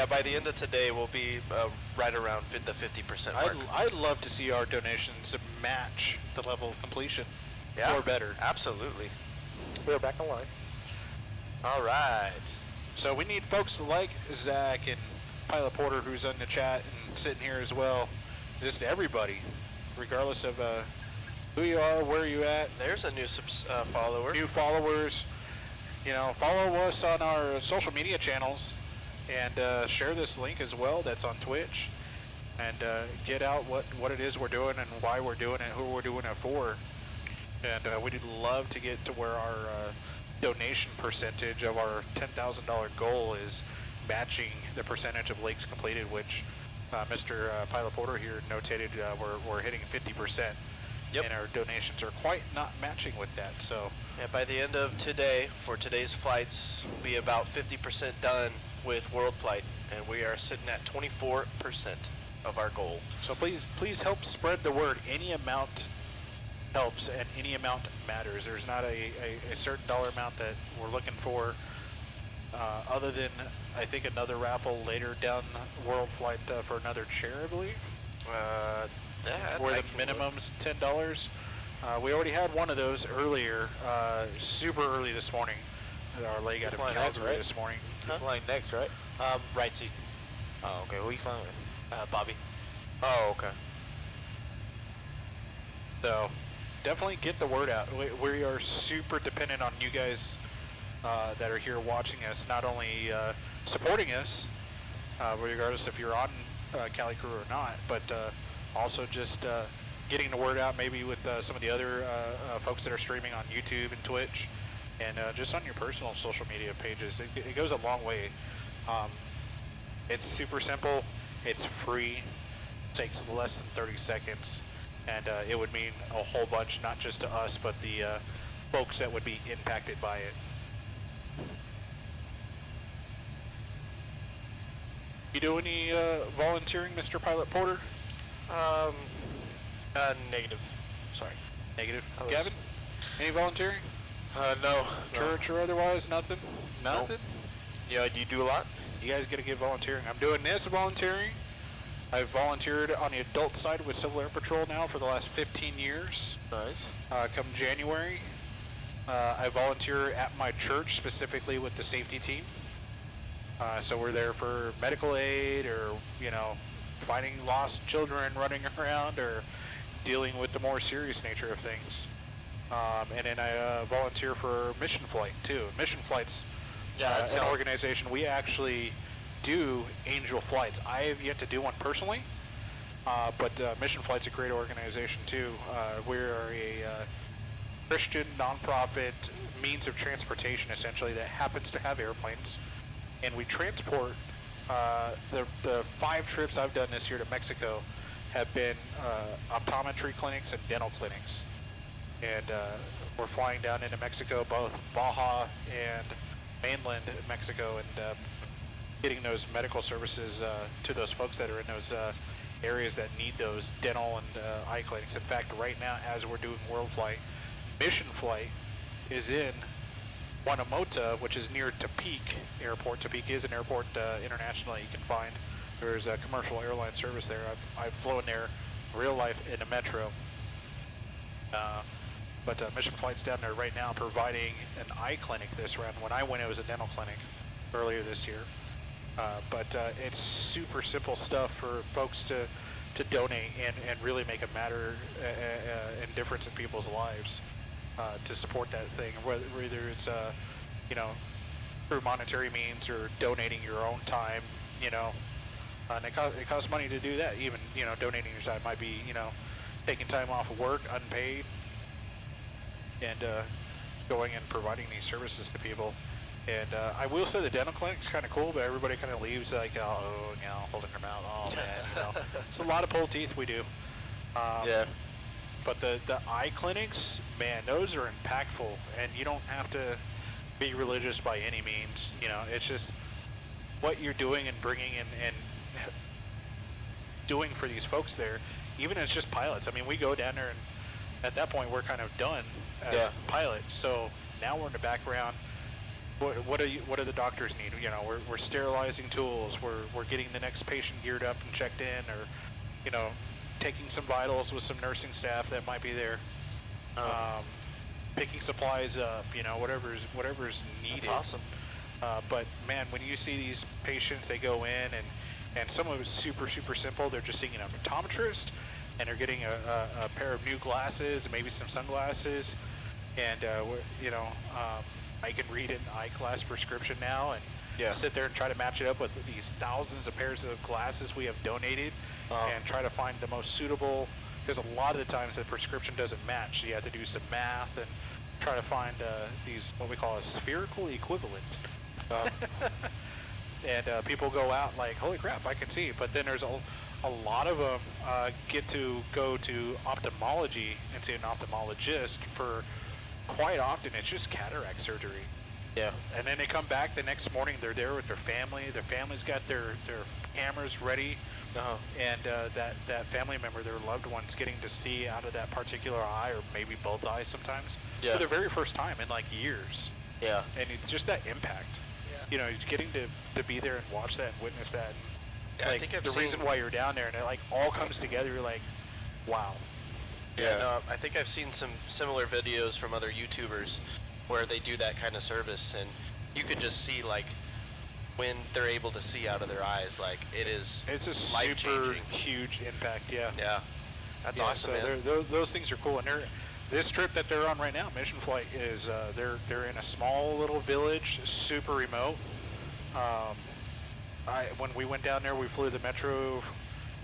by the end of today, we'll be right around the 50% mark. I'd love to see our donations match the level of completion, or better. Absolutely. We're back online. All right. So we need folks like Zach and Pilot Porter, who's in the chat and sitting here as well. Just everybody, regardless of who you are, where you at. There's a new follower. New followers. You know, follow us on our social media channels and share this link as well. That's on Twitch, and get out what it is we're doing and why we're doing it, who we're doing it for. And we'd love to get to where our donation percentage of our $10,000 goal is matching the percentage of lakes completed, which Mr. Pilot Porter here notated we're hitting 50%. Yep. And our donations are quite not matching with that. So by the end of today, for today's flights, we'll be about 50% done with WorldFlight, and we are sitting at 24% of our goal. So please help spread the word. Any amount helps, and any amount matters. There's not a certain dollar amount that we're looking for, other than I think another raffle later down WorldFlight for another chair, I believe. Where the minimum's $10. We already had one of those earlier, super early this morning. Our leg out of CaliCrew this morning. He's flying next, right? Right seat. Oh, okay. Who are you flying with? Bobby. Oh, okay. So definitely get the word out. We are super dependent on you guys that are here watching us, not only supporting us, regardless if you're on CaliCrew or not, but also just getting the word out, maybe with some of the other folks that are streaming on YouTube and Twitch, and just on your personal social media pages. It goes a long way. It's super simple. It's free. It takes less than 30 seconds. And it would mean a whole bunch, not just to us, but the folks that would be impacted by it. You do any volunteering, Mr. Pilot Porter? Negative. Sorry. Negative. Gavin? Any volunteering? No. Church or otherwise? Nothing? Nothing? Nope. Yeah, do you do a lot? You guys got to get volunteering. I'm doing this volunteering. I've volunteered on the adult side with Civil Air Patrol now for the last 15 years. Nice. Come January, I volunteer at my church, specifically with the safety team. So we're there for medical aid, or, you know, finding lost children running around, or dealing with the more serious nature of things. And then I volunteer for Mission Flight too. Mission Flight's an organization. We actually do angel flights. I have yet to do one personally, but Mission Flight's a great organization too. We're a Christian nonprofit means of transportation, essentially, that happens to have airplanes, and we transport. The 5 trips I've done this year to Mexico have been optometry clinics and dental clinics, and we're flying down into Mexico, both Baja and mainland Mexico, and getting those medical services to those folks that are in those areas that need those dental and eye clinics. In fact, right now, as we're doing WorldFlight, Mission Flight is in Guanamota, which is near Tepic Airport. Tepic is an airport internationally you can find. There's a commercial airline service there. I've flown there real life in a metro. But Mission Flight's down there right now providing an eye clinic this round. When I went, it was a dental clinic earlier this year. But it's super simple stuff for folks to donate and really make a matter and difference in people's lives to support that thing, whether it's you know, through monetary means or donating your own time, you know. And it costs money to do that. Even, you know, donating your time might be, you know, taking time off of work unpaid and going and providing these services to people. And I will say the dental clinic's kind of cool, but everybody kind of leaves like, oh, you know, holding their mouth, oh man, you know. It's a lot of pulled teeth we do. Yeah. But the eye clinics, man, those are impactful, and you don't have to be religious by any means. You know, it's just what you're doing and bringing in and doing for these folks there, even as just pilots. I mean, we go down there, and at that point, we're kind of done as pilots. So now we're in the background what do the doctors need? You know, we're sterilizing tools. We're getting the next patient geared up and checked in, or, you know, taking some vitals with some nursing staff that might be there. Picking supplies up, you know, whatever's needed. That's awesome. But man, when you see these patients, they go in and some of it's super simple. They're just seeing an optometrist, and they're getting a pair of new glasses and maybe some sunglasses, and you know, I can read an eye-class prescription now and sit there and try to match it up with these thousands of pairs of glasses we have donated, and try to find the most suitable. Because a lot of the times the prescription doesn't match, so you have to do some math and try to find these, what we call a spherical equivalent. And people go out like, holy crap, I can see. But then there's a lot of them get to go to ophthalmology and see an ophthalmologist for quite often it's just cataract surgery. Yeah. And then they come back the next morning, they're there with their family. Their family's got their cameras ready. And that family member, their loved one's getting to see out of that particular eye, or maybe both eyes sometimes, for the very first time in like years. Yeah. And it's just that impact. Yeah. You know, getting to be there and watch that and witness that. And, Yeah, like, I think I've the seen- reason why you're down there, and it like all comes together. You're like, wow. Yeah, no, I think I've seen some similar videos from other YouTubers where they do that kind of service, and you could just see like when they're able to see out of their eyes, like it's It's a life-changing. super huge impact. Yeah. Yeah, that's Yeah, awesome, so man. those things are cool, and this trip that they're on right now, Mission Flight, is they're in a small little village, super remote. When we went down there, we flew the metro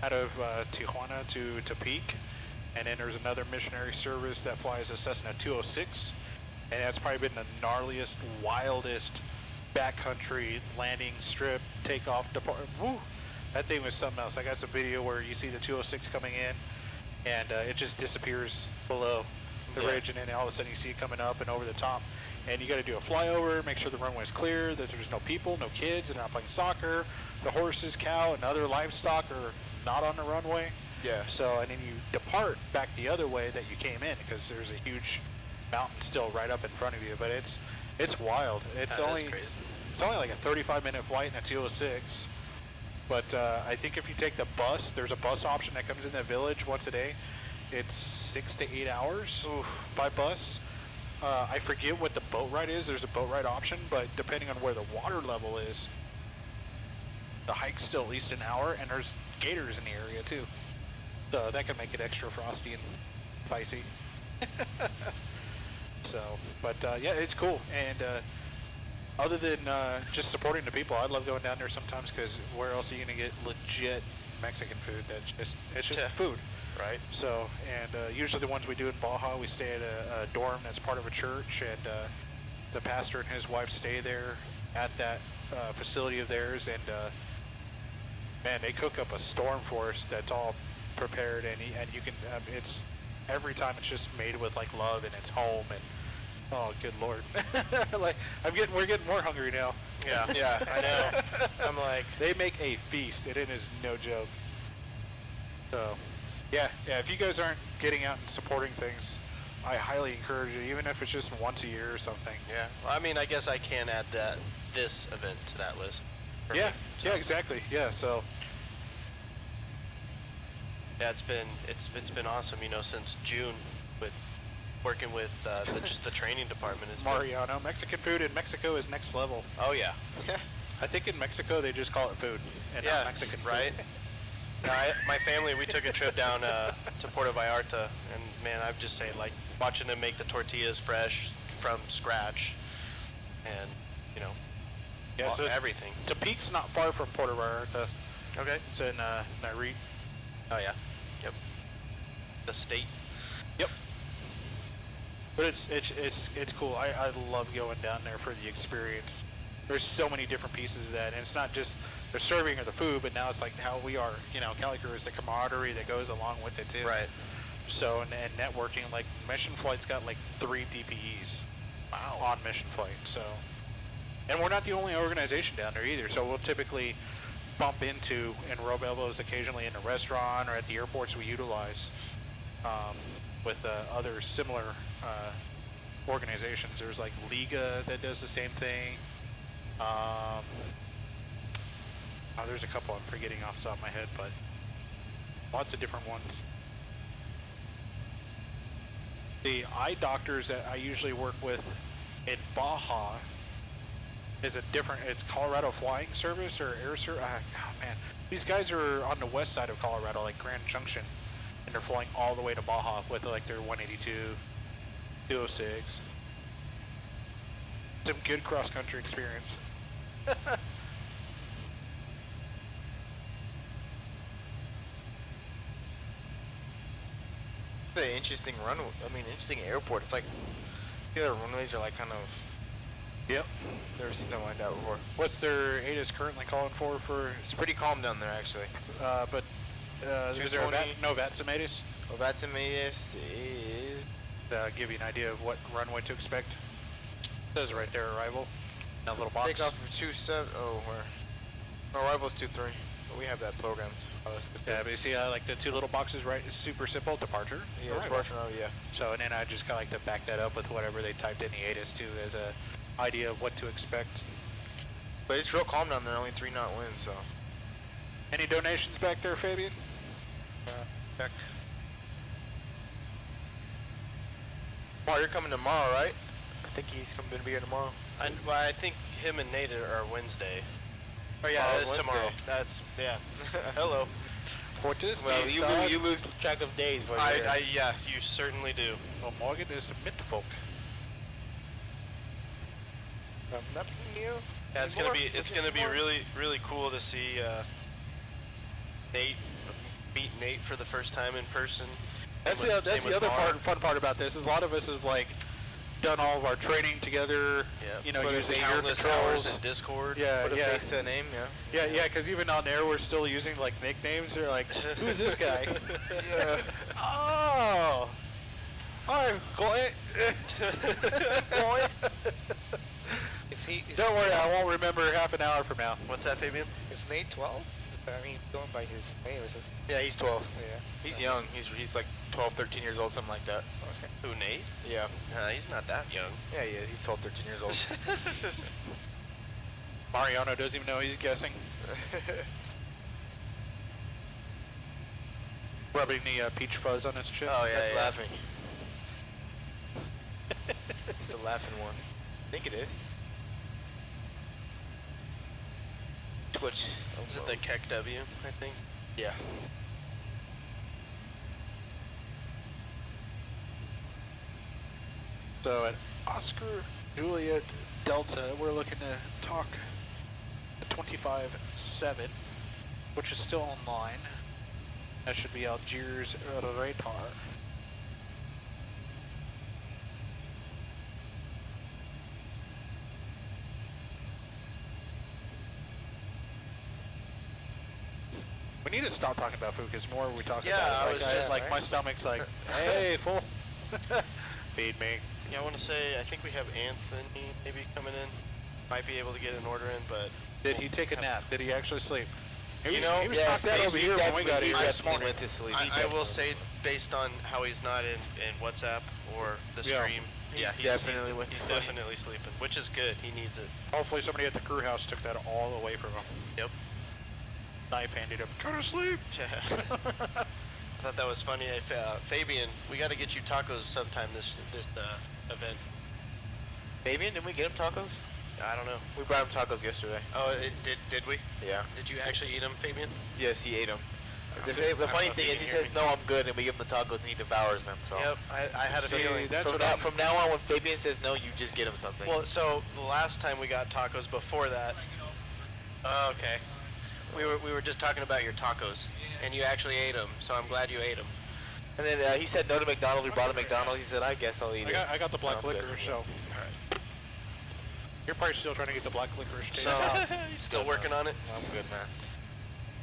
out of Tijuana to Tepic, and then there's another missionary service that flies a Cessna 206, and that's probably been the gnarliest, wildest backcountry landing strip, takeoff, depart. Woo! That thing was something else. I got some video where you see the 206 coming in, and it just disappears below the ridge, and then all of a sudden you see it coming up and over the top. And you got to do a flyover, make sure the runway is clear, that there's no people, no kids, they're not playing soccer. The horses, cow, and other livestock are not on the runway. Yeah. So, and then you depart back the other way that you came in, because there's a huge mountain still right up in front of you. But it's wild. It's That is only crazy. It's only like a 35-minute flight in a 206. But I think if you take the bus, there's a bus option that comes in the village once a day. It's 6 to 8 hours by bus. I forget what the boat ride is. There's a boat ride option, but depending on where the water level is, the hike's still at least an hour, and there's gators in the area too. So that can make it extra frosty and spicy. So, but yeah, it's cool. And other than just supporting the people, I love going down there sometimes, because where else are you gonna get legit Mexican food? It's just food. Right. So, and usually the ones we do in Baja, we stay at a dorm that's part of a church, and the pastor and his wife stay there at that facility of theirs, and man, they cook up a storm for us that's all prepared, and you can, it's, every time it's just made with like love, and it's home, and oh, good Lord. Like, we're getting more hungry now. Yeah, yeah, I know. I'm like, They make a feast, and it is no joke. So, yeah, if you guys aren't getting out and supporting things, I highly encourage you, even if it's just once a year or something. yeah. Well, I mean, I guess I can add this event to that list. for Yeah, me, so. yeah, exactly. Yeah, so, Yeah, it's been awesome, you know, since June, with working with just the training department. It's been- Mariano, Mexican food in Mexico is next level. Oh yeah. I think in Mexico they just call it food and Yeah, not Mexican food. right? No, my family, we took a trip down to Puerto Vallarta, and man, I'd just say, like, watching them make the tortillas fresh from scratch, and you know, Yeah, so everything. Tepec's not far from Puerto Vallarta. Okay. It's in Nayarit. Oh yeah. Yep. The state. Yep. But it's cool. I love going down there for the experience. There's so many different pieces of that, and it's not just the serving or the food, but now it's like how we are. You know, CaliCrew is the camaraderie that goes along with it too. Right. So and networking, like Mission Flight's got like 3 DPEs. Wow. On Mission Flight. So, and we're not the only organization down there either. So we'll typically bump into and rub elbows occasionally in a restaurant or at the airports we utilize with other similar organizations. There's like Liga that does the same thing. There's a couple I'm forgetting off the top of my head, but lots of different ones. The eye doctors that I usually work with in Baja is a different, it's Colorado Flying Service or Air Service. Oh man, these guys are on the west side of Colorado, like Grand Junction, and they're flying all the way to Baja with like their 182, 206. Some good cross-country experience. It's an interesting runway. I mean, interesting airport. It's like the other runways are like kind of. Yep. Never seen something like that before. What's their ATIS currently calling for? It's pretty calm down there actually. But is there no VATSIM ATIS? Well, VATSIM ATIS is. Give you an idea of what runway to expect. It says right there, arrival. That little box. Takeoff of 27. Oh, where? Arrival's 23. But we have that programmed. Yeah, but you see like the two little boxes, right? It's super simple. Departure. Yeah, arrival. departure. Oh, yeah. So, and then I just kind of like to back that up with whatever they typed in the ATIS too as a idea of what to expect. But it's real calm down there. Only 3 knot winds, so. Any donations back there, Fabian? Check. Mark, you're coming tomorrow, right? I think he's going to be here tomorrow. I think him and Nate are Wednesday. Oh yeah, Oh, it is Wednesday. tomorrow. That's, yeah. Hello. What is Well, this? you lose track of days, but Yeah, you certainly do. Well, Morgan is a Mitfolk. Nothing new. Yeah, it's gonna be really cool to see Nate meet Nate for the first time in person. That's Same the with other Mark. fun part about this is a lot of us have like done all of our training together. Yeah, You know, put using your countless hours controls. in Discord. Yeah, Put a yeah. face to a name, yeah. Yeah, because even on there we're still using like nicknames. They're like, who's this guy? Yeah. Oh, I'm Clint. Don't worry, I won't remember half an hour from now. What's that, Fabian? Is Nate 12? I mean, going by his name, is this? Yeah, he's 12. Yeah. He's young. He's like 12, 13 years old, something like that. Okay. Who, Nate? Yeah. He's not that young. Yeah, he is. He's 12, 13 years old. Mariano doesn't even know he's guessing. Rubbing the peach fuzz on his chin. Oh, yeah, That's yeah. laughing. It's the laughing one. I think it is. Twitch. Is it the Keck W, I think? Yeah. So at Oscar Juliet Delta, we're looking to talk the 25-7, which is still online. That should be Algiers radar. We need to stop talking about food because the more we talk Yeah, about it, I was just- like my stomach's like, hey, full. Feed me. Yeah, I want to say, I think we have Anthony maybe coming in. Might be able to get an order in, but... Did he take a nap? Did he actually sleep? He was yeah, knocked out over here when we got here this definitely morning. went to sleep. I will say, based on how he's not in WhatsApp or the Yeah. stream, yeah, He's definitely went to he's sleep. definitely sleeping, which is good. He needs it. Hopefully somebody at the crew house took that all away from him. Yep. Knife handed him. Go to sleep. I thought that was funny. Fabian, we got to get you tacos sometime this event. Fabian, didn't we get him tacos? I don't know. We brought him tacos yesterday. Oh, did we? Yeah. Did you actually eat them, Fabian? Yes, he ate them. The I funny don't know thing if is, you he can hear says, me. "No, I'm good," and we give him the tacos, and he devours them. So. Yep. I had a See, feeling. that's From what from now on, when Fabian says no, you just get him something. Well, so the last time we got tacos before that. Oh, okay. We were just talking about your tacos, and you actually ate them. So I'm glad you ate them. and then he said no to McDonald's. We brought him McDonald's. He said, "I guess I'll eat it." I got the black I'm good. licorice, so. You're probably still trying to get the black licorice too. So he's still working on it. I'm good, man.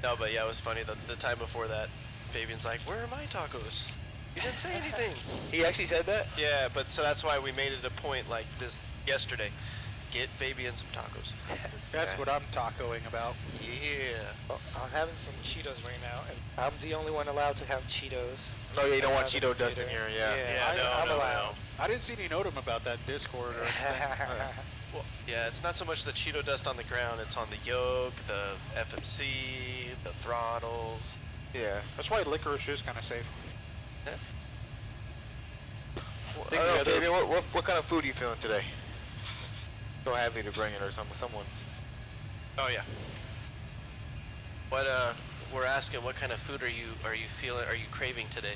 No, but yeah, it was funny. The time before that, Fabian's like, "Where are my tacos? You didn't say anything." He actually said that? Yeah, but so that's why we made it a point like this yesterday. Get Fabian some tacos. That's what I'm tacoing about. Yeah. Well, I'm having some Cheetos right now, and I'm the only one allowed to have Cheetos. No, yeah, you don't want I have Cheeto a dust in Cheeto. here, yeah. Yeah, I'm no, allowed. I didn't see any note about that in Discord or anything. Well, yeah, it's not so much the Cheeto dust on the ground, it's on the yoke, the FMC, the throttles. Yeah. That's why licorice is kind of safe. Yeah. Well, I think don't the know, other- Fabian, what kind of food are you feeling today? So happy to bring it or someone. Oh yeah. What we're asking, what kind of food are you craving today?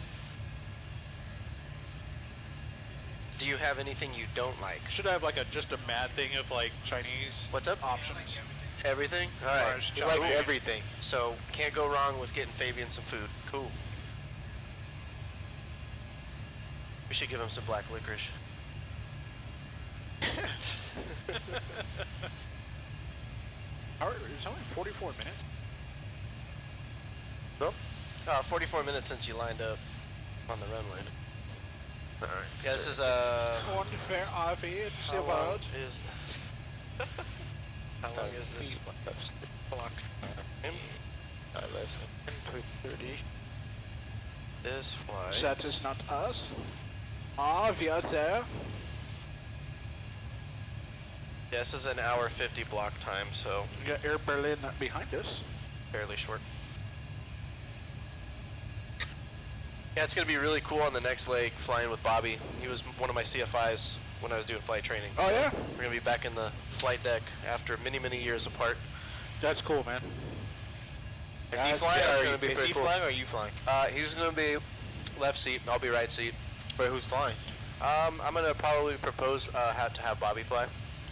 Do you have anything you don't like? Should have like just a mad thing of like Chinese What's up? options. Everything? Alright. Fries, He likes chocolate. everything. So can't go wrong with getting Fabian some food. Cool. We should give him some black licorice. It's only 44 minutes. So? 44 minutes since you lined up on the runway. Alright. Yeah, this is Unfair RV in how long is how long is this block time? Less than 30. This flight. That is not us. We are there. Yeah, this is an hour 50 block time, so We got Air Berlin behind us. fairly short. Yeah, it's gonna be really cool on the next leg flying with Bobby. He was one of my CFIs when I was doing flight training. Oh yeah? We're gonna be back in the flight deck after many, many years apart. That's cool, man. Is he Yeah, flying it's or gonna be is pretty he cool. flying or are you flying? He's gonna be left seat, I'll be right seat. Wait, who's flying? I'm gonna probably propose to have Bobby fly,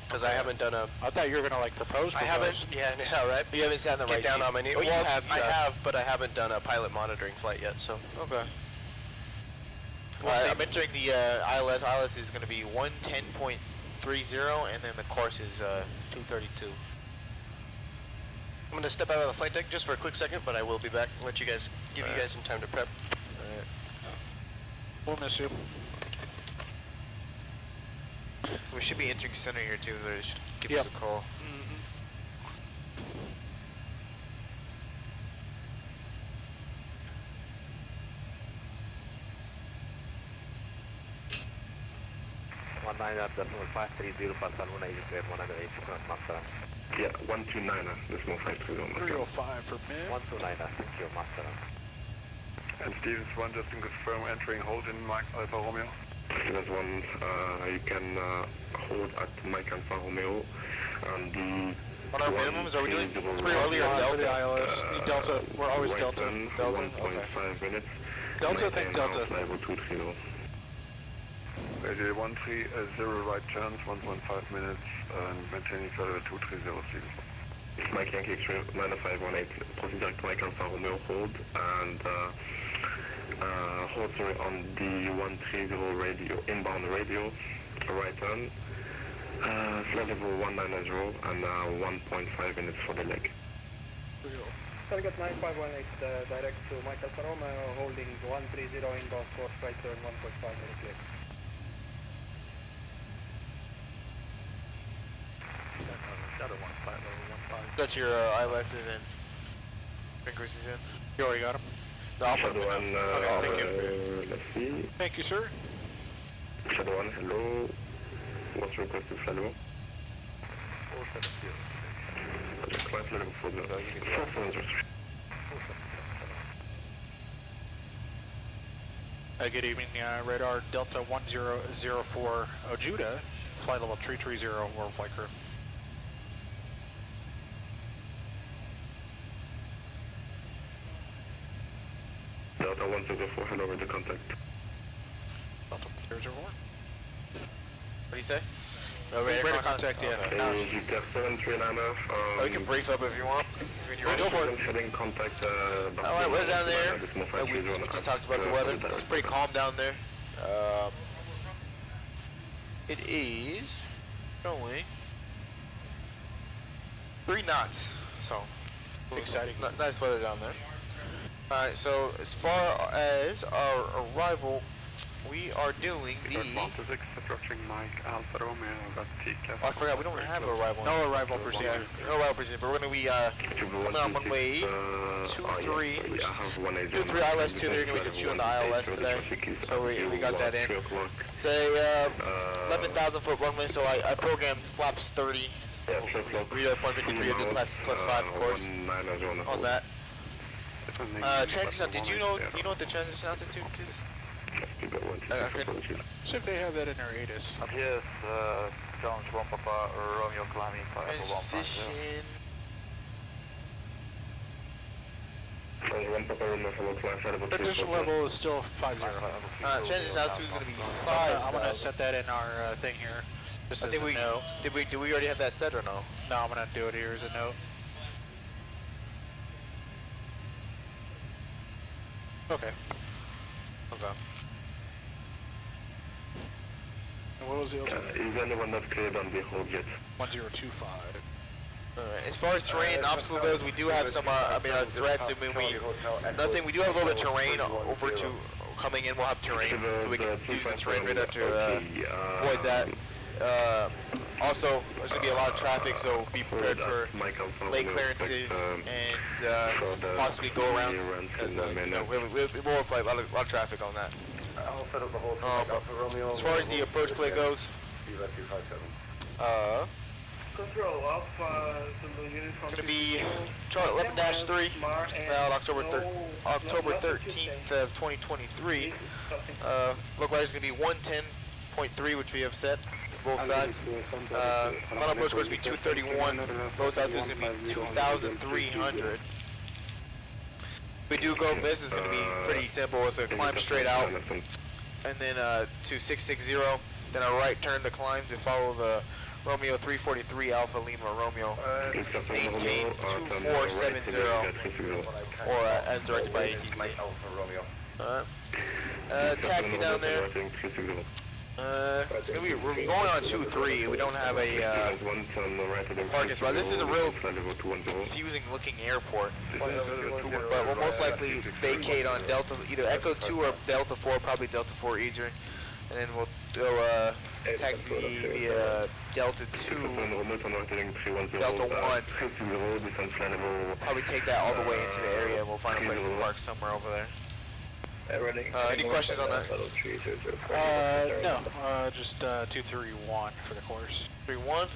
because I Okay. haven't done a. I thought you were gonna like propose. I haven't. Yeah, right. You haven't sat in the Get right down seat. on my knee. Oh, you Well, have. I have, but I haven't done a pilot monitoring flight yet. So. Okay. We'll see. I'm entering the ILS. ILS is going to be 110.30, and then the course is 232. I'm gonna step out of the flight deck just for a quick second, but I will be back. Let you guys give you guys some time to prep. Alright. We'll miss you. We should be entering center here too. So they should give Yep. us a call. Yeah, 129er, decimal 530. 305 for mid. And Stevens 1, just to confirm, entering hold in Mike Alfa Romeo. Stevens 1, you can hold at Mike Alfa Romeo. And the On our minimums, are we doing 130 3 early or For the Delta? ILS. Delta. We're always right Delta. turn, Delta, 1.5 minutes. Delta, think Maintain Delta. house level 230. Radio 130, right turns, 1.5 minutes, and maintaining further 230, Stevens. Mike Yankee X-ray 9518, proceed direct to Mike Alfa Romeo, hold, and hold, sorry, on the 130 radio, inbound radio, right turn, flight level 190, and 1.5 minutes for the leg. Target 9518 direct to Michael Romeo, holding 130 inbound course, right turn 1.5 minutes late. Got your ILSs and frequencies in. You already got him. No, I'll put Shadow them in. 1, Okay, thank you. let's see. Thank you, sir. Shadow 1, hello. What's your request to fly low? Climb level for the Good evening, radar Delta 1004 Ojuda, flight level 330, WorldFlight crew. Delta 104, hello, with the contact. Delta 004. What do you say? No, Radar contact, yeah. Okay. Jupiter 739, Oh, you can brief up if you want. If you're Go for it. heading contact, Alright, weather down there. We just talked about the weather. It's pretty calm down there. It is showing 3 knots. So Exciting. Nice weather down there. Alright, so as far as our arrival we are doing the... approaching Mike Alfa Romeo, got TCAS. Oh, I forgot, we don't have a arrival. No arrival procedure. No arrival procedure, but we're going to be coming on one way 23. 23 ILS 2, they're going to be you on the ILS today. So we got that in. It's a 11,000 foot runway, so I programmed flaps 30. We have 153, I do plus 5 of course on that. Transition, do you know what the transition altitude is? Okay. See if they have that in their ATIS. Yes, Jones 1 Papa Romeo climbing for Transition. Transition level is still 50. Transition altitude is going to be 5. I'm going to set that in our thing here. Just as a note. Did we already have that set or no? No, I'm going to do it here as a note. Okay. Okay. And what was the altitude? Is anyone not cleared on the hold yet? 1025. Alright, as far as terrain and obstacle goes, we do have some, threats. We do have a little bit of terrain over to coming in. We'll have terrain, so we can use the terrain radar to avoid that. Also, there's going to be a lot of traffic, so be prepared for lane clearances and possibly go around. We will fly a lot of traffic on that. As far as the approach play goes, Control off the unit going to be chart 11-3, about October 13th of 2023. Local is going to be 110.3, which we have set. Both sides. Final approach is going to be 231. Both sides is going to be 2,300. If we do go miss, it's going to be pretty simple. It's a climb straight out, and then to 660. Then a right turn to climb to follow the Romeo 343 Alpha Lima Romeo. Maintain 2470, or as directed by ATC. Taxi down there. It's gonna be, we're going on 2-3. We don't have a parking spot. This is a real confusing looking airport, but we'll most likely vacate on Delta, either Echo 2 or Delta 4, probably Delta 4 either, and then we'll go taxi via Delta 2, Delta 1. Probably take that all the way into the area, and we'll find a place to park somewhere over there. Any questions on that? No, just 231 for the course. 3-1?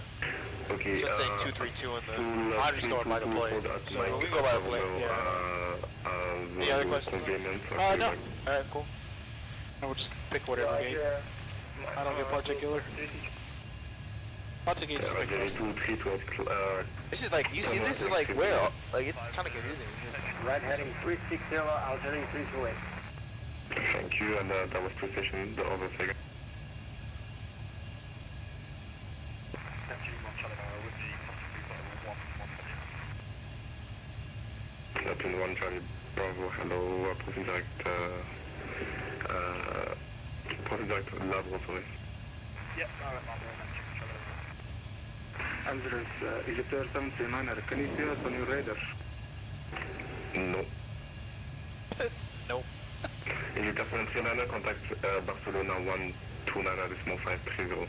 Okay, So it's saying 232 in the... I'm just going by the plate. So we go by the plate, yeah. Any other questions? No. Alright, cool. And we'll just pick whatever gate. I don't get particular. Lots of gates to pick. This is like, you see, this is like where? Like, it's kind of confusing. Right heading 360, altitude 328. Thank you, and that was precision, the other second. Captain 1 Charlie Bravo, hello, Proceed Direct Laboratory. Yep, alright, Andres, Egyptair 739, can you see us on your radar? No. Nope. Egyptair 739, contact Barcelona 129.530.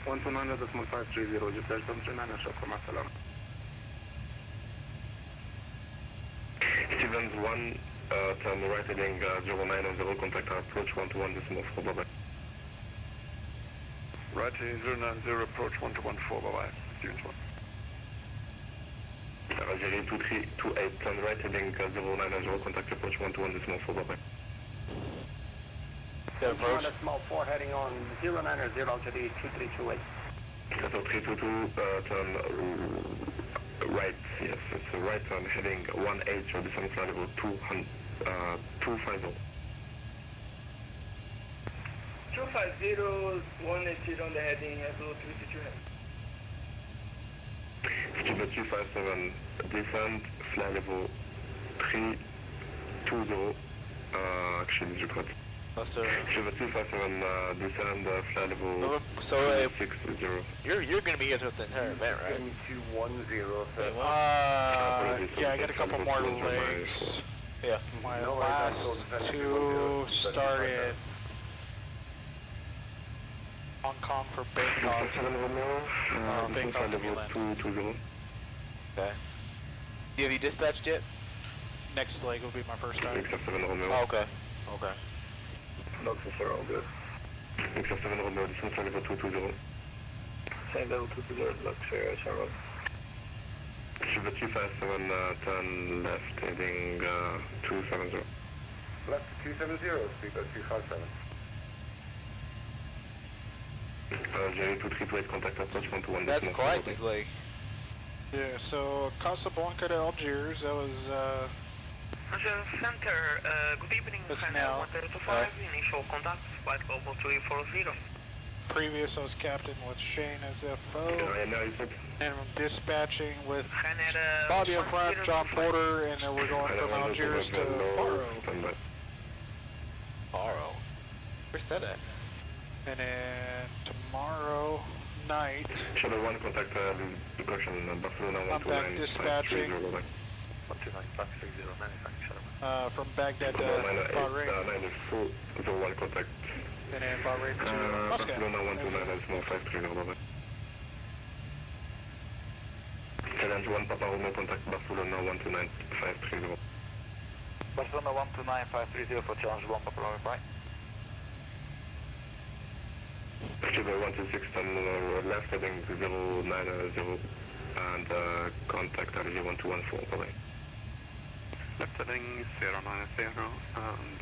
129.530, Egyptair 739, شكرا مع السلامة. Stevens 1, turn right heading 090, contact approach 121.4, bye-bye. Right heading 090, approach 1214, bye-bye. Stevens 1. Algeria 2328, turn right heading 090, contact approach 121.4, bye-bye. The approach? Small 4 heading on 090, altitude 2328. So 322, turn right, yes, it's a right turn heading 18, so descent flight level 250. 250, 180 on the heading, level 322. Skipper 257, descent flight level 320, actually, je crois. Skipper 257, descend flight level 660. You're going to be here throughout the entire event, right? 210. Yeah, I got a couple more legs. Yeah. My last two started Hong Kong for Bangkok. Bangkok to Milan. 220. Okay. Have you dispatched yet? Next leg will be my first time. XF7 Romeo. Oh, okay. Okay. Boxes are all good. XF7 Romeo, descent level 220. Same level 220, looks fair, Charlotte. Shiva 257, turn left, heading 270. Left 270, speed 257. Jerry 2328, contact approach 121. That's quite this leg. Yeah, so Casablanca to Algiers, that was, Center, good evening, That's China now. 1025, initial contact, flight global 340. previous I was captain with Shane as FO, Yeah, now you said. and I'm dispatching with China, Bobby up front, John Porter, and then we're going from Algiers to Faro. Faro? Where's that at? And then tomorrow night, Shadow 1, contact depression, Barcelona 129. I'm back dispatching 129, from Baghdad to Bahrain, 901, contact. and then Bahrain to Muscat. Barcelona 129 is more 530. Challenge 1, Papa Romeo, contact Barcelona 129, 530. Barcelona 129, 530 for challenge 1, Papa Romeo, right? Shiba 126, turn left, heading 090, and contact RG 1214, bye-bye. Left heading 090, and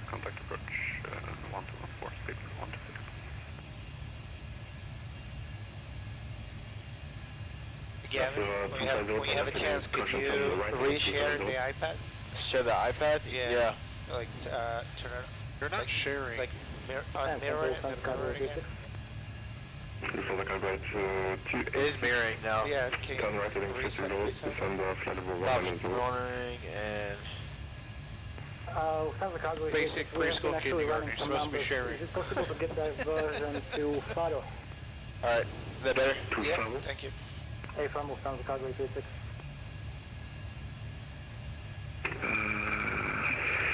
contact approach 1214, speed 126. Gavin, when you have a chance, could you reshare the iPad? Share the iPad? Yeah. Like, turn it, You're not sharing. like, mirror it and then mirror it again. Before the card right to It is mirroring now. Yeah, can turn right heading you 50, reset, reset? descend flight level Bob's 190. running and Basic preschool kindergarten, you're supposed to be sharing. Is it possible to get diversion to Faro? alright. Is that better? Yeah, thank you. Hey, from Lufthansa Cargo 36.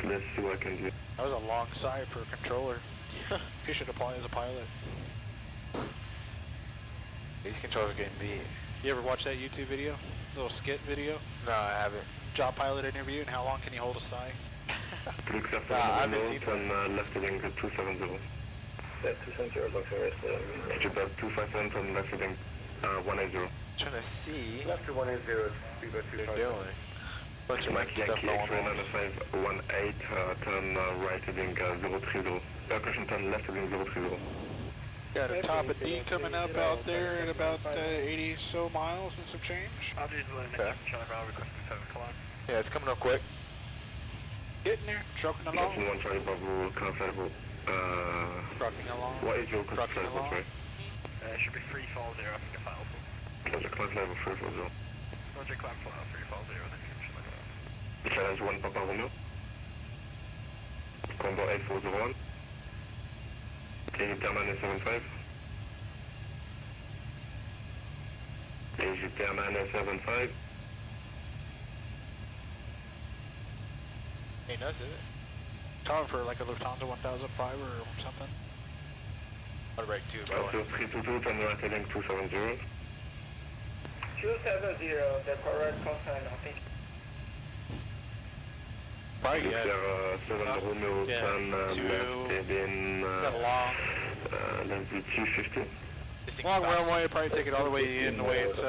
Let's see what I can do. That was a long sigh for a controller. He should apply as a pilot. These controllers are getting beat. You ever watch that YouTube video? Little skit video? No, I haven't. Job pilot interview, and how long can you hold a sigh? Except Nah, I haven't seen turn left heading 270. That 270 looks arrested. Jupiter 257, turn left heading 180. Trying to see Left to 180, speed what they're doing. Bunch of Mike stuff Yankee going X-ray on. 9518, turn right heading 030. Caution, turn left heading 030. Got a top of D coming up out there at about 80 so miles and some change. I'll do the Okay. Charlie Brown requesting 7 o'clock. Yeah, it's coming up quick. Getting there, trucking along, Captain 1 Charlie Bravo, current level. trucking along. What is your current Trucking level, along. sorry? It should be 340, I think if I'll Roger, current level 340. Roger, climb flat 340, then you should look at that. Challenge 1 Papa Romeo. Combo 8401. Egyptian 975. Egyptian 975. Ain't us, is it? Time for like a Lufthansa 1005 or something. I'll break two, by the Also way. 322, turn right heading 270. 270, the correct consign, I think. Probably There good. are 7 Romeo, Yeah, turn two. left heading, Got a long, let's do 250. This thing long stops. runway. Probably take it all the way in the way it's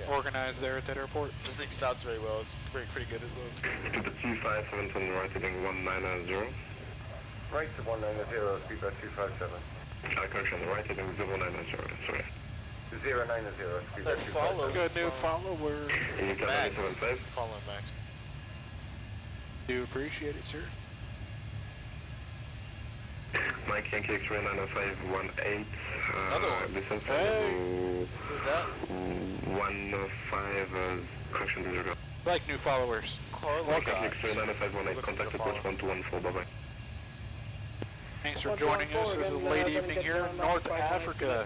organized there at that airport. This thing stops very well. It's pretty good as well. To the 257, turn right heading 190. Right to 190, speed 257. Correction, right heading 090, sorry. 090, speed That follow. Good new follower. Egyptian Max. 975. Following Max. Do appreciate it, sir. Mike Yankee X-ray 90518. Another one. Listen for Hey. Who's that? 105, correction disregard. Like new followers. Mike Yankee X-ray 90518, contact approach 1214, bye-bye. Thanks for joining us. This is a late evening here in North Africa.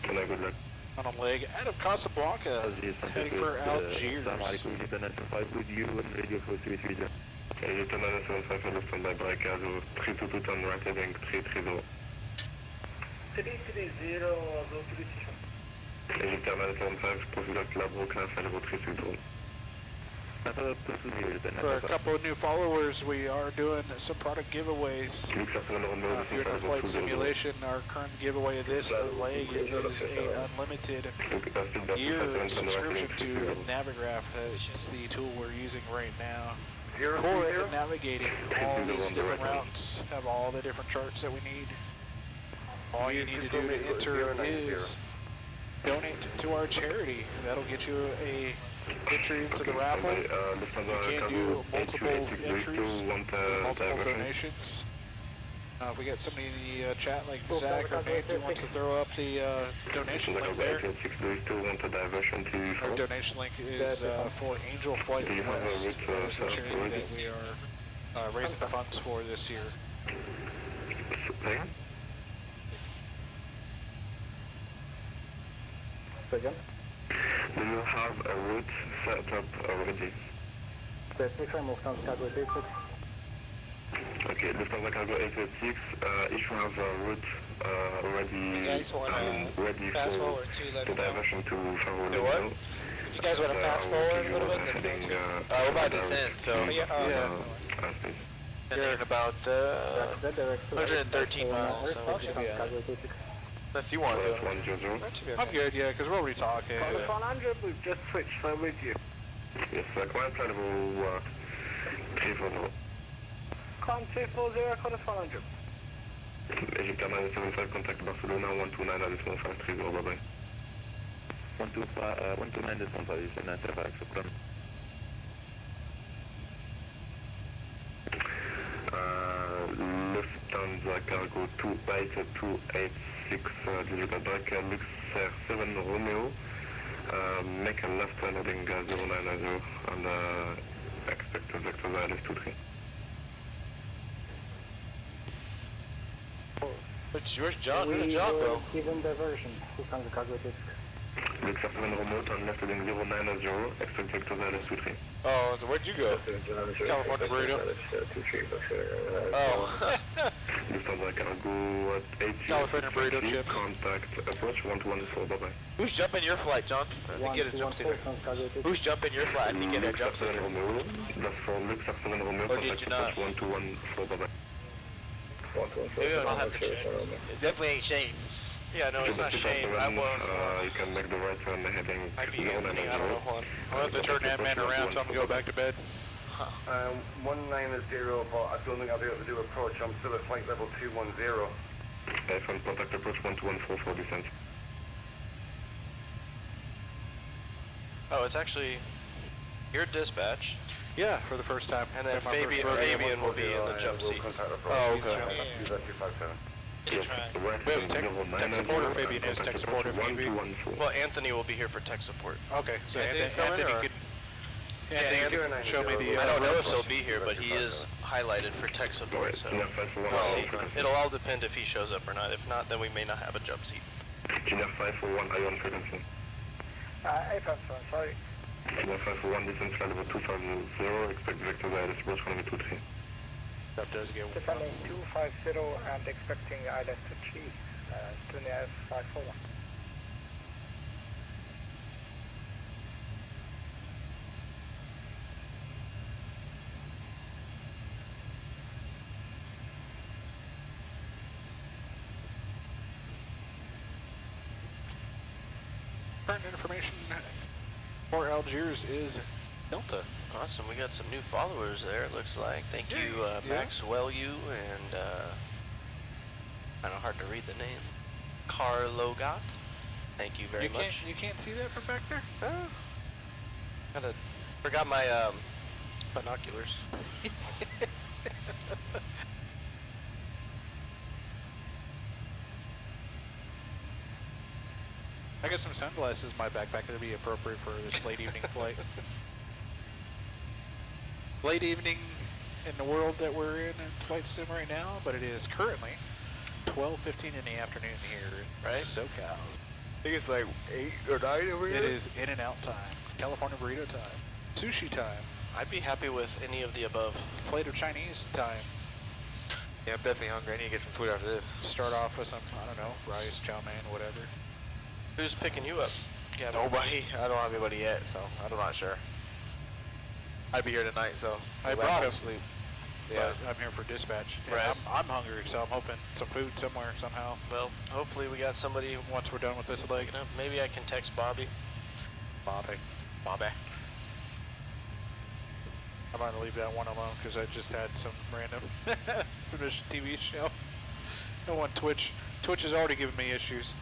Can I good luck? On a leg out of Casablanca, heading for Algiers. With you and radio for 330. Egyptian 975, hello, standby, Barricado, 322, turn right heading 330. 330, go to decision. Egypt Airlines 15, proceed direct Labo, class level 36 drone. For a couple of new followers, we are doing some product giveaways. If you're in a flight simulation, our current giveaway of this leg is a unlimited year subscription to Navigraph. That's the tool we're using right now. For navigating all these different routes, have all the different charts that we need. All you need to do to enter is donate to our charity. That'll get you a entry into the raffle. You can do multiple entries, multiple donations. If we got somebody in the chat like Zach or Nate who wants to throw up the donation link there. Our donation link is for Angel Flight West. There's a charity that we are raising funds for this year. Again? Do you have a route set up already? Okay, Lufthansa Cargo 886, if you have a route already ready for the diversion to Faro. Do what? If you guys want to fast forward a little bit, then we're about to descend, so you're in about 113 miles, so we should be unless you want to. I'm good, yeah, because we're already talking. 100, we've just switched, so with you. Yes, client side will 340. Climb 240, call us 100. Egypt Airlines 75, contact Barcelona 129 at 1530, bye-bye. 129 descend is in 75, Lufthansa Cargo 28286, digital back, Luxair 7 Romeo, make a left turn heading 090 and expect to vector wireless 23. Where's John? Where's John go? Given diversion, Lufthansa Cargo 86. Luxair 7 Romeo, turn left heading 090, expect vector wireless 23. Oh, so where'd you go? California burrito. Oh. Lufthansa Cargo at 80. California burrito chips. Contact approach 1214, bye-bye. Who's jumping your flight, John? I think you get a jump seater. Who's jumping your flight? I think you get a jump seater. That's for Luxair 7 Romeo, Or did you not? 1214, bye-bye. Maybe I'll have to check. It definitely ain't Shane. Yeah, no, it's not Shane. I won't. You can make the right turn heading Might be Anthony. I don't know. Hold on. I'll have to turn that man around, tell him to go back to bed. 190, but I don't think I'll be able to do approach. I'm still at flight level 210. From contact approach 1214 for descent. Oh, it's actually your dispatch. Yeah, for the first time. And then Fabian will be in the jump seat. Oh, okay. Yes, We have tech support, or Fabian is tech support if need be. Well, Anthony will be here for tech support. Okay, so Anthony's Anthony coming, can show me the... I don't know if he'll be here, but he is highlighted for tech support, so we'll see. It'll all depend if he shows up or not. If not, then we may not have a jump seat. Junior 541, ion frequency. sorry. Junior 541, descent flight level 250, expect vector wireless approach 123. That does get Descending 250 and expecting ILS to achieve to near 541. Current information for Algiers is Delta. Awesome, we got some new followers there, it looks like. Thank you, Maxwell, and kind of hard to read the name. Carlogat. Thank you very much. You can't see that from back there? Kinda forgot my binoculars. I got some sunglasses in my backpack that would be appropriate for this late evening flight. Late evening in the world that we're in flight sim right now, but it is currently 12:15 in the afternoon here in SoCal. I think it's like 8 or 9 over here. It is in and out time. California burrito time. Sushi time. I'd be happy with any of the above. Plate of Chinese time. Yeah, I'm definitely hungry. I need to get some food after this. Start off with some, I don't know, rice, chow mein, whatever. Who's picking you up? Gavin? Nobody. I don't have anybody yet, so I'm not sure. I'd be here tonight, so I go brought back him. home sleep. But I'm here for dispatch. And Right. I'm hungry, so I'm hoping some food somewhere, somehow. Well, hopefully we got somebody. Once we're done with this leg. You know, maybe I can text Bobby. Bobby. I'm going to leave that one alone because I just had some random finished TV show. No one Twitch has already given me issues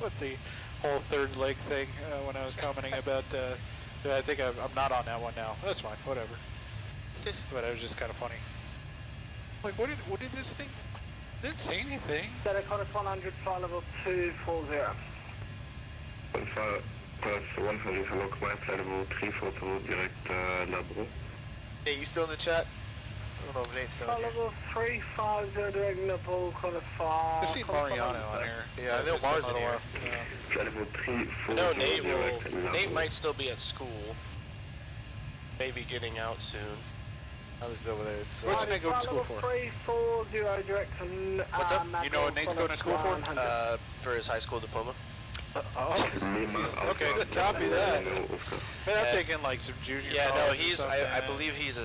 with the whole third leg thing when I was commenting about. I think I'm not on that one now. That's fine, whatever. But it was just kind of funny. Like, what did this thing? Didn't say anything. Direct Hornet 100, flight level 240. 100, hello, climb flight level 340, direct Labro. Hey, you still in the chat? I don't know if Nate's still in Flight here. level 350, direct Nepal, Hornet 5. I see Mariano on here. Yeah, I know Mars in here. Flight level 340, No, Nate direct will. Labro. Nate might still be at school. Maybe getting out soon. I was over there. So What's Nate going to school for? 340, direct What's up? You know what Nate's going to school for? For his high school diploma. Okay, copy that. Man, I'm thinking like some junior. Yeah, no, college or he's. something. I believe he's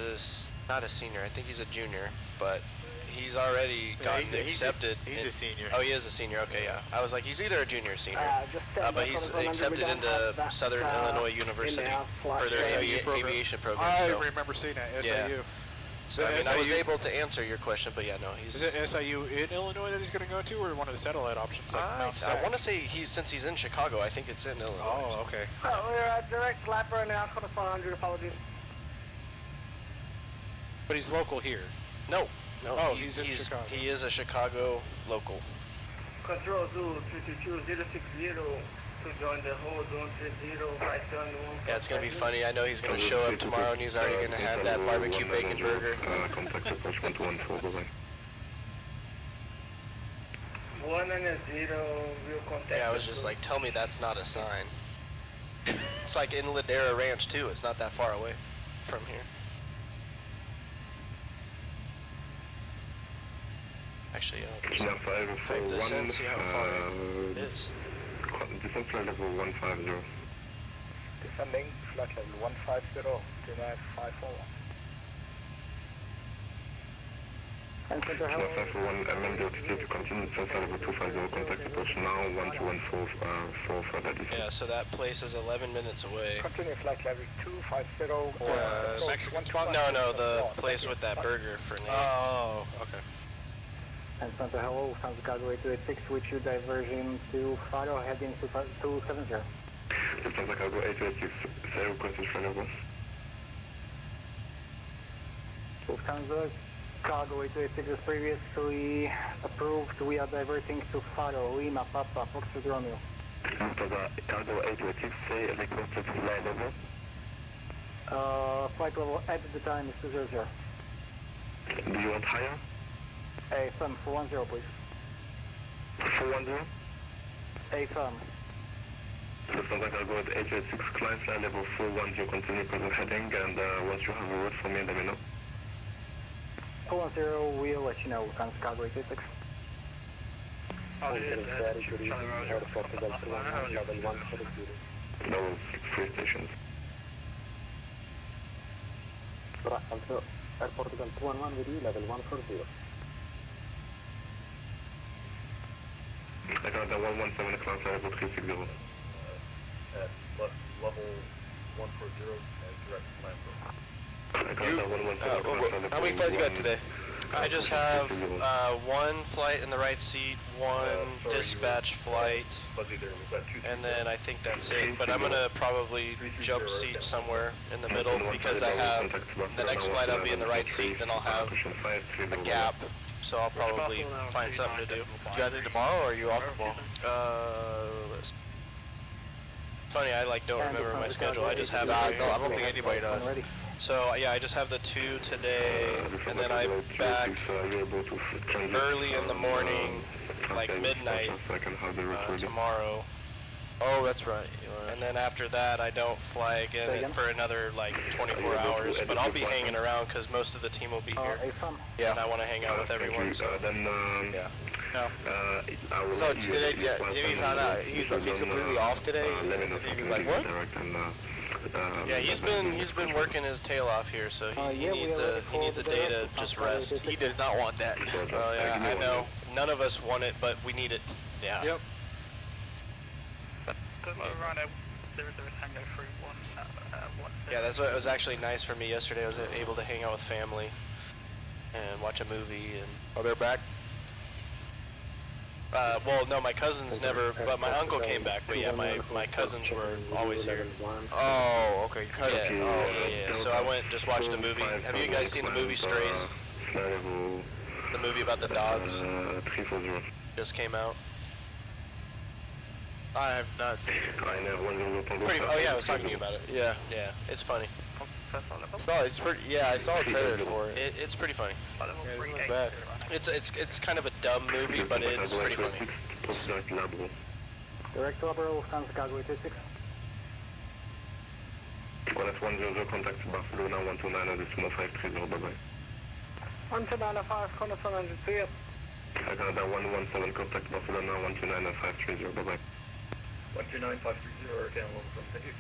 not a senior. I think he's a junior, but he's already gotten accepted. He's a senior. Oh, he is a senior. Okay, yeah. I was like, he's either a junior or senior. But he's just accepted into Southern Illinois University for their aviation program. I so. remember seeing that, SIU. Yeah. So I mean, I was able to answer your question, but yeah, no, he's. Is it SIU in Illinois that he's going to go to, or one of the satellite options like Mount I Sac? want to say since he's in Chicago, I think it's in Illinois. Oh, okay. We're at direct lap right now, Hornet 100, apologies. But he's local here. No. Oh, he's in Chicago. He is a Chicago local. Control Zoo 32060 to join the whole zone 30, right turn 1. Yeah, it's going to be funny. I know he's going to show up tomorrow and he's already going to have that barbecue bacon burger. Contact approach 1214, bye-bye. 1-0, we'll contact. Yeah, I was just like, tell me that's not a sign. It's like in Ladera Ranch too. It's not that far away from here. Actually, I'll just Kina 5 type this in, see how far it is. is. Descent flight level 150. Descending, flight level 150, demand 54. Kina 541, amend the altitude to continue descent flight level 250, contact approach now, 1214 for further descent. Yeah, so that place is 11 minutes away. Continue flight level 250. Mexican spot? No, the place with that burger for Nate. Oh, okay. And Santa hello, San Chicago 8286, with you diversion to Faro, heading to 270. San Chicago 8286, say requested flight level. Lufthansa, Chicago 8286 is previously approved. We are diverting to Faro, Lima, Papa, Foxtrot Romeo. Lufthansa Cargo 886, say requested flight level. Flight level at the time is 200. Do you want higher? A firm, 410 please. 410? A firm. Lufthansa Cargo 886, climb flight level 410, continue present heading, and once you have a word for me, let me know. 410, we'll let you know, Lufthansa Chicago 886. That was 3 stations. Air Portugal 211 with you, level 140. I got the 117 climb flight level 360. At level 140 and direct climb I got the 117 climb flight level. How many flights you got today? I just have one flight in the right seat, one dispatch flight, and then I think that's it. But I'm going to probably jump seat somewhere in the middle because I have the next flight I'll be in the right seat, then I'll have a gap. So I'll probably find something to do. You got anything tomorrow, or are you off tomorrow? Funny, I don't remember my schedule. I just have I don't think anybody does. So yeah, I just have the 2 today, and then I'm back early in the morning, like midnight tomorrow, Oh, that's right. And then after that, I don't fly again for another like 24 hours. But I'll be hanging around because most of the team will be here. Yeah. And I want to hang out with everyone. So. Yeah. No. So today, Jimmy found out he's completely off today. He was like, what? Yeah, he's been working his tail off here, so he needs a day to just rest. He does not want that. Oh yeah, I know. None of us want it, but we need it. Yeah. Yep. Yeah, that's what it was actually nice for me yesterday. I was able to hang out with family and watch a movie. And Oh, they're back? well, no, my cousins never, but my uncle came back. But yeah, my cousins were always here. Oh, okay. Yeah. So I went and just watched a movie. Have you guys seen the movie Strays? The movie about the dogs just came out. I have not seen it. Oh yeah, I was talking to you about it. Yeah. Yeah, it's funny. It's pretty. Yeah, I saw a trailer for it. It's pretty funny. Yeah, it was bad. It's kind of a dumb movie, but it's pretty funny. Direct to Labrador, Lufthansa Cargo 86. Contact 100, Barcelona 129 decimal 530, bye bye. 195, contact 103. Canada 117, contact Barcelona 129 530, bye bye. 129, 530, again, thank you.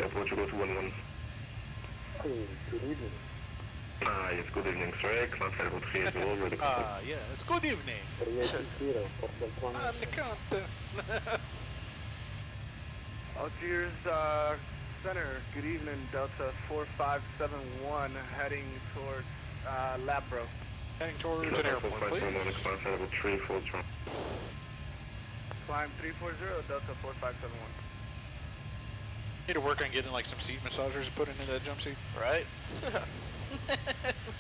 Approach, go to 11. Good evening. Yes, good evening, sir. Class level 30, ready to contact. Yes. Good evening. I'm the captain. Algiers Center, good evening, Delta 4571, heading towards Labro. Heading towards an airport, please. Class level 340. Climb 340, Delta 4571. Need to work on getting like some seat massagers put into that jump seat. Right?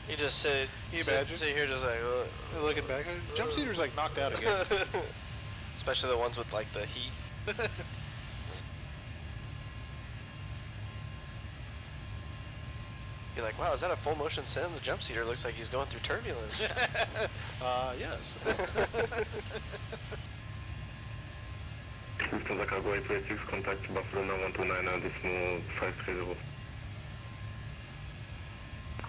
You just sit here just like, Looking back, jump seater's like knocked out again. especially the ones with like the heat. You're like, wow, is that a full motion sim? The jump seater looks like he's going through turbulence. Yes. Lufthansa Cargo 826, contact Barcelona 129 decimal 530.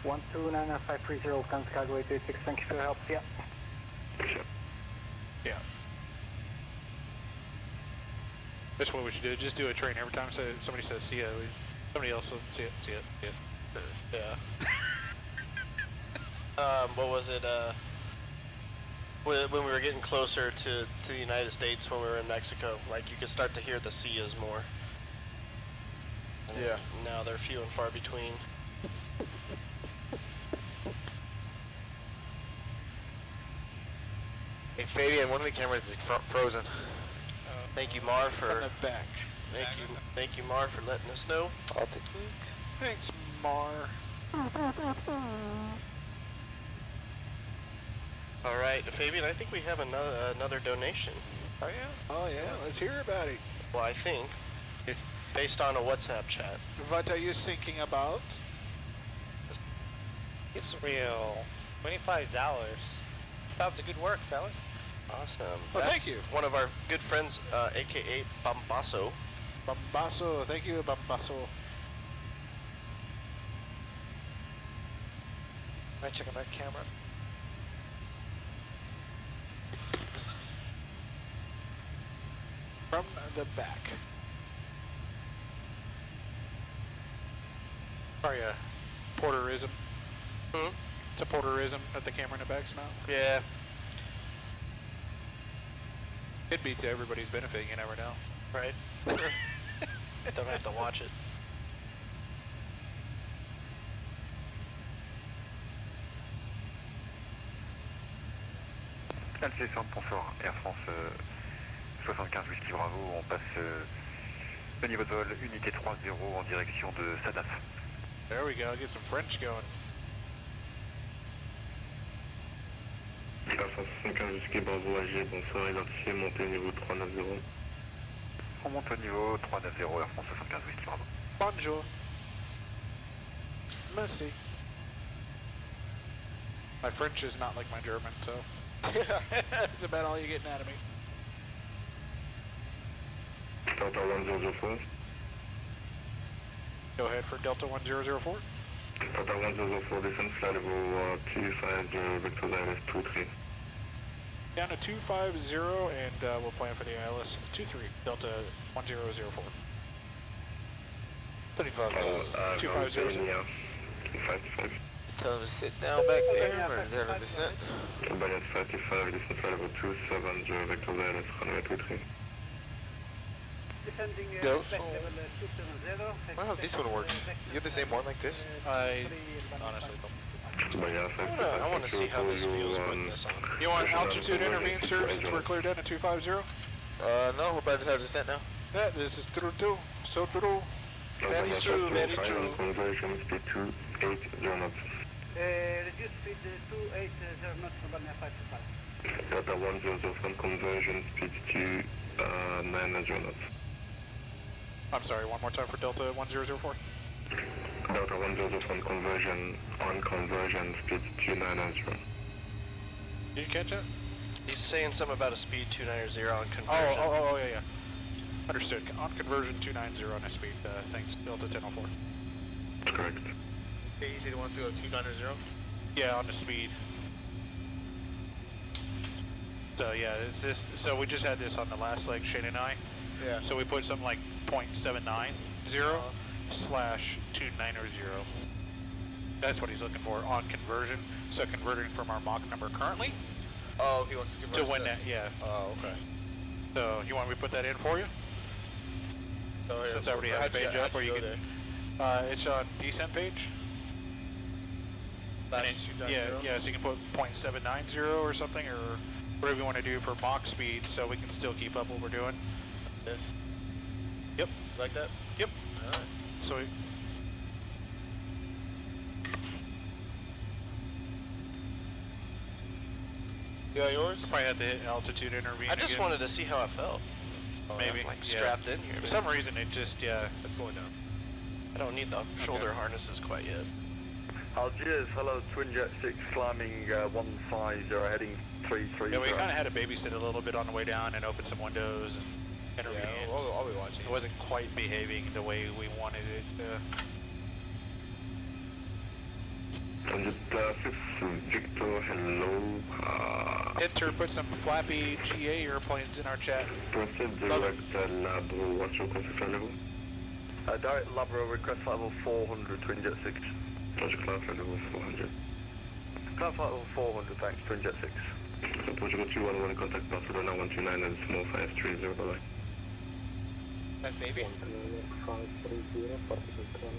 129 530, Lufthansa Cargo 886, thank you for your help. Yeah. Sure. Yeah. That's what we should do. Just do a train every time somebody says see ya. Somebody else will see it. See it. See it. Yeah. What was it? When we were getting closer to the United States, when we were in Mexico, like you could start to hear the Sias more. And Yeah. Now they're few and far between. Hey, Fabian, one of the cameras is frozen. Thank you, Mar, On for the back. thank you, Mar, for letting us know. I'll take a look. Thanks, Mar. All right, Fabian, I think we have another donation. Oh yeah. Oh yeah. Let's hear about it. Well, I think it's based on a WhatsApp chat. What are you thinking about? It's real. $25. Stop the good work, fellas. Awesome. Oh, That's thank you. One of our good friends, aka Bambaso. Bambaso. Thank you, Bambaso. Am I checking that camera? From the back. Sorry, porterism. Hmm? It's a porterism that the camera in the back's not. Yeah. Could be to everybody's benefit, you never know. Right. Don't have to watch it. LC sponsor Air France 75 Whisky Bravo, on passe le niveau de vol unité 30 en direction de Sadas. There we go, get some French going. Air France 75 Whisky Bravo, AG, bonsoir, identifié, montée niveau 390. On monte au niveau 390 Air France 75 Whisky Bravo. Bonjour. Merci. My French is not like my German, so that's about all you're getting out of me. Delta 1004. Go ahead for Delta 1004. Delta 1004, descent flight level 250, vector ILS 23. Down to 250, and we'll plan for the ILS 23, Delta 1004. 35. 250. 55. Tell them to sit down back there, or they're on descent. Balance 55, descent flight level 270, vector ILS runway 23. Go. Well, this one works. You have the same one like this? I honestly don't. I want to see how this feels putting this on. You want altitude intervene, sir, since we're cleared down to 250? No, we're about to have descent now. Yeah, this is true. So true. Very true, very true. Conversion speed 280 knots. Reduce speed 280 knots, Albania 525. Delta 1004, conversion speed 290 knots. I'm sorry, one more time for Delta 1004. Delta 104 conversion speed 290. Did you catch that? He's saying something about a speed 290 on conversion. Oh, yeah. Understood. On conversion 290 on a speed. Thanks, Delta 1004. Correct. He said he wants to go 290? Yeah, on the speed. So yeah, it's this. So we just had this on the last leg, Shane and I. Yeah. So we put something like 0.790 /290. That's what he's looking for on conversion. So converting from our Mach number currently. Oh, he wants to convert to when that, yeah. Oh, okay. So you want me to put that in for you? Oh, here, Since I already have the page up, or you can. It's on descent page. Yeah. So you can put 0.790 or something, or whatever you want to do for Mach speed, so we can still keep up what we're doing. This. Yep. Like that? Yep. All right. Sweet. You got yours? Probably had to hit altitude intervene. I just again. wanted to see how it felt. Maybe. I'm like Yeah. strapped in here. For some reason, it just, yeah. It's going down. I don't need the shoulder harnesses quite yet. Algiers, hello, Twin Jet 6, climbing 150, heading 330. Yeah, we kind of had to babysit a little bit on the way down and open some windows and intervene. Yeah, I'll be watching. It wasn't quite behaving the way we wanted it to. And the 5th Victor, hello. Enter, put some flappy GA airplanes in our chat. Proceed direct Labro, what's your concession level? Direct Labro, request flight level 400, Twin Jet 6. Roger, cloud flight level 400. Cloud flight level 400, thanks, Twin Jet 6. So Portugal 211, contact Barcelona 129 and small 530, bye-bye. That baby.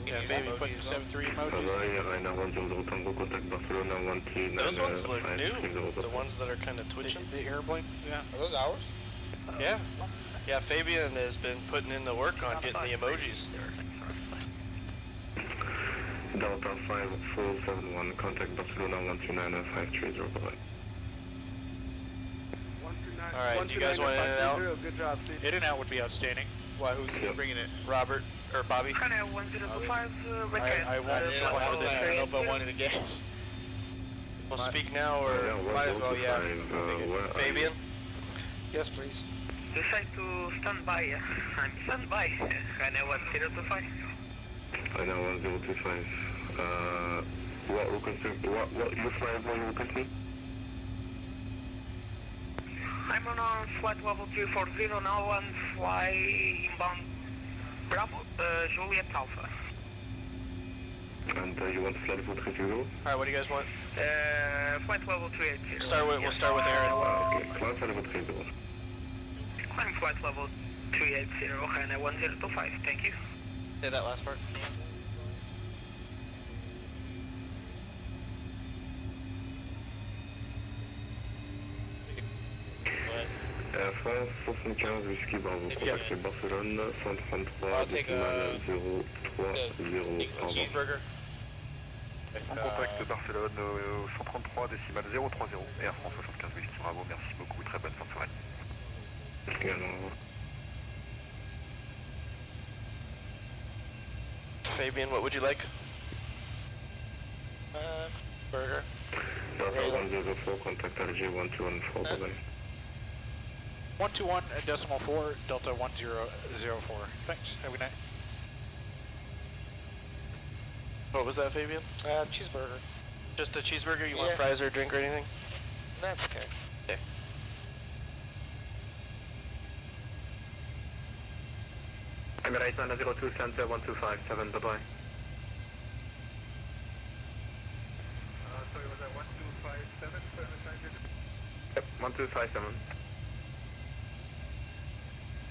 Yeah, maybe put 7-3 emojis. Bye-bye, Rainer 100 Tango, contact Barcelona 139 Those ones look new. 530. The ones that are kind of twitching. The airplane, yeah. Are those ours? Yeah. Yeah, Fabian has been putting in the work on getting the emojis. Delta 5471, contact Barcelona 129 and 530, bye-bye. Alright, do you guys want in and out? Good job, Steve. In and out would be outstanding. Why, who's bringing it? Robert, or Bobby? I won't I don't know if I wanted to get. Well, speak now or Might as well, yeah. Fabian? Yes, please. Decide to stand by. I'm standby. Rainer 1025. Rainer 1025. What you fly over you request me? I'm on flight level 340 now and fly inbound Bravo, Juliet Alpha. And you want to fly level 330? Alright, what do you guys want? Flight level 380. We'll start with Aaron. Okay, climb flight level 30. Climb flight level 380, Rainer 1025. Thank you. Say that last part. Air France 75 Whisky Bravo, contactez Barcelone 133 décimal 030. Cheeseburger. On contacte Barcelone 133 décimal 030. Air France 75 Whisky Bravo, merci beaucoup, très bonne fin de soirée. Également. Fabian, what would you like? Burger. Delta 104, contact Alger 1214, bye-bye. 121.4, Delta 1004. Thanks, have a good night. What was that, Fabian? Cheeseburger. Just a cheeseburger? You want Yeah. fries or a drink or anything? That's okay. Okay. Emirates 902 Center 1257, bye-bye. Sorry, was that 1257? Yep, 1257.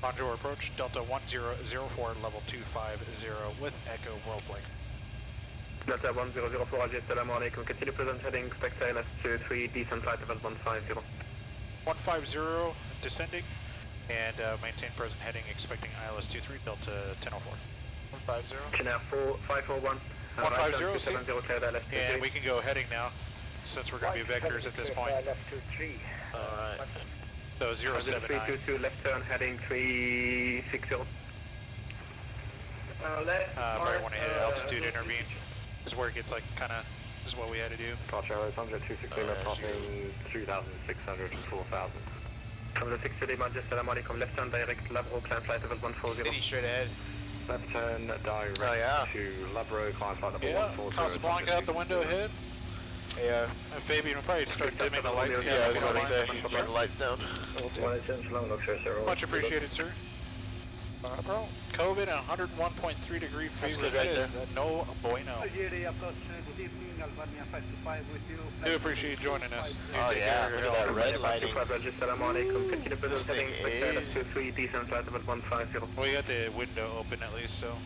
Bonjour approach, Delta 1004, level 250 with Echo WorldFlight. Delta 1004, Ajay, Assalamu alaikum. Continue present heading, expect ILS 23, descent flight level 150. 150, descending, and maintain present heading, expecting ILS 23, Delta 1004. 150. Chennai 541. 150, see? 70, cleared ILS 23. And we can go heading now, since we're going to be vectors at this point. Alright. So 079. 322, left turn heading 360. Probably want to hit altitude intervene. This is where it gets like kind of, this is what we had to do. Departure Arrows 260, left crossing 3,600 to 4,000. From the 630, Major, Assalamu alaikum, left turn direct, Labro, climb flight level 140. Steady straight ahead. Left turn direct yeah. to Labro, climb flight level Yeah, 140. Casablanca out the window ahead. Yeah. And Fabian will probably start dimming the lights. Yeah, I was going to say, turn the lights down. Much appreciated, sir. Bro, COVID and 101.3 degree That's fever. good right That is no bueno. Do appreciate you joining us. Oh yeah, look at that red lighting. This thing is- We got the window open at least, so.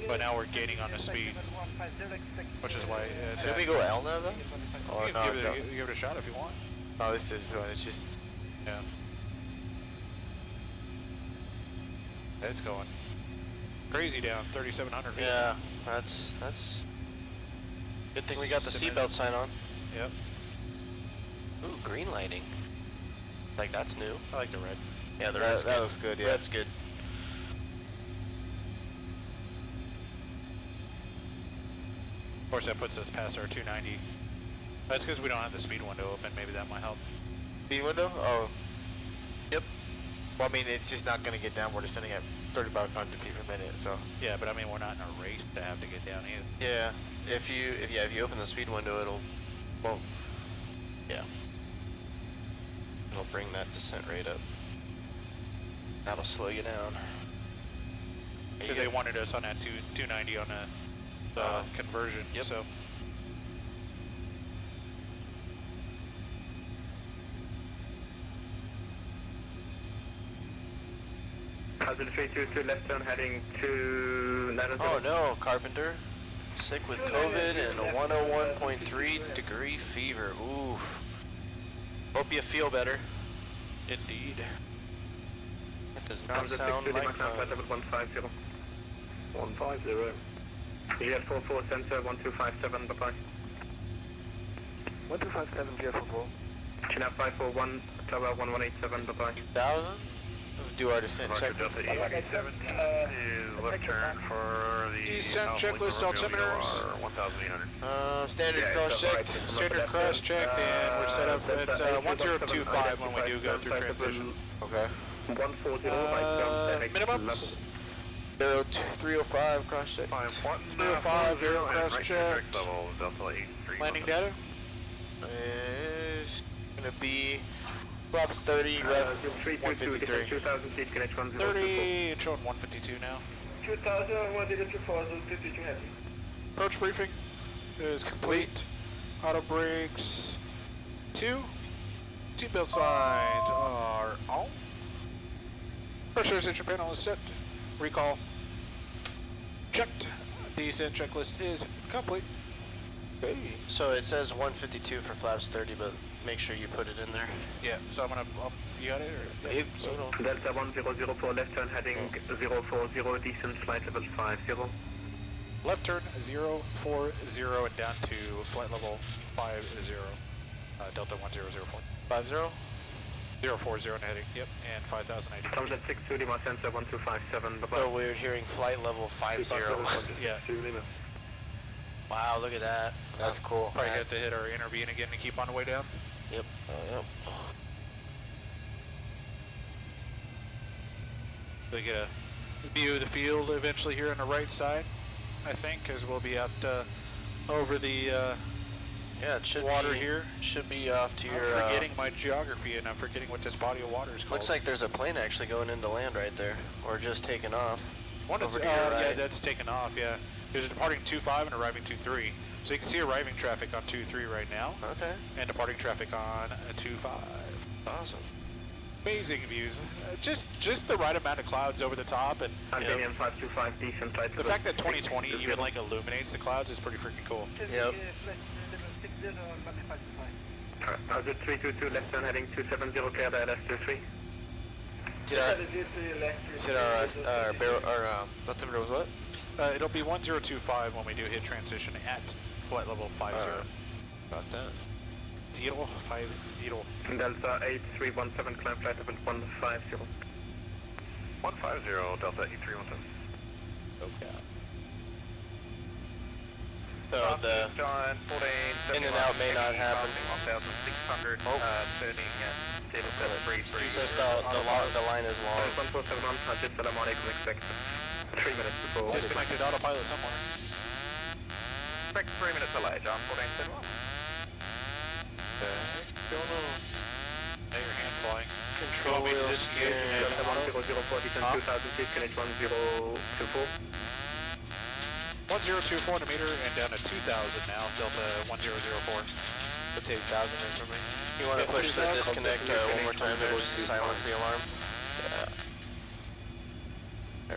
But now we're gaining on the speed, which is why it's. Should we go L now though? Or You no, can give it a shot if you want. no, this is, it's just, Yeah. It's going crazy down 3,700 feet. Yeah, that's good thing we got the seatbelt sign on. Yep. Ooh, green lighting. Like that's new. I like the red. Yeah, the That- red's that good. looks good, yeah. Red's good. Of course, that puts us past our 290. That's because we don't have the speed window open. Maybe that might help. speed window? Oh. Yep. Well, I mean, it's just not going to get down. We're descending at 3,500 feet per minute, so. Yeah, but I mean, we're not in a race to have to get down either. Yeah. If you open the speed window, it'll, well, yeah. It'll bring that descent rate up. That'll slow you down. Because they wanted us on that 290 on the conversion. Yep. So. Hazard 322, left turn heading to... Oh no, Carpenter. Sick with COVID and a 101.3 degree fever. Oof. Hope you feel better. Indeed. It does not sound like fun. 150. 150. GL44 Center 1257, bye-bye. 1257, GL44. Chennai 541, Tower 1187, bye-bye. 1,000? Do our descent Roger, checklist. Delta 887 is left turn for the Descent Alpha checklist, Lima Romeo altimeters. VOR 1,800. Standard Yeah, cross it's check. right. Standard cross checked, and we're set up. It's 1025 when we do go through transition. Okay. 140, right down, direct Minimums. 305 cross check. 305, zero cross checked. Level Delta 83. Landing data. Is gonna be Flaps 30, rev 153. 2000 feet, connection 1024. 30, it's showing 152 now. 2000, heavy. Approach briefing is complete. Auto brakes 2. Seatbelt signs are on. Pressurization panel is set. Recall checked. Descent checklist is complete. Okay. So it says 152 for flaps 30, but make sure you put it in there. Yeah, so I'm gonna, you got it? Or? Yep, so no. Delta 1004, left turn heading 040, descent flight level 50. Left turn 040 and down to flight level 50. Delta 1004. 50? 040 and heading, yep, and 5,080. Comes at 6 Lima Center 1257, bye-bye. So we're hearing flight level 50. Yeah. Wow, look at that. That's cool. Probably have to hit our intervene again to keep on the way down. Yep. Yep. We get a view of the field eventually here on the right side, I think, because we'll be out over the Yeah, it should water be, here. Should be off to your... I'm forgetting my geography, and I'm forgetting what this body of water is called. Looks like there's a plane actually going into land right there, or just taking off. Over to your right. Yeah, that's taken off, yeah. There's a departing 2-5 and arriving 2-3. So you can see arriving traffic on 2-3 right now. Okay. And departing traffic on 2-5. Awesome. Amazing views. Just the right amount of clouds over the top, and Albanian 525, decent flight. the fact that 2020 even like illuminates the clouds is pretty freaking cool. Yep. Hazard 322, left turn heading 270, clear the LS23. You said our barrel, our altimeter was what? It'll be 1025 when we do hit transition at flight level 50. About that. 050. Delta 8317, climb flight level 150. 150, Delta 8317. Okay. So the in and out may not happen. 1,600, turning table 733. So the line is long. 1471, assalamu alaikum, expect 3 minutes before. Disconnected autopilot somewhere. Expect 3 minutes delay, John 1471. Don't know. Now your hand flying. Control wheel steering. Delta 1004, descent 2000 feet, connect 1024. 1024 in a meter and down to 2000 now, Delta 1004. Put 8,000 in for me. You want to push the disconnect one more time there just to silence the alarm?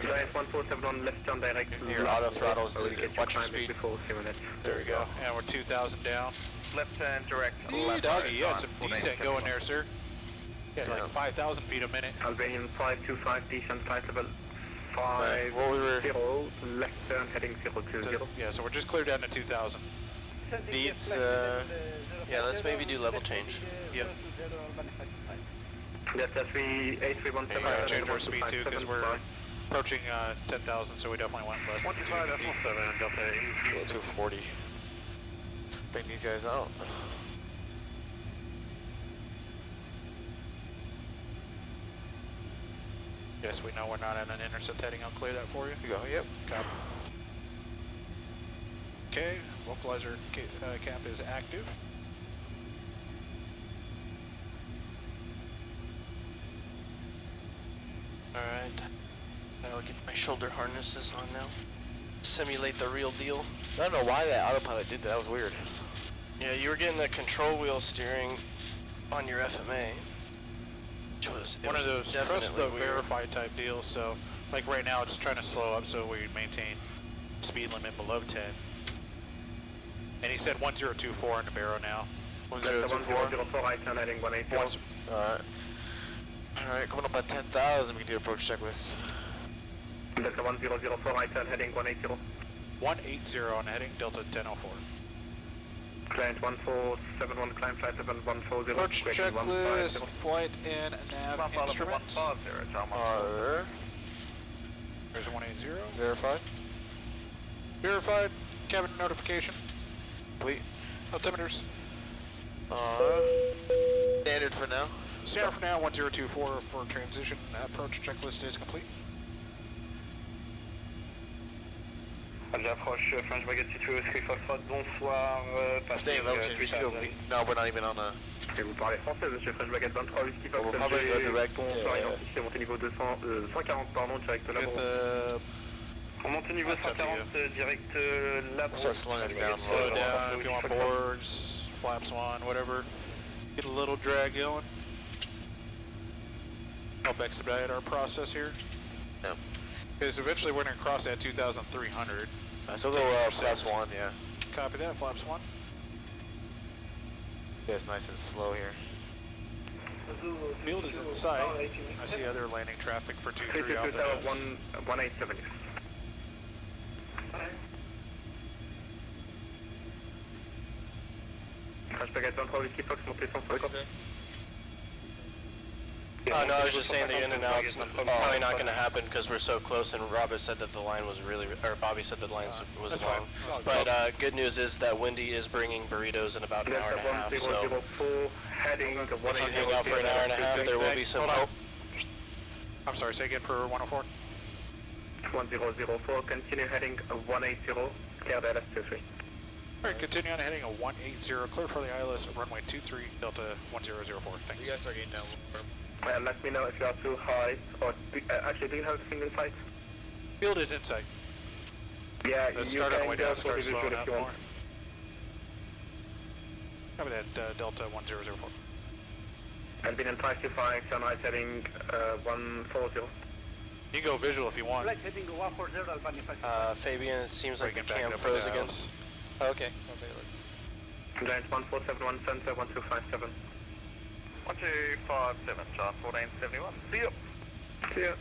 Giant 1471, left turn direct. Your auto throttles to watch your speed. Before 3 minutes. There we go. And we're 2000 down. Left turn direct. Hey, doggy, you had some descent going there, sir. Yeah, like 5,000 feet a minute. Albanian 525, decent flight level 50, Well, we were left turn heading 020. Yeah, so we're just clear down to 2000. beats. Yeah, let's maybe do level change. Yep. Delta 38317. We're gonna change our speed too because we're approaching 10,000, so we definitely want less than 125.7, Delta 240. Bring these guys out. Yes, we know we're not at an intercept heading. I'll clear that for you. You go. Yep. Copy. Okay, localizer cap is active. Alright. I'll get my shoulder harnesses on now. Simulate the real deal. I don't know why that autopilot did that. That was weird. Yeah, you were getting the control wheel steering on your FMA. Which was One of those trust definitely the weird. verify type deals, so like right now it's trying to slow up so we maintain speed limit below 10. And he said 1024 in the barrel now. 1024, right turn heading 180. Alright. Alright, coming up at 10,000, we can do approach checklist. Delta 1004, right turn heading 180. 180 on heading, Delta 1004. Client 1471, climb flight level 140. Approach checklist, flight and nav instruments. 150, John There's 180. Verified. Verified, cabin notification. Complete. Altimeters. Standard for now. Standard for now, 1024 for transition. Approach checklist is complete. J'approche French Baguette située au Sky Foxtrot, bonsoir, Staying low, no, we're not even on a... Et vous parlez français, monsieur French Baguette 23, Whisky Fox, We'll probably go direct, bonsoir, identifié, montée niveau 140, pardon, direct Labro. Montée niveau 140, direct Labro. Start slowing us down. Slow down if you want boards, flaps on, whatever. Get a little drag going. Help expedite our process here. Yeah. Because eventually we're going to cross that 2,300. So we'll go flaps 1, yeah. Copy that, flaps 1. Yeah, it's nice and slow here. Field is in sight. I see other landing traffic for 2-3 off the nose. 187. French Baguette 23, Whisky Fox, montée 150. Oh, no, I was just saying the in and out's probably not going to happen because we're so close, and Robert said that the line was really, or Bobby said that the line was long. But good news is that Wendy is bringing burritos in about an hour and a half, so heading if you hang out for an hour and a half, there will be some help. I'm sorry, say again for 104. 1004, continue heading 180, clear the LS23. Alright, continue on heading a 180, clear for the ILS at runway 23, Delta 1004. Thanks. You guys are getting down. Let me know if you are too high, or actually, do you have a single sight? Field is in sight. Yeah, The you start on the can way go down for the starts visual slowing if up you more. want. Copy that, Delta 1004. And been in 525, turn right heading 140. You can go visual if you want. Right heading 140, Albania 5. Fabian, it seems like the Breaking back cam up froze into again. house. Okay. Giant 1471 center 1257. 1257, John 1471. See you. See ya.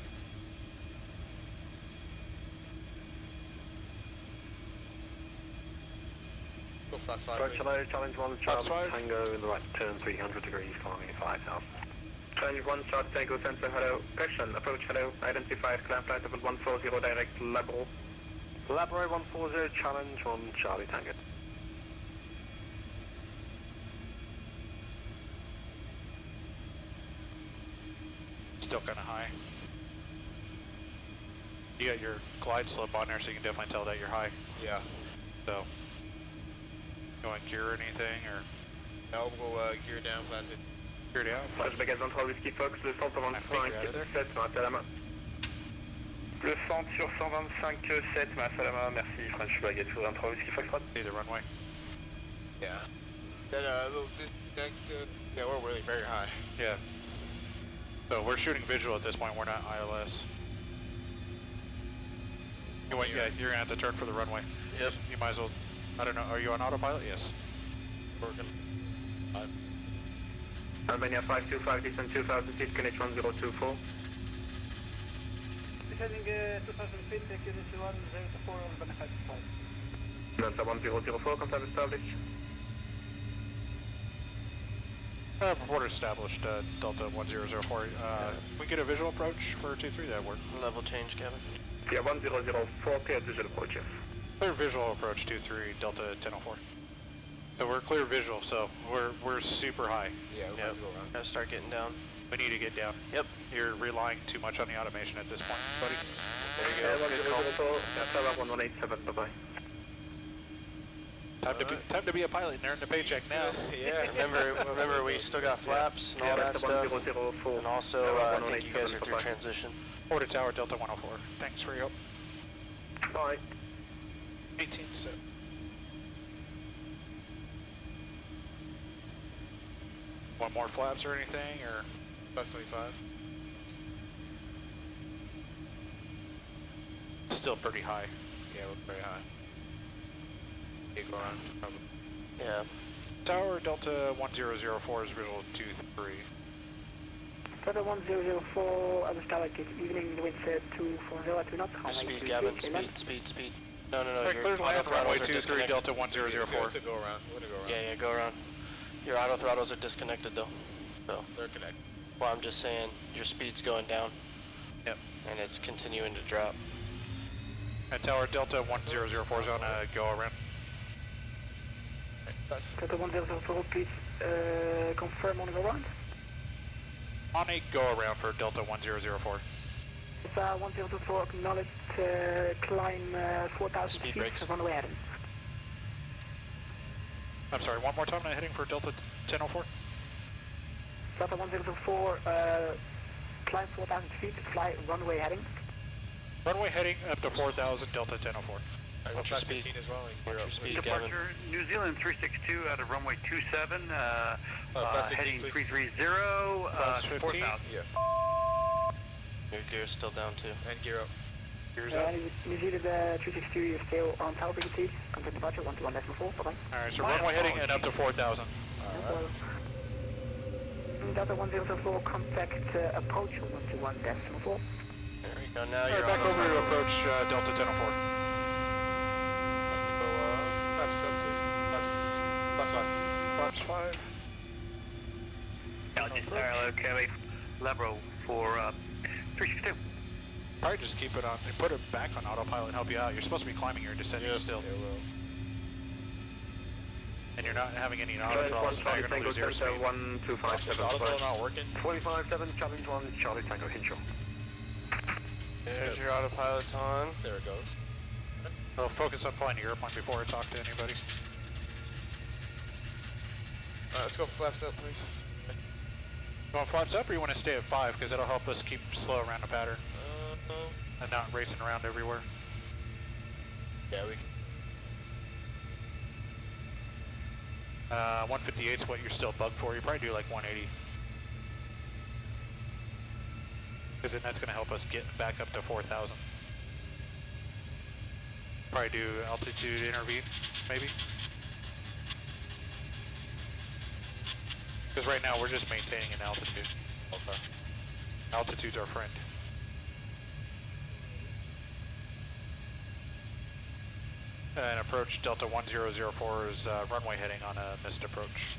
Go fast 5, Right, please. hello, challenge 1, Flaps Charlie 5. Tango in the right turn 300 degrees, climbing 5000. Challenge 1, Charlie Tango Center, hello. Question, approach, hello. Identified, climb flight level 140, direct, level. Laboratory 140, challenge 1, Charlie Tango. Still kind of high. You got your glide slope on there, so you can definitely tell that you're high. Yeah. So, you want gear or anything, or Now we'll go gear down, classic. gear down? Flash Vegas Central Whiskey Fox, le centre I think you're out of there. 25 7, à la main. Le centre sur 125,7, masse à la main, merci, French Baguette, 23 Whiskey Foxtrot. See the runway. Yeah. That little disconnect, yeah, we're really very high. Yeah. So we're shooting visual at this point, we're not ILS. You want, yeah, you're gonna have to turn for the runway. Yep. You might as well, I don't know, are you on autopilot? Yes. Working. Albania 525, descent 2000 feet, connect 1024. Descending 2000 feet, unit 104, Albania 525. Delta 1004, confirm established. Report established, Delta 1004. We get a visual approach for 2-3, that work. Level change, Gavin. Yeah, 1004, clear visual approach, yes. Clear visual approach 2-3, Delta 1004. So we're clear visual, so we're super high. Yeah, we have to go around. Gotta start getting down. We need to get down. Yep. You're relying too much on the automation at this point, buddy. There you go. Good call. 1187, bye-bye. Time to be a pilot and earn the paycheck now. Yeah. Remember, we still got flaps and all that stuff. And also, I think you guys are through transition. Order tower, Delta 104. Thanks for your help. Bye. 18 set. Want more flaps or anything, or? Plus 25. Still pretty high. Yeah, we're very high. Big around, probably. Yeah. Tower, Delta 1004 is visual 2-3. Delta 1004, other tower, good evening, wind set 240 to knots. Speed, Gavin. Speed. No. Alright, Your clear land, auto runway throttles are 23, disconnected. Delta 1004. To go around. We're gonna go around. Yeah, go around. Your auto throttles are disconnected though. So. They're connected. Well, I'm just saying your speed's going down. Yep. And it's continuing to drop. And Tower, Delta 1004 is on a go around. Delta 1004, please confirm on the ground. On a go around for Delta 1004. Delta 1004, acknowledge climb 4,000 Speed feet, brakes. runway heading. I'm sorry, one more time, I'm heading for Delta 1004. Delta 1004, climb 4,000 feet, fly runway heading. Runway heading up to 4,000, Delta 1004. What's your speed? 15 as well. What's your speed, Gavin? Departure New Zealand 362 out of runway 27, fast 15, heading please. 330, Fast 15. 4,000. Yeah. Your gear's still down too. And gear up. Gears up. New Zealand 362, you're still on tower frequency. Confirm departure 121.4, bye-bye. Alright, so runway heading and up to 4,000. Delta 1004, contact approach 121.4. There we go. Now Alright, you're back on. over to approach Delta 1004. Flaps up, please. Flaps 5. Flaps 5. Hello, Kelly. Labro for 362. Probably just keep it on, put it back on autopilot and help you out. You're supposed to be climbing, you're descending still. Yeah, well. And you're not having any auto throttles, now you're going to lose airspeed. Is auto throw not working? 25-7, challenge 1, Charlie Tango Hinshaw. There's your autopilot's on. There it goes. So focus on flying your airplane before I talk to anybody. Let's go flaps up, please. You want flaps up or you want to stay at 5 because it'll help us keep slow around the pattern and not racing around everywhere. Yeah, we can. 158 is what you're still bugged for. You probably do like 180. Because then that's going to help us get back up to 4,000. Probably do altitude intervene, maybe. Because right now we're just maintaining an altitude. Okay. Altitude's our friend. And approach Delta 1004 is runway heading on a missed approach.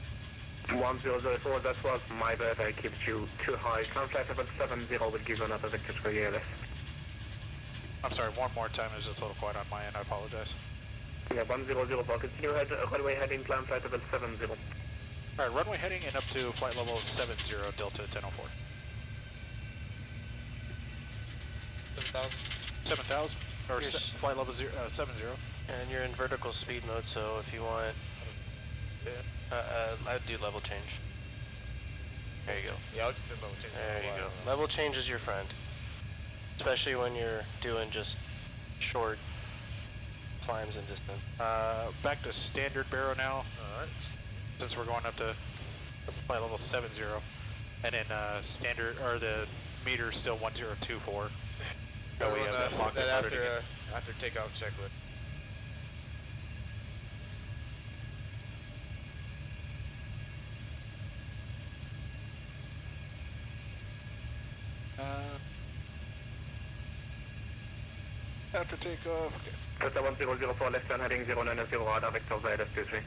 1004, that was my bad, I kept you too high. Climb flight level 70 will give you another vector for ALS. I'm sorry, one more time, it was just a little quiet on my end, I apologize. Yeah, 104, continue runway heading, climb flight level 70. Alright, runway heading and up to flight level 70, Delta 1004. 7,000. 7,000? Or flight level 70. And you're in vertical speed mode, so if you want, I'd do level change. There you go. Yeah, I'll just do level change. There you go. Level change is your friend. Especially when you're doing just short climbs and distance. Back to standard barrow now. Alright. Since we're going up to flight level 70. And then standard, or the meter is still 1024. Go we have that locked that and after, loaded after takeoff checklist. After takeoff, okay. Delta 1004, left turn heading 090, radar vector Z, excuse me.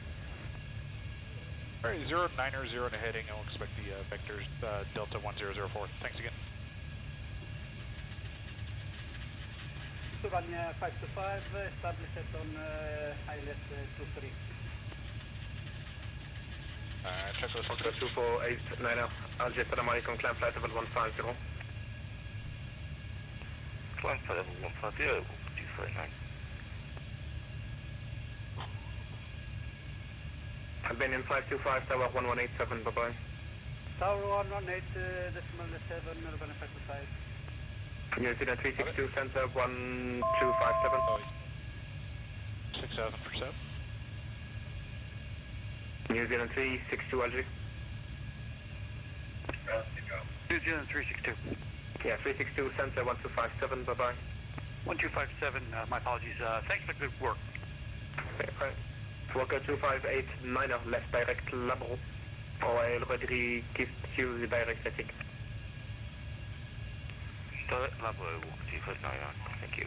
Alright, 090 to heading, I'll expect the vectors, Delta 1004. Thanks again. Sylvania 525, establish it on ILS 23. Checklist. Oscar 2489, Alger Salam Alaikum, climb flight level 150. Climb flight level 150, 249. Albanian 525, tower 1187, bye-bye. Tower 118, decimal 7, Albania 525. New Zealand 362, center 1257. 6,000 for 7. New Zealand 362, Alger. New Zealand 362. Yeah, 362, center 1257, bye-bye. 1257, my apologies. Thanks for the good work. Okay, right. Walker 2589, left direct level. Or I already give you the direct setting. Direct level, Walker 2589, thank you.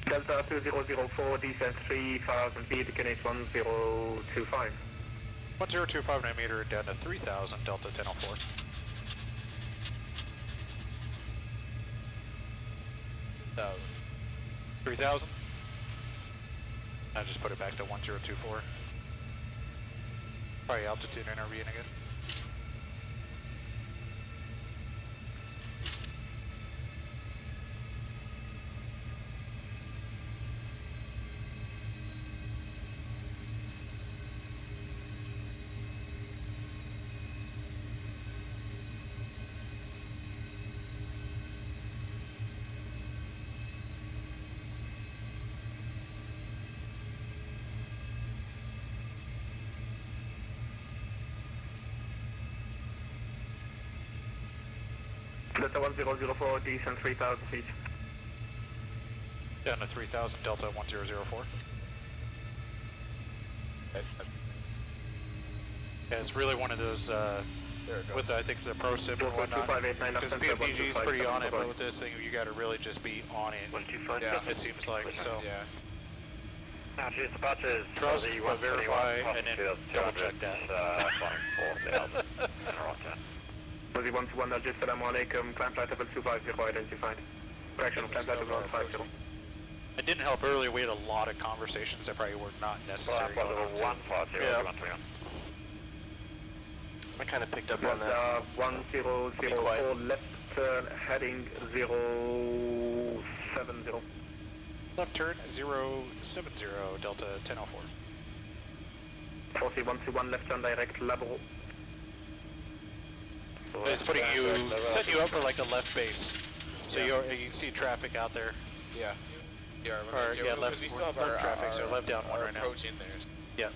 Delta 2004, descent 3000 feet, Canadian 1025. 1025 meter down to 3,000, Delta 1004. No. 3,000? I just put it back to 1024. Probably altitude intervene again. Delta 1004, descent 3000 feet. Down to 3,000, Delta 1004. Yeah, it's really one of those, with I think the pro sim and whatnot, because PMPG is pretty on it, but with this thing you gotta really just be on it, it seems like, so. Yeah. Trust, but verify, and then double check that. Aussie 121, Alger Salam Alaikum, climb flight level 250 identified. Correction, climb flight level 150. It didn't help earlier, we had a lot of conversations that probably were not necessary. Flight level 150, yeah. I kind of picked up on that. 1004 left turn heading 070. Left turn 070, Delta 1004. 4121 left turn direct lateral. It's putting you, setting you up for like a left base. So you can see traffic out there. Yeah. Or, yeah, left, we still have left our traffic, so left down one right now. approach in there. Yeah.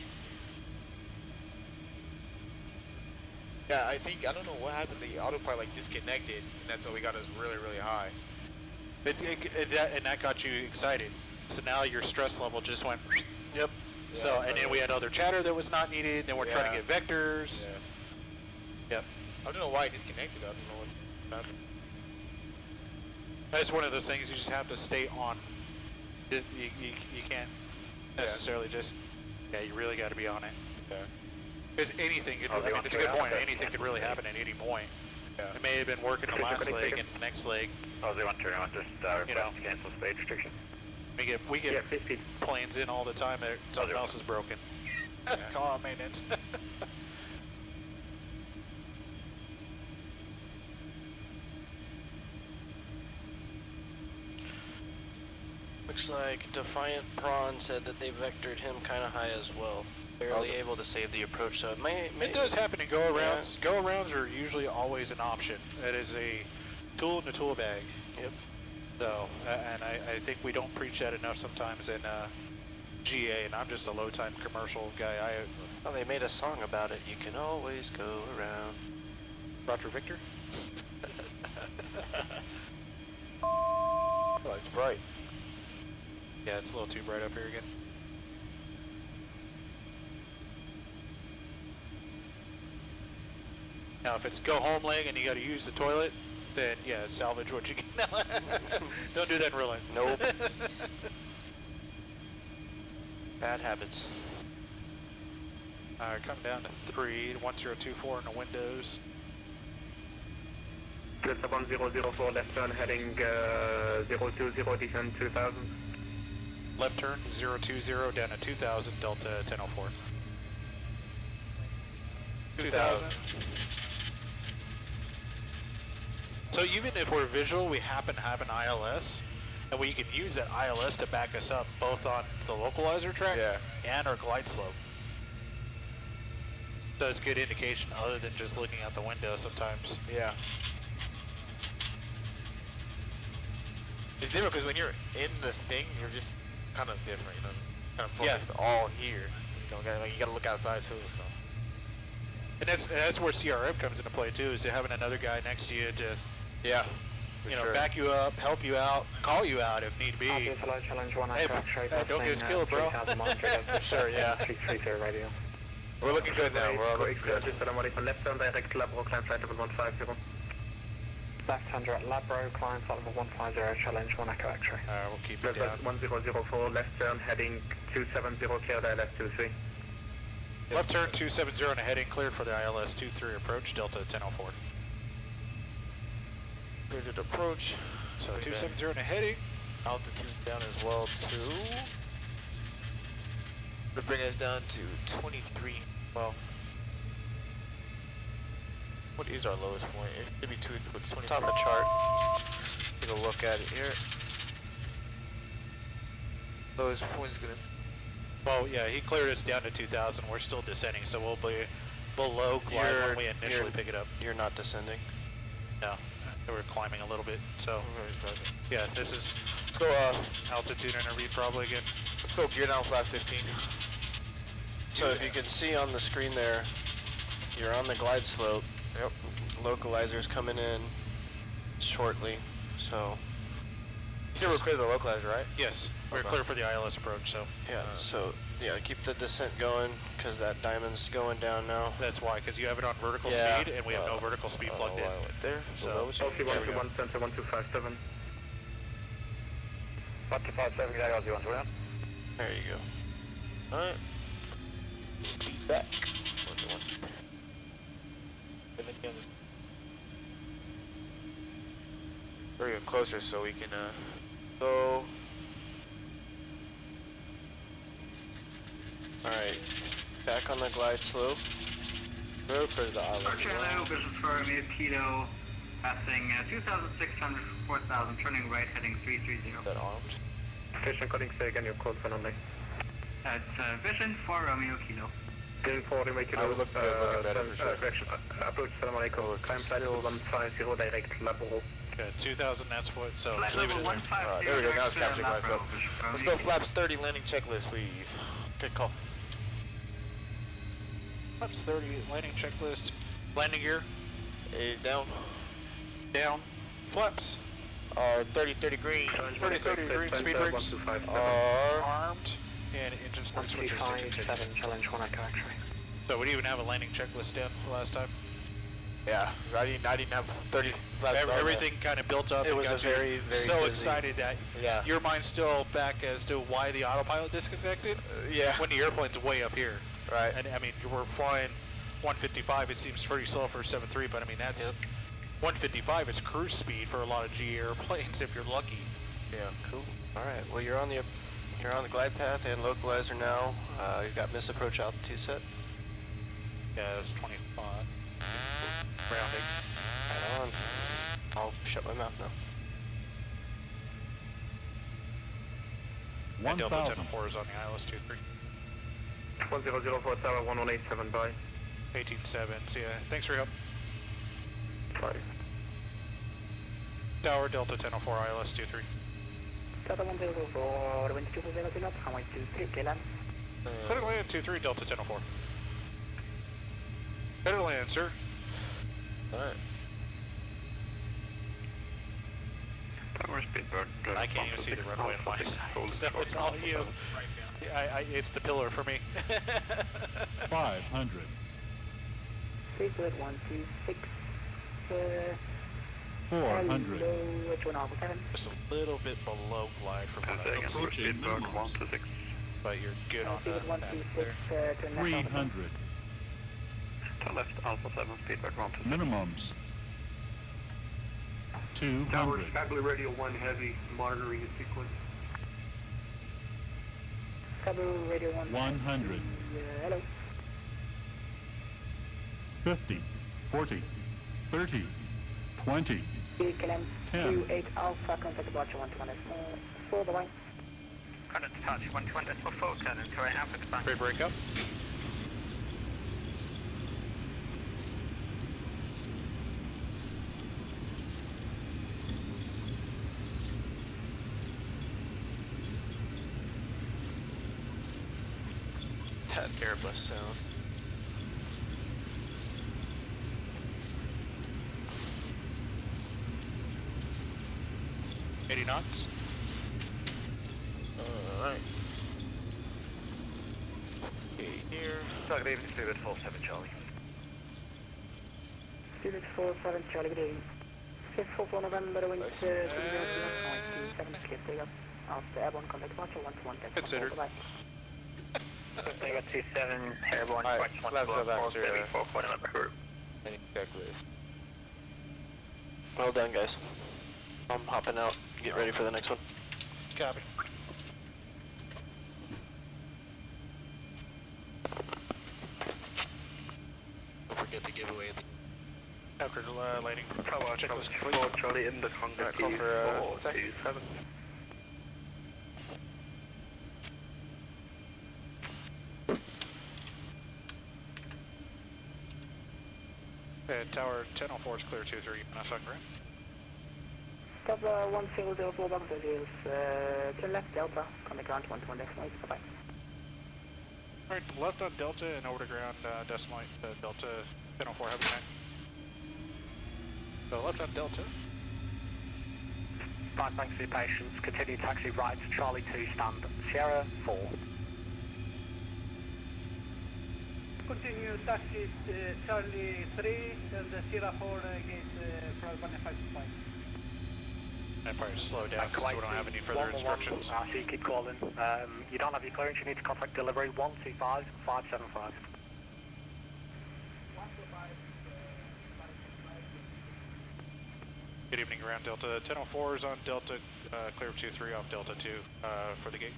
Yeah, I don't know what happened. The autopilot like disconnected, and that's why we got us really, really high. And that got you excited. So now your stress level just went. Yep. So, and then we had other chatter that was not needed. Then we're trying to get vectors. Yeah. Yep. I don't know why it disconnected. I don't know what happened. That's one of those things you just have to stay on. You can't necessarily just, you really got to be on it. Yeah. Because anything could, I mean, it's a good point, anything could really happen at any point. Yeah. It may have been working the last leg and the next leg. Oh, they want to turn on just cancel speed restriction. We get planes in all the time that something else is broken. Call out maintenance. Looks like Defiant Prawn said that they vectored him kind of high as well. Barely able to save the approach, so it may It does happen in go-arounds. Yeah. Go-arounds are usually always an option. It is a tool in the tool bag. Yep. So, and I think we don't preach that enough sometimes in GA, and I'm just a low-time commercial guy. Oh, they made a song about it. You can always go around. Roger Victor? Oh, it's bright. Yeah, it's a little too bright up here again. Now, if it's go home leg and you got to use the toilet, then yeah, salvage what you can. Don't do that in real life. Nope. Bad habits. Alright, come down to 3, 1024 in the windows. Delta 1004 left turn heading 020 descend 2000. Left turn 020 down to 2000, Delta 1004. 2000. So even if we're visual, we happen to have an ILS, and we can use that ILS to back us up both on the localizer track and our glide slope. So it's a good indication other than just looking out the window sometimes. Yeah. It's different because when you're in the thing, you're just kind of different, you know, kind of focused all here. You gotta look outside too, so. And that's where CRM comes into play too, is having another guy next to you to, back you up, help you out, call you out if need be. Hey, don't get us killed, bro. For sure, yeah. We're looking good now. We're all looking good. Left turn direct Labro, climb flight level 150. Left hand direct Labro, climb flight level 150, challenge 1 Echo X-ray. We'll keep it down. 1004 left turn heading 270, cleared ILS 23. Left turn 270 and a heading cleared for the ILS 23 approach, Delta 1004. Cleared at approach. So 270 and a heading. Altitude down as well too. To bring us down to 23. Well, what is our lowest point? It should be 22. It's on the chart. Take a look at it here. Lowest point's gonna. Well, yeah, he cleared us down to 2,000. We're still descending, so we'll be below glide when we initially pick it up. You're not descending. No, we're climbing a little bit. So, yeah, this is. Let's go. Altitude interview probably again. Let's go gear down flat 15. So if you can see on the screen there, you're on the glide slope. Yep. Localizer's coming in shortly, so. You said we're clear of the localizer, right? Yes, we're clear for the ILS approach, so. Yeah, so, yeah, keep the descent going, because that diamond's going down now. That's why, because you have it on vertical speed, and we have no vertical speed plugged in. Right there. So, LC 121, center 1257. 1257, get out, LC 121. There you go. Alright. Speed back. 121. We're getting closer so we can go. Alright, back on the glide slope. Road for the island. Archelo, business for Romeo Kilo, passing 2,600, 4,000, turning right, heading 330. That armed. Station calling, say again your code for Monday. That's Vision for Romeo Kilo. Vision for Romeo Kilo. I would look better for sure. Correction, approach, salam alaikum. Climb flight level 150, direct, Laboro. Okay, 2,000, that's what, so Flight leave it level in there. 150, There we go, now it's direct, capturing myself. Labro. Let's go flaps 30 landing checklist, please. Good call. Flaps 30, landing checklist. Landing gear, Is down. down. Flaps, 30 green. 30 green, speed brakes, Are armed, and engine spark switches to continue. challenge 1 actually. So we didn't even have a landing checklist down last time. Yeah, I didn't have 30 flaps. Everything kind of built up. It and was got a you very, very so busy- excited that Yeah. your mind's still back as to why the autopilot disconnected. Yeah. When the airplane's way up here. Right. And I mean, you were flying 155. It seems pretty slow for a 7.3, but I mean that's 155 is cruise speed for a lot of G airplanes if you're lucky. Yeah. Cool. All right. Well, you're on the glide path and localizer now. You've got misapproach altitude set. Yeah, it's 25. Rounding. Right on. I'll shut my mouth now. And Delta 10-4 is on the ILS 23. 1004 Tower 1187, bye. 18.7. See ya. Thanks for your help. 5. Tower Delta 10-4 ILS 23. Delta 104, 2200, runway 23, KLM. Clear to land 23 Delta 10-4. Clear to land, sir. Alright. Tower speedbird. I can't even see the runway on my side, so it's all you. It's the pillar for me. 500. Speedbird 126, 400. hello, H1 Just a little bit below glide from what I can see. Speedbird 126. But you're good on Speedbird that there. 126, 300. To left, Alpha 7, speedbird 126. Minimums. Tower 200. Skyblue Radio 1 Heavy, monitoring a sequence. Skyblue Radio 1. 100. Hello. 50. 40. 30. 20. KLM 10. 28 Alpha, contact departure 120, 4, bye-bye. Contact departure 120, 4, turn and correct Alpha departure. Great breakup. That Airbus sound. $80 knots. Alright. Okay, here. Target even Spirit 47 Charlie. Spirit 47 Charlie, good evening. 5th of November, wind 7 clear takeoff. After airborne, contact departure 121, Considered. bye-bye. They got 27 airborne, Alright, flaps up after November. landing checklist. Well done, guys. I'm hopping out. Get ready for the next one. Copy. Don't forget to give away the After landing. Tower Checklist Charlie, complete. Charlie in the Conga Call for taxi. 427. Tower 10-4 is clear 2-3. Nice on ground. Delta 1004 box is turn left Delta, contact ground 121 decimal 8, bye-bye. Alright, left on Delta and over to ground decimal 8, Delta 10-4 heavy tank. So left on Delta. Fine, thanks for your patience. Continue taxi right to Charlie 2, stand Sierra 4. Continue taxi Charlie 3 and Sierra 4 gate for 155. I'd probably slow down since we don't have any further instructions. So you keep calling. You don't have your clearance, you need to contact delivery 125 575. Good evening, ground Delta 10-4 is on Delta, clear 2-3 off Delta 2 for the gate.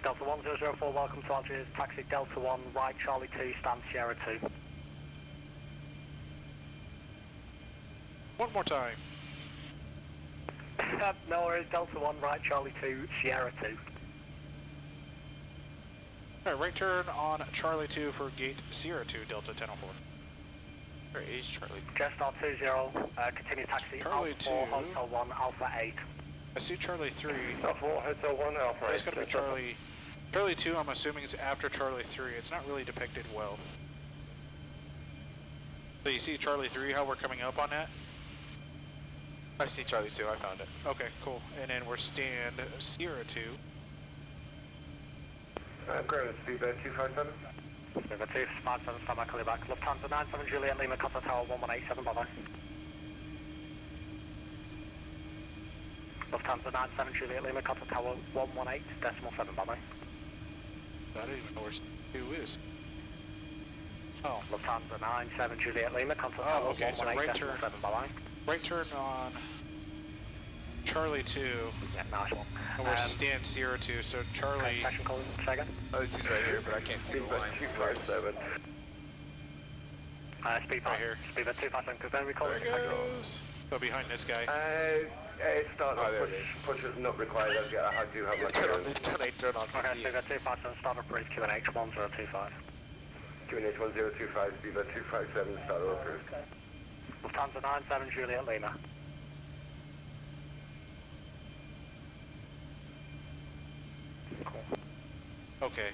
Delta 1004, welcome to Algiers, taxi Delta 1, right Charlie 2, stand Sierra 2. One more time. No worries, Delta 1, right Charlie 2, Sierra 2. Alright, right turn on Charlie 2 for gate Sierra 2, Delta 1004. Where is Charlie? Jetstar 20, continue taxi, Charlie Alpha 4, 2. Hotel 1, Alpha 8. I see Charlie 3. Alpha 4, Hotel 1, Alpha 8. It's going to be Charlie 2, I'm assuming is after Charlie 3. It's not really depicted well. So you see Charlie 3, how we're coming up on that? I see Charlie 2, I found it. Okay, cool. And then we're stand Sierra 2. Ground speedbird 257. Speedbird 257, stand by, clear back. Lufthansa 97 Juliet Lima, contact tower 1187, bye bye. Lufthansa 97 Juliet Lima, contact tower 118.7, bye bye. I don't even know where 2 is. Oh. Lufthansa 97 Juliet Lima, contact tower okay, so right turn. 118.7, bye bye. Right turn on Charlie 2. Yeah, nice one. And we're stand Sierra 2, so Charlie... Section calling, second. Charlie 2's right here, but I can't see the line. Speedbird 257. Speedbird right here. Speedbird 257, confirm recall. There it goes. So behind this guy. Start there it is. push is not required. I do have my Turn on to Okay, see Speedbird 257, start up bridge QNH 1025. QNH 1025, Speedbird 257, start approved. Lufthansa 97 Juliet Lima. Okay.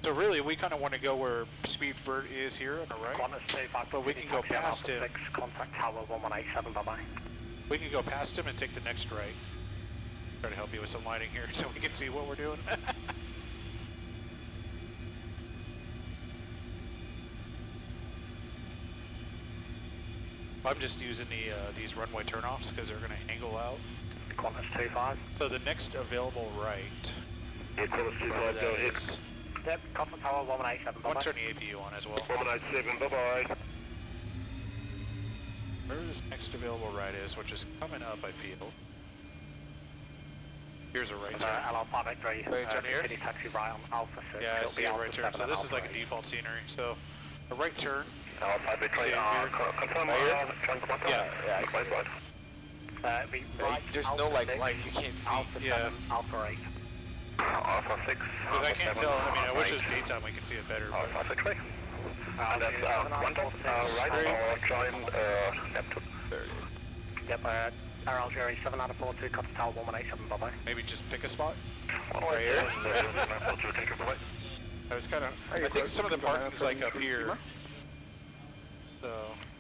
So really, we kind of want to go where Speedbird is here on the right. But we can go past him. Contact tower 1187, bye-bye. We can go past him and take the next right. Try to help you with some lighting here so we can see what we're doing. I'm just using these runway turnoffs because they're going to angle out. Qantas 25. So the next available right. Qantas 25, go ahead. Yep, contact tower 1187, I want to turn the APU on as well. 187, bye-bye. Where this next available right is, which is coming up, I feel. Here's a right turn. LR583, Right turn here? continue taxi right on Alpha 6. Yeah, I see a right turn. So this is like a default scenery. So a right turn. LR583, confirm Yeah, I see it. There's no like lights, you can't see. Alpha 7, Alpha 8. Alpha 6. Because I can't tell. I mean, I wish it was daytime. We could see it better. But... Alpha 6, and that's right or join Neptune. Yep, Air Algeria 7 out of 42, contact tower 1187, bye-bye. Maybe just pick a spot. Right here. I was kind of. I think some of the parking's like up here. So.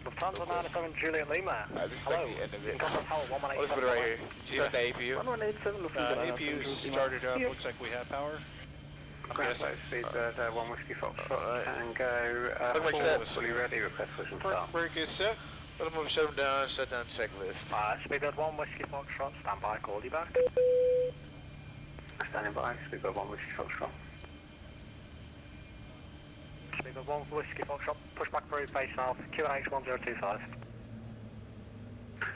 Lufthansa 97 Juliet Lima. This is like the end of it. Contact tower 1187. Let's put it right here. Did you start the APU? 1187, APU started up. Looks like we have power. Yes, Speedbird 1 Whiskey Foxtrot, Tango, Look like set. fully ready, request push and start. Brake is set. Let them move, shut down checklist. Speedbird 1 Whiskey Foxtrot, stand by, call you back. Standing by, Speedbird 1 Whiskey Foxtrot. Speedbird 1 Whiskey Foxtrot, push back through, face south, QNH 1025.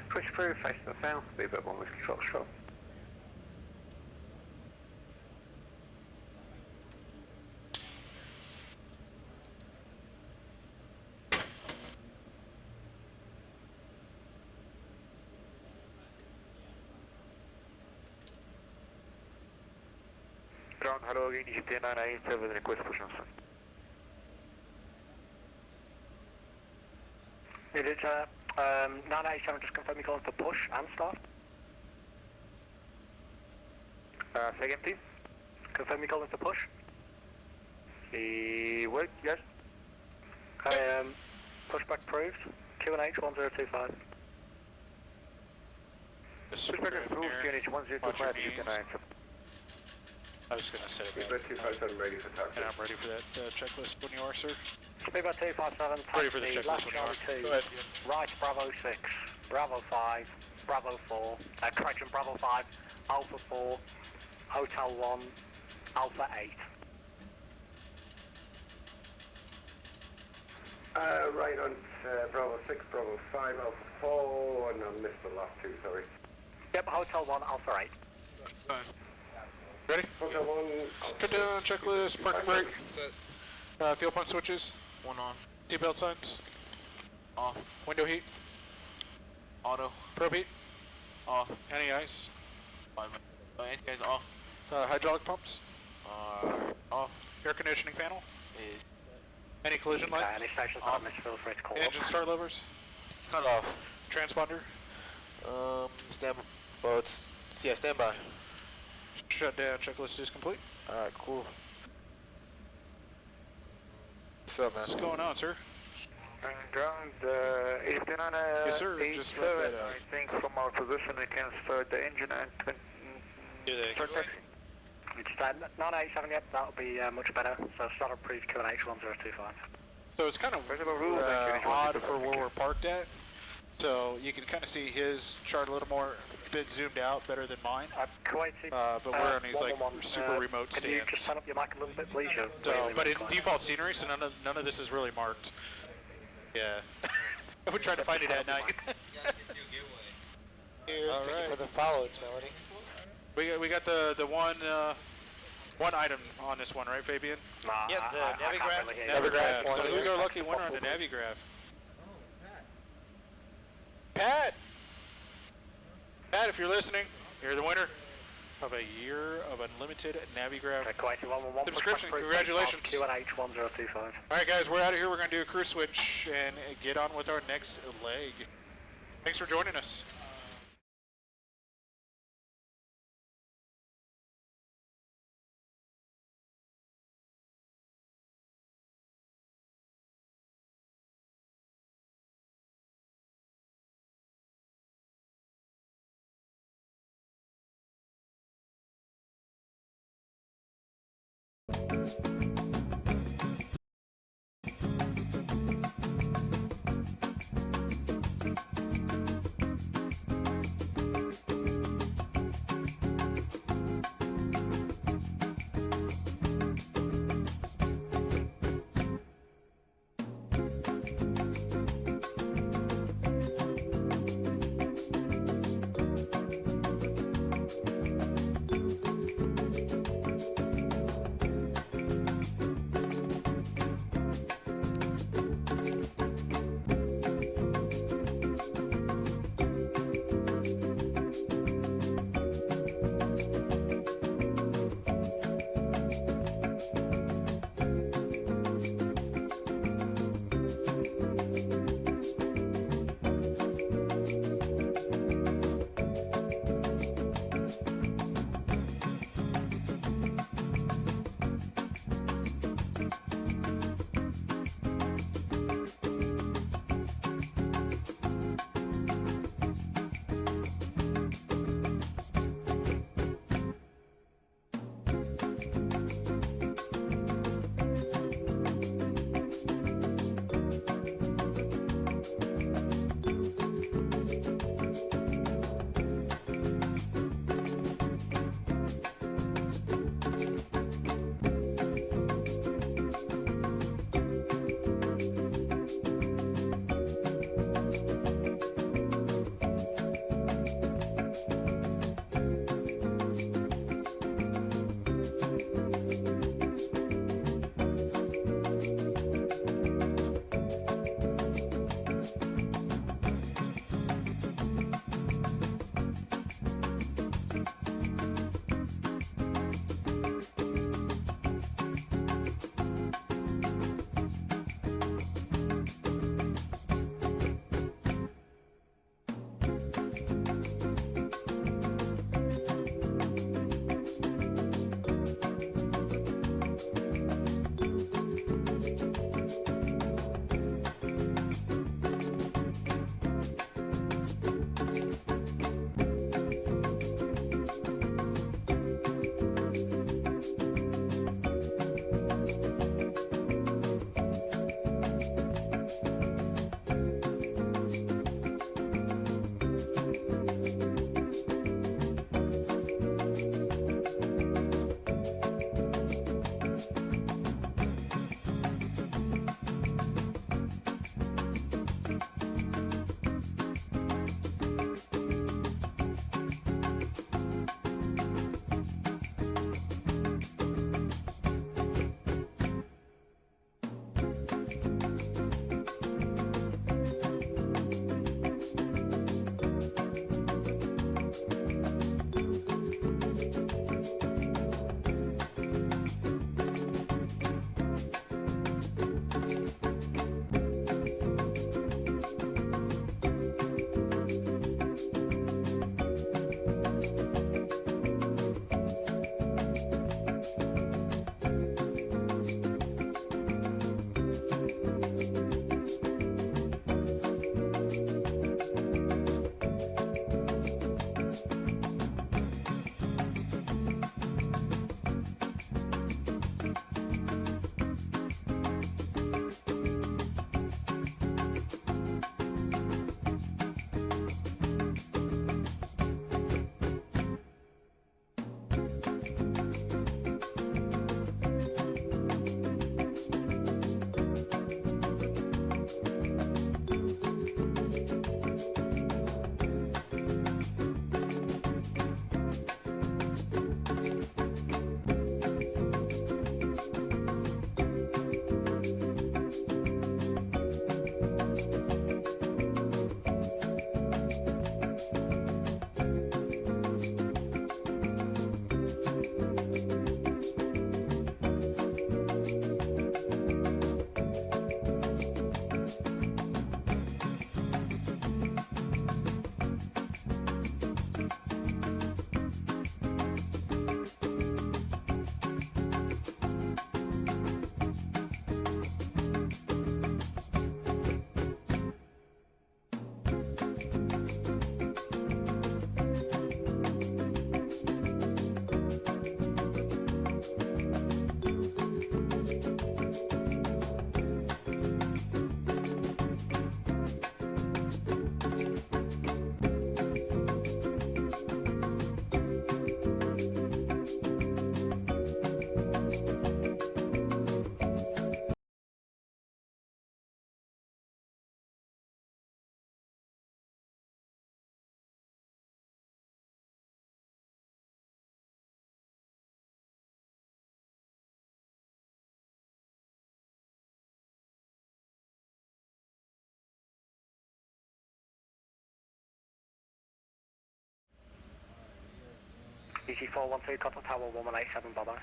Push through, face to the south, Speedbird 1 Whiskey Foxtrot. Ground, hello, again, GT 987, request push and start. It is 987, just confirm you're calling for push and start. Second, please. Confirm you're calling for push. Work, yes. Pushback proved. QNH 1025. Pushback approved, QNH 1025, GT 987. I was going to say that. Speedbird 257 ready for taxi. And I'm ready for that checklist when you are, sir. Speedbird 257, Ready for the taxi, checklist left when you are. Charlie 2, Go ahead. right Bravo 6, Bravo 5, Bravo 4, correction, Bravo 5, Alpha 4, Hotel 1, Alpha 8. Right on Bravo 6, Bravo 5, Alpha 4, and I missed the last two, sorry. Yep, Hotel 1, Alpha 8. Ready? Shut down, checklist, parking brake. Set. Fuel pump switches. One on. Seatbelt signs. Off. Window heat. Auto. Probe heat. Off. Anti-ice. Anti-ice off. Hydraulic pumps. Off. Air conditioning panel. Is Any collision light. Any stations Off. on this feel free to call Engine start levers. cut off. Transponder. Stand. Well, yeah, stand by. Shutdown checklist is complete. Alright, cool. What's up, man? What's going on, sir? Ground, is there on a Yes, sir. Just wrote that out. I think from our position we can start the engine and protect. It's 987, yep, that'll be much better. So start up pre QNH 1025. So it's kind of odd for where we're parked at. So you can kind of see his chart a little more, a bit zoomed out, better than mine. But we're on these like super remote Can you stands. just turn up your mic a little bit, please? So, but it's default scenery, so none of this is really marked. Yeah. I would try to find it at night. All right. For the follow, it's Melody. We got the one item on this one, right, Fabian? Yeah, the Navigraph. Navigraph. So who's our lucky winner on the Navigraph? Pat! Pat, if you're listening, you're the winner of a year of unlimited Navigraph subscription. Congratulations. QNH 1025. Alright guys, we're out of here. We're going to do a crew switch and get on with our next leg. Thanks for joining us. BG412, Copper Tower 1187, bye-bye.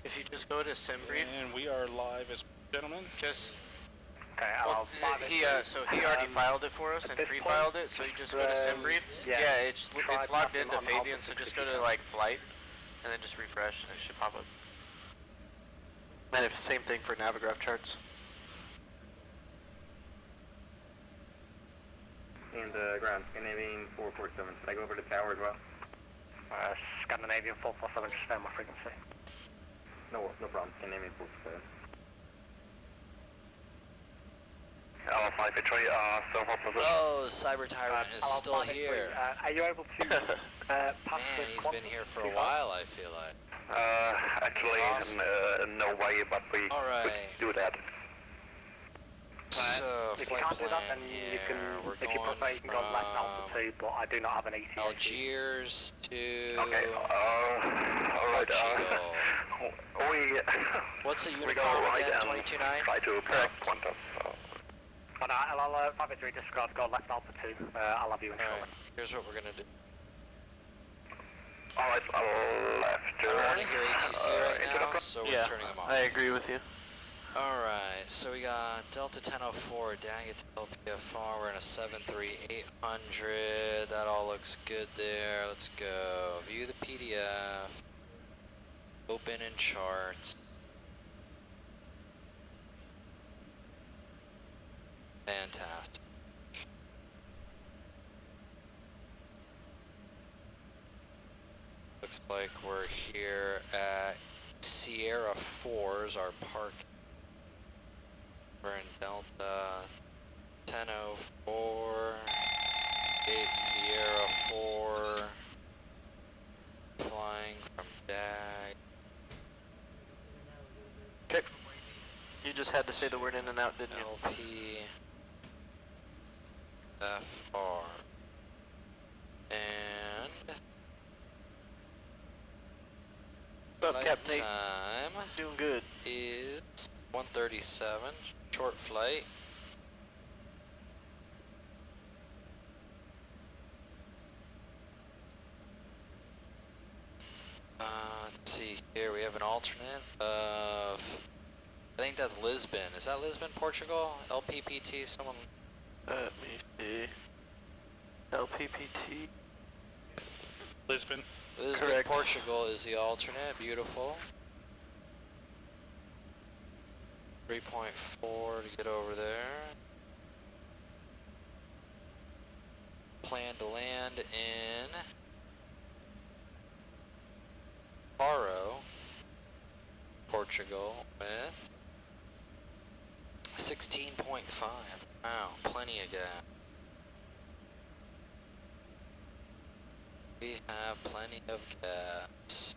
If you just go to SimBrief, And we are live as gentlemen. just Okay, well, so he already filed it for us and pre-filed it. So you just go to SimBrief. Yeah, it's logged into Fabian. So just go to like flight, and then just refresh, and it should pop up. And if same thing for Navigraph charts. And ground, Scandinavian 447. Should I go over to the tower as well? Scandinavian 447, just stand my frequency. No problem. Scandinavian 447. Alpha 5 Detroit, still hold position. Oh, Cyber Tyrant is still here. Are you able to pass Man, he's been here for a while, I feel like. Actually, awesome. no way, but we Alright. do that. So, if you flight can't do that, plan then here, you can, we're if you prefer, you can go left altitude, but I do not have an AT. Algiers to Okay, alright, What's the we unit go call right again? and 229? try to correct Quantum. But I'll 583 discard, go left altitude, I'll have you in Alright, here's what we're gonna do. Alright, left. I'm running your ATC right now, so we're turning them off. I agree with you. Alright, so we got Delta 1004, Dangatel PFR, we're in a 73800, that all looks good there, let's go. View the PDF, open in charts. Fantastic. Looks like we're here at Sierra 4's our park. We're in Delta 1004, 8 Sierra 4, flying from DAG. Okay. You just had to say the word in and out, didn't you? LP FR. And What's up, flight Captain Nate? time Doing good. is 1:37, short flight. Let's see here, we have an alternate of, I think that's Lisbon. Is that Lisbon, Portugal? LPPT, someone? Let me see. LPPT. Lisbon. Lisbon, Correct. Portugal is the alternate, beautiful. 3.4 to get over there. Plan to land in Faro, Portugal with 16.5. Wow, plenty of gas. have plenty of gas.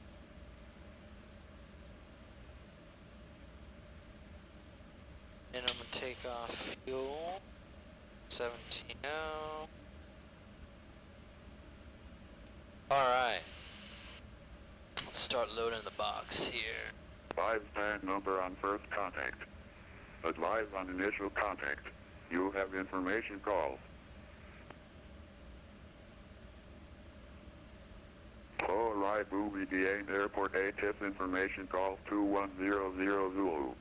Minimum takeoff fuel, 17 now. Alright. Let's start loading the box here. 5-stand number on first contact. Advise on initial contact. You have information calls. All right, BBDA Airport ATIP information call 2100 Zulu.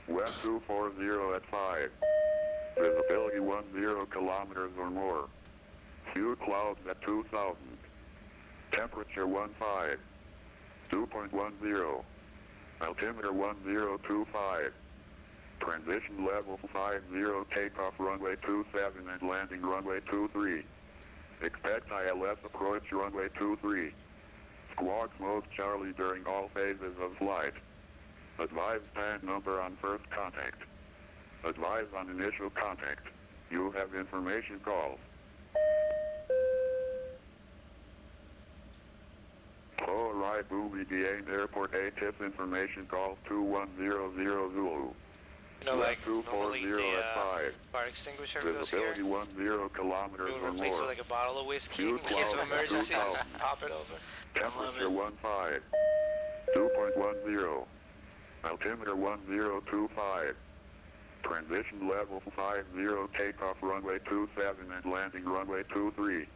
West 240 at 5. Visibility 10 kilometers or more. Few clouds at 2000. Temperature 15. 2.10. Altimeter 1025. Transition level 50, takeoff runway 27 and landing runway 23. Expect ILS approach runway 23. Squawk mode Charlie during all phases of flight. Advise stand number on first contact. Advise on initial contact. You have information calls. All right, BBDA Airport ATIP information call 2100 Zulu. You know, like, 240 normally the at 5. fire extinguisher goes here. Visibility 10 kilometers You or replace it more. with like a bottle of whiskey Few in case of clouds at emergencies. 2000. Pop it over. Temperature 15. 2.10. Altimeter 1025. Transition level 50, takeoff runway 27 and landing runway 23.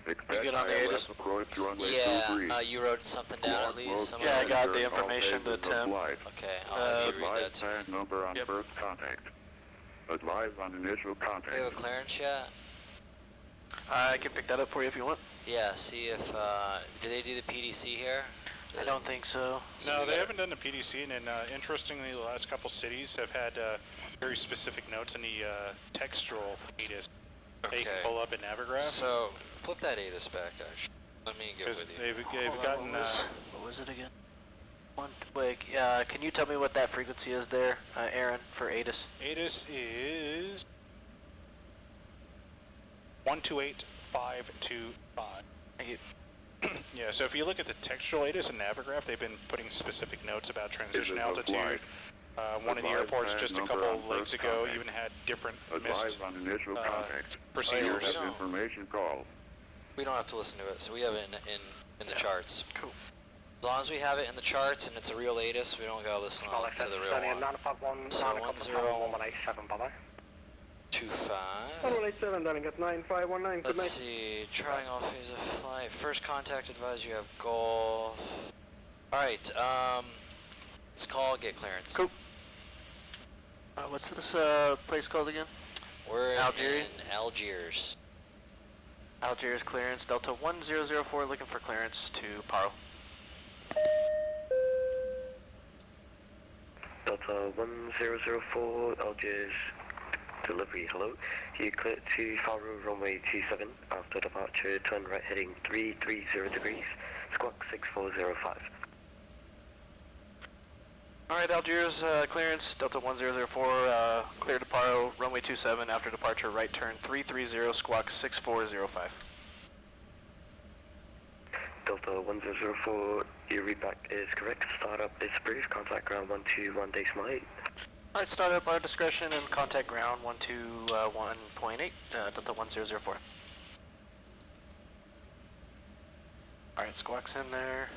Expect good on the ILS ATIS? approach runway Yeah, 23. you wrote something down at least? Some of Yeah, I it? got the information to Tim. Okay, I'll have you read Advise that to me. stand number on first contact. Advise on initial contact. Do we have a clearance yet? I can pick that up for you if you want. Yeah, see if, do they do the PDC here? I don't think so. No, they haven't done the PDC, and interestingly, the last couple cities have had very specific notes in the textual ATIS. They can Okay. pull up in Navigraph. So, flip that ATIS back, actually. Let me get Because with you. they've gotten... what was it again? Wait, can you tell me what that frequency is there, Aaron, for ATIS? ATIS is 128525. Thank you. Yeah, so if you look at the textual ATIS and Navigraph, they've been putting specific notes about transition This is a altitude. One of the Advise airports stand just a number couple on legs first ago contact. even had different Advise missed on initial contact. procedures. You don't. have information calls. We don't have to listen to it, so we have it in the charts. Cool. As long as we have it in the charts and it's a real ATIS, we don't gotta listen to the real one. So 1025. 187, Darling at 9519, good Let's night. see, trying all phase of flight. First contact advise you have Golf. Alright, let's call, get clearance. Cool. What's this place called again? We're Algeria? in Algiers. Algiers clearance, Delta 1004, looking for clearance to Paro. Delta 1004, Algiers delivery, hello. You clear to Faro runway 27, after departure turn right heading 330 degrees, squawk 6405. Alright, Algiers clearance, Delta 1004, clear to Paro, runway 27, after departure right turn 330, squawk 6405. Delta 1004, your readback is correct. Startup is brief. Contact ground 121 decimal 8. Alright, start up our discretion and contact ground 121.8, Delta 1004. Alright, squawk's in there,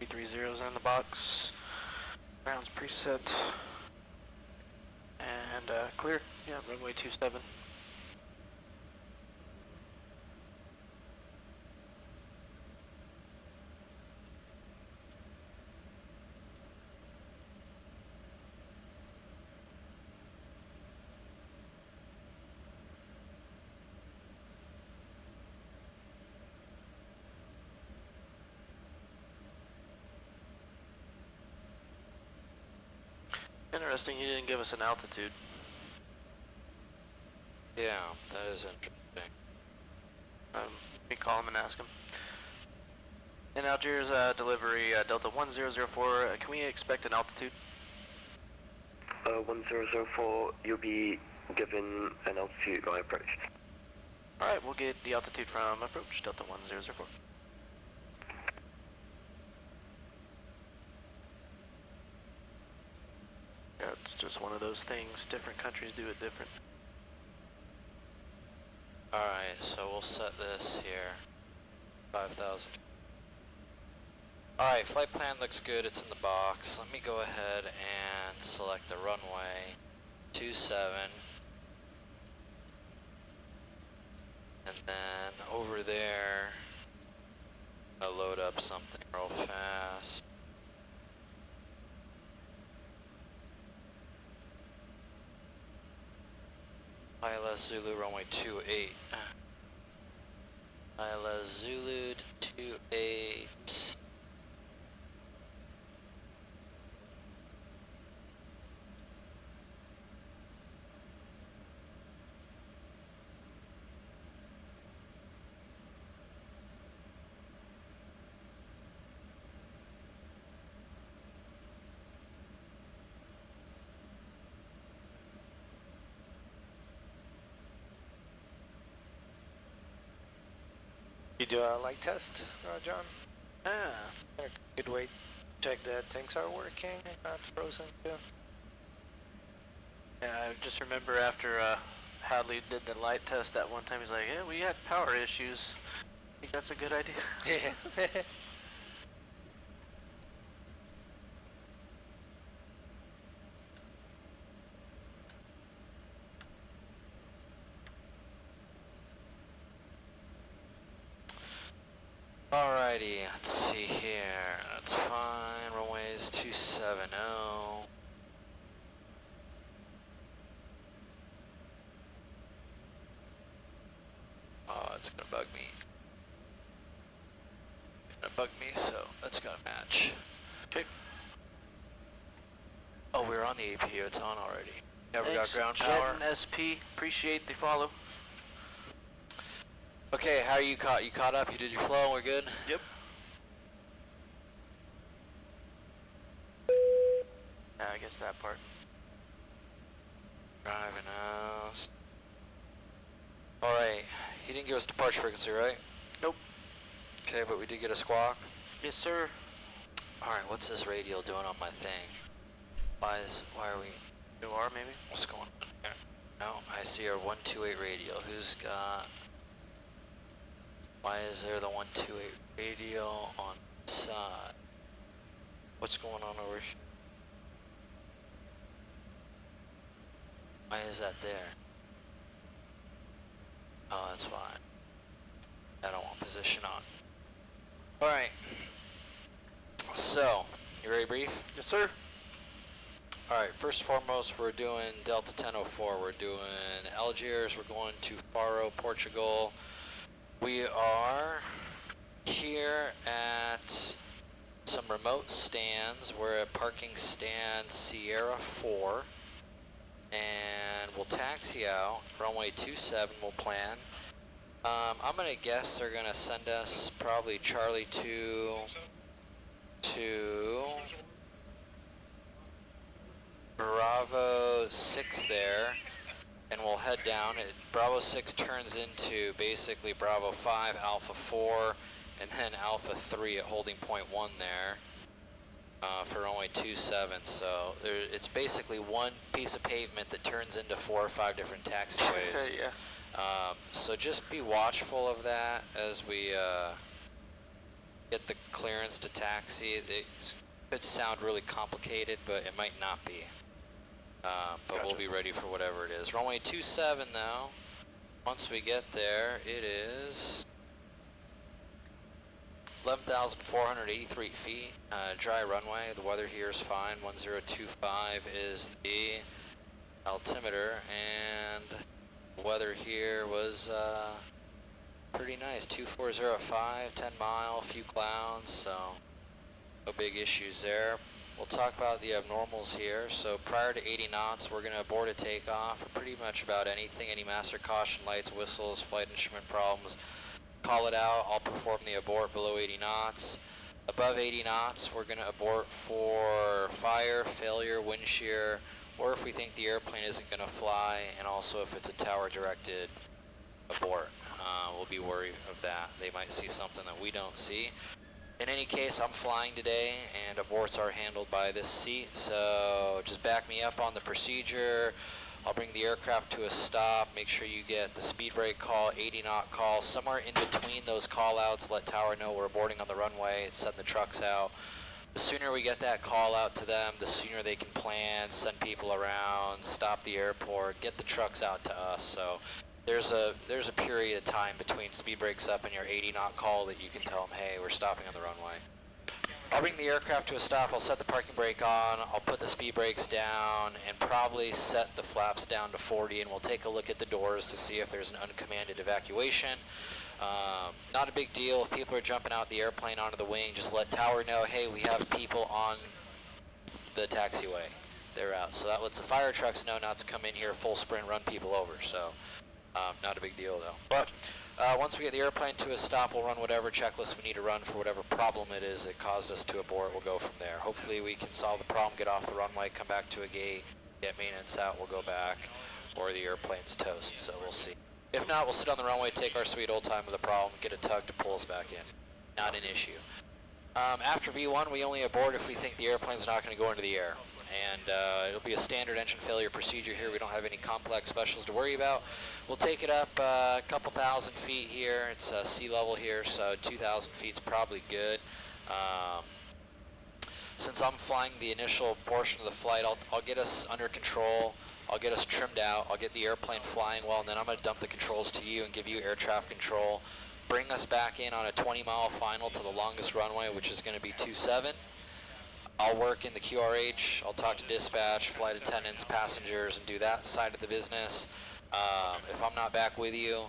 330's in the box, ground's preset, and clear, yeah, runway 27. Interesting, you didn't give us an altitude. Yeah, that is interesting. Let me call him and ask him. In Algiers delivery, Delta 1004, can we expect an altitude? 1004, you'll be given an altitude by approach. Alright, we'll get the altitude from approach, Delta 1004. Yeah, it's just one of those things. Different countries do it different. Alright, so we'll set this here. 5,000. Alright, flight plan looks good. It's in the box. Let me go ahead and select the runway 27. And then over there, I'll load up something real fast. Isla Zulu runway 28. Isla Zulu 28. You do a light test, John? Ah. Good way to check that things are working, not frozen too. Yeah, I just remember after Hadley did the light test that one time, he's like, yeah, we had power issues. I think that's a good idea. Yeah. Alrighty, let's see here. That's fine. Runway's 270. Oh, it's gonna bug me. It's gonna bug me, so that's gonna match. Okay. Oh, we're on the APU. It's on already. Never Thanks, got ground Jet power. and SP. Appreciate the follow. Okay, how are you caught? You caught up? You did your flow? We're good? Yep. Yeah, I guess that part. Driving out. Alright, he didn't give us departure frequency, right? Nope. Okay, but we did get a squawk. Yes, sir. Alright, what's this radial doing on my thing? Why are we... You are, maybe? What's going on here? No, I see our 128 radial. Who's got... Why is there the 128 radial on the side? What's going on over here? Why is that there? Oh, that's fine. I don't want position on. Alright. So, you ready to brief? Yes, sir. Alright, first and foremost, we're doing Delta 1004. We're doing Algiers. We're going to Faro, Portugal. We are here at some remote stands. We're at parking stand Sierra 4. And we'll taxi out. Runway 27 we'll plan. I'm going to guess they're going to send us probably Charlie 2 to Bravo 6 there. And we'll head down. Bravo 6 turns into basically Bravo 5, Alpha 4, and then Alpha 3 at holding point 1 there for runway 27. So it's basically one piece of pavement that turns into 4 or 5 different taxiways. Yeah. So just be watchful of that as we get the clearance to taxi. It could sound really complicated, but it might not be. But we'll be ready for whatever it is. Runway 27 though, once we get there, it is 11,483 feet, dry runway. The weather here is fine. 1025 is the altimeter, and the weather here was pretty nice. 2405, 10 mile, few clouds, so no big issues there. We'll talk about the abnormals here. So prior to 80 knots, we're going to abort a takeoff for pretty much about anything, any master caution lights, whistles, flight instrument problems. Call it out. I'll perform the abort below 80 knots. Above 80 knots, we're going to abort for fire, failure, wind shear, or if we think the airplane isn't going to fly, and also if it's a tower-directed abort. We'll be worried of that. They might see something that we don't see. In any case, I'm flying today, and aborts are handled by this seat, so just back me up on the procedure. I'll bring the aircraft to a stop, make sure you get the speed brake call, 80 knot call, somewhere in between those call outs, let tower know we're aborting on the runway, send the trucks out. The sooner we get that call out to them, the sooner they can plan, send people around, stop the airport, get the trucks out to us. So there's a period of time between speed brakes up and your 80 knot call that you can tell them, hey, we're stopping on the runway. I'll bring the aircraft to a stop, I'll set the parking brake on, I'll put the speed brakes down, and probably set the flaps down to 40, and we'll take a look at the doors to see if there's an uncommanded evacuation. Not a big deal if people are jumping out the airplane onto the wing, just let tower know, hey, we have people on the taxiway. They're out. So that lets the fire trucks know not to come in here full sprint, run people over. So not a big deal though. But once we get the airplane to a stop, we'll run whatever checklist we need to run for whatever problem it is that caused us to abort. We'll go from there. Hopefully we can solve the problem, get off the runway, come back to a gate, get maintenance out, we'll go back, or the airplane's toast, so we'll see. If not, we'll sit on the runway, take our sweet old time with the problem, get a tug to pull us back in. Not an issue. After V1, we only abort if we think the airplane's not going to go into the air. And it'll be a standard engine failure procedure here. We don't have any complex specials to worry about. We'll take it up a couple thousand feet here. It's sea level here, so 2,000 feet's probably good. Since I'm flying the initial portion of the flight, I'll get us under control. I'll get us trimmed out, I'll get the airplane flying well, and then I'm going to dump the controls to you and give you air traffic control. Bring us back in on a 20-mile final to the longest runway, which is going to be 27. I'll work in the QRH, I'll talk to dispatch, flight attendants, passengers, and do that side of the business. If I'm not back with you,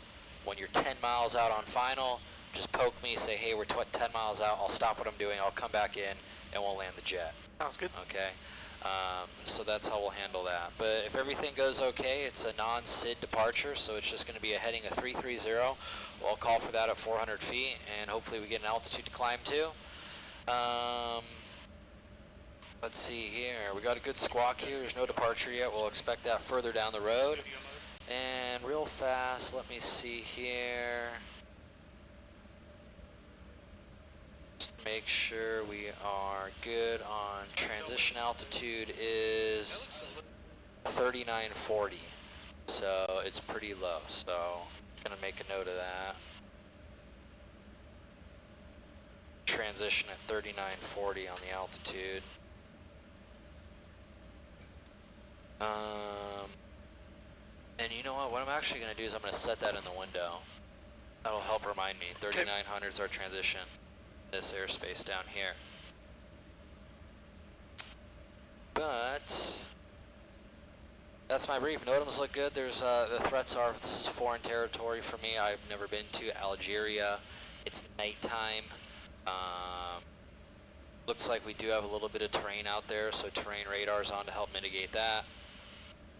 when you're 10 miles out on final, just poke me, say, hey, we're 10 miles out, I'll stop what I'm doing, I'll come back in, and we'll land the jet. Sounds good. Okay. So that's how we'll handle that. But if everything goes okay, it's a non-SID departure, so it's just going to be a heading of 330. We'll call for that at 400 feet, and hopefully we get an altitude to climb to. Let's see here. We got a good squawk here. There's no departure yet. We'll expect that further down the road. And real fast, let me see here. Make sure we are good on transition altitude is 3940, so it's pretty low, so I'm gonna make a note of that. Transition at 3940 on the altitude. And you know what I'm actually gonna do is I'm gonna set that in the window. That'll help remind me. 3900 is our transition. This airspace down here. But that's my brief. NOTAMs look good. There's the threats are, this is foreign territory for me. I've never been to Algeria. It's nighttime. Looks like we do have a little bit of terrain out there, so terrain radar's on to help mitigate that.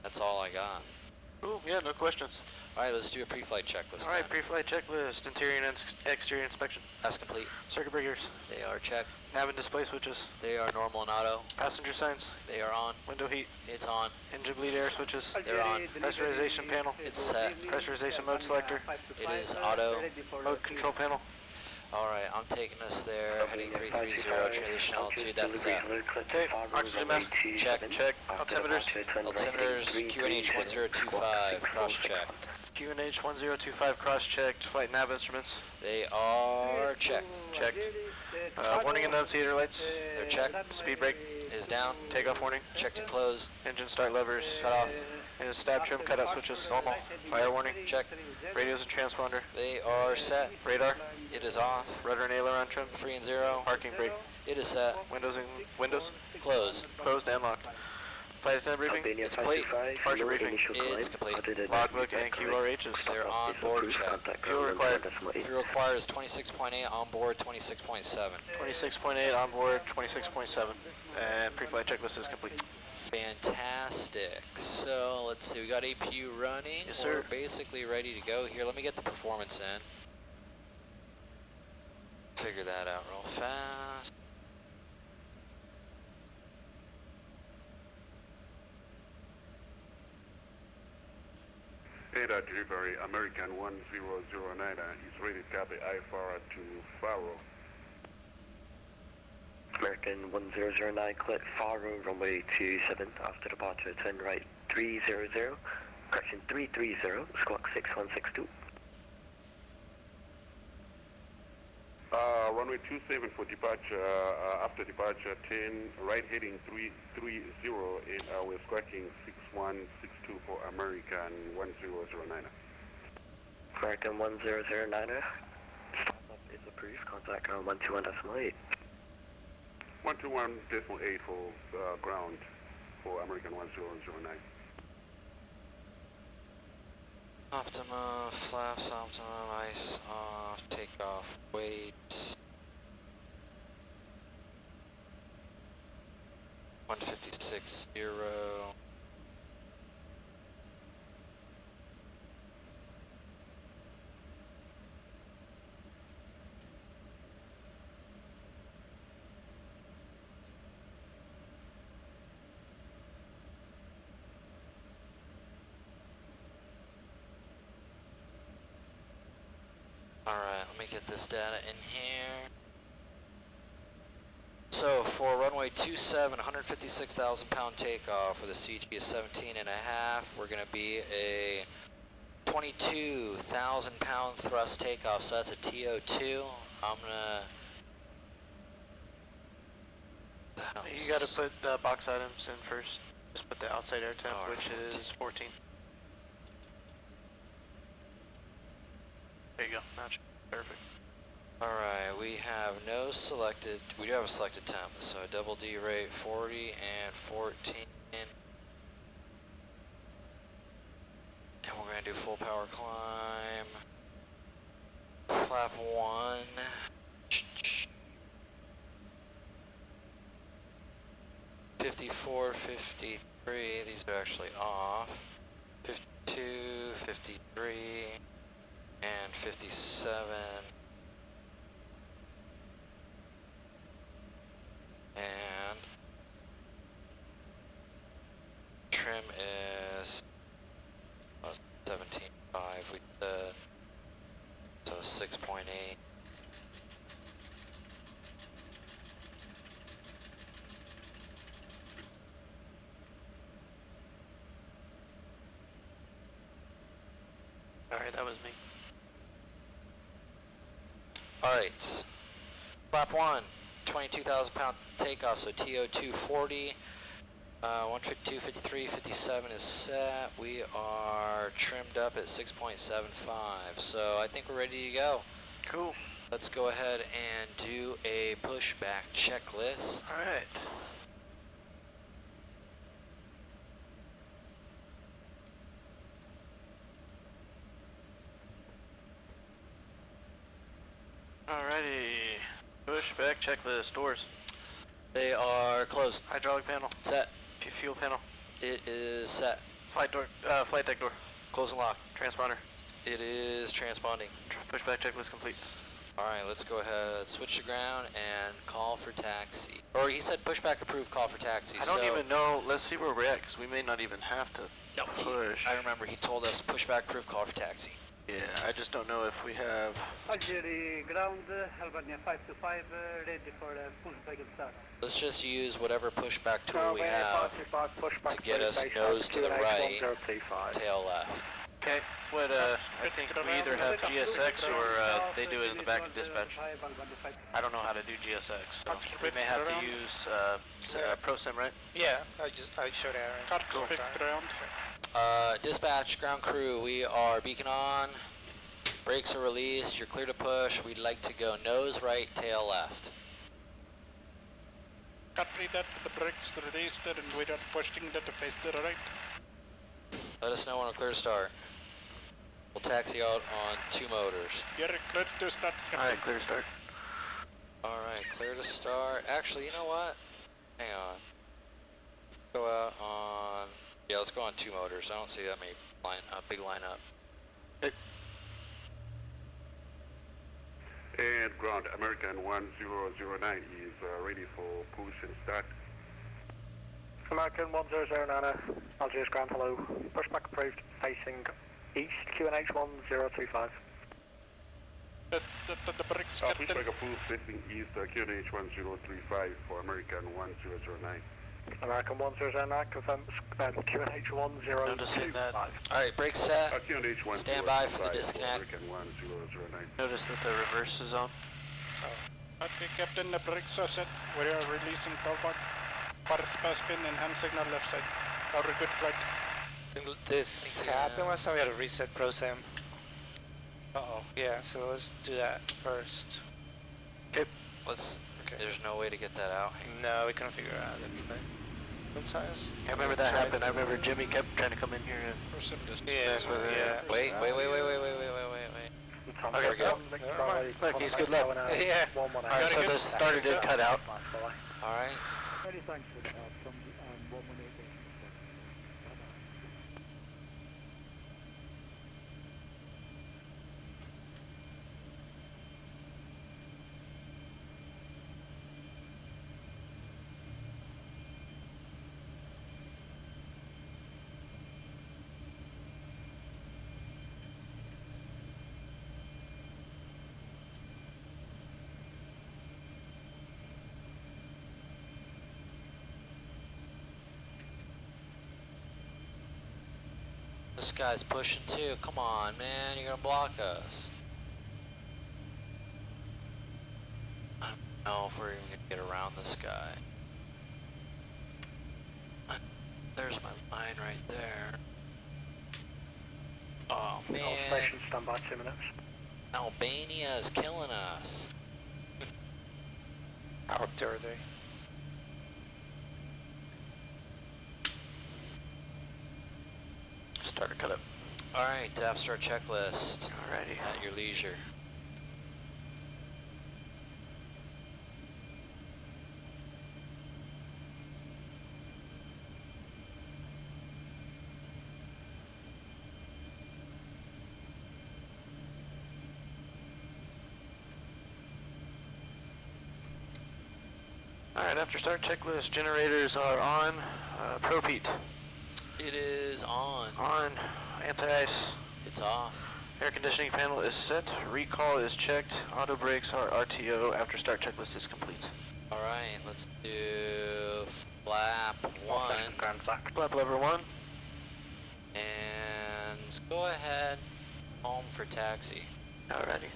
That's all I got. Cool, yeah, no questions. Alright, let's do a pre-flight checklist. Alright, pre-flight checklist, interior and exterior inspection. That's complete. Circuit breakers. They are checked. Nav and display switches. They are normal and auto. Passenger signs. They are on. Window heat. It's on. Engine bleed air switches. They're on. Pressurization panel. It's set. Pressurization mode selector. It is auto. Mode control panel. Alright, I'm taking us there, heading 330, transition altitude, that's set. Okay, oxygen mask. Check. Check. Altimeters. Altimeters, QNH 1025, cross-checked. QNH 1025 cross-checked. Flight nav instruments. They are checked. Checked. Warning annunciator lights. They're checked. Speed brake is down. Takeoff warning. Checked and closed. Engine start levers. Cut off. And stab trim cutout switches. Normal. Fire warning. Check. Radios and transponder. They are set. Radar. It is off. Rudder and aileron trim. 3 and 0. Parking brake. It is set. Windows. Closed. Closed and locked. Flight attendant briefing. It's complete. Departure briefing. It's complete. Logbook and QRHs. They're on board check. Fuel required. Fuel required is 26.8, on board 26.7. 26.8 on board, 26.7. And pre-flight checklist is complete. Fantastic. So let's see, we got APU running. Yes, sir. We're basically ready to go here. Let me get the performance in. Figure that out real fast. Ada delivery, American 1009 is ready to copy IFR to Faro. American 1009, clear Faro, runway 27, after departure, turn right 300, correction 330, squawk 6162. Runway 27 for departure, after departure 10, right heading 330, and we're squawking 6162 for American 1009. American 1009er, stop is approved, contact ground 121.8. 121.8 for ground for American 1009. Optima, flaps, optimum, ice off, takeoff, wait. 156.0. Alright, let me get this data in here. So for runway 27, 156,000 pound takeoff with a CG of 17 and a half, we're going to be a 22,000 pound thrust takeoff, so that's a TO2. I'm going to... You gotta put box items in first. Just put the outside air temp, which is 14. There you go, match. Perfect. Alright, we have no selected, we do have a selected temp, so double D rate 40 and 14. And we're going to do full power climb. Flap 1. 54, 53, these are actually off. 52, 53, and 57. And trim is 17.5 we said, so 6.8. Alright, that was me. Alright, flap 1, 22,000 pound takeoff, so TO 240, 152, 53, 57 is set. We are trimmed up at 6.75, so I think we're ready to go. Cool. Let's go ahead and do a pushback checklist. Alright. Alrighty. Pushback checklist. Doors. They are closed. Hydraulic panel. Set. Fuel panel. It is set. Flight door. Flight deck door. Close and lock. Transponder. It is transponding. Pushback checklist complete. Alright, let's go ahead, switch to ground, and call for taxi. Or he said pushback approved, call for taxi. I don't even know. Let's see where we're at, because we may not even have to push. I remember he told us pushback approved, call for taxi. Yeah, I just don't know if we have... Algeria ground, Albania 525, ready for the pushback and start. Let's just use whatever pushback tool we have to get us nose to the right, tail left. Okay, what, I think we either have GSX or they do it in the back of dispatch. I don't know how to do GSX, so we may have to use ProSim, right? Yeah, I showed Aaron. Cool. Dispatch, ground crew, we are beacon on, brakes are released, you're clear to push, we'd like to go nose right, tail left. Copy that, the brakes released and we are pushing that to face the right. Let us know when we're clear to start. We'll taxi out on 2 motors. You're clear to start. Alright, clear to start. Alright, clear to start. Actually, you know what? Hang on. Let's go out on... Yeah, let's go on 2 motors. I don't see that many big lineup. And ground, American 1009 is ready for push and start. American 1009, Algiers ground, hello. Pushback approved, facing east, QNH 1025. The brakes, Pushback approved, facing east, QNH 1035 for American 1009. American 1009, confirm QNH 1025. Noticing that. Alright, brake set. QNH 1035 Stand by for the disconnect. American 1009. Notice that the reverse is on. Okay, Captain, the brakes are set. We are releasing forward. Far spin and hand signal left side. Our good flight. This happened last time we had a reset ProSam. Uh-oh. Yeah, so let's do that first. Okay. There's no way to get that out. No, we couldn't figure it out. Sometimes. I remember that happened. I remember Jimmy kept trying to come in here and... Yeah, Wait. Okay, There we go. Look, he's good luck. Yeah. Alright, so the starter did cut out. Alright. Many thanks for the help from 118. This guy's pushing too. Come on, man. You're gonna block us. I don't know if we're even gonna get around this guy. There's my line right there. Oh, man. Station standby 2 minutes. Albania is killing us. How dare they? Starter cut up. Alright, DAF start checklist. Alrighty. At your leisure. Alright, after start checklist, generators are on. Propete. It is on. On. Anti-ice. It's off. Air conditioning panel is set. Recall is checked. Auto brakes are RTO after start checklist is complete. Alright, let's do flap 1. Flap lever 1. And go ahead home for taxi. Alrighty.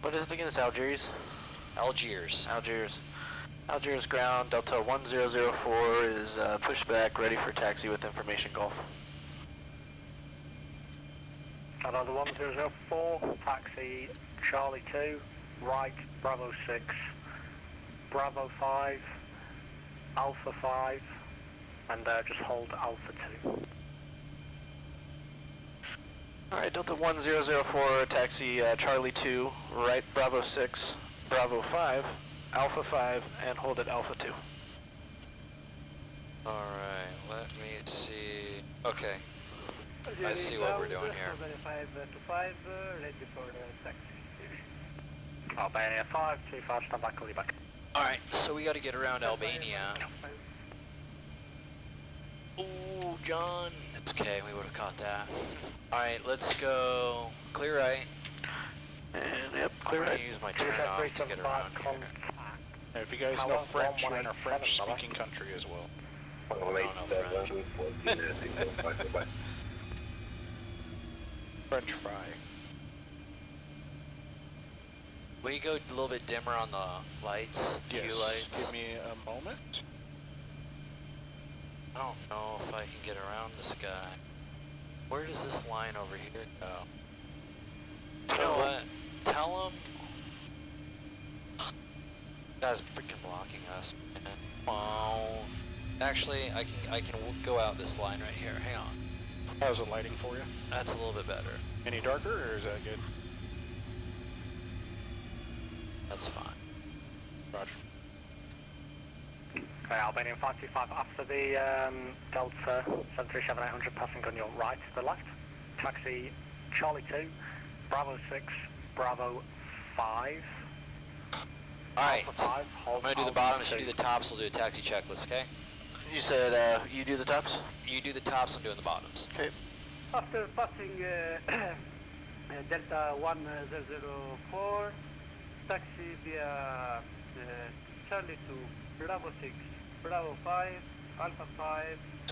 What is it again? It's Algiers? Algiers. Algiers. Algiers ground, Delta 1004 is pushed back, ready for taxi with information Gulf. Another 1004, taxi Charlie 2, right, Bravo 6, Bravo 5, Alpha 5, and just hold Alpha 2. Alright, Delta 1004, taxi Charlie 2, right, Bravo 6, Bravo 5, Alpha 5, and hold at Alpha 2. Alright, let me see. Okay. I see what we're doing here. 5 ready for the taxi. Albania 525, stand by, call you back. Alright, so we gotta get around Albania. Ooh, John. It's okay, we would've caught that. Alright, let's go clear right. And yep, clear right. Use my turn off to get around here. And if you guys know French, you're in a French-speaking country as well. I don't know French. French fry. Will you go a little bit dimmer on the lights? Yes. Q lights? Give me a moment. I don't know if I can get around this guy. Where does this line over here go? You know what? Tell him. Guy's freaking blocking us, man. Wow. Actually, I can go out this line right here. Hang on. How's the lighting for you? That's a little bit better. Any darker, or is that good? That's fine. Roger. Okay, Albanian 525 after the Delta 737-800 passing on your right to the left. Taxi Charlie 2, Bravo 6, Bravo 5. Alright, I'm I'm gonna do the bottoms, you do the tops, we'll do a taxi checklist, okay? You said you do the tops? You do the tops, I'm doing the bottoms. Okay. After passing Delta 1004, taxi via Charlie 2, Bravo 6, Bravo 5, Alpha 5.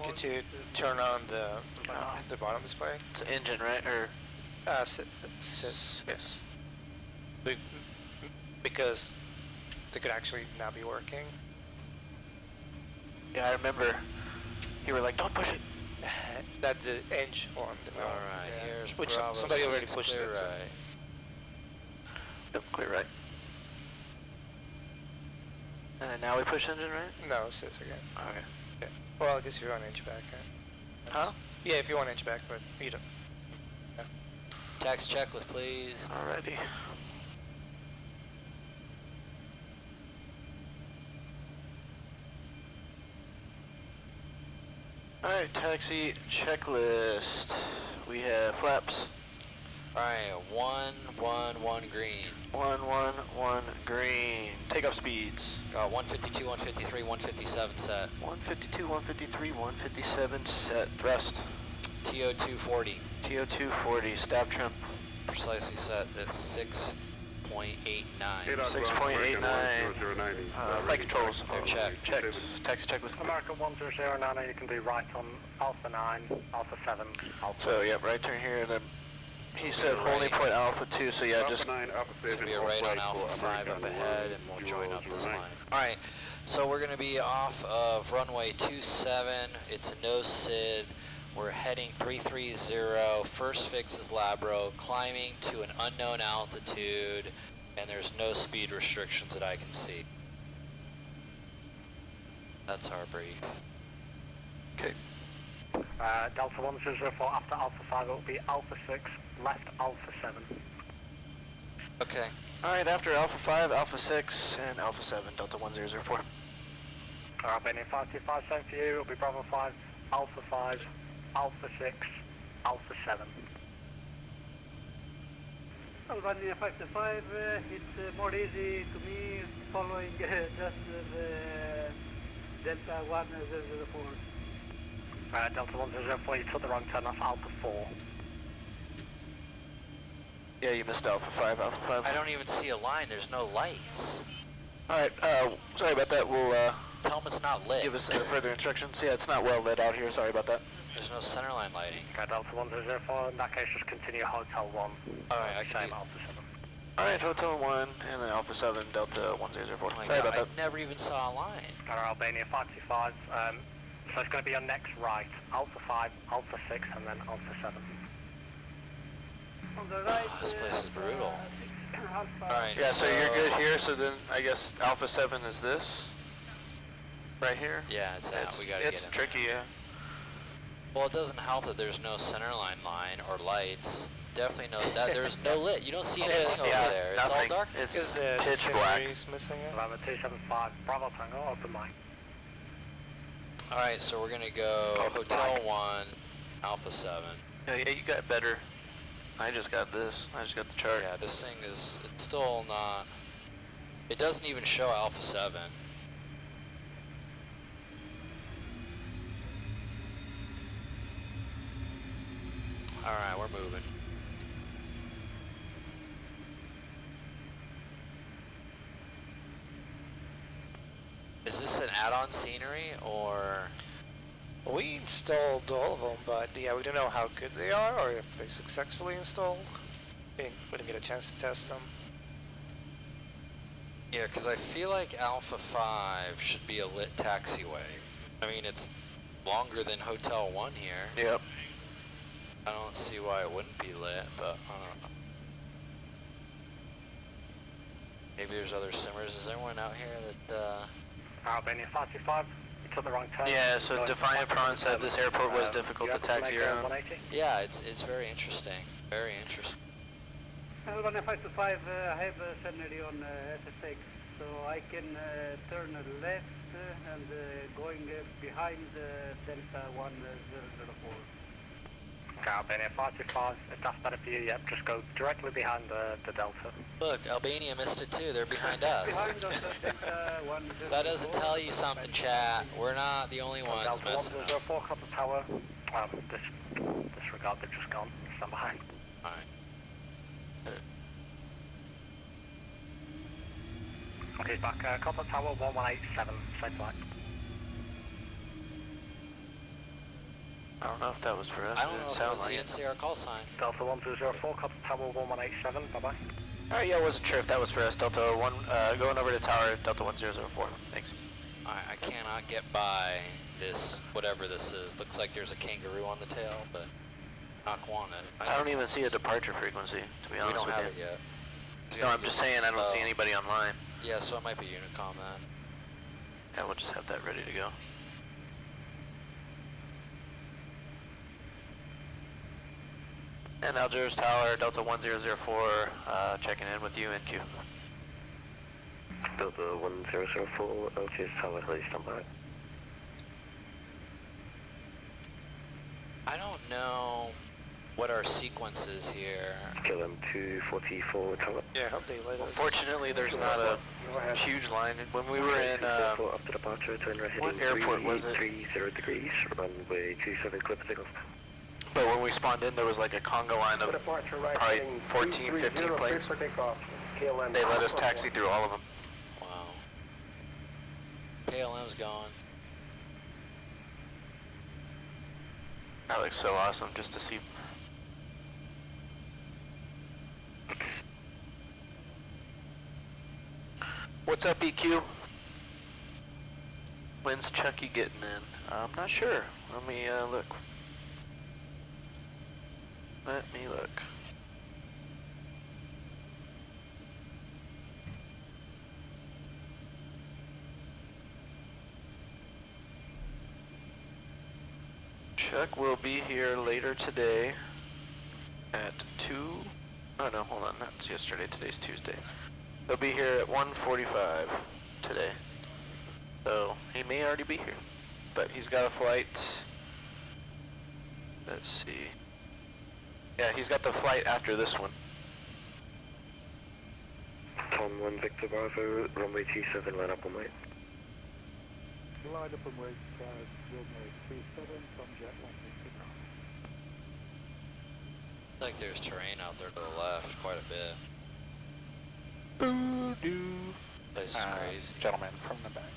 Could you turn on the bottom display? It's an engine, right? Or Yes. Because they could actually not be working. yeah, I remember. You were like, "Don't push it." That's the engine one. Alright, here's Which Bravo somebody already 6, pushed clear it. So. right. Yep, clear right. And then now we push engine, right? No, it says again. Okay. Yeah. Well, I guess if you want inch back. Huh? Yeah, if you want inch back, but you don't. Yeah. Taxi checklist, please. Alrighty. Alright, taxi checklist. We have flaps. Alright, 111 green. 111 green. Takeoff speeds. Got 152, 153, 157 set. 152, 153, 157 set. Thrust. TO 240. TO 240. Stab trim. Precisely set at 6.89. 6.89. Flight controls. They're checked. Checked. Taxi checklist. American 1009, you can be right on Alpha 9, Alpha 7, Alpha. So, yeah, right turn here, and then he said holding point Alpha 2, so yeah, just... It's going to be a right on Alpha 5 up ahead, and we'll join up this line. Alright, so we're going to be off of runway 27. It's a no SID. We're heading 330. First fix is Labro, climbing to an unknown altitude, and there's no speed restrictions that I can see. That's our brief. Okay. Delta 1004 after Alpha 5, it will be Alpha 6, left Alpha 7. Okay. Alright, after Alpha 5, Alpha 6, and Alpha 7, Delta 1004. Albania 525, same for you, it will be Bravo 5, Alpha 5, Alpha 6, Alpha 7. Albania 525, it's more easy to me following just the Delta 1004. Delta 1004, you took the wrong turn off Alpha 4. Yeah, you missed Alpha 5, Alpha 5. I don't even see a line, there's no lights. Alright, sorry about that, we'll Tell them it's not lit. give us further instructions. Yeah, it's not well lit out here, sorry about that. There's no centerline lighting. Delta 1004, in that case just continue Hotel 1. Alright, I can Same do... Alpha 7. Alright, Hotel 1, and then Alpha 7, Delta 1004. Oh my Sorry God, about that. I never even saw a line. Albania 525, so it's going to be your next right, Alpha 5, Alpha 6, and then Alpha 7. On the right, This place is brutal. Alpha. Alright, Yeah, so you're good here, so then I guess Alpha 7 is this? Right here? Yeah, it's that. We gotta get It's in. tricky, yeah. Well, it doesn't help that there's no centerline line or lights. Definitely no, that there's no lit. You don't see anything over there. It's all nothing. dark. It's pitch black. Missing it. 275, Bravo Tango, open line. Alright, so we're gonna go Open Hotel mic. 1, Alpha 7. Yeah, you got better. I just got this. I just got the chart. Yeah, this thing is, it's still not, it doesn't even show Alpha 7. Alright, we're moving. Is this an add-on scenery, or? We installed all of them, but yeah, we don't know how good they are or if they successfully installed. We didn't get a chance to test them. Yeah, because I feel like Alpha 5 should be a lit taxiway. I mean, it's longer than Hotel 1 here. Yep. I don't see why it wouldn't be lit, but I don't know. Maybe there's other simmers. Is there anyone out here that, Albania 525, you took the wrong turn. Yeah, so Defiant Prawn said this airport was difficult to taxi around. 180. Yeah, it's very interesting. Very interesting. Albania 525, I have a scenery on SSX, so I can turn left and going behind Delta 1004. Albania 525, if that's better for you, yep, just go directly behind the Delta. Look, Albania missed it too. They're behind us. Behind us, Delta 1004. If that doesn't tell you something, chat. We're not the only ones Delta messing up. 1004, copper tower. Disregard, they've just gone. Stand behind. Alright. Okay, he's back. Contact Tower 1187, same flight. I don't know if that was for us. I don't know if it was, he didn't see our call sign. Delta 1204, contact Tower 1187, bye-bye. Alright, yeah, I wasn't sure if that was for us. Delta 1, going over to tower, Delta 1004. Thanks. I cannot get by this, whatever this is. Looks like there's a kangaroo on the tail, but not wanted. I don't even see a departure frequency, to be honest with you. We don't have it yet. No, I'm just saying I don't see anybody online. Yeah, so it might be Unicom then. Yeah, we'll just have that ready to go. And Algiers Tower, Delta 1004, checking in with you and Q. Delta 1004, Algiers Tower, please stand by. I don't know what our sequence is here. KLM 244 Tower. Yeah, how they let us. Fortunately, there's not a huge line. When we were in, after departure, turn right what heading airport was it? 30 degrees, runway 27, clip takeoff. But when we spawned in, there was like a conga line of probably 14, 15 planes. They let us taxi through all of them. Wow. KLM's gone. That looks so awesome just to see. What's up, EQ? When's Chucky getting in? I'm not sure. Let me look. Let me look. Chuck will be here later today at 2. Oh no, hold on, that's yesterday. Today's Tuesday. He'll be here at 1:45 today. So he may already be here, but he's got a flight. Let's see. Yeah, he's got the flight after this one. Tom 1 Victor Bravo, runway 27, line up on way. Line up on way, runway 27, from jet 160. Looks like there's terrain out there to the left, quite a bit. Boo-doo. This is crazy. Gentlemen from the back.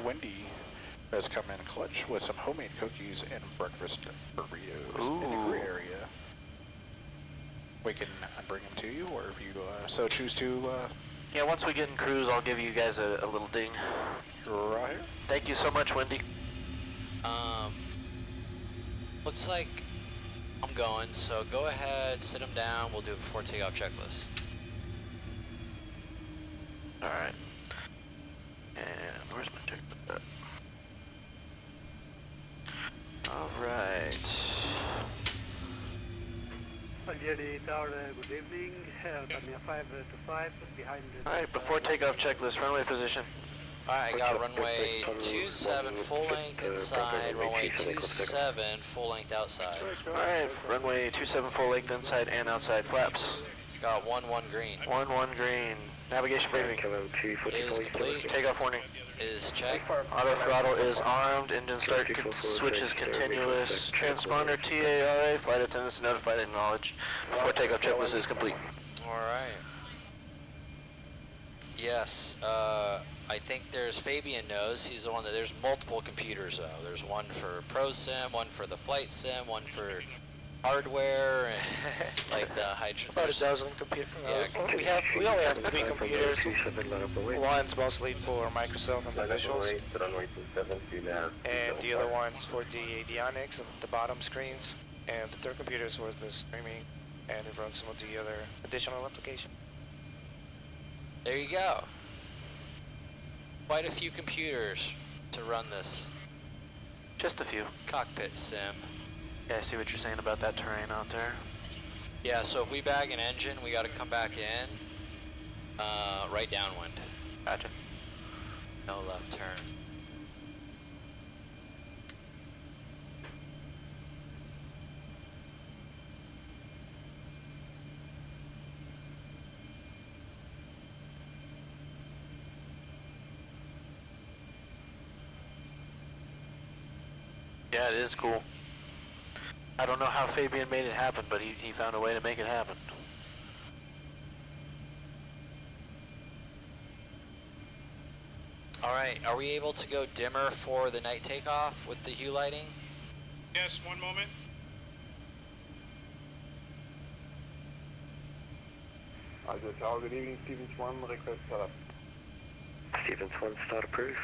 Wendy has come in clutch with some homemade cookies and breakfast burritos in the crew area. We can bring them to you, or if you so choose to. Yeah, once we get in cruise, I'll give you guys a little ding. Right here. Thank you so much, Wendy. Looks like I'm going, so go ahead, sit them down, we'll do it before takeoff checklist. Alright. And where's my checklist at? Alright. Algeria Tower, good evening. Tanya 5 to 5 behind the... Alright, before takeoff checklist, runway position. Alright, I got runway 27 full length inside, runway 27 full length outside. Alright, runway 27 full length inside and outside flaps. Got 1-1 green. 1-1 green. Navigation briefing. Is complete. Takeoff warning. Is checked. Auto throttle is armed. Engine start switch is continuous. Transponder TARA. Flight attendants notified and acknowledged. Before takeoff checklist is complete. Alright. Yes, I think there's Fabian knows. He's the one that there's multiple computers though. There's one for Pro Sim, one for the flight sim, one for hardware, and like the hydrogen. About a dozen computers. Yeah, we only have 3 computers. One's mostly for Microsoft and officials, and the other one's for the avionics and the bottom screens, and the third computer is for the streaming, and it runs some of the other additional applications. There you go. Quite a few computers to run this. Just a few. Cockpit sim. Yeah, I see what you're saying about that terrain out there. Yeah, so if we bag an engine, we got to come back in, right downwind. Gotcha. No left turn. Yeah, it is cool. I don't know how Fabian made it happen, but he found a way to make it happen. Alright, are we able to go dimmer for the night takeoff with the hue lighting? Yes, one moment. Also Tower, good evening, Stevens 1, request setup. Stevens 1, start approved.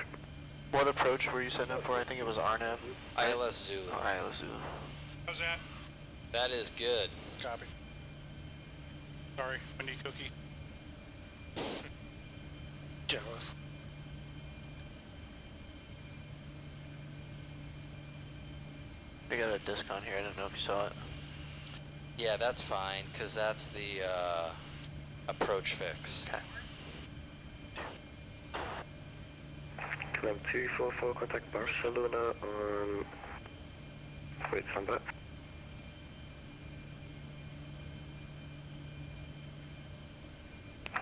What approach were you setting up for? I think it was RNAV. ILS Zulu. Oh, ILS Zulu. How's that? That is good. Copy. Sorry, Wendy Cookie. Jealous. I got a disc on here, I don't know if you saw it. Yeah, that's fine, because that's the approach fix. Okay. Climb 244, contact Barcelona on... Wait, stand back.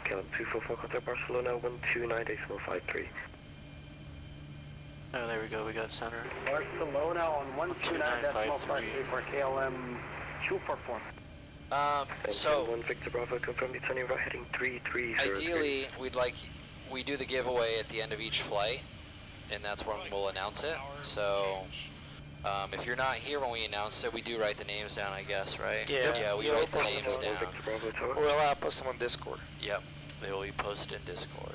Climb 244, contact Barcelona 129.53. Oh, there we go, we got center. Barcelona on 129.53 for KLM 244. So, 1 Victor Bravo, confirm you're turning right heading 330. ideally, we do the giveaway at the end of each flight, and that's when we'll announce it. So, if you're not here when we announce it, we do write the names down, I guess, right? Yeah. Yeah, we write the names down. We'll post them on Discord. Yep, they will be posted in Discord.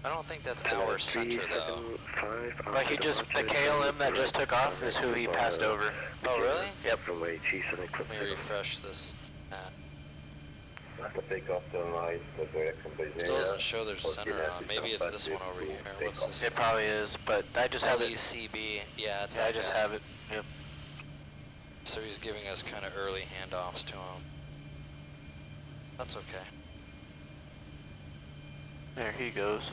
I don't think that's our center though. Like he just, the KLM that just took off is who he passed over. Oh really? Yep. Let me refresh this. Still doesn't show there's a center on. Maybe it's this one over here. What's this? It probably is, but I just have it. LECB. Yeah, it's Yeah, that I just guy. have it. Yep. So he's giving us kind of early handoffs to him. That's okay. There he goes.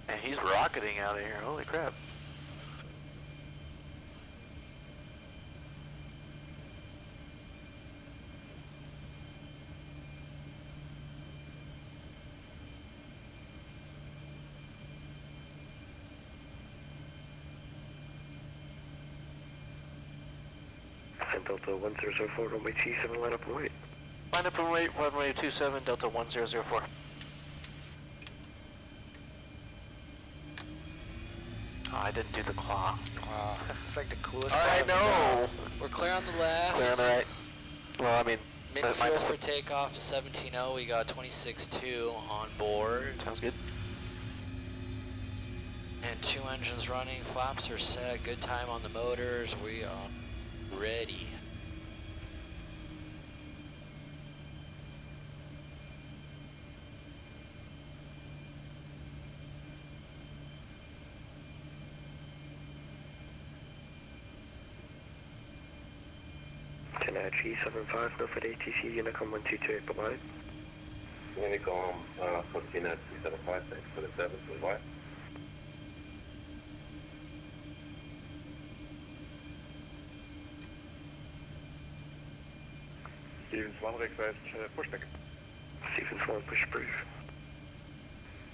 And he's rocketing out of here. Holy crap. Delta 1004, runway 27, line up and wait. Line up and wait, runway 27, Delta 1004. Oh, I didn't do the claw. It's like the coolest I know! We're clear on the left. Clear on the right. Well, I mean, Midfield for takeoff 17.0. We got 26.2 on board. Sounds good. And 2 engines running. Flaps are set. Good time on the motors. We are ready. G75, Norfolk ATC, Unicom 1228, bye-bye. Unicom 14 at 375, thanks for the service, bye-bye. Stevens 1 request push back. Stevens 1, push approved.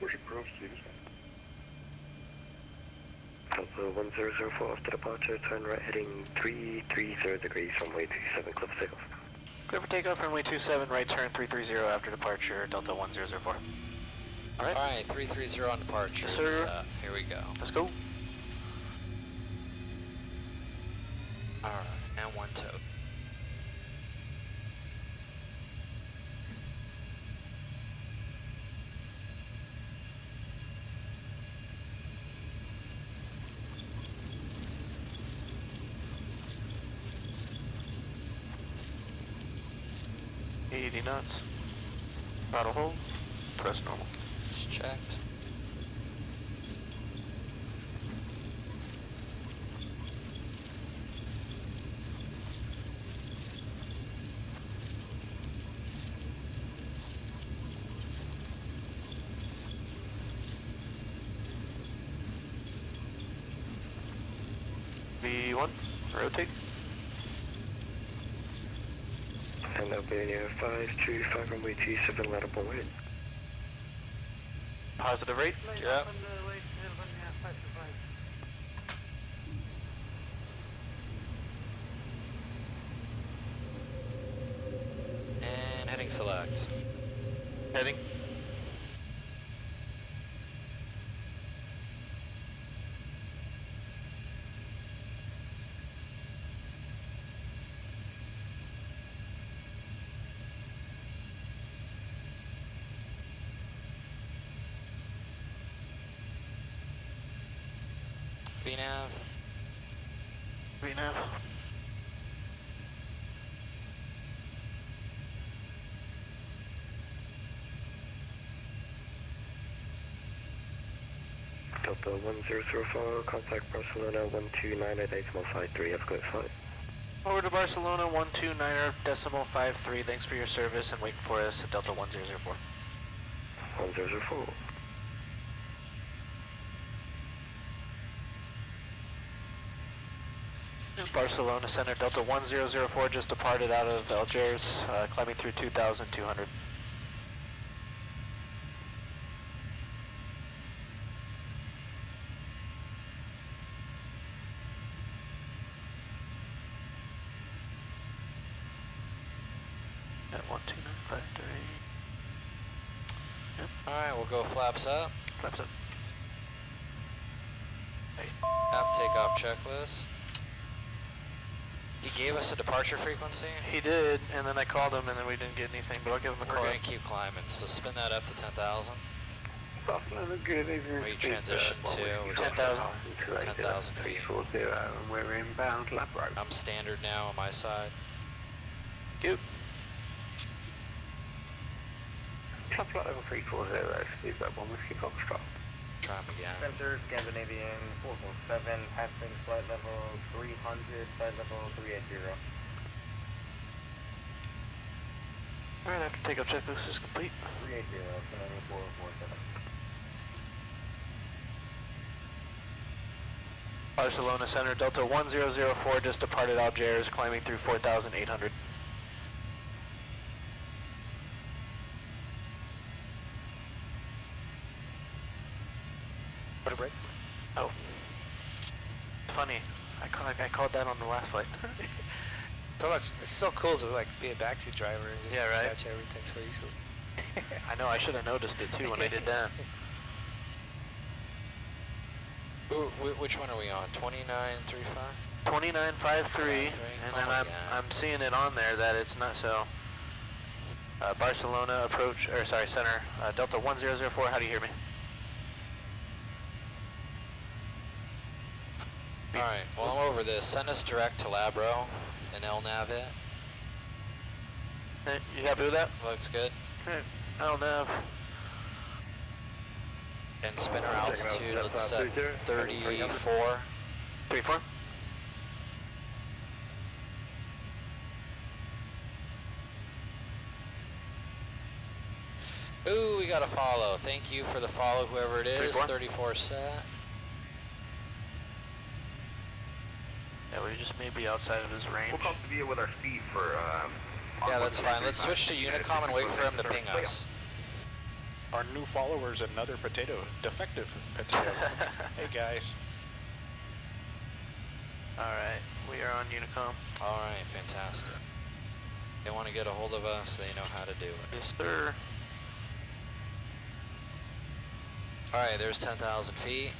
Push approved, Stevens 1. Delta 1004 after departure, turn right heading 330 degrees, runway 27, clear for takeoff. Clear for takeoff, runway 27, right turn 330 after departure, Delta 1004. Alright. Alright, 330 on departure. Yes, sir. Here we go. Let's go. Alright, and one toe. Knots. Throttle hold. Press normal. Just checked. V1, rotate. 110 Albania 525 runway 27 ladder point. Positive rate? Yeah. And heading select. Heading. VNAV. VNAV. Delta 1004, contact Barcelona 129.8.53, have a good flight. Over to Barcelona 129.53, thanks for your service and waiting for us at Delta 1004. 1004. Barcelona Center, Delta 1004 just departed out of Algiers, climbing through 2,200. At 12953. Yep. Alright, we'll go flaps up. Flaps up. App takeoff checklist. He gave us a departure frequency. He did, and then I called him and then we didn't get anything, but I'll give him a call. We're going to keep climbing, so spin that up to 10,000. Good evening. We transition to 10,000. 10,000 feet. 340, and we're inbound lap right. I'm standard now on my side. Yep. Club flight level 340, speed back 1 Whiskey Foxtrot. Try him again. Center, Scandinavian 447, passing flight level 300, flight level 380. Alright, after takeoff checklist is complete. 380, Scandinavian 447. Barcelona Center, Delta 1004 just departed Algiers, climbing through 4,800. What a break. Oh. Funny. I called that on the last flight. It's so cool to like be a backseat driver and just Yeah, right. catch everything so easily. I know, I should have noticed it too when I did that. Which one are we on? 2935? 2953, and then I'm seeing it on there that it's not so. Barcelona approach, or sorry, center, Delta 1004, how do you hear me? Alright, well I'm over this. Send us direct to Labro and LNAV it. Hey, you happy with that? Looks good. Okay, LNAV. And spinner altitude, let's set 34. 34? Ooh, we got a follow. Thank you for the follow, whoever it is. 34 set. Yeah, we just may be outside of his range. We'll come to you with our speed for, yeah, that's fine. Let's switch to Unicom and wait for him to ping us. Our new followers, another potato. Defective potato. Hey, guys. Alright, we are on Unicom. Alright, fantastic. They want to get a hold of us, they know how to do it. Yes, sir. Alright, there's 10,000 feet.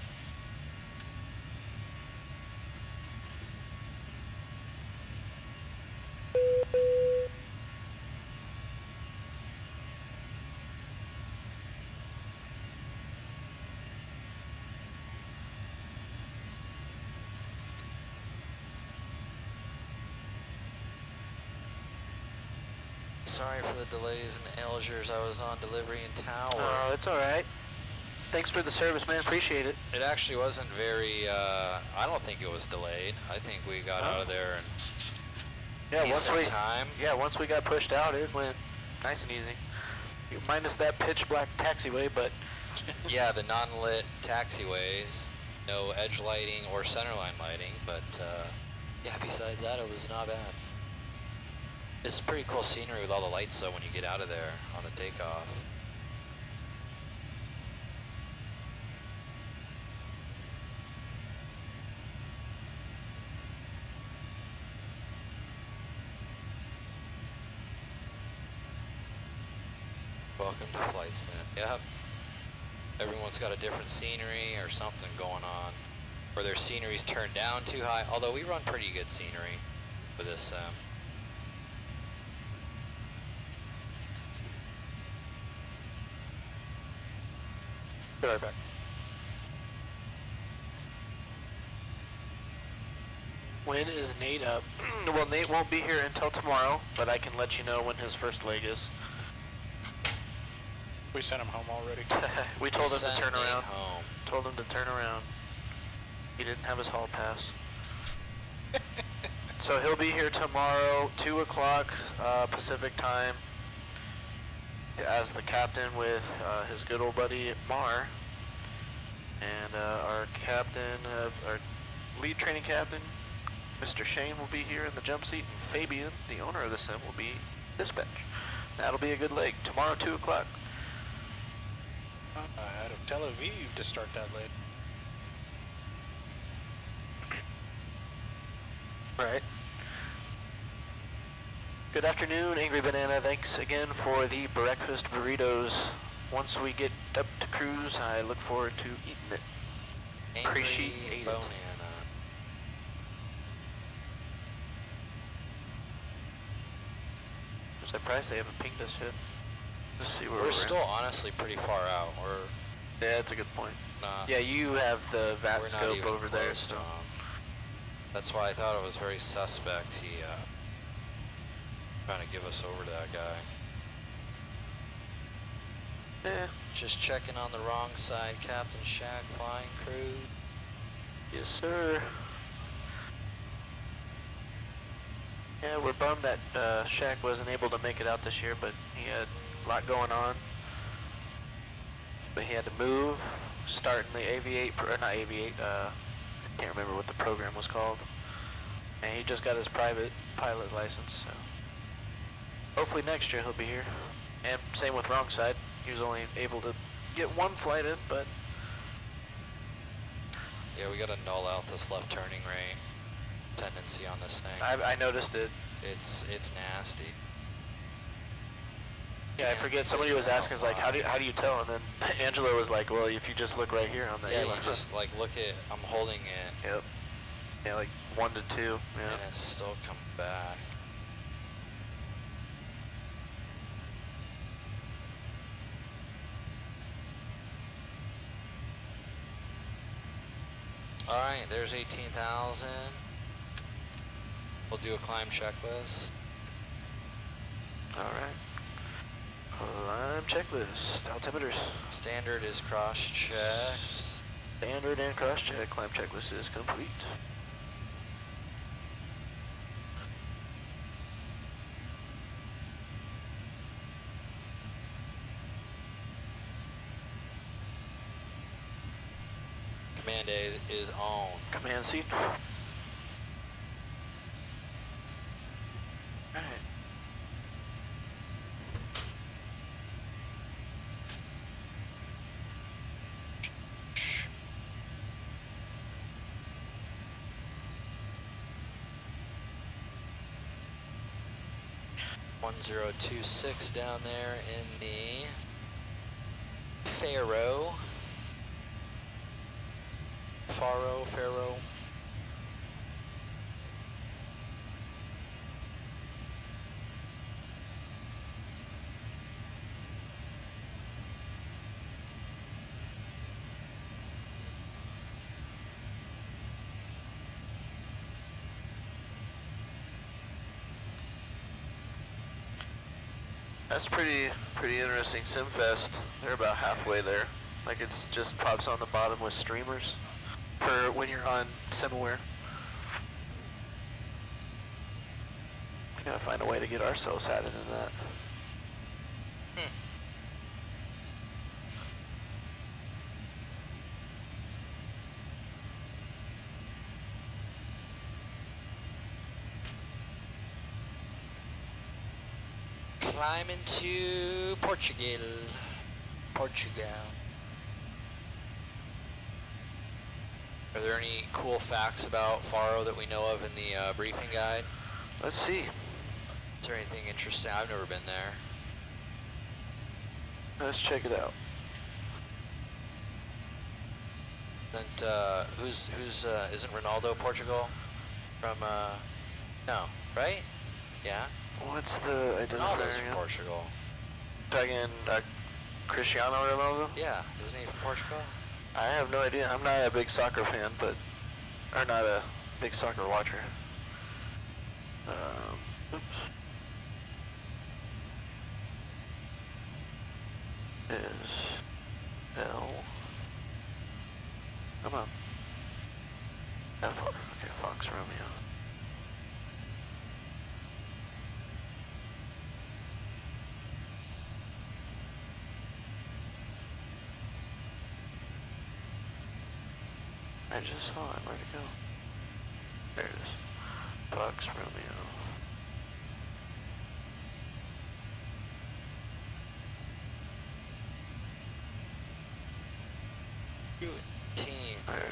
Sorry for the delays in Algiers. I was on delivery in Tower. Oh, it's alright. Thanks for the service, man. Appreciate it. It actually wasn't very, I don't think it was delayed. I think we got out of there in decent time. Yeah, once we got pushed out, it went nice and easy. Minus that pitch black taxiway, but... yeah, the non-lit taxiways. No edge lighting or centerline lighting, but yeah, besides that, it was not bad. It's pretty cool scenery with all the lights though when you get out of there on the takeoff. Welcome to Flight Sim. Yep. Everyone's got a different scenery or something going on. Or their scenery's turned down too high. Although we run pretty good scenery for this sim. Be right back. When is Nate up? Well, Nate won't be here until tomorrow, but I can let you know when his first leg is. We sent him home already. We told him to Sent turn Nate around. home. Told him to turn around. He didn't have his hall pass. So he'll be here tomorrow, 2 o'clock Pacific time, as the captain with his good old buddy Mar. And our captain, our lead training captain, Mr. Shane, will be here in the jump seat, and Fabian, the owner of the sim, will be dispatch. That'll be a good leg. Tomorrow, 2 o'clock. Out of Tel Aviv to start that late. Right. Good afternoon, Angry Banana. Thanks again for the breakfast burritos. Once we get up to cruise, I look forward to eating it. Appreciate it. Banana. I'm surprised they haven't pinged us yet. Let's see where We're at. still honestly pretty far out. Yeah, that's a good point. Nah, Yeah, you have the VAT we're not scope even over there, close so. to him. That's why I thought it was very suspect. He trying to give us over to that guy. Yeah. Just checking on the wrong side, Captain Shack, flying crew. Yes, sir. Yeah, we're bummed that Shaq wasn't able to make it out this year, but he had a lot going on. But he had to move, start in the Aviate, or not Aviate, I can't remember what the program was called. And he just got his private pilot license, so. Hopefully next year he'll be here. And same with wrong side. He was only able to get one flight in, but. Yeah, we gotta null out this left turning rate tendency on this thing. I noticed it. It's nasty. Yeah, I forget. Somebody was asking, like, how do you tell? And then Angela was like, well, if you just look right here on the Yeah, A-line. you just like look at. I'm holding it. Yep. Yeah, like 1 to 2. Yeah. And it's still coming back. All right, there's 18,000. We'll do a climb checklist. All right. Climb checklist. Altimeters. Standard is cross-checked. Standard and cross-check. Climb checklist is complete. Command A is on. Command seat. Alright. .1026 down there in the Faro. Faro. That's pretty interesting. SimFest. They're about halfway there. Like it's just pops on the bottom with streamers for when you're on SimAware. We gotta find a way to get ourselves added in that. climbing to Portugal. Are there any cool facts about Faro that we know of in the briefing guide? Let's see. Is there anything interesting? I've never been there. Let's check it out. Isn't Ronaldo Portugal? From, no, right? Yeah? What's the Ronaldo's identifier? from Portugal. Talking Cristiano Ronaldo? Yeah, isn't he from Portugal? I have no idea. I'm not a big soccer fan, but, or not a big soccer watcher. Oops. Is L. Come on. F. Okay, Fox Romeo. I just saw it. Where'd it go? There it is. Fox Romeo. Team. There it is.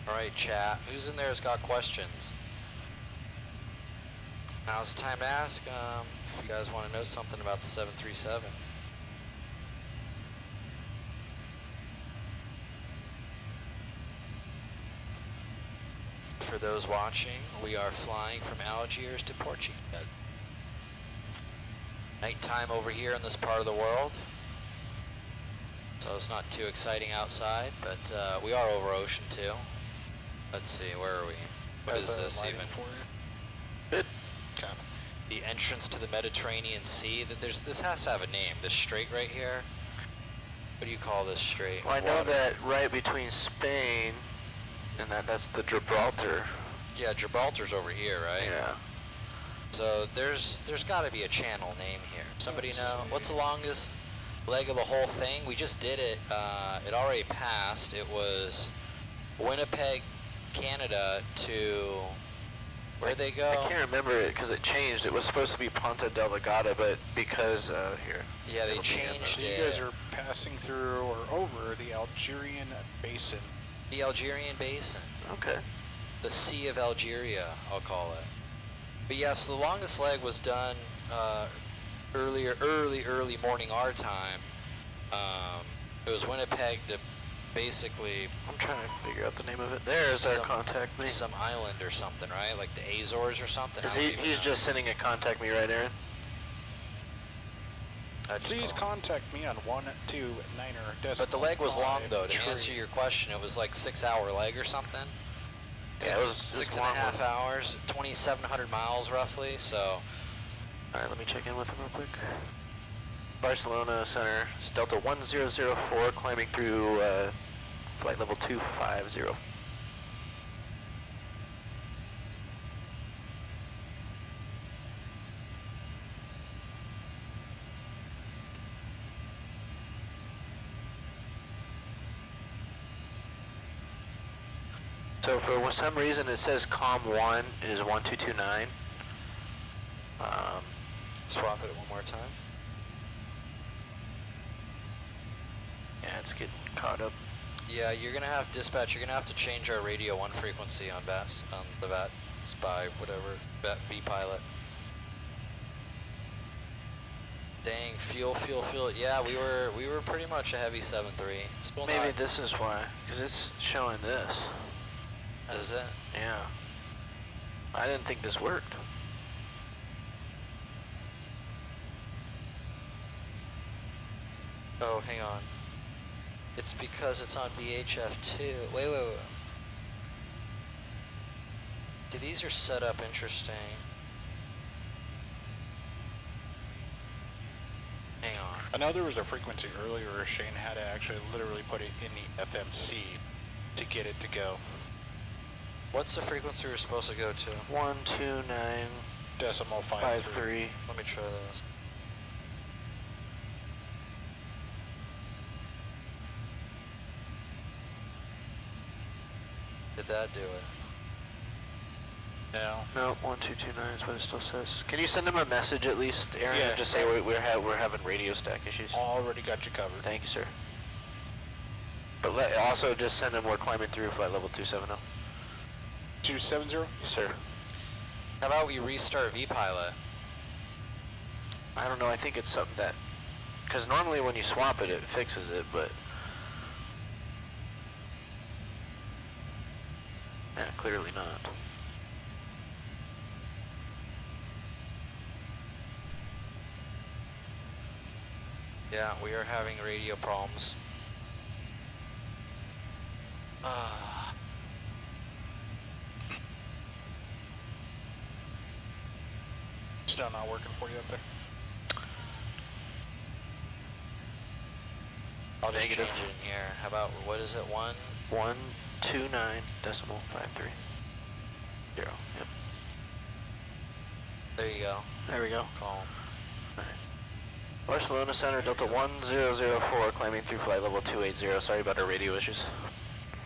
Alright, chat. Who's in there has got questions? Now's the time to ask if you guys want to know something about the 737. For those watching, we are flying from Algiers to Portugal. Nighttime over here in this part of the world, so it's not too exciting outside, but we are over ocean too. Let's see, where are we? What is this even? Good. The entrance to the Mediterranean Sea. This has to have a name. This strait right here. What do you call this strait? Well, I know that right between Spain and that's the Gibraltar. Yeah, Gibraltar's over here, right? Yeah. So there's got to be a channel name here. Somebody know? What's the longest leg of the whole thing? We just did it. It already passed. It was Winnipeg, Canada to where'd they go? I can't remember it because it changed. It was supposed to be Ponta Delgada, but because here. Yeah, they changed so it. You guys are passing through or over the Algerian Basin. The Algerian Basin. Okay. The Sea of Algeria, I'll call it. But yes, the longest leg was done early morning our time. It was Winnipeg to basically. I'm trying to figure out the name of it. There's our contact me. Some island or something, right? Like the Azores or something. He's just sending a contact me right, Aaron. Please contact me on 129er. But the leg was long though. To answer your question, it was like 6-hour leg or something. Yeah, it was six and a half hours, 2,700 miles roughly. So. All right, let me check in with him real quick. Barcelona Center, it's Delta 1004, climbing through flight level 250. So for some reason it says COM 1 is 1229. Swap it one more time. Yeah, it's getting caught up. Yeah, you're gonna have dispatch. You're gonna have to change our radio 1 frequency on the VAT spy whatever B pilot. Dang, fuel. Yeah, we were pretty much a heavy 7.3. Still Maybe not. this is why, because it's showing this. Is it? Yeah. I didn't think this worked. Oh, hang on. It's because it's on VHF2. Wait. Dude, these are set up interesting. Hang on. I know there was a frequency earlier where Shane had to actually literally put it in the FMC to get it to go. What's the frequency we're supposed to go to? 129.53. Let me try this. Did that do it? No. No, 1229 is what it still says. Can you send him a message at least, Aaron? Yeah. And just say we're having radio stack issues. Already got you covered. Thank you, sir. But also just send him we're climbing through flight level 270. 270? Yes, sir. How about we restart VPilot? I don't know, I think it's something that... Because normally when you swap it, it fixes it, but... Yeah, clearly not. Yeah, we are having radio problems. Still not working for you up there? I'll just Negative. change it in here. How about, what is it, 129.53. 0. Yep. There you go. There we go. Calm. Barcelona Center, Delta 1004, climbing through flight level 280. Sorry about our radio issues.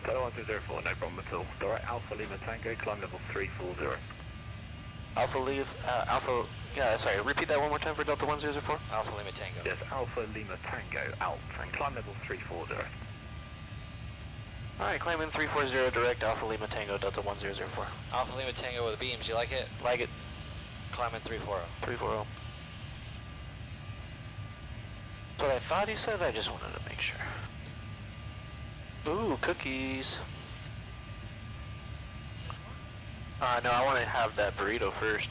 Delta 1004, no problem at all. Direct Alpha Lima Tango, climb level 340. Sorry, repeat that one more time for Delta 1004. Alpha Lima Tango. Yes, Alpha Lima Tango, Alps, and climb level 340. Alright, climbing 340, direct Alpha Lima Tango, Delta 1004. Alpha Lima Tango with beams, you like it? Like it. Climbing 340. 340. That's what I thought he said, I just wanted to make sure. Ooh, cookies. No, I want to have that burrito first.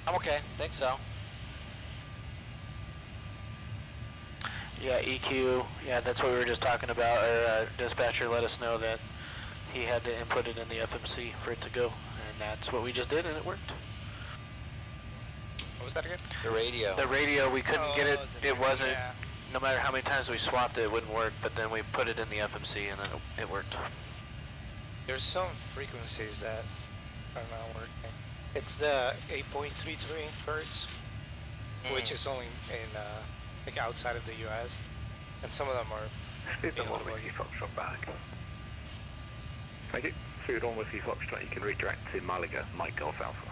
I'm okay, think so. Yeah, EQ, yeah, that's what we were just talking about. Our dispatcher let us know that he had to input it in the FMC for it to go, and that's what we just did, and it worked. What was that again? The radio. The radio, we couldn't get it, it wasn't, no matter how many times we swapped it, it wouldn't work, but then we put it in the FMC and then it worked. There's some frequencies that are not working. It's the 8.33 hertz, which is only in like outside of the US, and some of them are Speed on Whiskey Foxtrot back. Thank you. Speed on Whiskey Foxtrot, you can redirect to Malaga, Mike Golf Alpha.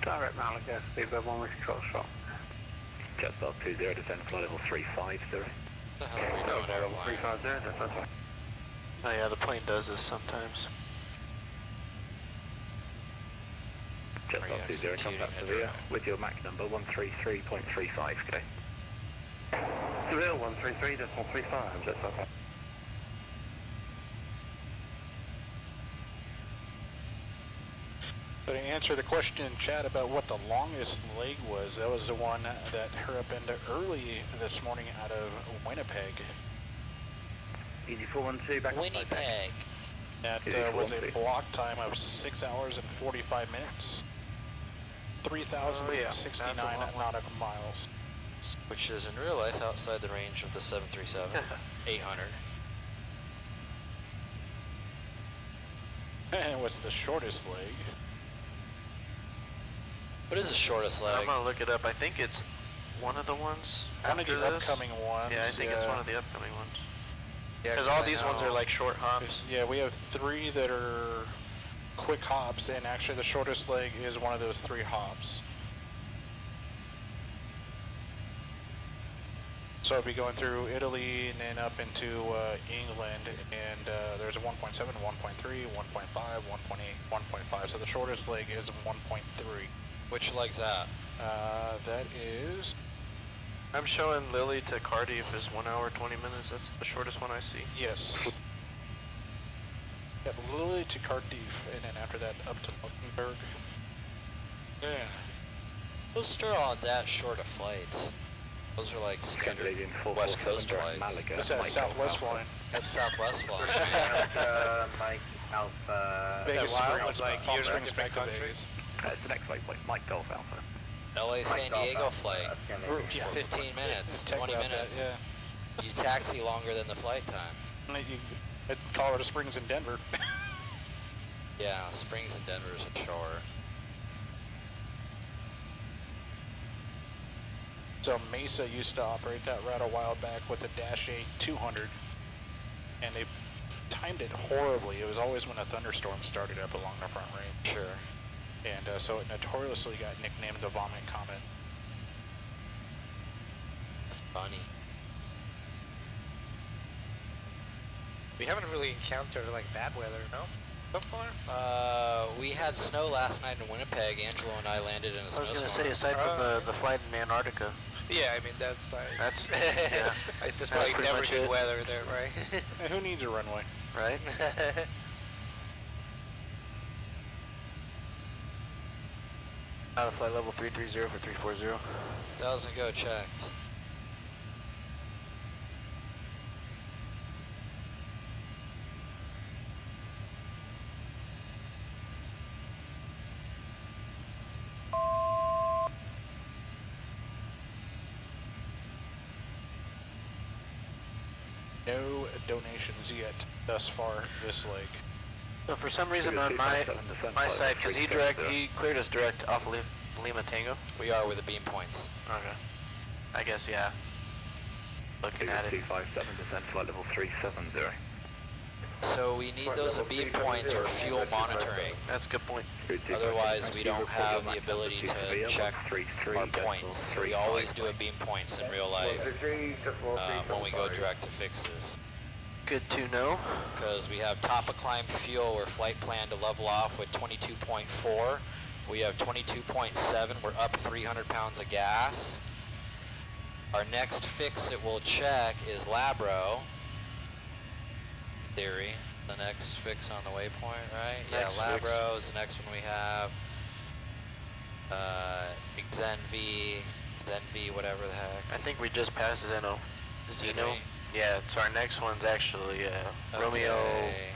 Direct Malaga, speed of 1 Whiskey Foxtrot. Jetstar 20, descend flight level 350. What the hell are we doing airline? 350, that's right. Oh yeah, the plane does this sometimes. Jetstar 20, contact Sevilla with your MAC number 133.35, okay? Seville 133.35, Jetstar. So to answer the question in chat about what the longest leg was, that was the one that her up into early this morning out of Winnipeg. Easy 412 back. Winnipeg. That was a block time of 6 hours and 45 minutes. 3,069 nautical miles. Which is in real life outside the range of the 737. 800. And what's the shortest leg? What is the shortest leg? I'm gonna look it up. I think it's one of the ones One of after the this. upcoming ones. Yeah, I think it's one of the upcoming ones. Yeah, Because all these ones are like short hops. Yeah, we have 3 that are quick hops, and actually the shortest leg is one of those 3 hops. So I'll be going through Italy and then up into England, and there's a 1.7, 1.3, 1.5, 1.8, 1.5. So the shortest leg is 1.3. Which leg's that? That is... I'm showing Lily to Cardiff is 1 hour 20 minutes. That's the shortest one I see. Yes. Yep, Lily to Cardiff, and then after that up to Luxembourg. Yeah. Those are all that short of flights. Those are like standard West Coast flights. Is that Southwest flying? That's Southwest flying. Mike Alpha. Vegas Wild, like Palm you're Springs looking back to for countries? Vegas. It's the next flight point, Mike Golf Alpha. LA San Diego flight. Yeah. 15 minutes, Tech 20 about that, minutes. yeah. You taxi longer than the flight time. At Colorado Springs and Denver. Yeah, Springs and Denver is short. So Mesa used to operate that route a while back with a Dash 8 200, and they timed it horribly. It was always when a thunderstorm started up along the front range. Sure. And so it notoriously got nicknamed the Vomit Comet. That's funny. We haven't really encountered like bad weather, no? So far? We had snow last night in Winnipeg. Angelo and I landed in a snowstorm. I was gonna say, aside from the flight in Antarctica. Yeah, I mean that's like That's yeah. That's probably pretty never much good it. weather there, right? Who needs a runway? Right? Out of flight level 330 for 340. Doesn't go checked. No donations yet thus far this leg. So for some reason on my side, because he cleared us direct off of Lima Tango. We are with the beam points. Okay. I guess, yeah. Looking at it. 257, descent flight level 370. So we need those beam points for fuel monitoring. That's a good point. Otherwise, we don't have the ability to check our points. So we always do a beam points in real life when we go direct to fixes. Good to know. Because we have top of climb fuel, we're flight plan to level off with 22.4. We have 22.7, we're up 300 pounds of gas. Our next fix it will check is Labro. Theory, the next fix on the waypoint, right? Next yeah, Labro is the next one we have. Zenv, whatever the heck. I think we just passed Zeno. Zeno? Yeah, so our next one's actually Romeo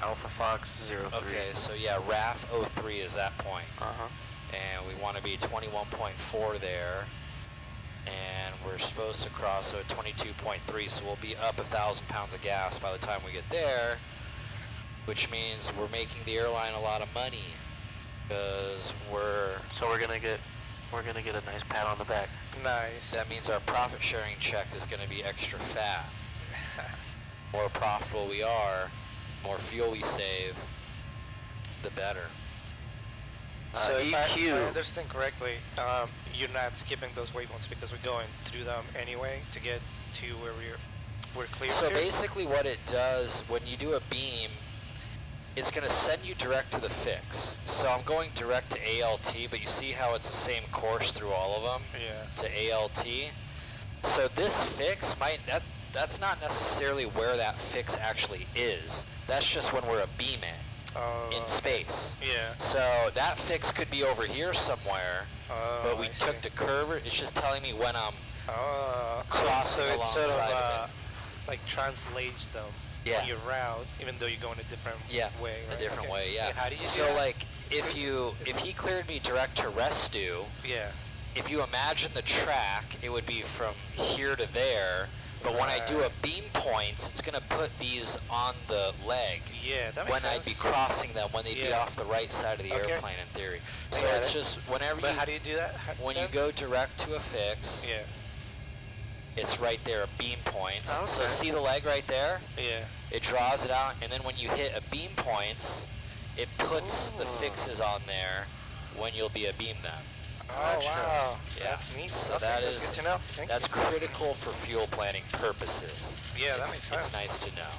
Alpha Fox 03. Okay, so yeah, RAF 03 is that point. Uh-huh. And we want to be 21.4 there. And we're supposed to cross at 22.3, so we'll be up 1,000 pounds of gas by the time we get there, which means we're making the airline a lot of money, because we're gonna get a nice pat on the back. Nice. That means our profit sharing check is gonna be extra fat. More profitable we are, more fuel we save, the better. So if EQ. I understand correctly, you're not skipping those waypoints because we're going through them anyway to get to where we're clear. So basically what it does, when you do a beam, it's going to send you direct to the fix. So I'm going direct to ALT, but you see how it's the same course through all of them? Yeah. To ALT. So this fix that's not necessarily where that fix actually is. That's just when we're a beam in space. Yeah. So that fix could be over here somewhere, but we took the curve. It's just telling me when I'm crossing so alongside it sort of it. like translates them Yeah. your route, even though you're going a different way. Right? A different way, yeah. How do you so do that? like if he cleared me direct to Restu, yeah. If you imagine the track, it would be from here to there. But when I do a beam points, it's going to put these on the leg. Yeah, that makes when sense. I'd be crossing them, when they'd be off the right side of the airplane in theory. So it's just whenever But how do you do that? when you go direct to a fix, it's right there, beam points. Okay. So see the leg right there? Yeah. It draws it out, and then when you hit a beam points, it puts the fixes on there when you'll be a beam then. Oh, wow. Yeah. That's neat. So Okay, that's good to know. Thank that's you. critical for fuel planning purposes. Yeah, that makes sense. It's nice to know.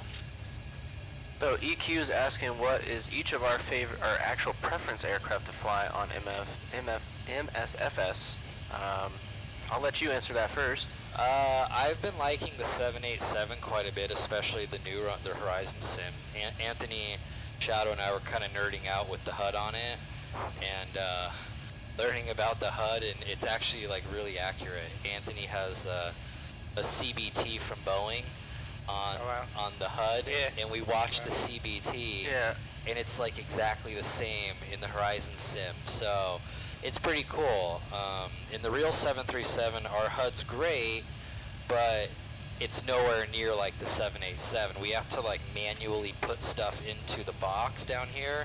So EQ is asking what is each of our actual preference aircraft to fly on MSFS. I'll let you answer that first. I've been liking the 787 quite a bit, especially the Horizon Sim. Anthony, Shadow, and I were kind of nerding out with the HUD on it, and learning about the HUD, and it's actually like really accurate. Anthony has a CBT from Boeing on the HUD, and we watched the CBT, and it's like exactly the same in the Horizon Sim. So it's pretty cool. In the real 737, our HUD's great, but it's nowhere near like the 787. We have to like manually put stuff into the box down here,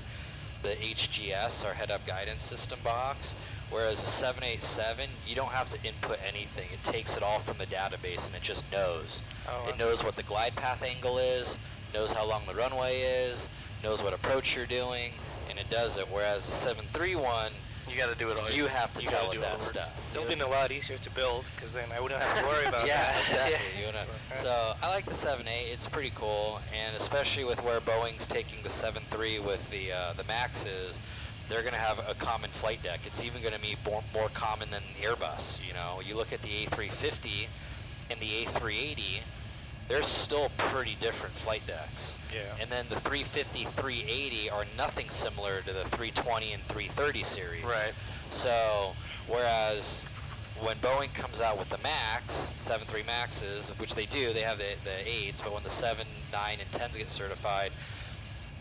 the HGS, our head-up guidance system box, Whereas a 787, you don't have to input anything. It takes it all from the database and it just knows. It knows what the glide path angle is, knows how long the runway is, knows what approach you're doing, and it does it. Whereas the 731, you got to do it all. You have to tell it that stuff. It would have been a lot easier to build, because then I wouldn't have to worry about yeah, that. Exactly. You wouldn't. So I like the 7.8. It's pretty cool, and especially with where Boeing's taking the 7.3 with the Maxes, they're going to have a common flight deck. It's even going to be more common than the Airbus. You know, you look at the A350 and the A380. They're still pretty different flight decks. Yeah. And then the 350, 380 are nothing similar to the 320 and 330 series. Right. So, whereas when Boeing comes out with the Max, 7.3 Maxes, which they do, they have the 8s, but when the 7, 9, and 10s get certified,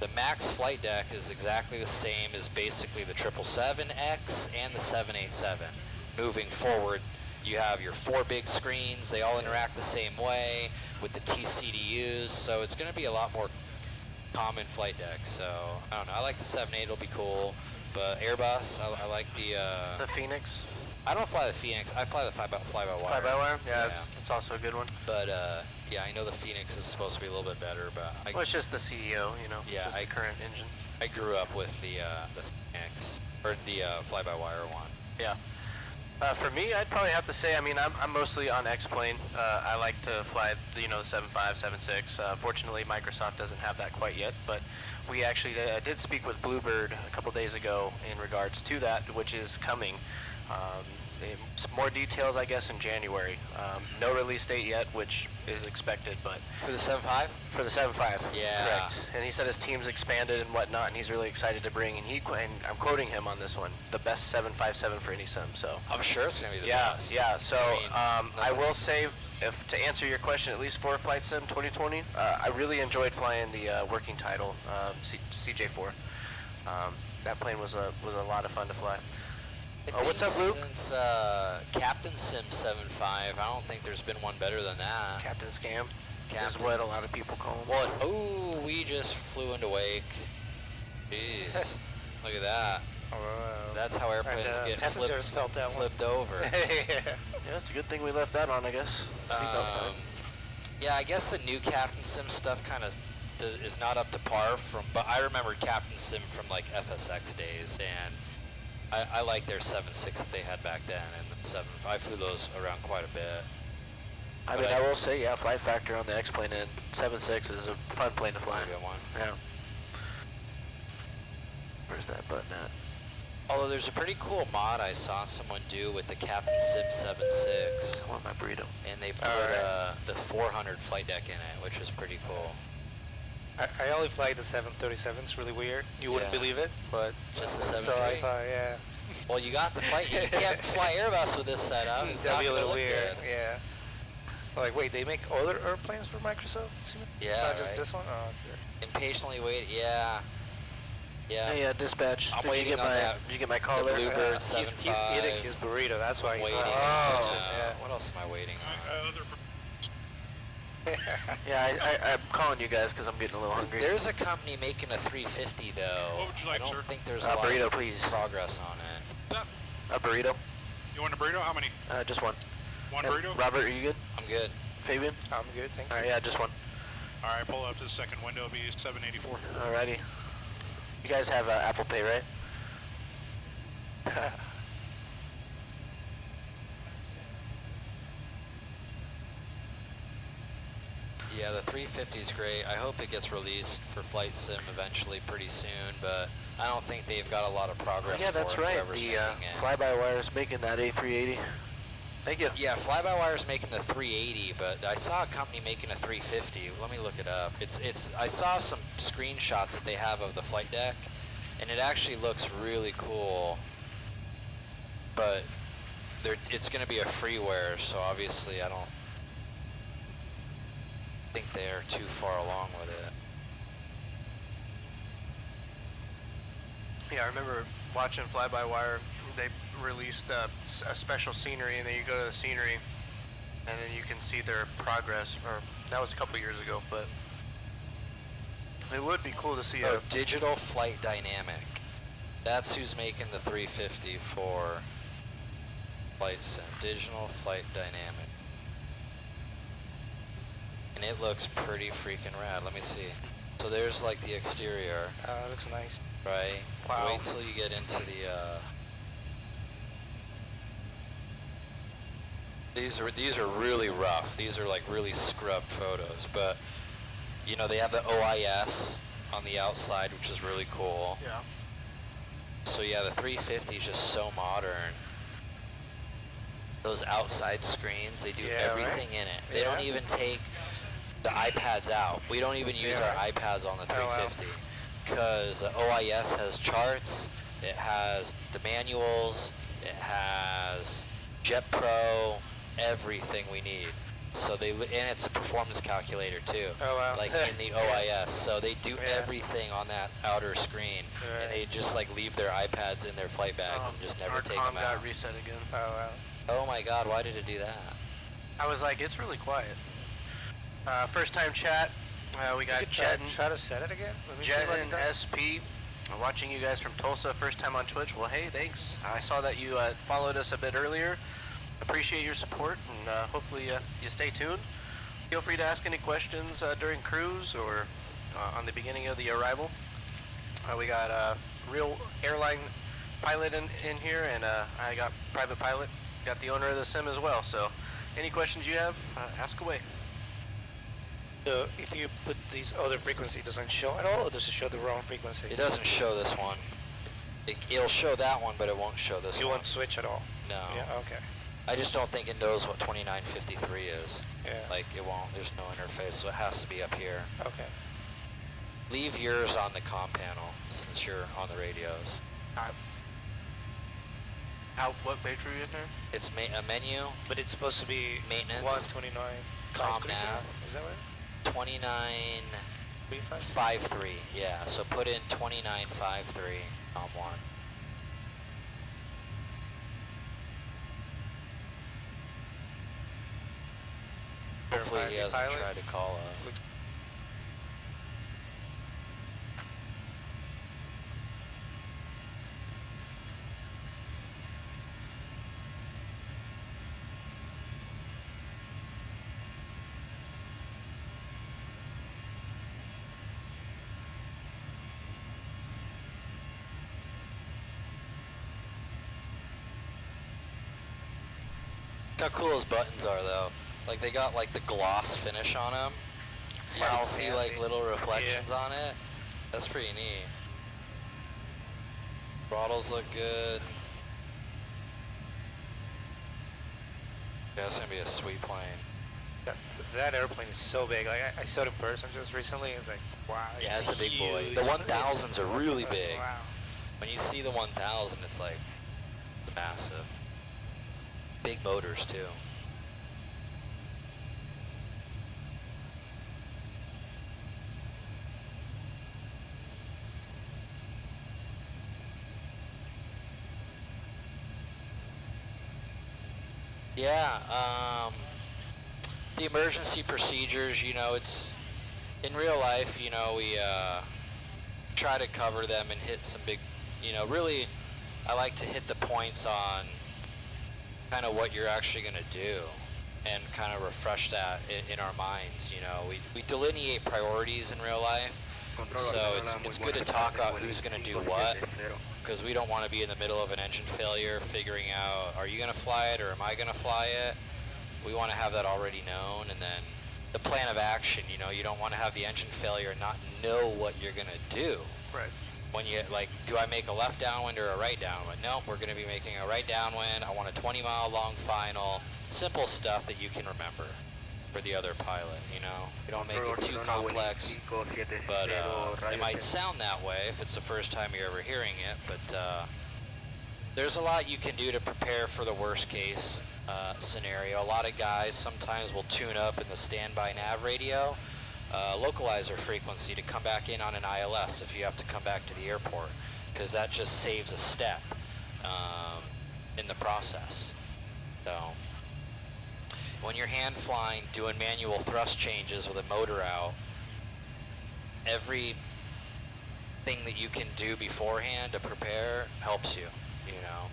the Max flight deck is exactly the same as basically the 777X and the 787. Moving forward, you have your 4 big screens. They all interact the same way with the TCDUs, so it's going to be a lot more common flight deck. So I don't know. I like the 7.8. It'll be cool, but Airbus, I like the Phoenix. I don't fly the Phoenix. I fly the fly-by-wire. Fly-by-wire? Yeah, it's also a good one. But yeah, I know the Phoenix is supposed to be a little bit better, but well, it's just the CEO, you know. Yeah, just the current engine. I grew up with the Phoenix or the fly-by-wire one. Yeah. For me, I'd probably have to say, I mean, I'm mostly on X-Plane. I like to fly, the 7.5, 7.6. Fortunately, Microsoft doesn't have that quite yet, but we actually did speak with Bluebird a couple days ago in regards to that, which is coming. Some more details, I guess, in January. No release date yet, which is expected, but... For the 7.5? For the 7.5. Yeah. Correct. And he said his team's expanded and whatnot, and he's really excited to bring, and I'm quoting him on this one, the best 757 for any sim, so... I'm sure it's going to be the best. Yeah, so I will say, to answer your question, at least for Flight Sim 2020, I really enjoyed flying the working title, CJ4. That plane was a lot of fun to fly. What's up, Luke? Since Captain Sim 7.5, I don't think there's been one better than that. Captain Scam is what a lot of people call him. Well, oh, we just flew into wake. Jeez, look at that. That's how airplanes get flipped over. Yeah, it's a good thing we left that on, I guess. Yeah, I guess the new Captain Sim stuff kind of is not up to par but I remember Captain Sim from like FSX days, and I like their 7.6 that they had back then, and the 7. I flew those around quite a bit. I mean, I will say, yeah, flight factor on the X-plane and 7.6 is a fun plane to fly. That's a good one. Yeah. Where's that button at? Although there's a pretty cool mod I saw someone do with the Captain Sim 7.6. I want my burrito. And they put the 400 flight deck in it, which was pretty cool. I only fly the 737. It's really weird. You wouldn't believe it, but just the 7.3. So I fly, yeah. Well, you got the flight. You can't fly Airbus with this setup. It's That'd not be a little look weird. good. Yeah. Like, wait, they make other airplanes for Microsoft? Yeah, it's not just this one. Oh, okay. Impatiently wait. Yeah. Yeah. Hey, dispatch. I'm waiting on that. Did you get my call there? Bluebird 7.5. He's eating his burrito. That's why he's waiting. yeah. What else am I waiting on? Yeah, I'm calling you guys because I'm getting a little hungry. There's a company making a 350 though. What would you like, I don't sir? think there's A a lot burrito, of please. progress on it. A burrito? You want a burrito? How many? Just one. One burrito? Robert, are you good? I'm good. Fabian? I'm good, thank you. Alright, yeah, just one. Alright, pull up to the second window. It'll be 784. Alrighty. You guys have Apple Pay, right? Yeah, the 350 is great. I hope it gets released for Flight Sim eventually pretty soon, but I don't think they've got a lot of progress Yeah, that's for it, right. whoever's The making it. fly-by-wire is making that A380. Thank you. Yeah, Fly-by-Wire is making the 380, but I saw a company making a 350. Let me look it up. I saw some screenshots that they have of the flight deck, and it actually looks really cool. But it's going to be a freeware, so obviously I don't think they're too far along with it. Yeah, I remember watching Fly-by-Wire. They released a special scenery, and then you go to the scenery, and then you can see their progress. Or that was a couple years ago, but it would be cool to see. Digital Flight Dynamic. That's who's making the 350 for Flight sim, digital flight dynamic. And it looks pretty freaking rad. Let me see. So there's like the exterior. It looks nice. Right? Wow. Wait till you get into the, These are really rough. These are like really scrubbed photos, but you know, they have the OIS on the outside, which is really cool. Yeah. So yeah, the 350 is just so modern. Those outside screens, they do everything in it. They don't even take the iPads out. We don't even use our iPads on the 350 because the OIS has charts, it has the manuals, it has JetPro, everything we need. So and it's a performance calculator too. Oh wow. Like in the OIS. So they do everything on that outer screen, and they just like leave their iPads in their flight bags and just never take them out. Got reset again. Oh wow. Oh my God! Why did it do that? I was like, it's really quiet. First time chat. We got Jet. Try to set it again. Jet and SP. Watching you guys from Tulsa, first time on Twitch. Well, hey, thanks. I saw that you followed us a bit earlier. Appreciate your support, and hopefully you stay tuned. Feel free to ask any questions during cruise or on the beginning of the arrival. We got a real airline pilot in here, and I got private pilot. Got the owner of the sim as well. So, any questions you have, ask away. So, if you put these other frequencies, it doesn't show at all, or does it show the wrong frequency? It doesn't show this one. It'll show that one, but it won't show this one. You won't switch at all? No. Yeah, okay. I just don't think it knows what 2953 is. Yeah. Like, it won't. There's no interface, so it has to be up here. Okay. Leave yours on the comm panel, since you're on the radios. Out what page are you in there? It's a menu. But it's supposed to be maintenance. 129. Comm nav. Is that right? 2953. Yeah. So put in 2953 COM 1. Hopefully he hasn't tried to call us. Look how cool those buttons are though. Like they got like the gloss finish on them. You can see like little reflections on it. That's pretty neat. Throttles look good. Yeah, it's gonna be a sweet plane. That airplane is so big. Like I saw it in person just recently. It's like, wow. Yeah, it's a big boy. The 1000s are really big. Wow. When you see the 1000, it's like massive. Big motors too. Yeah, the emergency procedures, you know, it's, in real life, you know, we try to cover them and hit some big, you know, really, I like to hit the points on kind of what you're actually going to do and kind of refresh that in our minds, you know. We delineate priorities in real life, so it's good to talk about who's going to do what, because we don't want to be in the middle of an engine failure figuring out, are you going to fly it or am I going to fly it? We want to have that already known, and then the plan of action, you know, you don't want to have the engine failure and not know what you're going to do. Right. When you, like, do I make a left downwind or a right downwind? Nope, we're going to be making a right downwind. I want a 20-mile long final. Simple stuff that you can remember for the other pilot, you know? You don't make it too complex, but it might sound that way if it's the first time you're ever hearing it, but there's a lot you can do to prepare for the worst case scenario. A lot of guys sometimes will tune up in the standby nav radio, localizer frequency to come back in on an ILS if you have to come back to the airport, because that just saves a step in the process. So when you're hand flying, doing manual thrust changes with a motor out, every thing that you can do beforehand to prepare helps you, you know.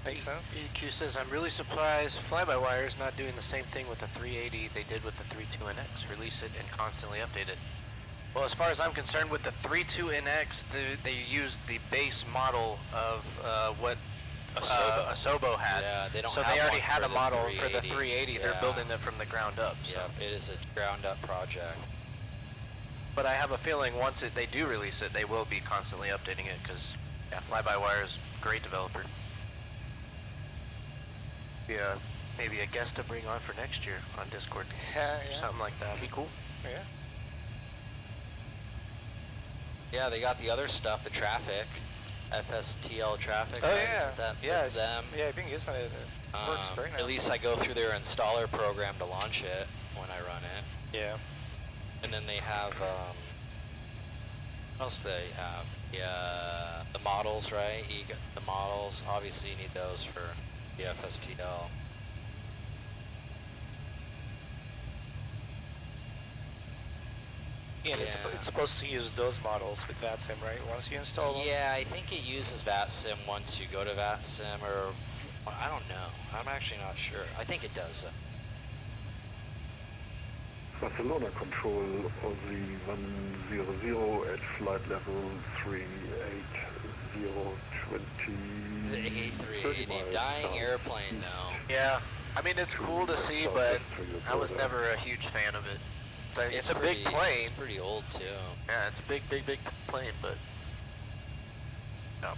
Makes sense. EQ says, I'm really surprised fly-by-wire is not doing the same thing with the 380 they did with the 32NX. Release it and constantly update it. Well, as far as I'm concerned, with the 32NX, they used the base model of what Asobo had. Yeah, they don't so have they already one had for a the model for the 380. 380. They're Yeah. building it from the ground up. So. Yeah, it is a ground up project. But I have a feeling once they do release it, they will be constantly updating it because yeah, Fly-by-Wire is a great developer. Yeah, maybe a guest to bring on for next year on Discord. Yeah. Something like that. Be cool. Yeah. Yeah, they got the other stuff, the traffic, FSTL traffic. Oh right? yeah. That's them. Yeah, I've been using it. It works very nice. At least I go through their installer program to launch it when I run it. Yeah. And then they have, what else do they have? Yeah, the models, right? The models, obviously you need those for the FSTL. Yeah, and it's supposed to use those models with VATSIM, right? Once you install them? Yeah, I think it uses VATSIM once you go to VATSIM, or I don't know. I'm actually not sure. I think it does. Barcelona control of the 100 at flight level 38020. The A380, dying airplane though. Yeah, I mean it's cool to see, but I was never a huge fan of it. It's a big plane. It's pretty old too. Yeah, it's a big plane, but no.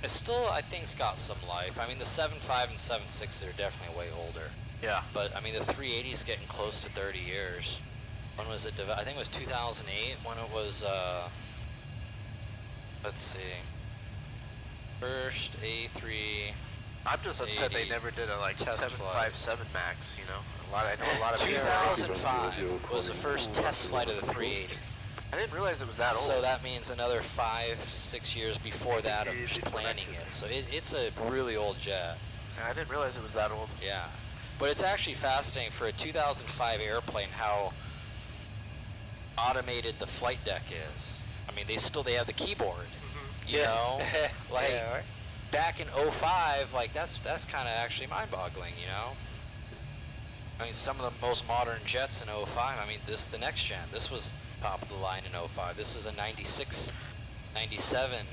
It still, I think, it's got some life. I mean, the 7.5 and 7.6 are definitely way older. Yeah. But I mean, the 380 is getting close to 30 years. When was it developed? I think it was 2008 when it was. Let's see. First A3. I'm just upset they never did a like 757 max. You know, I know a lot of 2005 was the first test flight of the 380. I didn't realize it was that old. So that means another 5-6 years before that of just planning it. So it's a really old jet. I didn't realize it was that old. Yeah, but it's actually fascinating for a 2005 airplane how automated the flight deck is. I mean, they have the keyboard. You know, like back in 05, like that's kind of actually mind-boggling. You know, I mean, some of the most modern jets in 05. I mean, the next gen. This was top of the line in 05. This is a 96, 97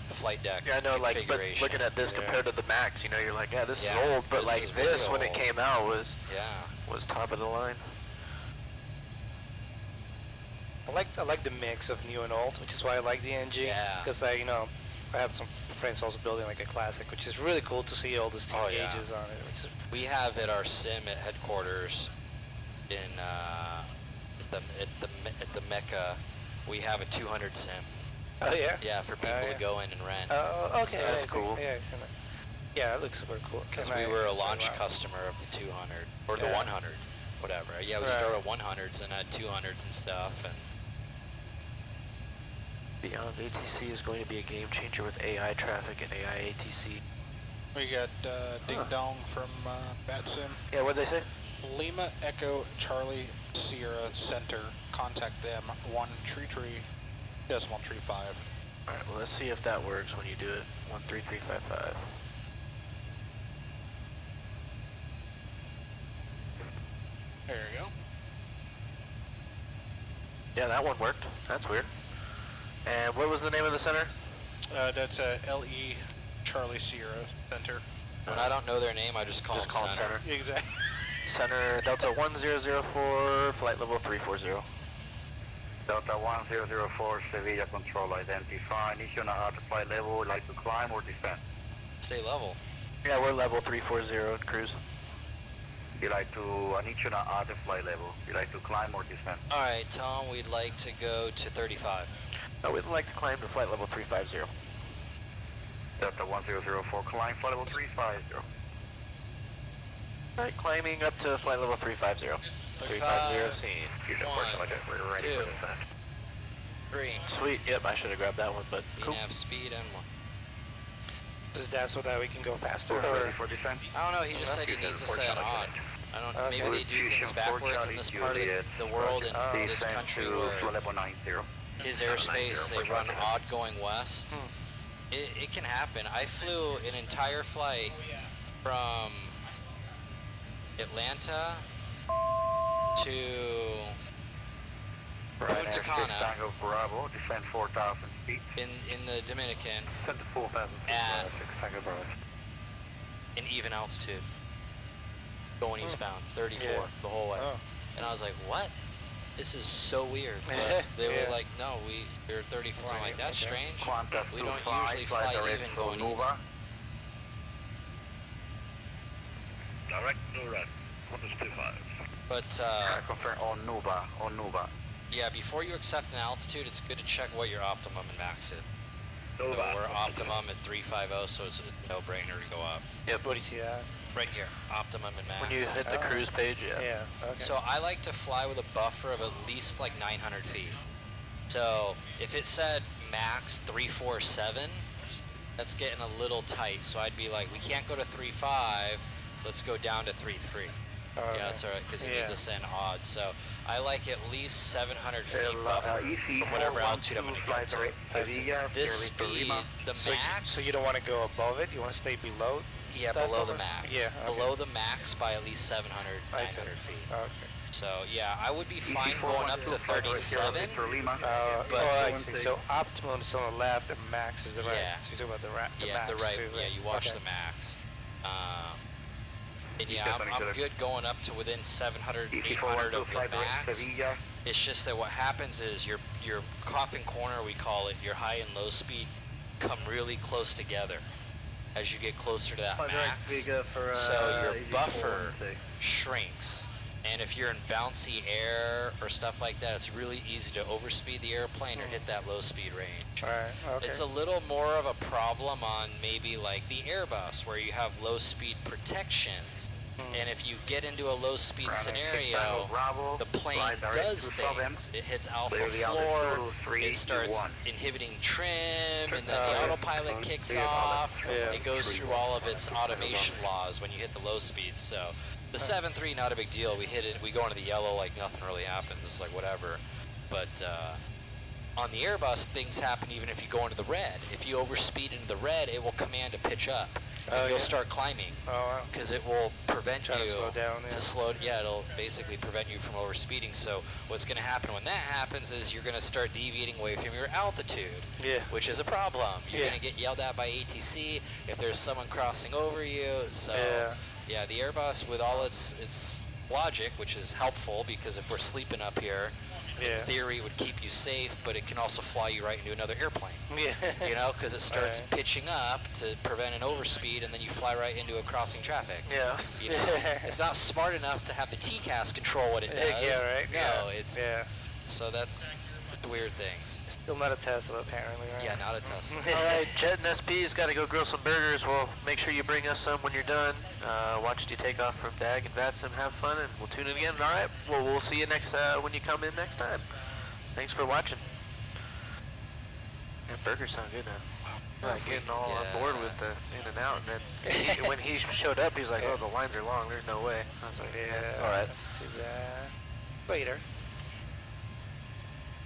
flight deck. Yeah, I know, like, but looking at this compared to the Max, you know, you're like, yeah, this is old, but this like this, when it came out, was top of the line. I like the mix of new and old, which is why I like the NG. Yeah. Because I have some friends also building like a classic, which is really cool to see all the steam gauges on it. Which is we have at our sim at headquarters in at the Mecca, we have a 200 sim. Oh yeah. Yeah, for people to go in and rent. Oh, okay. So that's cool. Yeah, I've seen that. Yeah, it looks super cool. Because we were a launch customer of the 200 or the 100, whatever. Yeah, we started 100s and had 200s and stuff. And Beyond ATC is going to be a game changer with AI traffic and AI ATC. We got Ding Dong from VATSIM. Yeah, what'd they say? Lima Echo Charlie Sierra Center. Contact them 133.35. Alright, well let's see if that works when you do it. 13355. There you go. Yeah, that one worked. That's weird. And what was the name of the center? That's LE Charlie Sierra Center. When I don't know their name, I just call them center. Exactly. Center Delta 1004, flight level 340. Delta 1004, Sevilla control identify. Initial out flight level, would like to climb or descend? Stay level. Yeah, we're level 340 cruise. You like to, initial out flight level, you like to climb or descend? Alright, tell them we'd like to go to 35. No, we'd like to climb to flight level 350. Delta 1004, climb flight level 350. Alright, climbing up to flight level 350. 350 scene. We're ready for the set. 3. Sweet, yep, I should have grabbed that one, but cool. Have speed and 1. Is that so that we can go faster? Ready for descent? I don't know, he just said he needs to set it on. I don't know, maybe they do things backwards in this part of the world, in this country where his airspace, they run odd going west. It can happen. I flew an entire flight from Atlanta to Punta Cana Tango Bravo, descend 4,000 feet. in the Dominican Descend to 4,000 feet, at 6 Tango Bravo. an even altitude, going eastbound, 34 the whole way. And I was like, what? This is so weird. But they were like, no, we're 34. I'm like, that's strange. We don't usually fly even going east. Direct Nura, Qantas 25. But confirm on Nova. yeah, before you accept an altitude, it's good to check what your optimum and max is. So we're optimum at 350, so it's a no-brainer to go up. Yep. What do you see that? Right here, optimum and max. When you hit the cruise page, yeah. Yeah, okay. So I like to fly with a buffer of at least like 900 feet. So if it said max 347, that's getting a little tight. So I'd be like, we can't go to 3.5, let's go down to 3.3. Yeah, that's alright, because it needs us in odd. So I like at least 700 feet buffer from whatever altitude I'm going to get to. This speed, the max... So you don't want to go above it? You want to stay below? Yeah, below the max. Yeah, okay. Below the max by at least 700, 900 feet. Okay. So yeah, I would be fine going up to 37. But I see. So optimum is on the left and max is the right. Yeah. So you're talking about the Yeah, max the right. too, Yeah, you watch the max. And yeah, I'm good going up to within 700, 800 of the max. It's just that what happens is your coffin corner, we call it, your high and low speed come really close together as you get closer to that max. So your buffer shrinks. And if you're in bouncy air or stuff like that, it's really easy to overspeed the airplane or hit that low speed range. Okay. It's a little more of a problem on maybe like the Airbus where you have low speed protections. And if you get into a low speed scenario, the plane does things. It hits alpha floor, it starts inhibiting trim, and then the autopilot kicks off. It goes through all of its automation laws when you hit the low speed. So the 7.3, not a big deal. We hit it, we go into the yellow like nothing really happens. It's like whatever. But on the Airbus, things happen even if you go into the red. If you overspeed into the red, it will command to pitch up. You'll start climbing because it will prevent you to slow down. It'll basically prevent you from overspeeding. So what's going to happen when that happens is you're going to start deviating away from your altitude, which is a problem. You're going to get yelled at by ATC if there's someone crossing over you. So yeah, the Airbus with all its logic, which is helpful because if we're sleeping up here, in theory, it would keep you safe, but it can also fly you right into another airplane. You know, because it starts pitching up to prevent an overspeed, and then you fly right into a crossing traffic. You know, it's not smart enough to have the TCAS control what it does. No, it's so it's weird things. Still not a Tesla, apparently, right? Yeah, not a Tesla. Alright, Jet and SP's got to go grill some burgers. Well, make sure you bring us some when you're done. Watch you take off from DAG and VATSIM. Have fun, and we'll tune in again. Alright, well, we'll see you next when you come in next time. Thanks for watching. Yeah, burgers sound good now. Getting all on board with the in and out, and then when he showed up, he was like, "Oh, the lines are long. There's no way." I was like, "Yeah, all right." Let's do that later.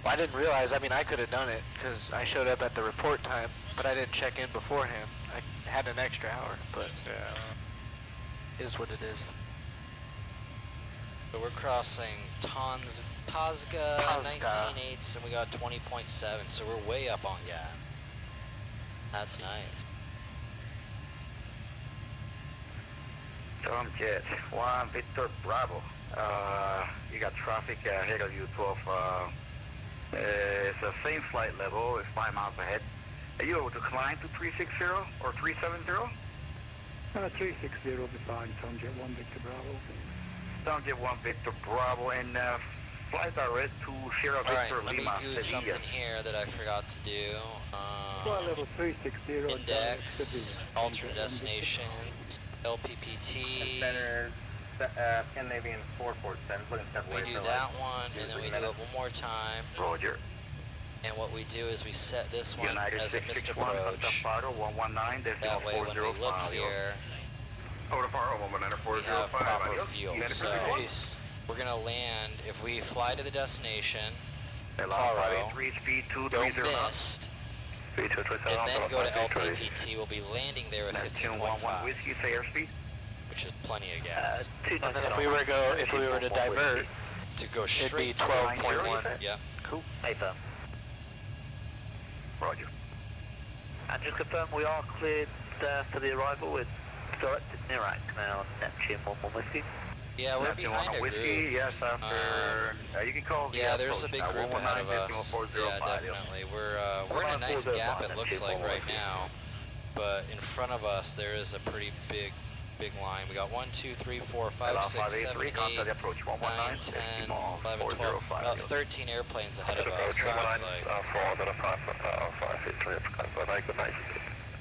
Well, I didn't realize. I mean, I could have done it because I showed up at the report time, but I didn't check in beforehand. I had an extra hour, but it is what it is. So we're crossing Tazga 19.8s, and we got 20.7, so we're way up on gas. That's nice. Tom Jet, 1 Victor Bravo. You got traffic ahead of you, 12. It's the same flight level, it's 5 miles ahead. Are you able to climb to 360 or 370? 360 will be fine, Tom Jet 1 Victor Bravo. Tom Jet 1 Victor Bravo, and fly direct to Sierra Victor Lima, let me do something here that I forgot to do. Flight level 360. Index, alternate destination, LPPT. Center, Scandinavian 447. We do that one, and then we do it one more time. Roger. And what we do is we set this one United as a missed approach. 119, That way when we look here, Over to Faro, 19405. we have proper fuel. So we're going to land, if we fly to the destination, Faro, speed go missed, and then go to LPPT. We'll be landing there at 15.5, whiskey, say airspeed. which is plenty of gas. And then if we were to divert, To go it'd be straight to 12.1. Yeah. Cool. Affirm. Roger. And just confirm we are cleared for the arrival with directed Nirac now, Neptune 1 whiskey. Yeah, we're behind our group. Yes, after, you can call Yeah, there's a big group ahead of us. Yeah, definitely. We're in a nice gap, it looks like, right now. But in front of us, there is a pretty big line. We got 1, 2, 3, 4, 5, 6, 7, 8, 9, 10, 11, 12, about 13 airplanes ahead of us. So it's like,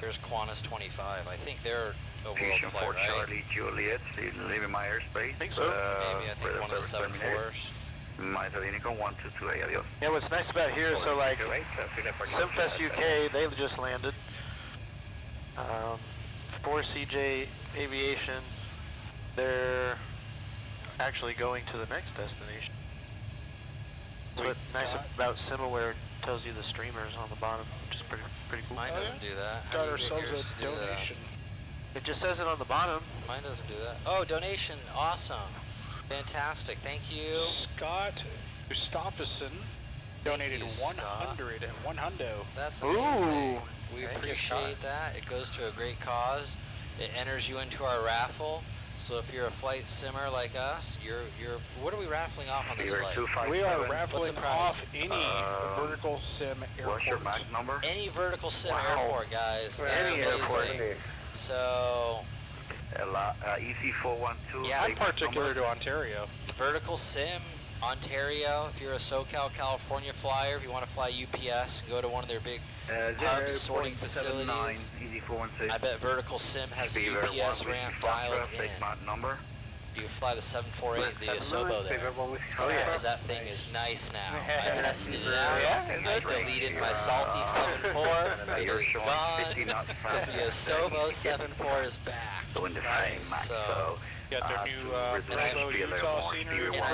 there's Qantas 25. I think they're a WorldFlight, right? Charlie Juliet, leaving my airspace. I think so. Maybe, I think one of the 7-4s. Yeah, what's nice about here is so like Simfest UK, they just landed. 4CJ Aviation, they're actually going to the next destination. That's what's nice about SimAware, tells you the streamers on the bottom, which is pretty cool. Mine doesn't do that. Got ourselves a donation. It just says it on the bottom. Mine doesn't do that. Oh, donation, awesome. Fantastic, thank you. Scott Gustafsson donated 100 and 1 hundo. That's amazing. Ooh. We appreciate that. It goes to a great cause. It enters you into our raffle. So if you're a flight simmer like us, you're what are we raffling off on this flight? We are raffling off any vertical sim airport. What's your MAC number? Any vertical sim airport, guys. That's Any amazing. airport. So EC412. yeah, I'm particular to Ontario. Vertical sim, Ontario. If you're a SoCal, California flyer, if you want to fly UPS, go to one of their big hub sorting facilities. I bet Vertical Sim has a UPS ramp dialed in. You fly the 748, the Asobo there. Oh yeah, because that thing is nice now. I tested it out. I deleted my salty 7.4. It is gone. Because the Asobo 7.4 is back. So. Got their new Bravo Utah scenery. And I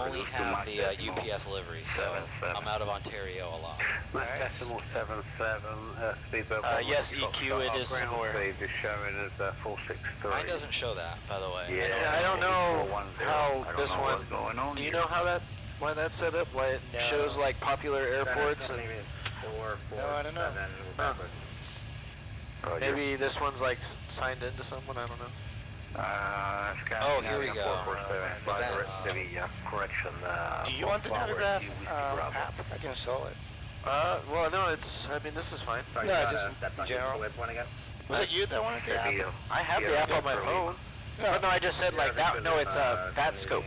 only have the UPS livery, so I'm out of Ontario a lot. Decimal 77, speedboat. Yes, EQ, it is similar. Is showing as 463. Mine doesn't show that, by the way. Yeah, I don't know how this one. Do you know how why that's set up? Why it shows like popular airports and? No, I don't know. Maybe this one's like signed into someone. I don't know. Oh, here we go. Events. Correction. Do you want the Navigaph app? I can install it. Well, no, it's. I mean, this is fine. No, just in general. Was it you that wanted the app? I have the app on my phone. Oh, no, I just said like that. No, it's that scope.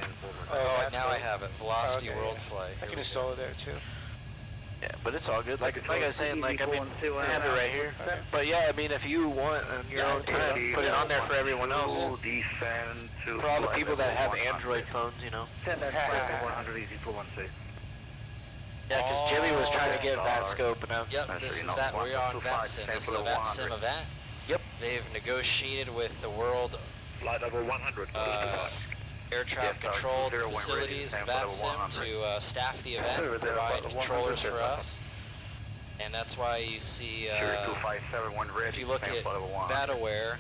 Oh, now I have it. Velocity WorldFlight. I can install it there too. Yeah, but it's all good. Like I was saying, like I mean, I have it right here. But yeah, I mean, if you want on your own time, put it on there for everyone else. For all the people that have Android phones, you know. Yeah, because Jimmy was trying to get that scope, and Yep, this is that. We're on VetSim. This is a VetSim event. Yep. They've negotiated with the World Flight over 100. Air Traffic Control Facilities, VetSim, to staff the event, provide controllers for us. And that's why you see, if you look at BatAware,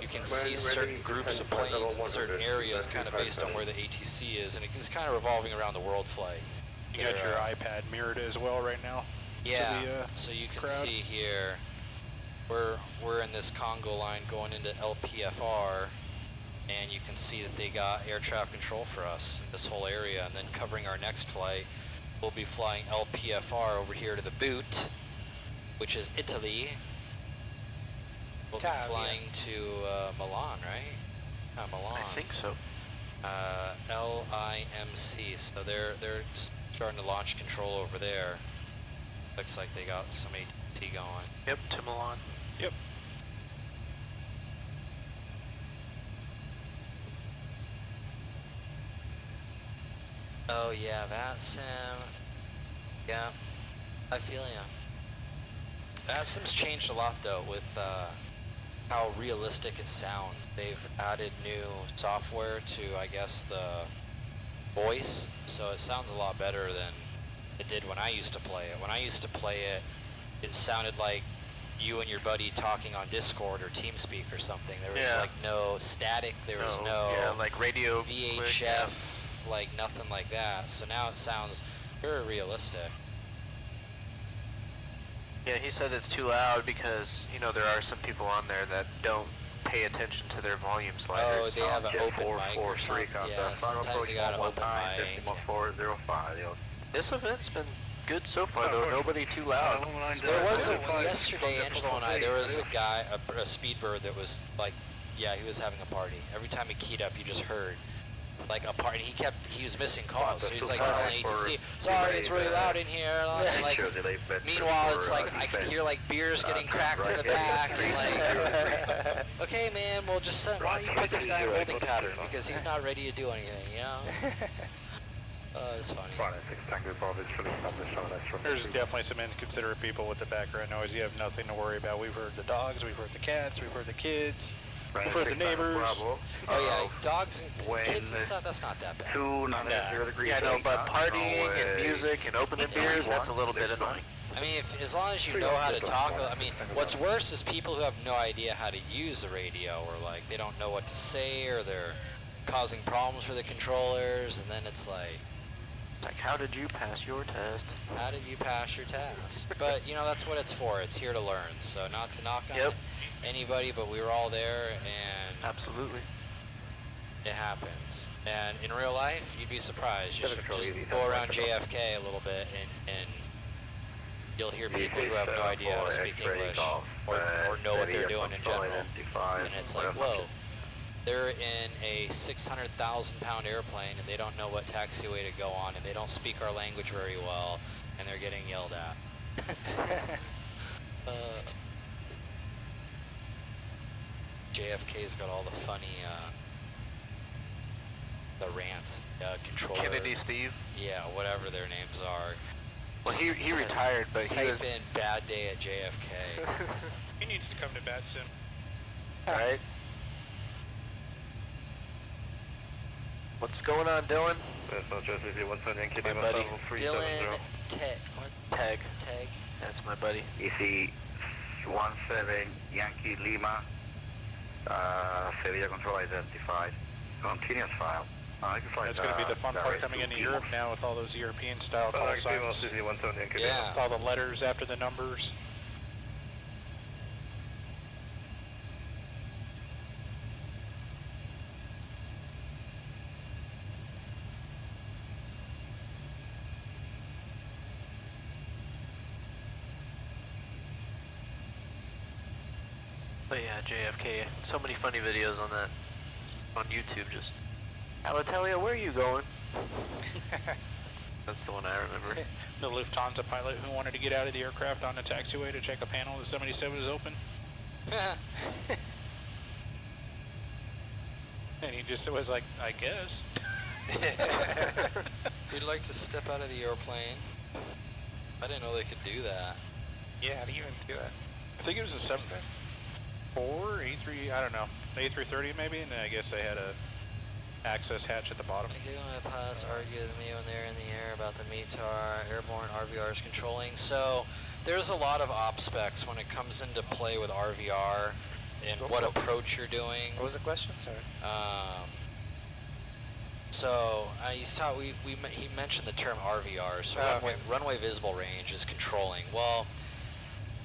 you can see certain groups of planes in certain areas kind of based on where the ATC is, and it's kind of revolving around the WorldFlight. You got your iPad mirrored as well right now. Yeah, so you can see here, we're in this Congo line going into LPFR, and you can see that they got air traffic control for us in this whole area. And then covering our next flight, we'll be flying LPFR over here to the boot, which is Italy. We'll be flying to Milan, right? Milan. I think so. LIMC. So they're starting to launch control over there. Looks like they got some AT going. Yep, to Milan. Yep. Oh yeah, VetSim. Yeah, I feel ya. VetSim's changed a lot though with how realistic it sounds. They've added new software to, I guess, the voice, so it sounds a lot better than it did when I used to play it. When I used to play it, it sounded like you and your buddy talking on Discord or TeamSpeak or something. There was Yeah. like no static, there was no yeah, like radio VHF, quick, yeah. like nothing like that. So now it sounds very realistic. Yeah, he said it's too loud because, you know, there are some people on there that don't pay attention to their volume sliders. Oh, they have an open mic or 443 something. contact. Yeah, sometimes they got an open mic. 405. This event's been good so far, though. Nobody too loud. There was yesterday, Angelo and I, there was a guy, a speedbird that was like, yeah, he was having a party. Every time he keyed up, you just heard like a party. He was missing calls, so he's like telling ATC, sorry, it's really loud in here. And like, meanwhile, it's like I can hear like beers getting cracked in the back, and like, okay, man, well just why don't you put this guy in holding pattern because he's not ready to do anything, you know? It's funny. There's definitely some inconsiderate people with the background noise. You have nothing to worry about. We've heard the dogs, we've heard the cats, we've heard the kids, we've heard the neighbors. Oh yeah, dogs and kids and stuff, that's not that bad. 290 degrees. Yeah, no, but partying and music and opening beers, that's a little bit annoying. I mean, as long as you know how to talk, I mean, what's worse is people who have no idea how to use the radio, or like they don't know what to say, or they're causing problems for the controllers, and then it's like, how did you pass your test? How did you pass your test? But, you know, that's what it's for. It's here to learn. So not to knock on anybody, but we were all there, and absolutely, it happens. And in real life, you'd be surprised. Just go around JFK a little bit, and you'll hear people who have no idea how to speak English or know what they're doing in general. And it's like, whoa. They're in a 600,000-pound airplane, and they don't know what taxiway to go on, and they don't speak our language very well, and they're getting yelled at. JFK's got all the funny, the rants, controller. Kennedy Steve? Yeah, whatever their names are. Well, he retired, but he was... Type in bad day at JFK. He needs to come to bat soon. Alright. What's going on, Dylan? My buddy. Dylan Tag. That's my buddy. EC 17 Yankee Lima. Sevilla control identified. Continuous file. That's going to be the fun part coming into Europe now with all those European style call signs. Yeah. All the letters after the numbers. But yeah, JFK, so many funny videos on that, on YouTube, just, Alitalia, where are you going? That's the one I remember. The Lufthansa pilot who wanted to get out of the aircraft on the taxiway to check a panel that 77 is open. And he just was like, I guess. We'd like to step out of the airplane. I didn't know they could do that. Yeah, how do you even do that? I think it was a 747, A3, I don't know, A330 maybe, and then I guess they had a access hatch at the bottom. My pilots argue with me when they're in the air about the METAR, airborne RVRs controlling. So there's a lot of op specs when it comes into play with RVR and what approach you're doing. What was the question? Sorry. He mentioned the term RVR, so runway visible range is controlling. Well,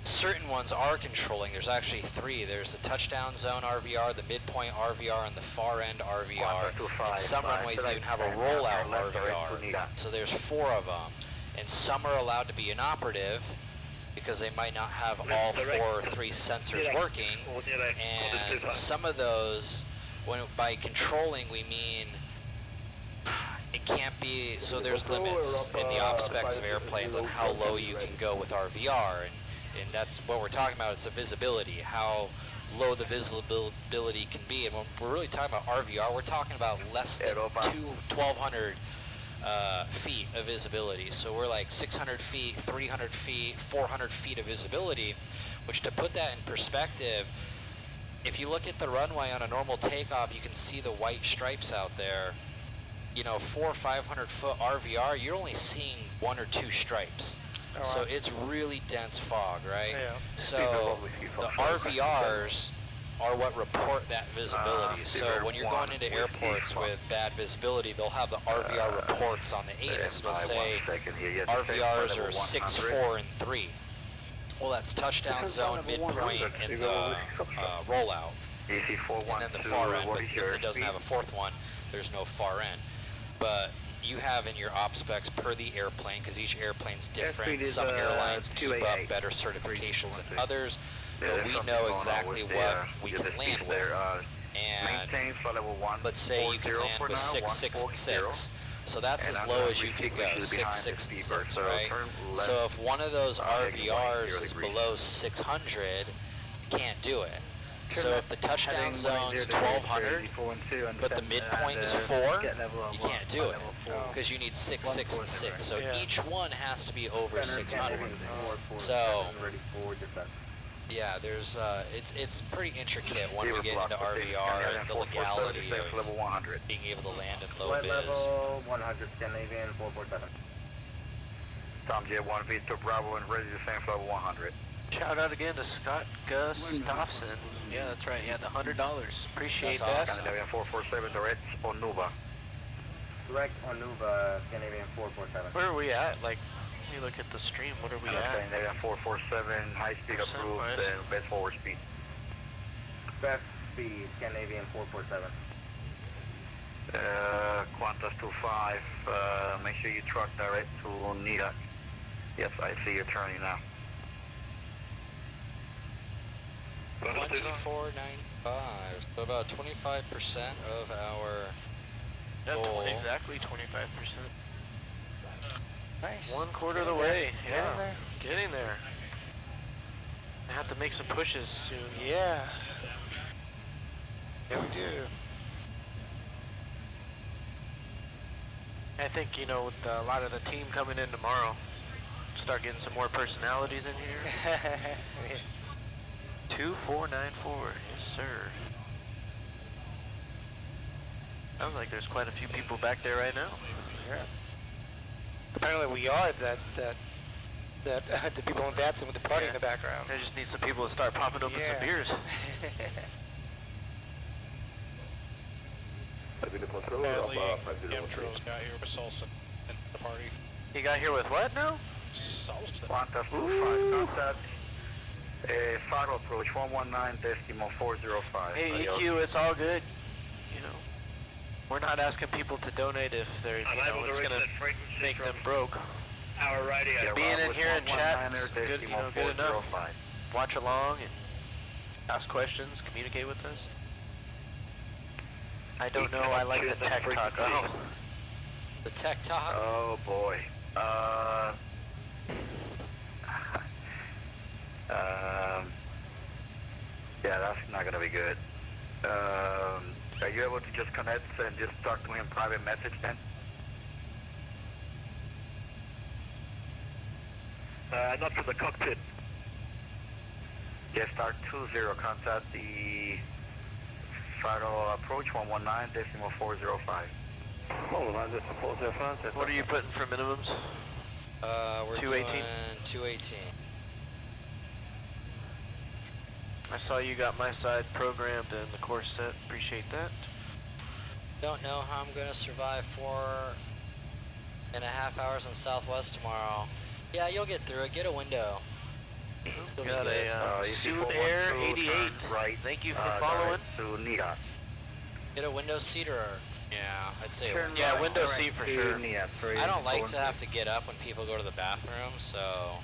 certain ones are controlling. There's actually three. There's the touchdown zone RVR, the midpoint RVR, and the far end RVR. And some runways even have a rollout RVR. So there's four of them. And some are allowed to be inoperative because they might not have all four or three sensors working. And some of those, by controlling, we mean it can't be, so there's limits in the op specs of airplanes on how low you can go with RVR. And that's what we're talking about. It's a visibility, how low the visibility can be. And when we're really talking about RVR, we're talking about less than 1,200 feet of visibility. So we're like 600 feet, 300 feet, 400 feet of visibility, which, to put that in perspective, if you look at the runway on a normal takeoff, you can see the white stripes out there. You know, 400 or 500 foot RVR, you're only seeing one or two stripes. So it's really dense fog, right? Yeah. So the RVRs are what report that visibility. So when you're going into airports with bad visibility, they'll have the RVR reports on the ATIS. It'll say RVRs are 6, 4, and 3. Well, that's touchdown zone midpoint in the rollout. And then the far end, but if it doesn't have a fourth one, there's no far end. But you have in your op specs per the airplane, because each airplane's different. Some airlines keep up better certifications than others, but we know exactly what we can land with. And let's say you can land with 6, 6, and 6. So that's as low as you could go, 6, 6, and 6, right? So if one of those RVRs is below 600, you can't do it. So if the touchdown zone is 1200, but the midpoint is 4, you can't do it, because you need 6, 6, and 6. So each one has to be over 600. So yeah, there's it's pretty intricate when we get into RVR and the legality of being able to land in low Flight vis. level 100, Scandinavian 447. Tom Jet 1 Victor Bravo and ready to send level 100. Shout out again to Scott Gustafson. Yeah, that's right. Yeah, the $100. Appreciate that. That's awesome. Scandinavian 447 direct on Nuba. Direct on Nuba, Scandinavian 447. Where are we at? Like, let me look at the stream. What are we at? Scandinavian 447, high speed approved and best forward speed. Best speed, Scandinavian 447. Qantas 25, make sure you truck direct to Nida. Yes, I see you're turning now. 2495, so about 25% of our goal. Exactly 25%. Nice. 1/4 of the way. Yeah, getting there. I have to make some pushes soon. Yeah. Yeah, we do. I think, you know, with a lot of the team coming in tomorrow, start getting some more personalities in here. 2494, yes sir. Sounds like there's quite a few people back there right now. Yeah. Apparently we are that the people dancing with the party in the background. I just need some people to start popping open some beers. Apparently, Amtro's got here with salsa and the party. You got here with what now? Salsa. Qantas 25, contact. Faro approach 119 decimal 405. Hey EQ, it's all good. You know, we're not asking people to donate if they're, you know, it's gonna make them broke. Our radio. Being in here and chat is good, you know, good enough. Watch along and ask questions, communicate with us. I don't know, I like the tech talk. Oh. The tech talk? Oh boy. Yeah, that's not gonna be good. Are you able to just connect and just talk to him private message then? Not from the cockpit. Yes, start 20, contact the Faro approach 119 decimal 405. What are you putting for minimums? We're 218? doing 218. I saw you got my side programmed and the course set. Appreciate that. Don't know how I'm gonna survive 4.5 hours in Southwest tomorrow. Yeah, you'll get through it. Get a window. You'll Got be good. a Soon Air 88. Right. Thank you for following. To Nida. Get a window seat or yeah, I'd say a window. Yeah, window seat for sure. I don't like to have to get up when people go to the bathroom, so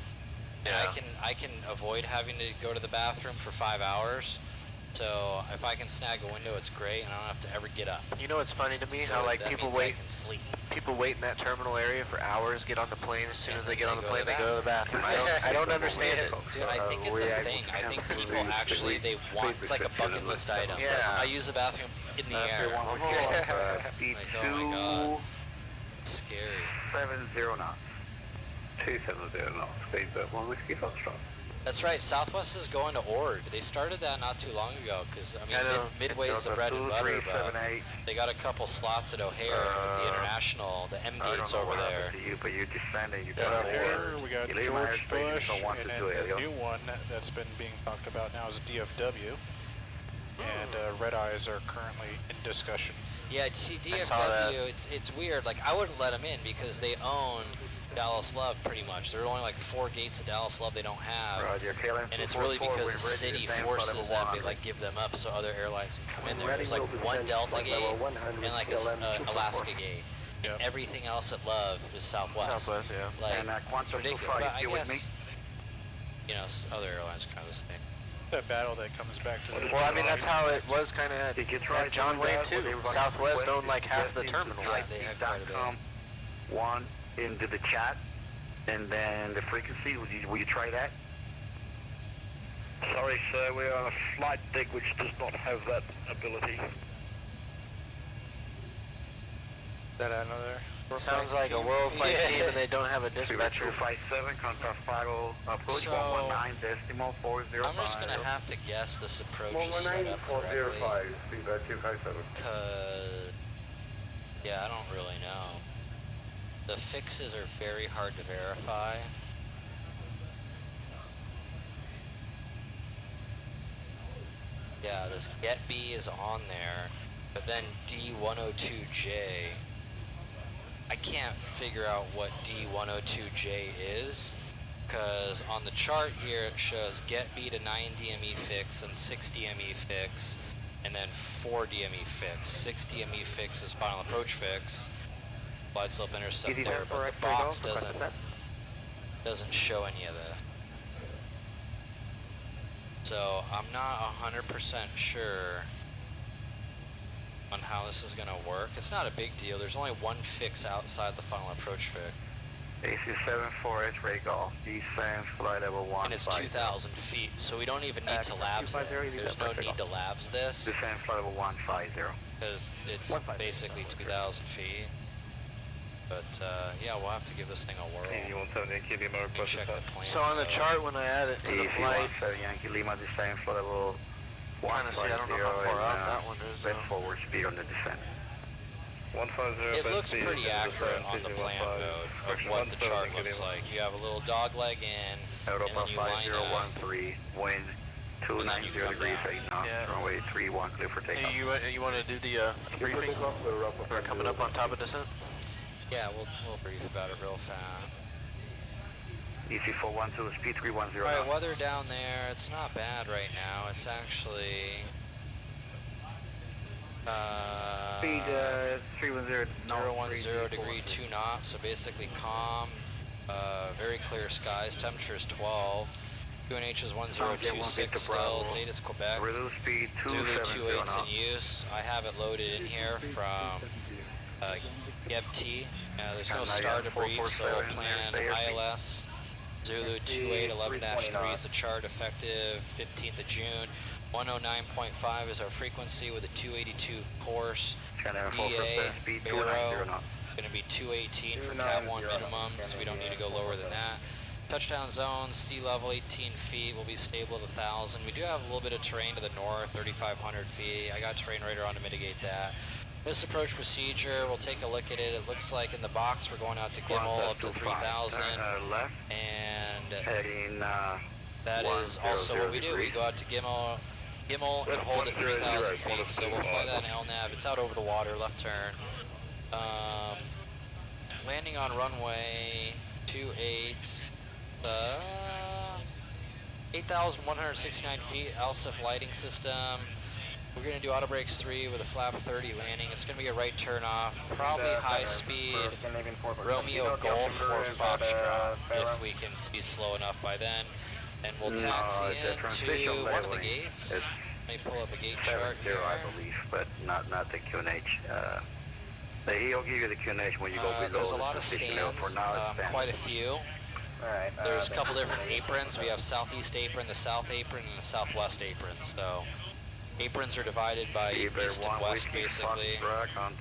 and I can avoid having to go to the bathroom for 5 hours. So if I can snag a window, it's great, and I don't have to ever get up. You know what's funny to me? So how like that people means wait, I can sleep. people wait in that terminal area for hours, get on the plane. As soon And as they then get on the they plane, go they to go to the bathroom. I don't understand it. Dude, I think it's a thing. I think people actually, they want, it's like a bucket list item. Yeah. I use the bathroom in the air. Speed Like, oh my god. It's scary. 270 knots. 270 knots, speed 1 Whiskey Foxtrot. That's right, Southwest is going to Ord. They started that not too long ago, because, I mean, Midway's the bread and butter, but they got a couple slots at O'Hare at the International, the M gates over there. But you're descending, you Down here, we got George Bush, and then the new one that's been being talked about now is DFW, and Red Eyes are currently in discussion. Yeah, see, DFW, it's weird. Like, I wouldn't let them in because they own Dallas Love pretty much. There are only like 4 gates of Dallas Love they don't have, and it's really because the city forces them to like give them up so other airlines can come in there. There's like 1 Delta gate and like a Alaska gate. Yep. Everything else at Love is Southwest. Southwest, yeah. Like, and it's ridiculous. But I guess, you know, other airlines are kind of the same. That battle that comes back to the... Well, I mean, that's how it was kind of at John Wayne, too. Southwest owned like half the terminal. Yeah, they had quite a bit. One into the chat, and then the frequency, will you try that? Sorry, sir, we are on a flight deck which does not have that ability. Is that another? Sounds like a WorldFlight team and they don't have a dispatcher. 257, contact 50, approach So, 119, decimal 405. I'm just going to have to guess this approach is set up correctly. 119, 405, feedback 257. Because, yeah, I don't really know. The fixes are very hard to verify. Yeah, this get B is on there, but then D102J, I can't figure out what D102J is, because on the chart here it shows get B to 9 DME fix and 6 DME fix, and then 4 DME fix. 6 DME fix is final approach fix. Glide slope intercept there, but the box doesn't show any of that. So I'm not 100% sure on how this is going to work. It's not a big deal. There's only 1 fix outside the final approach fix. AC-74 ready golf, descend, flight level 1. And it's 2,000 feet, so we don't even need to labs it. There's no need to labs this. Descend, flight level 150. Because it's basically 2,000 feet. But yeah, we'll have to give this thing a whirl. Check the plan. So on the chart, when I add it to the flight, Yankee Lima descend, flight level trying to see, I don't know how far out that one is. Forward speed on the descent. 150. It looks pretty accurate on the plan mode of what the chart looks like. You have a little dog leg in, and then you line up. 5013, wind 290 degrees, 8 knots, runway 31, clear for takeoff. Hey, you want to do the briefing? We're coming up on top of descent? Yeah, we'll brief about it real fast. EC412, speed 310. Alright, weather down there, it's not bad right now. It's actually... speed 310, 010 degree, 2 knots, so basically calm, very clear skies, temperature is 12. QNH is 1026 still, Zeta is Quebec. Reduce speed Zulu 28's in use. I have it loaded in here from GEBT. There's no star to brief, so we'll plan ILS. Zulu 2811-3 is the chart effective 15th of June. 109.5 is our frequency with a 282 course. BA, Barrow, going to be 218 for Cat 1 minimum, so we don't need to go lower than that. Touchdown zone, sea level 18 feet, will be stable at 1,000. We do have a little bit of terrain to the north, 3,500 feet. I got terrain radar on to mitigate that. This approach procedure, we'll take a look at it. It looks like in the box we're going out to Gimel up to 3,000. And that is also what we do. We go out to Gimel and hold at 3,000 feet. So we'll fly that in LNAV. It's out over the water, left turn. Landing on runway 28. 8,169 feet, ALSIF lighting system. We're going to do auto brakes 3 with a flap 30 landing. It's going to be a right turn off, probably high speed, Romeo Golf or Foxtrot if we can be slow enough by then. And we'll taxi into one of the gates. Let me pull up a gate chart here. I believe, but not the QNH. He'll give you the QNH when you go below. There's a lot of stands, quite a few. There's a couple different aprons. We have southeast apron, the south apron, and the southwest apron. So aprons are divided by east and west, basically. And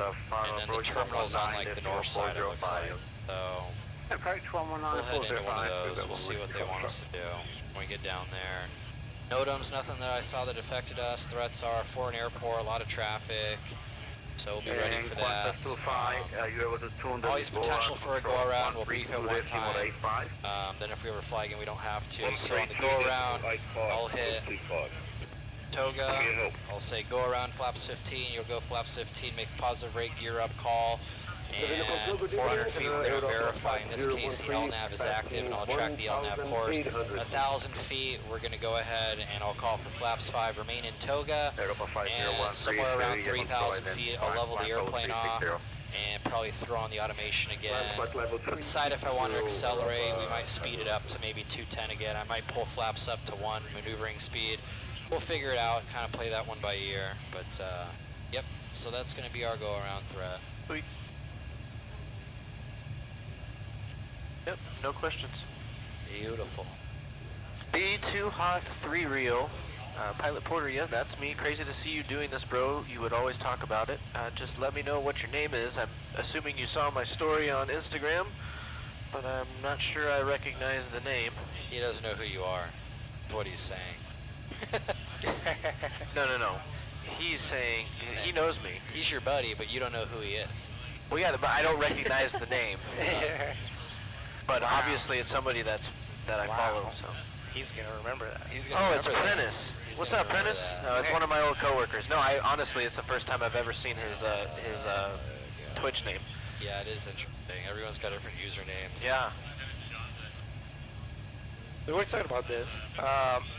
then the terminal's on like the north side, it looks like. So we'll head into one of those. We'll see what they want us to do. when we get down there. NOTAMs, nothing that I saw that affected us. Threats are for an airport, a lot of traffic. So we'll be ready for that. Always potential for a go-around. We'll brief at one time. Then if we ever fly again, we don't have to. So on the go-around, I'll hit Toga. I'll say go-around flaps 15. You'll go flaps 15, make positive rate, gear up call. And 400 feet, we're going to verify. In this case, the LNAV is active, and I'll track the LNAV course. 1,000 feet, we're going to go ahead, and I'll call for flaps 5, remain in Toga. And somewhere around 3,000 feet, I'll level the airplane off, and probably throw on the automation again. Decide if I want to accelerate. We might speed it up to maybe 210 again. I might pull flaps up to 1 maneuvering speed. We'll figure it out, kind of play that one by ear. But, yep, so that's going to be our go-around threat. Sweet. Yep, no questions. Beautiful. B2 Hot 3 Reel. Pilot Porter, yeah, that's me. Crazy to see you doing this, bro. You would always talk about it. Just let me know what your name is. I'm assuming you saw my story on Instagram, but I'm not sure I recognize the name. He doesn't know who you are. That's what he's saying. No. He's saying, he knows me. He's your buddy, but you don't know who he is. Well, yeah, but I don't recognize the name. But obviously it's somebody that I follow, so. He's gonna remember that. It's Prentice. What's up, Prentice? No, it's one of my old coworkers. No, honestly, it's the first time I've ever seen his Twitch name. Yeah, it is interesting. Everyone's got different usernames. Yeah. We were talking about this.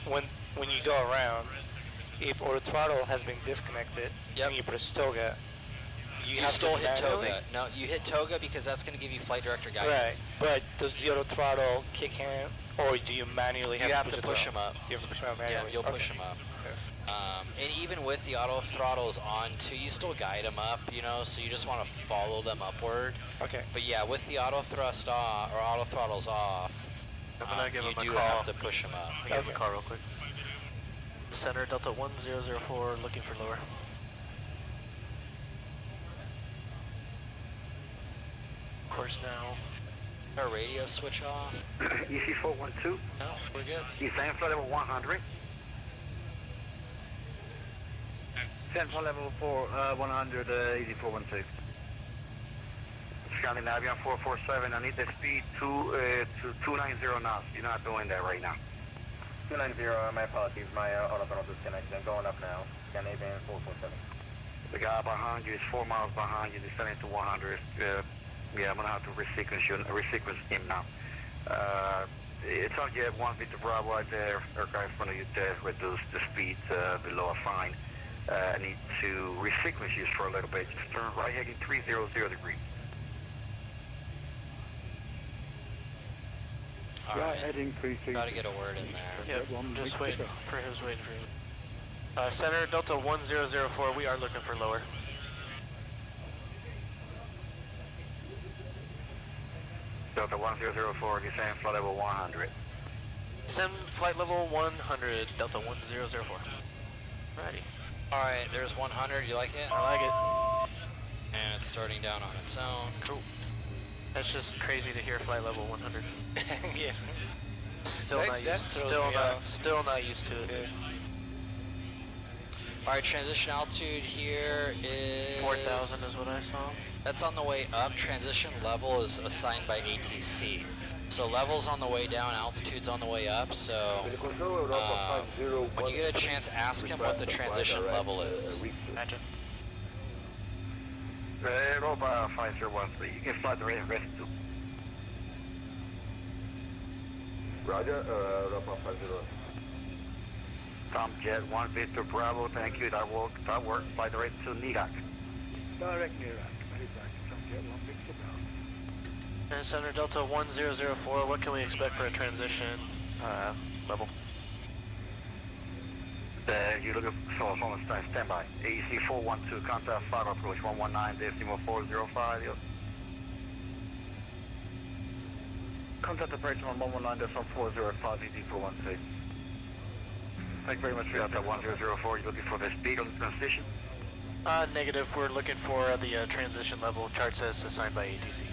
When you go around, if auto throttle has been disconnected, and you press Toga, you still hit Toga. No, you hit Toga because that's going to give you flight director guidance. Right, but does the auto throttle kick in, or do you manually have to push them up? You have to push them up manually? Yeah, you'll push them up. And even with the auto throttles on too, you still guide them up, you know, so you just want to follow them upward. Okay. But yeah, with the auto thrust off, or auto throttles off, you do have to push them up. I'll give him a call real quick. Center Delta 1004, looking for lower. Course now. Our radio switch off. EC 412. No, we're good. Descend flight level 100. Descend flight level 100, EC 412. Scandinavian 447, I need the speed to 290 knots. You're not doing that right now. 290, my apologies, my auto throttle disconnected. I'm going up now. Scandinavian 447. The guy behind you is 4 miles behind you, descending to 100. Yeah, I'm going to have to resequence him now. It's on jet 1 Victor Bravo right there, aircraft in front of you there, reduce the speed below a fine. I need to resequence you for a little bit. Just turn right heading 300 degrees. Alright, gotta get a word in there. Yep, just waiting for his waiting for you. Center Delta 1004, we are looking for lower. Delta 1004, descend flight level 100. Descend flight level 100, Delta 1004. Righty. Alright, there's 100, you like it? I like it. And it's starting down on its own. Cool. That's just crazy to hear flight level 100. Yeah. Still not used to it. Yeah. Alright, transition altitude here is 4,000 is what I saw. That's on the way up. Transition level is assigned by ATC. So level's on the way down, altitude's on the way up, so when you get a chance, ask him what the transition level is. Imagine. Europa 5013, you can fly the rest 2. Roger, Europa 50. Tom Jet 1 Victor Bravo, thank you, that worked, fly the rest to Nirak. Direct Nirak, Tom Jet 1 Victor Bravo. And Center Delta 1004, what can we expect for a transition level? You're looking for phone standby. AEC 412, contact 5 approach 119, decimal 405. Yep. Contact operation on 119, decimal 405, EC 416. Thank you very much for Delta 1004. You're looking for the speed on the transition? Negative. We're looking for the transition level. Chart says assigned by ATC.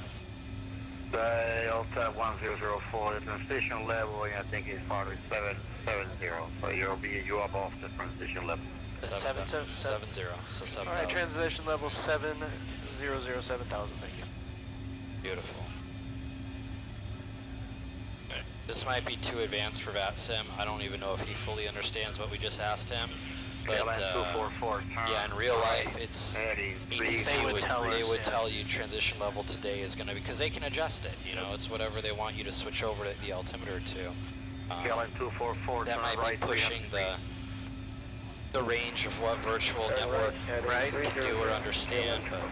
Delta 1004, the transition level I think is probably 770, so you're above the transition level. 70, so 7,000. Alright, transition level 7,007,000, thank you. Beautiful. This might be too advanced for VATSIM. I don't even know if he fully understands what we just asked him. But yeah, in real life, it's ATC would tell you transition level today is going to be, because they can adjust it. You know, it's whatever they want you to switch over the altimeter to. That might be pushing the range of what virtual network can do or understand. But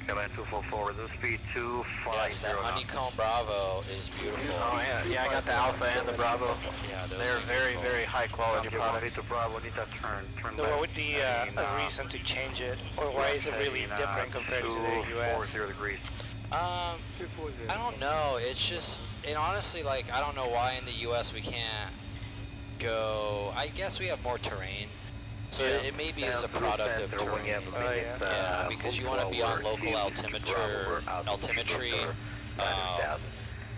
KLM 244, the speed 250. Yes, that honeycomb Bravo is beautiful. Oh yeah, I got the Alpha and the Bravo. Yeah, they're very high quality products. Bravo, need that turn so what would be a reason to change it, or why is it really different compared to the US? 40 degrees. I don't know. It's just, and honestly, like, I don't know why in the US we can't go. I guess we have more terrain. So it maybe is a product of terrain. Yeah, because you want to be on local altimetry,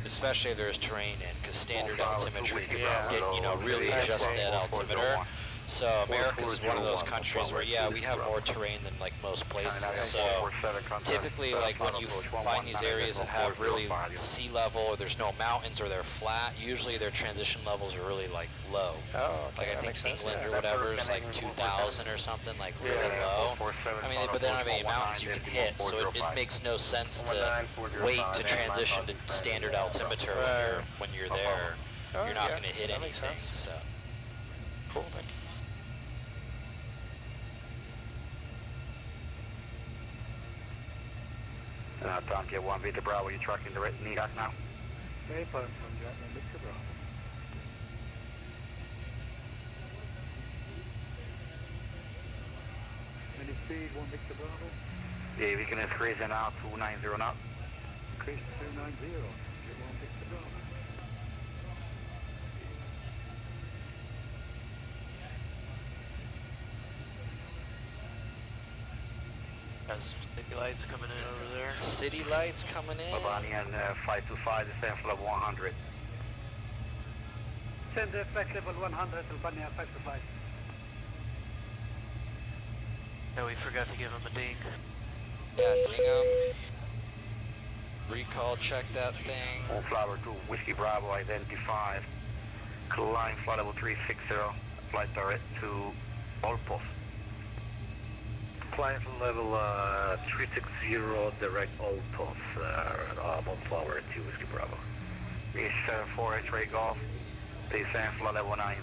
especially if there's terrain in, because standard altimetry can get, you know, really just that altimeter. So America is one of those countries where, yeah, we have more terrain than like most places. So typically, like when you find these areas that have really sea level, or there's no mountains, or they're flat, usually their transition levels are really like low. Oh, okay, like I think England or whatever is like 2,000 or something, like really low. I mean, but they don't have any mountains you can hit, so it makes no sense to wait to transition to standard altimeter when you're there. You're not going to hit anything. So cool, thank you. Donkey 1 Victor Bravo, you tracking the right knee now? Okay, from Victor Bravo. Any speed, 1 Victor Bravo? Yeah, we can increase it now, 290 now. Increase 290, 1 Victor Bravo. Got some city lights coming in over there. City lights coming in. Albanian 525, descent level 100. Send the flight level 100, Albania 525. Yeah, we forgot to give him a ding. Yeah, ding him. Recall check that thing. On flower 2, Whiskey Bravo, identified. Climb flight level 360, flight direct to Olpos. Climb level 360, direct Olpos, on flower 2, Whiskey Bravo. Is 74 X-ray Golf, descend flight level 90.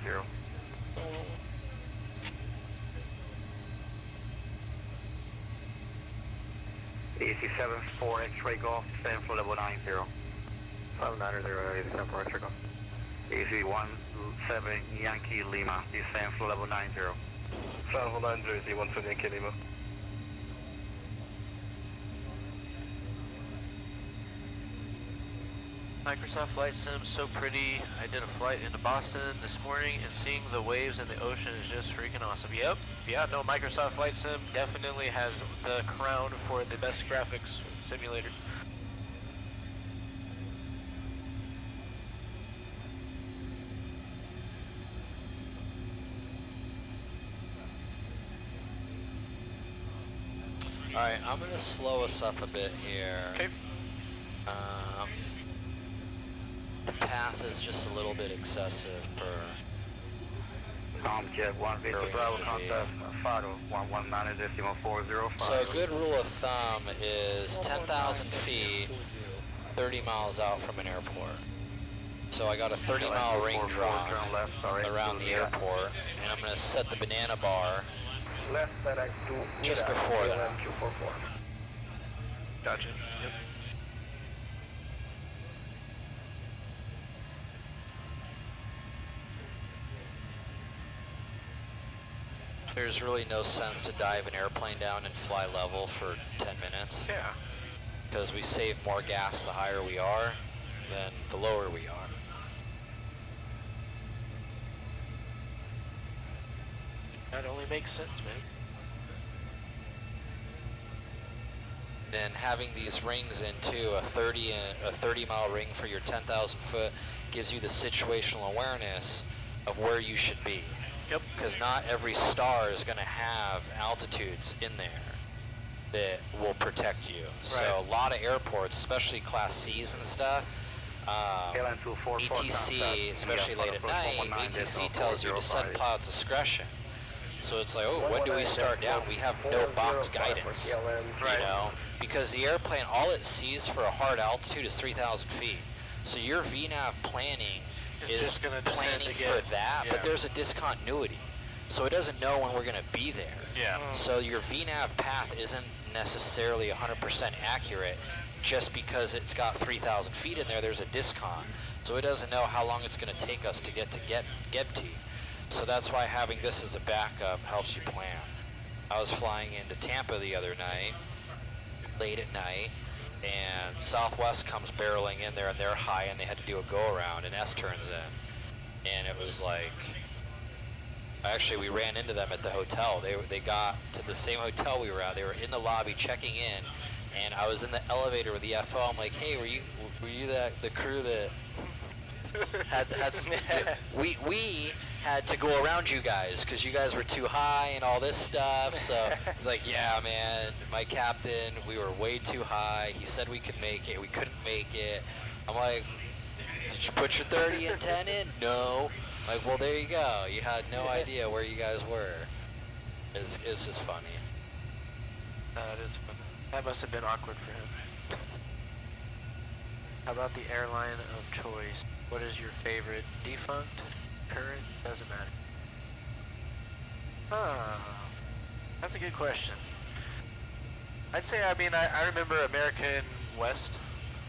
AC-74 X-ray Golf, descend flight level 90. 590, AC-74 X-ray Golf. AC-17 Yankee Lima, descend flight level 90. San Juan 90, AC-17 Yankee Lima. Microsoft Flight Sim, so pretty. I did a flight into Boston this morning, and seeing the waves in the ocean is just freaking awesome. Yep, yeah, no, Microsoft Flight Sim definitely has the crown for the best graphics simulator. Alright, I'm going to slow us up a bit here. Okay. The path is just a little bit excessive per... Jet 1 Victor Bravo, contact Faro 119.405. So a good rule of thumb is 10,000 feet, 30 miles out from an airport. So I got a 30-mile ring draw around the airport, and I'm going to set the banana bar just before that. Gotcha. Yep. There's really no sense to dive an airplane down and fly level for 10 minutes. Yeah. Because we save more gas the higher we are than the lower we are. That only makes sense, man. then having these rings into a 30-mile ring for your 10,000 foot gives you the situational awareness of where you should be. Yep. Because not every star is going to have altitudes in there that will protect you. So a lot of airports, especially Class C's and stuff, ATC, especially late at night, ATC tells you to set pilot's discretion. So it's like, oh, when do we start down? We have no box guidance, you know, because the airplane, all it sees for a hard altitude is 3,000 feet. So your VNAV planning is planning for that, but there's a discontinuity. So it doesn't know when we're going to be there. Yeah. So your VNAV path isn't necessarily 100% accurate just because it's got 3,000 feet in there. There's a discon. So it doesn't know how long it's going to take us to get to Gebty. So that's why having this as a backup helps you plan. I was flying into Tampa the other night, late at night, and Southwest comes barreling in there and they're high and they had to do a go-around and S turns in. And it was like, actually we ran into them at the hotel. They got to the same hotel we were at. They were in the lobby checking in, and I was in the elevator with the FO. I'm like, hey, were you the crew that had some, we had to go around you guys because you guys were too high and all this stuff. So it's like, yeah, man, my captain, we were way too high. He said we could make it. We couldn't make it. I'm like, did you put your 30 and 10 in? No. I'm like, well, there you go. You had no idea where you guys were. It's just funny. That is funny. That must have been awkward for him. How about the airline of choice? What is your favorite? Defunct? Current? Doesn't matter. That's a good question. I'd say, I remember American West.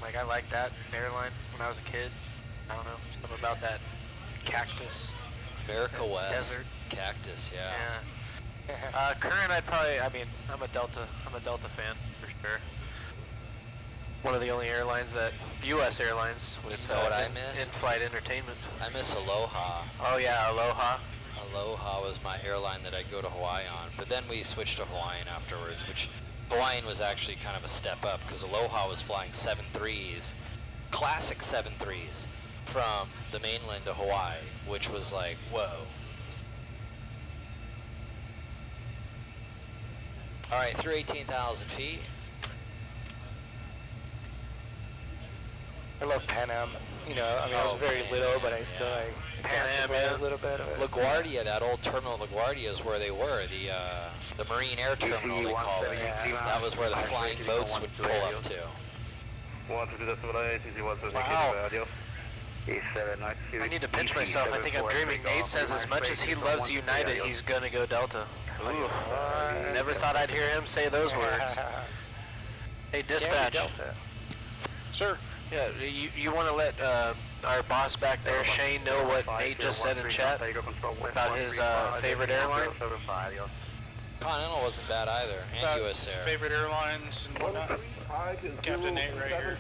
Like, I liked that airline when I was a kid. I don't know, something about that cactus. America West. Desert. Cactus, yeah. Current, I'm a Delta fan, for sure. One of the only airlines that, U.S. airlines, with you know what I miss? in-flight entertainment. I miss Aloha. Oh yeah, Aloha. Aloha was my airline that I'd go to Hawaii on, but then we switched to Hawaiian afterwards, which Hawaiian was actually kind of a step up, because Aloha was flying 7.3s, classic 7.3s, from the mainland to Hawaii, which was like, whoa. Alright, through 18,000 feet. I love Pan Am. You know, I was very little, but I still Pan Am, yeah. a little bit of it. LaGuardia, that old terminal LaGuardia is where they were, the Marine Air Terminal they call it. That was where the flying boats would pull up to. Wow. I need to pinch myself. I think I'm dreaming. Nate says as much as he loves United, he's gonna go Delta. Ooh. Never thought I'd hear him say those words. Hey, dispatch. Sir. Yeah, you want to let our boss back there, Shane, know what Nate just said in chat about his favorite airline? Continental wasn't bad either, and US Air. Favorite airlines and whatnot. Captain Nate right here.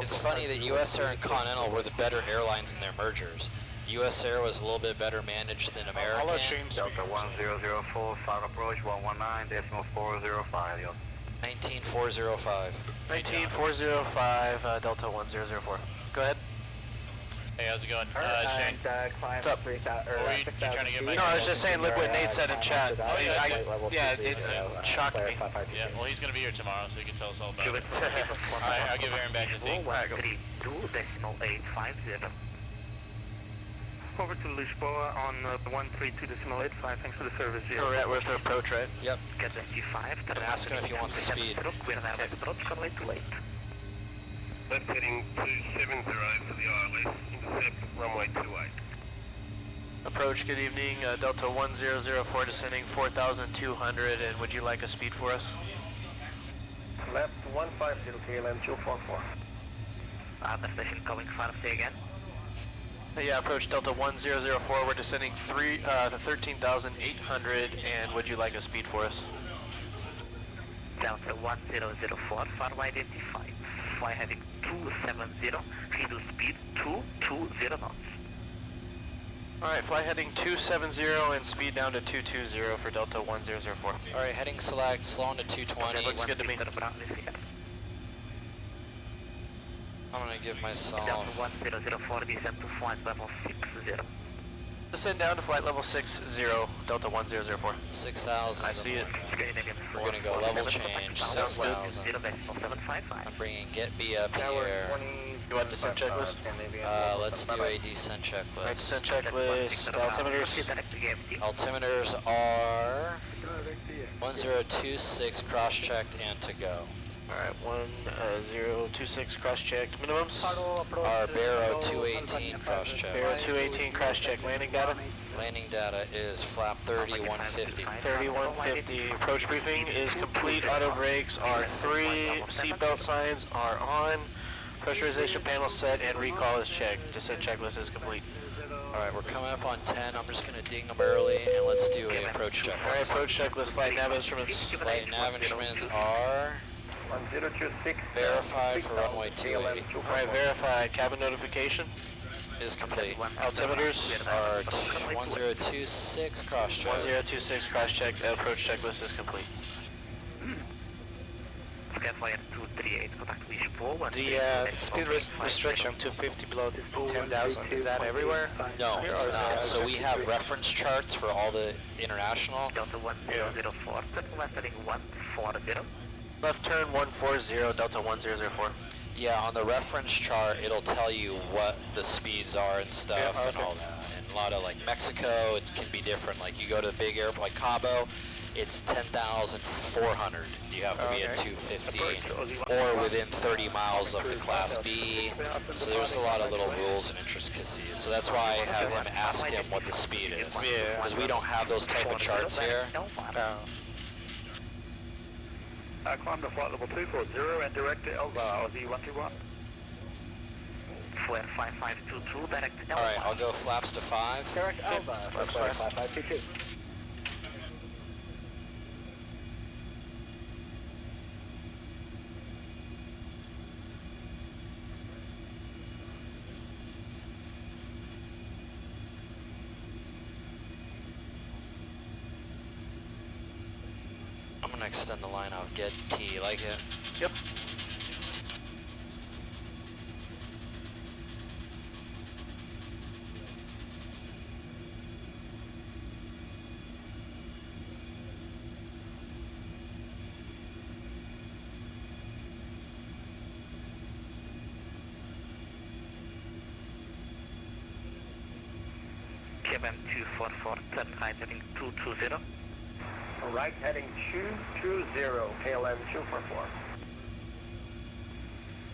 It's funny that US Air and Continental were the better airlines in their mergers. US Air was a little bit better managed than American. I'll let Shane speak. Delta 1004, south approach 119.405. 19405. 19405, Delta 1004. Go ahead. Hey, how's it going? Shane. What's up? You trying to get back? No, I was just saying, look what Nate said in chat. It shocked me. Yeah, well, he's going to be here tomorrow, so he can tell us all about it. Alright, I'll give Aaron back the thing. Over to Lisboa on 132.85. Thanks for the service. We're at with the approach, right? Yep. Get 55. And ask him if he wants to speed. Left heading to 70 for the ILS, intercept runway 28. Approach, good evening, Delta 1004 descending 4,200, and would you like a speed for us? Left 150 KLM 244. Destination coming, final say again. Yeah, approach Delta 1004, we're descending 13,800, and would you like a speed for us? Delta 1004, runway identified. Fly heading 270, feeble speed 220 knots. Alright, fly heading 270 and speed down to 220 for Delta 1004. Alright, heading select, slowing to 220. Looks good to me. I'm gonna give myself... Delta 1004, descend to flight level 60. Descend down to flight level 60, Delta 1004. 6,000. I see it. We're gonna go level change, 6,000. I'm bringing get B up here. You want descent checklist? Let's do a descent checklist. Alright, descent checklist, altimeters. Altimeters are 1026 cross-checked and to go. Alright, 1026 cross-checked. Minimums? Our Barrow 218 cross-check. Barrow 218 cross-check. Landing data? Landing data is flap 3150. 3150. Approach briefing is complete. Auto brakes are 3. Seatbelt signs are on. Pressurization panel set and recall is checked. Descent checklist is complete. Alright, we're coming up on 10. I'm just going to ding them early and let's do an approach checklist. Alright, approach checklist. Flight nav instruments. Flight nav instruments are 1026. verified for runway 28. Alright, verified. Cabin notification is complete. Altimeters are 1026 cross check. 1026 cross check. Approach checklist is complete. The speed restriction to 50 below 10,000, is that everywhere? No, it's not. So we have reference charts for all the international. Delta 1004, left heading 140. Left turn 140, Delta 1004. Yeah, on the reference chart, it'll tell you what the speeds are and stuff and all that. And a lot of like Mexico, it can be different. Like you go to the big airport like Cabo, it's 10,400. You have to be at 250 or within 30 miles of the Class B. So there's a lot of little rules and intricacies. So that's why I have him ask him what the speed is. Because we don't have those type of charts here. Climb to flight level 240 and direct to Elba, Aussie 121. Flare 5522, direct to Elba. Alright, I'll go flaps to 5. Direct Elba, flaps 5522. I'm gonna extend the line out. Get T, like it? Yep. Gavin 244, turn right heading 220. Right heading 220, KLM 244.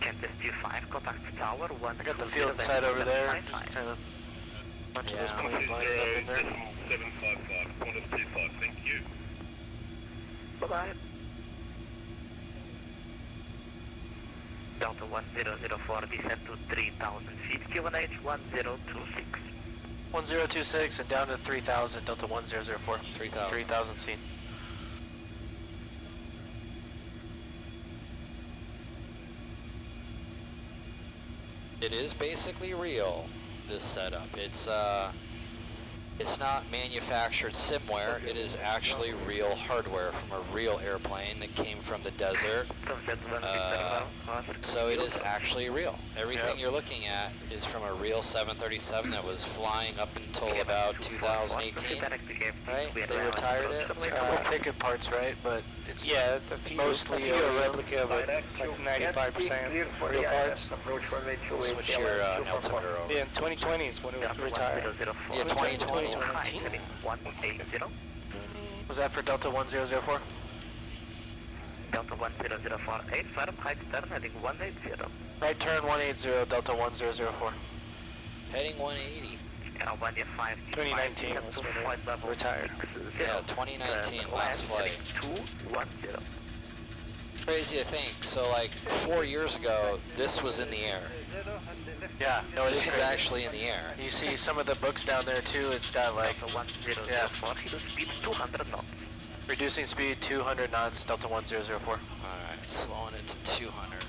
Campus 25, contact tower 1. I got the field side over there. Just kind of bunch of those planes lining up in there. 755, Qantas 25, thank you. Bye-bye. Delta 1004, descend to 3,000 feet, QNH 1026. 1026 and down to 3000, Delta 1004. 3000. 3000 scene. It is basically real, this setup. It's not manufactured simware. It is actually real hardware from a real airplane that came from the desert. So it is actually real. Everything you're looking at is from a real 737 that was flying up until about 2018, right? They retired it. A couple picket parts, right? But it's mostly a replica of it, like 95% real parts. Switch your altimeter over. Yeah, in 2020 is when it was retired. Yeah, 2020. Was that for Delta 1004? Delta 1004, 8 firm, high turn, heading 180. Right turn 180, Delta 1004. Heading 180. Albania 5. 2019 was when it retired. Yeah, 2019, last flight. 210. Crazy to think. So like 4 years ago, this was in the air. Yeah, no, it is This is crazy. actually in the air. You see some of the books down there too, it's got like, speed 200 knots. reducing speed 200 knots, Delta 1004. Alright, slowing it to 200.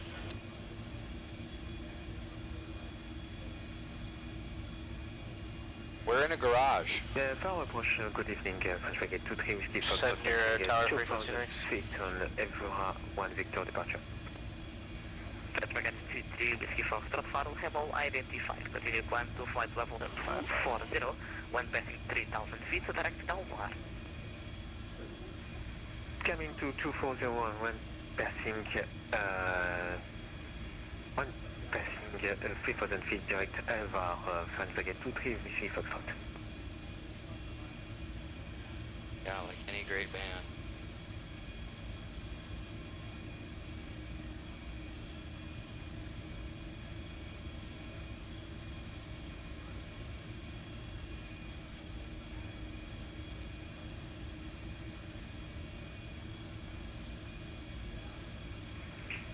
We're in a garage. Tower approach, good evening, French Frigate 2-3 Whiskey Fox. Set near tower frequency next. Feet on Evora 1 Victor departure. French Frigate 2-3 Whiskey Fox, Faro have all identified. Continue climb to flight level 240 when passing 3,000 feet to direct Elvar. Coming to 240 when passing 3,000 feet direct Elvar, French Frigate 2-3 Whiskey Foxtrot. Yeah, like any great band.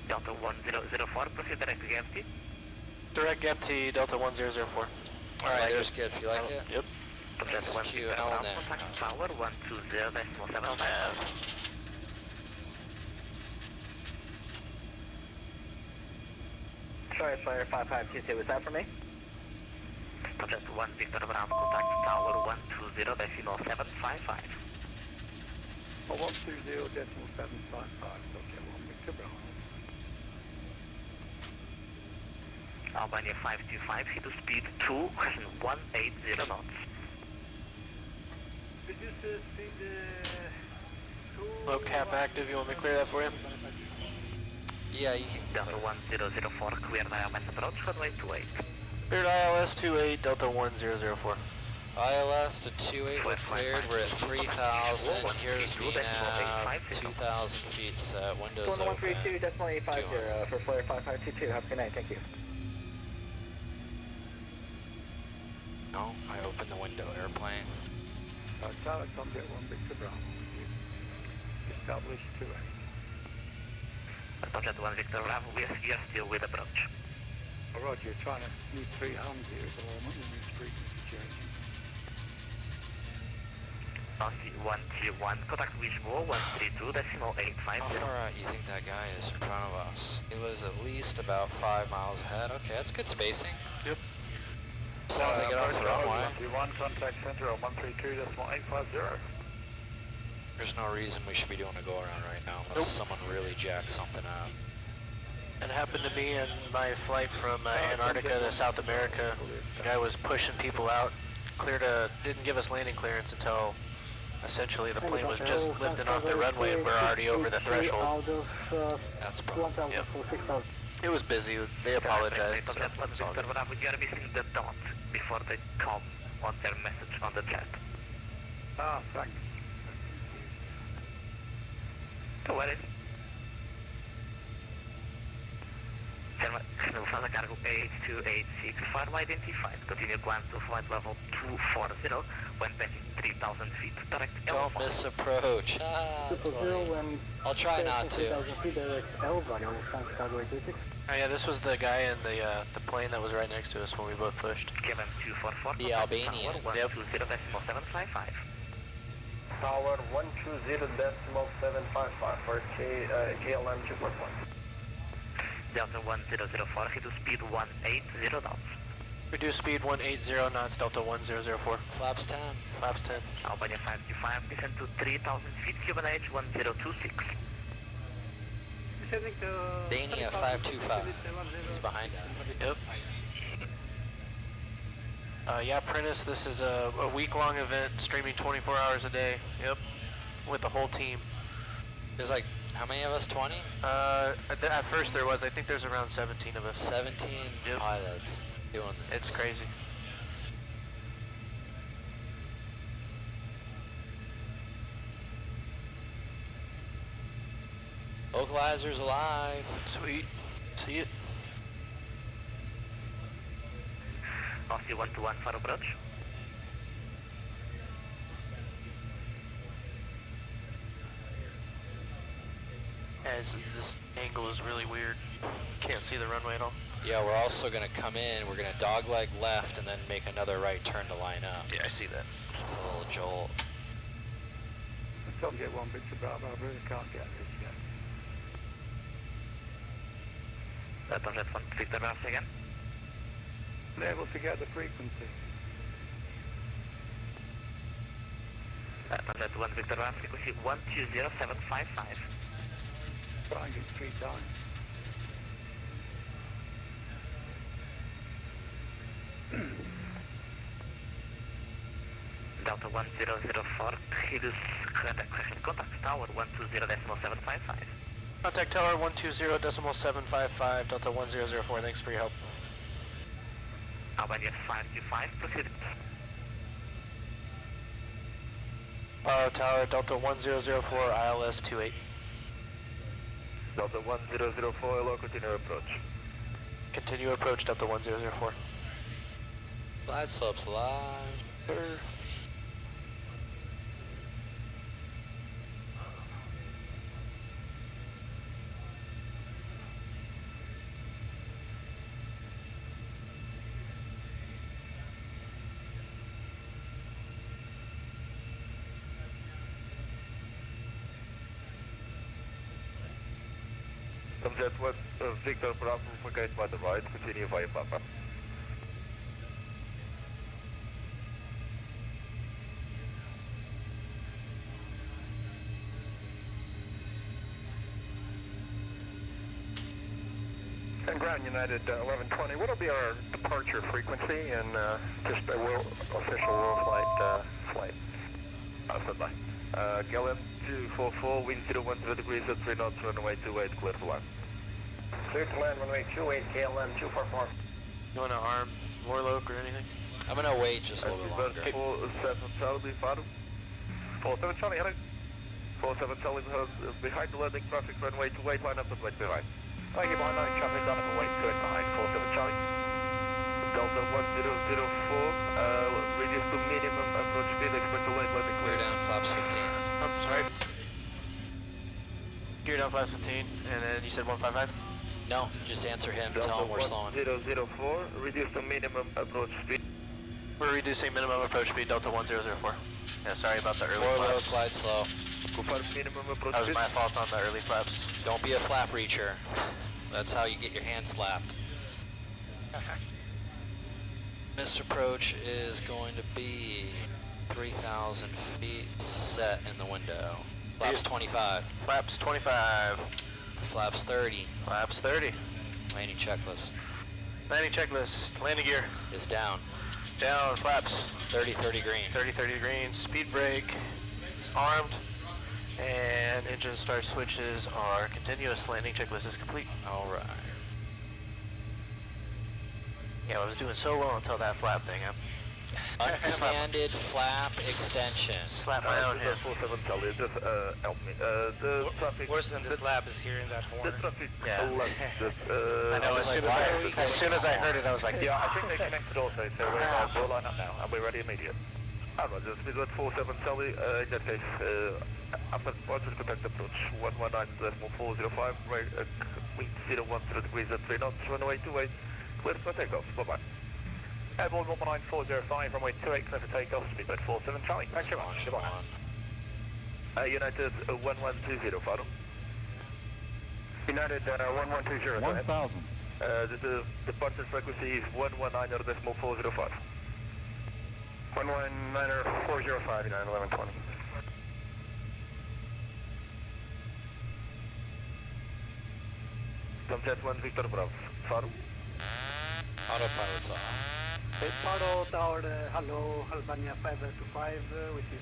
Delta 1004, proceed direct to empty. Direct empty, Delta 1004. Alright, there's good. You like it? Yep. Execute LNet. Contact tower 120.75. Sorry, Flyer 5522, was that for me? Subject 1 Victor Bravo, contact tower 120.755. 120.755, okay, 1 Victor Bravo. Albania 525, hit to speed 180 knots. Reduce the speed Low cap active, you want me to clear that for you? Yeah, you can. Delta 1004, clear ILS approach, runway 28. Cleared ILS 28, Delta 1004. ILS to 28, we're cleared. We're at 3,000. Here's VNAV, 2,000 feet set. Windows open. 132.850 for Flyer 5522. Have a good night, thank you. No, I opened the window, airplane. Tower, Subject 1 Victor Bravo. Establish 2A. Subject 1 Victor Bravo, we are still with approach. Roger, you're trying to need 3 hands here at the moment with this frequency change. Nazi 131, contact Wishball 132.850. How far out you think that guy is in front of us? He was at least about 5 miles ahead. Okay, that's good spacing. Yep. As long as I get off the runway. 1 contact center at 132.850. There's no reason we should be doing a go-around right now unless someone really jacks something up. It happened to me in my flight from Antarctica to South America. The guy was pushing people out, didn't give us landing clearance until essentially the plane was just lifting off the runway and we're already over the threshold. That's problem. Yep. It was busy. They apologized. So We gotta be seeing the dot before they come on their message on the chat. Ah, thanks. No worries. Lufthansa cargo H286, farm identified. Continue climb to flight level 240 when passing 3,000 feet. Direct Don't Elva. miss approach. Ah, that's funny. I'll try not to. Oh yeah, this was the guy in the plane that was right next to us when we both pushed. Kevin 244. The Albanian. Yep. 120.755. Tower 120.755 for KLM 241. Delta 1004, hit to speed 180 knots. Reduce speed 180 knots, Delta 1004. Flaps 10. Flaps 10. Albania 525, descend to 3,000 feet, Cuban H 1026. Descending to... Dania 525. He's behind us. Yep. Yeah, Prentice, this is a week-long event, streaming 24 hours a day. Yep. With the whole team. There's like, how many of us? 20? At first there was. I think there's around 17 of us. 17 Yep. pilots doing this. It's crazy. Vocalizer's alive. Sweet. See it. Aussie 121 for approach. As this angle is really weird. Can't see the runway at all. Yeah, we're also going to come in, we're going to dogleg left and then make another right turn to line up. Yeah, I see that. It's a little jolt. I still get 1 Victor Bravo, I really can't get this yet. Jet 1 Victor Bravo again. Unable to get the frequency. That's 1 Victor Bravo, frequency 120755. Triangle 3 down. Delta 1004, Gilus, contact tower 120.755. Contact tower 120.755, Delta 1004, thanks for your help. Albania 525, proceed. Tower Delta 1004, ILS 28. Delta 1004, hello, continue approach. Continue approach, Delta 1004. Glide slopes live. Jet 1, Victor Bravo, gate by the right, continue via Papa. And Ground United 1120, what will be our departure frequency and just a official WorldFlight flight? Standby. Gavin 244, wind 010 degrees at 3 knots, runway 28, clear to land. Clear to land, runway 28, KLM 244. You want to arm Warlock or anything? I'm gonna wait just a little bit longer. 47 Charlie, Faro. 47 Charlie, hello. 47 Charlie, behind the landing traffic, runway 28, line up and wait behind. Thank you, behind line traffic, down and wait to it behind 47 Charlie. Delta 1004, reduce to minimum approach speed, expect a late landing clear. Clear down, flaps 15. I'm sorry. Gear down flaps 15, and then you said 155? No, just answer him, Delta tell him we're slowing. 1004, reduce to minimum approach speed. We're reducing minimum approach speed, Delta 1004. Yeah, sorry about the early Warlock, flaps. glide slow. Minimum approach That was speed. my fault on the early flaps. Don't be a flap reacher. That's how you get your hand slapped. Missed approach is going to be 3,000 feet set in the window. Flaps 25. Flaps 25. Flaps 30. Flaps 30. Landing checklist Landing checklist. Landing gear. is down. Down. Flaps. 30-30 green. 30-30 green. Speed brake. Armed. And engine start switches are continuous. Landing checklist is complete. Alright. Yeah, I was doing so well until that flap thing. Uncommanded flap extension. Slap my own hand. 47 Charlie, just help me. The traffic... Worse than this lab is hearing that horn. The traffic... Yeah. Just, I know, as soon as I heard it, I was like, yeah, I think they connected also, so we'll line up now, and we're ready immediately. Alright, just speed 47 Charlie, in that case, after departure, contact approach 119.405, wind 010 degrees at 3 knots, runway 28, clear for takeoff, bye-bye. Airborne 19405, runway 28, clear for takeoff, speedbird 47 Charlie. Thank you very much, goodbye. United 1120, Faro. United 1120, 1,000. The departure frequency is 119.405. 119.405, United 1120. Jet 1 Victor Bravo. Faro. Autopilot's off. Paro Tower, hello, Albania 525, with you.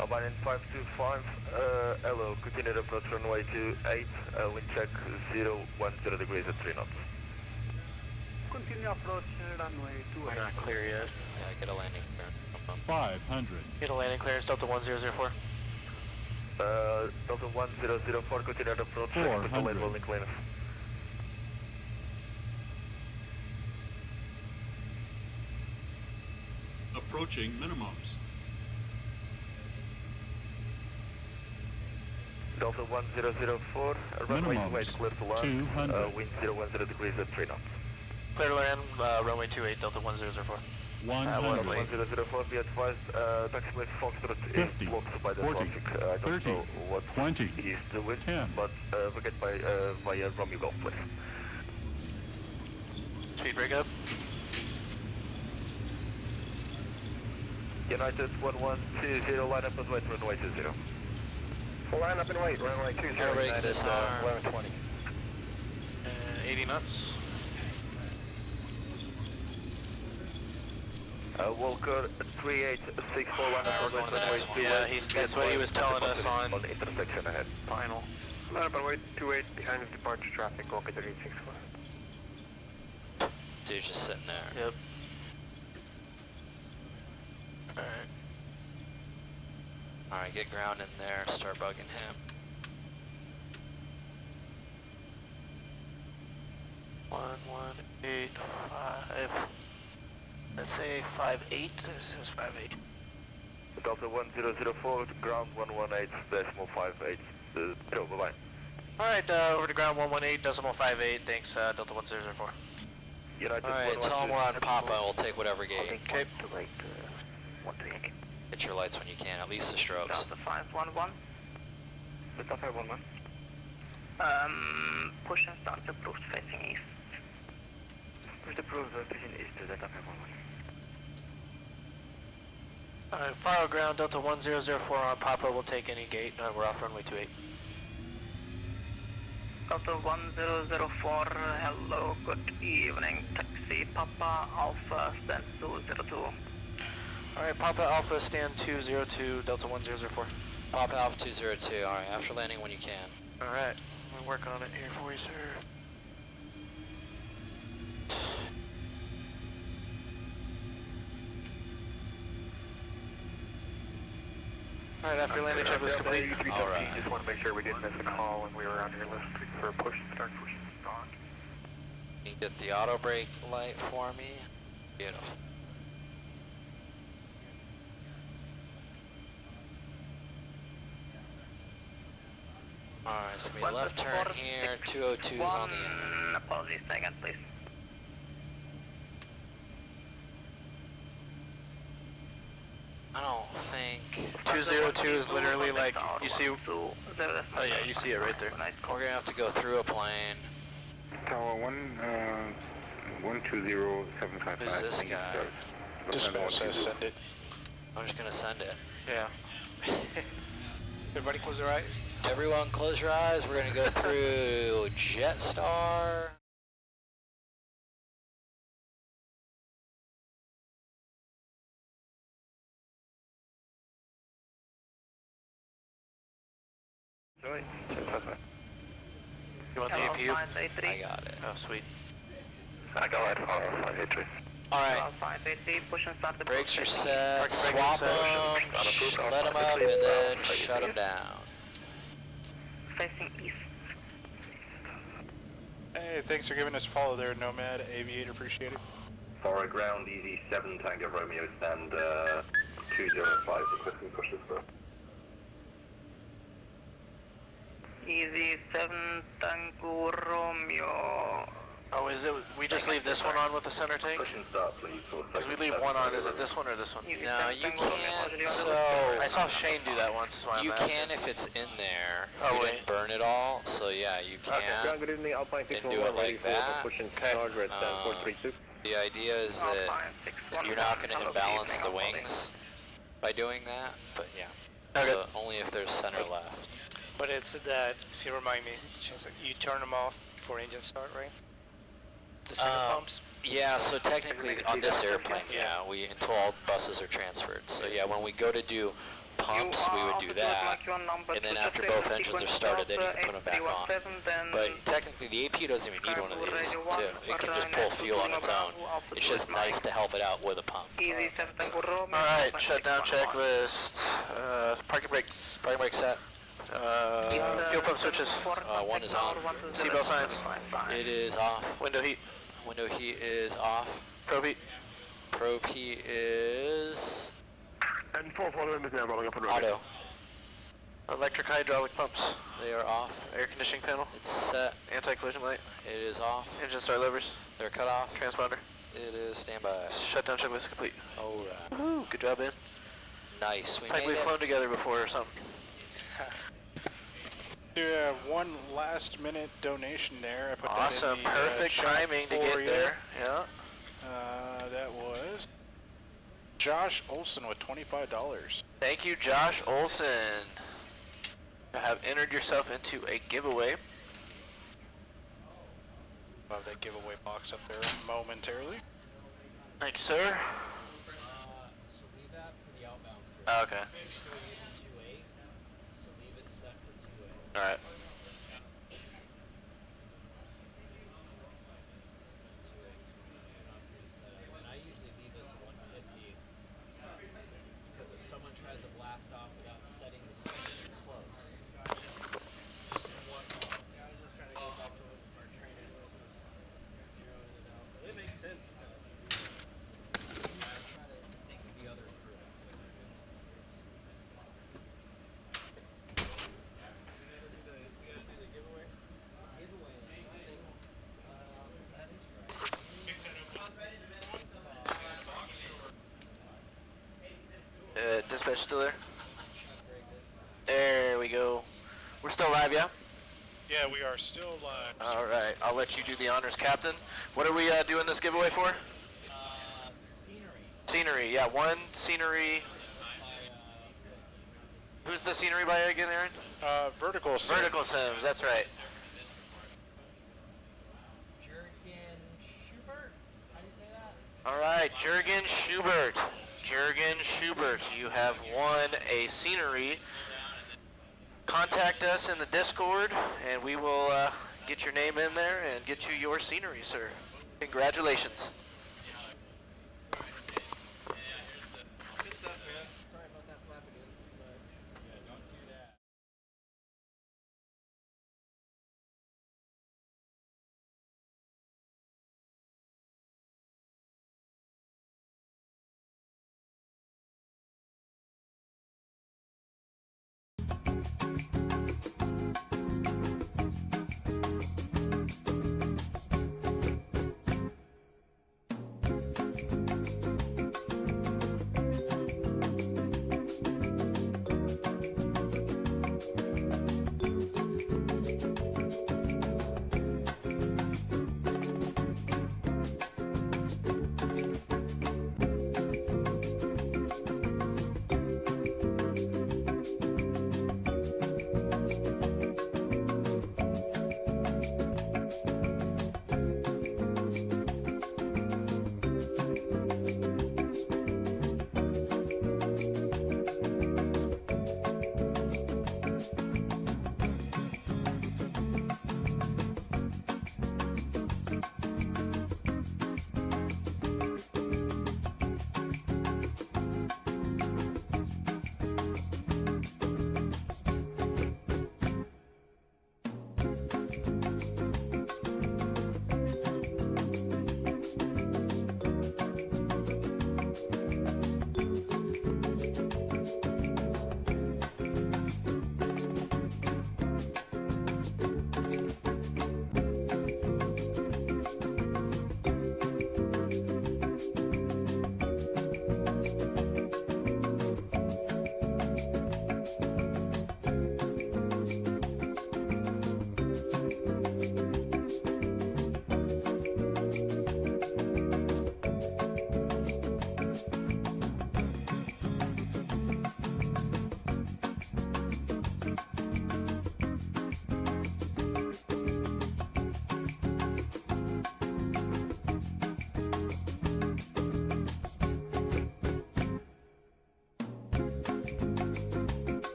Albanian 525, hello, continue approach runway 28, wind check 010 degrees at 3 knots. Continue approach runway 28. we're not clear yet. Yeah, get a landing clear. 500. Get a landing clearance, Delta 1004. Delta 1004, continue approach, with the late landing clearance. Approaching minimums. Delta 1004, runway 28, clear to land, 200. wind 010 degrees at 3 knots. Clear to land, runway 28, Delta 1004. 100. 1004, be advised, taxiway Foxtrot is blocked by the 40, traffic. I don't 30, know what 20, he's doing, 10. but we get by via Romeo Golf, please. Speed brake up. United 1120, line up and wait, runway 20. Line up and wait, runway 20, Airbags United disarm. 1120. 80 knots. Walker 3864, line up and wait, runway 28. Yeah, that's what he was telling us on intersection ahead. final. Line up and wait 28 behind the departure traffic, Walker 3864. Dude's just sitting there. Yep. Alright. Alright, get ground in there, start bugging him. 1185. Let's say 58. This is 58. Delta 1004, ground 118.58. Bye-bye. Alright, over to ground 118.58. Thanks, Delta 1004. Alright, tell him we're on Papa, we'll take whatever gate. Okay. Hit your lights when you can, at least the strobes. Delta 511. Delta 511. Push and start approved facing east. Push the proof facing east to Delta 511. Alright, fire ground Delta 1004 on Papa. We'll take any gate. We're off runway 28. Delta 1004, hello, good evening. Taxi Papa Alpha, stand 202. Alright, Papa Alpha, stand 202, Delta 1004. Papa Alpha 202, alright, after landing when you can. Alright, we're working on it here for you, sir. Alright, after landing check was complete. Alright. Just want to make sure we didn't miss a call when we were on your list for push, start pushing on. Can you get the auto brake light for me? Beautiful. Alright, so we left turn here, 202 is on the end. Apologies, second please. I don't think... 202 is literally like, you see... Oh yeah, you see it right there. We're gonna have to go through a plane. Tower 120755. Who's this guy? Dispatch says send it. I'm just gonna send it. Yeah. Everybody close their eyes. Everyone close your eyes, we're gonna go through Jetstar. You want the APU? I got it. Oh, sweet. I got it, 583. Alright, 580, push and start the brakes are set, swap them, let them up, and then shut them down. Facing east. Hey, thanks for giving us a follow there, Nomad Aviator, appreciate it. For ground, easy 7 Tango Romeo, stand 205, requesting push this bro. Easy 7 Tango Romeo. Oh, is it, we just leave this one on with the center tank? Push and start, please. Because we leave one on, is it this one or this one? No, you can't, so... I saw Shane do that once, that's why You I'm asking. can if it's in there, if Oh, you wait. didn't burn it all, so yeah, you can. Good evening, Alpine And do it like that. Push and start, red stand 432. The idea is that you're not going to imbalance the wings by doing that, but yeah. Okay. So only if there's center left. But it's that, if you remind me, you turn them off for engine start, right? The center pumps? Yeah, so technically on this airplane, yeah, until all buses are transferred. So yeah, when we go to do pumps, we would do that, and then after both engines are started, then you can put them back on. But technically the APU doesn't even need one of these, too. It can just pull fuel on its own. It's just nice to help it out with a pump. Alright, shutdown checklist. Parking brake set. Fuel pump switches. One is on. Seatbelt signs. It is off. Window heat. Window heat is off. Probe heat. Probe heat is... And 441 is now rolling up and running. auto. Electric hydraulic pumps. They are off. Air conditioning panel. It's set. Anti-collision light. It is off. Engine start levers. They're cut off. Transponder. It is standby. Shutdown checklist complete. Alright. Woo, good job, man. Nice. It's like we've flown together before or something. Do have one last minute donation there. I put Awesome. that in the, Perfect chat timing to for get you. there. Yeah. That was Josh Olson with $25. Thank you, Josh Olson. You have entered yourself into a giveaway. I'll have that giveaway box up there momentarily. Thank you, sir. So leave that for the outbound. Okay. We're still using 2.8, so leave it set for 2.8. All right. And I usually leave this at 150 because if someone tries to blast off without setting the speed close. I was just trying to go back to what our training was zeroing it out. But it makes sense to try to think of the other crew. We gotta do the giveaway. Giveaway. That is right. Dispatch still there? There we go. We're still live, yeah? Yeah, we are still live. All right. I'll let you do the honors, Captain. What are we doing this giveaway for? Scenery. Yeah, one scenery. Who's the scenery by again, Aaron? Vertical Sims. Vertical Sims, that's right. Jurgen Schubert? How do you say that? All right, Jurgen Schubert. Jurgen Schubert, you have won a scenery. Contact us in the Discord, and we will get your name in there and get you your scenery, sir. Congratulations.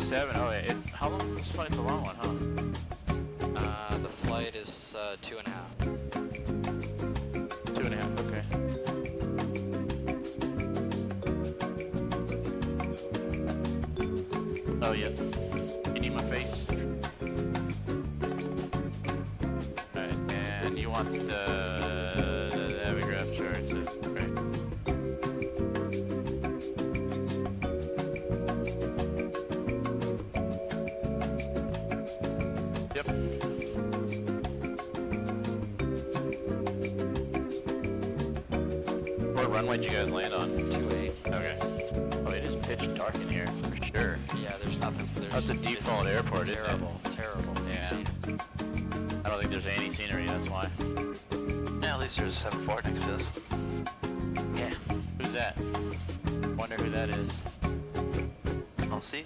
27. Oh, wait. How long? This flight's a long one, huh? The flight is 2.5. 2.5. Okay. Oh yeah. You need my face? Alright, and you want the avigraph chart, right? Yep. What runway did you guys land on? 28. Okay. Oh, it is pitch dark in here, for sure. Yeah, there's nothing. That's a default airport, isn't it? Terrible. Yeah. I don't think there's any scenery, that's why. Yeah, at least there's 7-4 next to us. Yeah. Who's that? Wonder who that is. I'll see.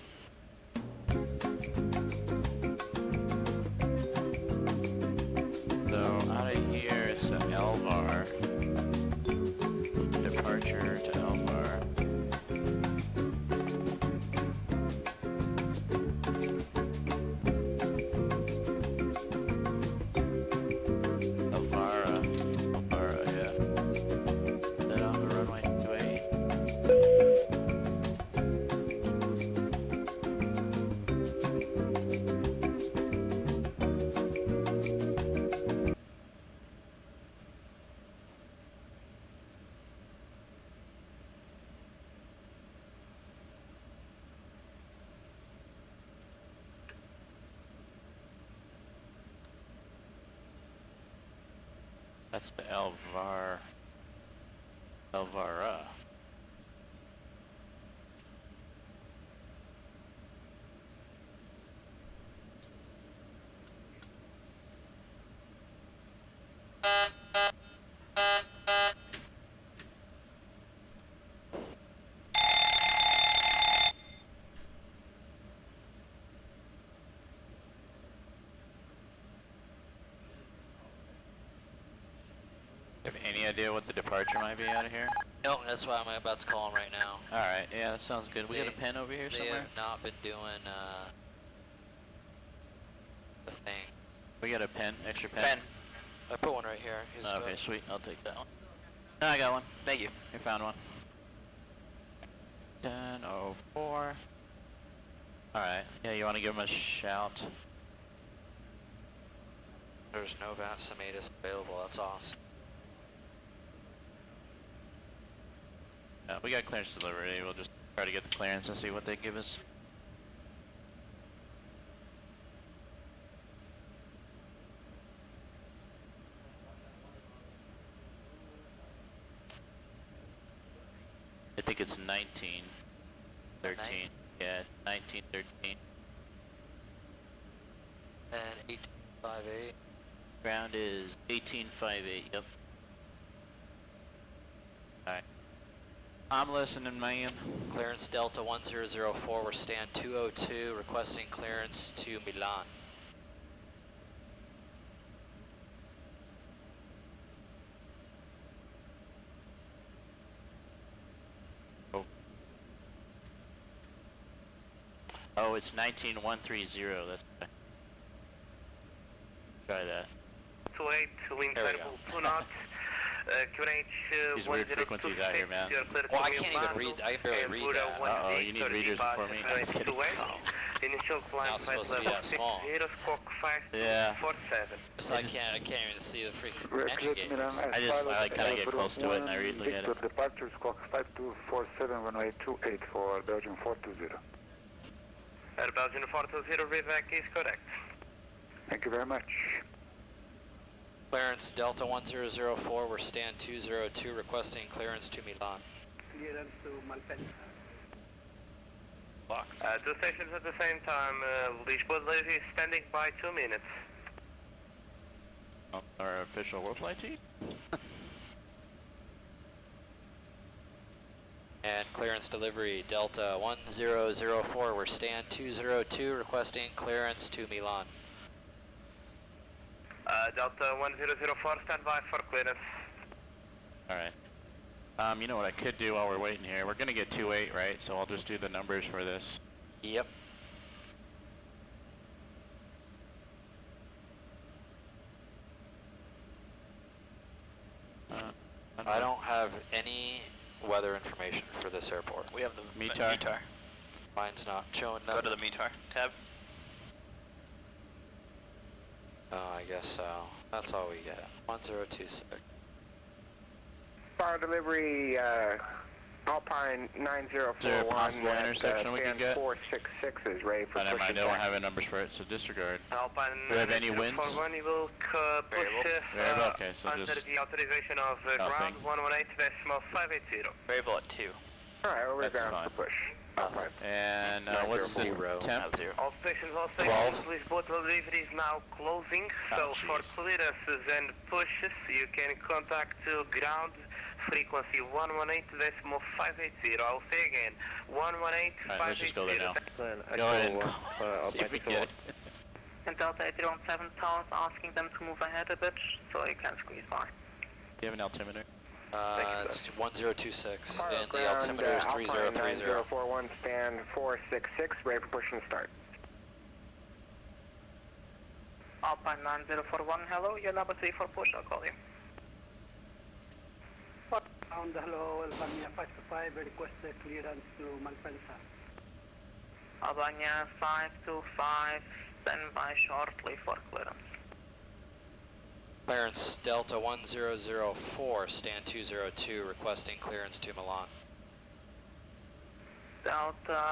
So, out of here is to Elvar. Departure to Elvar. Elvara, yeah. Set off the runway 28. That's the Elvara. Have any idea what the departure might be out of here? No, that's why I'm about to call him right now. Alright, yeah, that sounds good. We got a pen over here They somewhere? have not been doing, the thing. We got a pen, extra pen? Pen. I put one right here. Here's Okay, sweet. I'll take that one. No, I got one. Thank you. I found one. 10:04. Alright, yeah, you want to give him a shout? There's no Vacimatus available, that's awesome. We got clearance delivery. We'll just try to get the clearance and see what they give us. I think it's 19, 13. Yeah, 19, 13. And 1858. Ground is 1858. Yep. Alright. I'm listening, man. Clearance Delta 1004, we're stand 202, requesting clearance to Milan. Oh, it's 19130. That's okay. Try that. 28, wind variable 2 knots. QNH These weird frequencies out here, man. Well, I can't even read. I can barely read that. Uh-oh, you need readers before me. I'm just kidding. Initial climb Not supposed to be that small. Yeah. So I can't even see the freaking entry gates. I kind of get close to it and I look at it. Departure squawk 5247 runway 28 for Belgium 420. Belgium 420, Vivek is correct. Thank you very much. Clearance Delta 1004, we're stand 202, requesting clearance to Milan. Clearance to Malpensa. Locked. 2 stations at the same time. Leashwood is standing by 2 minutes. Our official WorldFlight team? And clearance delivery Delta 1004, we're stand 202, requesting clearance to Milan. Delta 1004, stand by for clearance. Alright. You know what I could do while we're waiting here? We're gonna get 28, right? So I'll just do the numbers for this. Yep. I don't have any weather information for this airport. We have the METAR. Mine's not showing Go nothing. to the METAR tab. Oh, I guess so. That's all we get. 1026. Fire delivery, Alpine 9041. Is there a possible intersection we can get? 466 is ready for Never mind, pushing they don't back. have any numbers for it, so disregard. Alpine Do we have any winds? 9041, you will push Variable, okay, so under just... the authorization of ground 118.580. Variable at 2. Alright, over That's ground fine. for push. Alpine. And what's the temp? All stations, please, both deliveries now closing. So for clearances and pushes, you can contact ground frequency 118.580. I'll say again, 118.580. Alright, let's just go there now. Go ahead. See if we can get it. And Delta 817 Towers asking them to move ahead a bit so you can squeeze by. Do you have an altimeter? It's 1026, Fire and the ground, altimeter is Alpine 3030. 9041, stand 466, ready for push and start. Alpine 9041, hello, you're number 3 for push, I'll call you. Hello, Albania 525, request clearance to Malpensa. Albania 525, stand by shortly for clearance. Clearance Delta 1004, stand 202, requesting clearance to Milan. Delta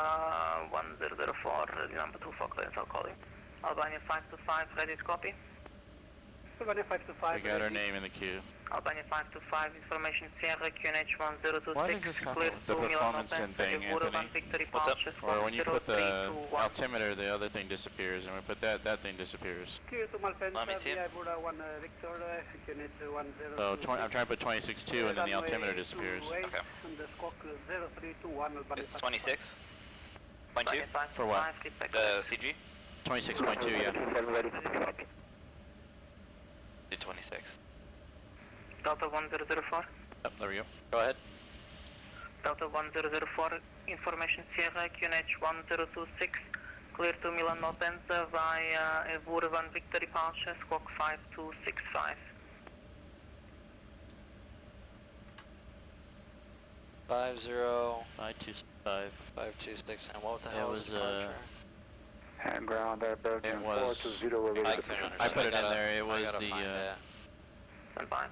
1004, number 2 for clearance, I'll call you. Albania 525, ready to copy? Albania 525. We got our name in the queue. Albania 525, information Sierra QNH 1026. Why does this happen clear with the to Milan performance Open, and thing, Seguro Anthony? Van Victory What's up? Pulses Or when you put the 10321. altimeter, the other thing disappears, and we put that thing disappears. Clear to Malpensa, Let me see it. via Buda 1 Victor, QNH 1026. So I'm trying to put 26.2, and then the altimeter disappears. Okay. And the squawk 0321, Albania It's 525. 26.2. For what? The CG? 26.2, yeah. Do 26. Delta 1004. Yep, there we go. Go ahead. Delta 1004, information Sierra QNH 1026. Clear to Milan Malpensa via Seguro Van Victory Pulses, squawk 5265. 525. 526, and what the hell was is departure? And ground at Belgium It was- 420, I couldn't understand. I put it in gotta- there, it was I gotta the, find it. Stand by.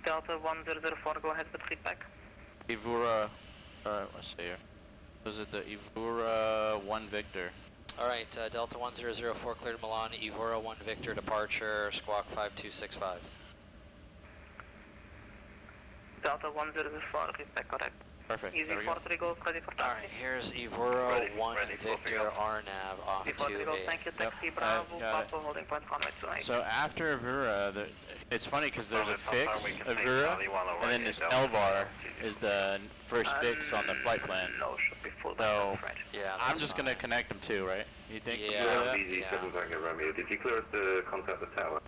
Delta 1004, go ahead with feedback. Ivura, let's see here. Was it the Ivura 1 Victor? Alright, Delta 1004 cleared Milan, Evora 1 Victor departure, squawk 5265. Delta 104, feedback correct. Perfect, Easy there we go. 4 Trigo, ready for taxi. Alright, here's Evora 1 Victor RNAV off Easy 4 to Trigo, a... thank you, taxi Yep, Bravo, got it. Papa holding point runway 28. So after Ivura, it's funny because there's a fix, Ivura, and then this Elvar is the first fix on the flight plan. No, should be full. So Yeah, I'm that's just fine. going to connect them too, right? You think? Yeah, Ivura that? BZ yeah. 7 Tango Romeo, did you clear the contact the tower?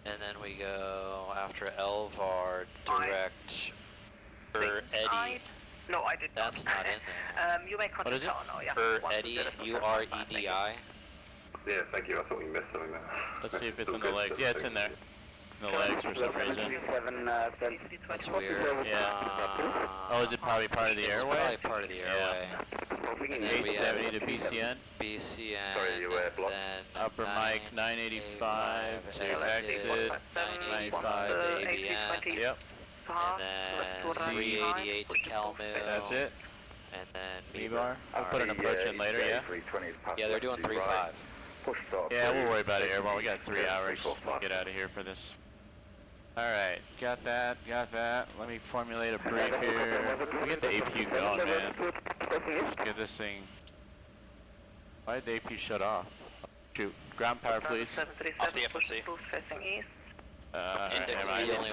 And then we go after Elvar, direct for Eddie. No, I did That's not in there. You may contact What is it? now, yeah. For 120, Eddie, 0, UREDI. Yeah, thank you. I thought we missed something there. Let's see if it's in the legs. Yeah, it's in there. In the legs for some reason. That's weird. Yeah. Oh, is it probably part of the It's airway? probably part of the airway. And then we have 870 to BCN. BCN, Sorry, you blocked. then Upper mic 985 to exit. 95 to ABN. Yep. And then 388 to Calmu. That's it. And then B-bar. I'll put an approach in later, yeah? Yeah, they're doing 3-5. Yeah, we'll worry about it, Airborne. We got 3 hours. We'll get out of here for this. Alright, got that. Let me formulate a brief here. We get the APU going, man. Let's get this thing. Why did the APU shut off? Shoot. Ground power, please. Off the FMC. Facing east. Index never mind. E Only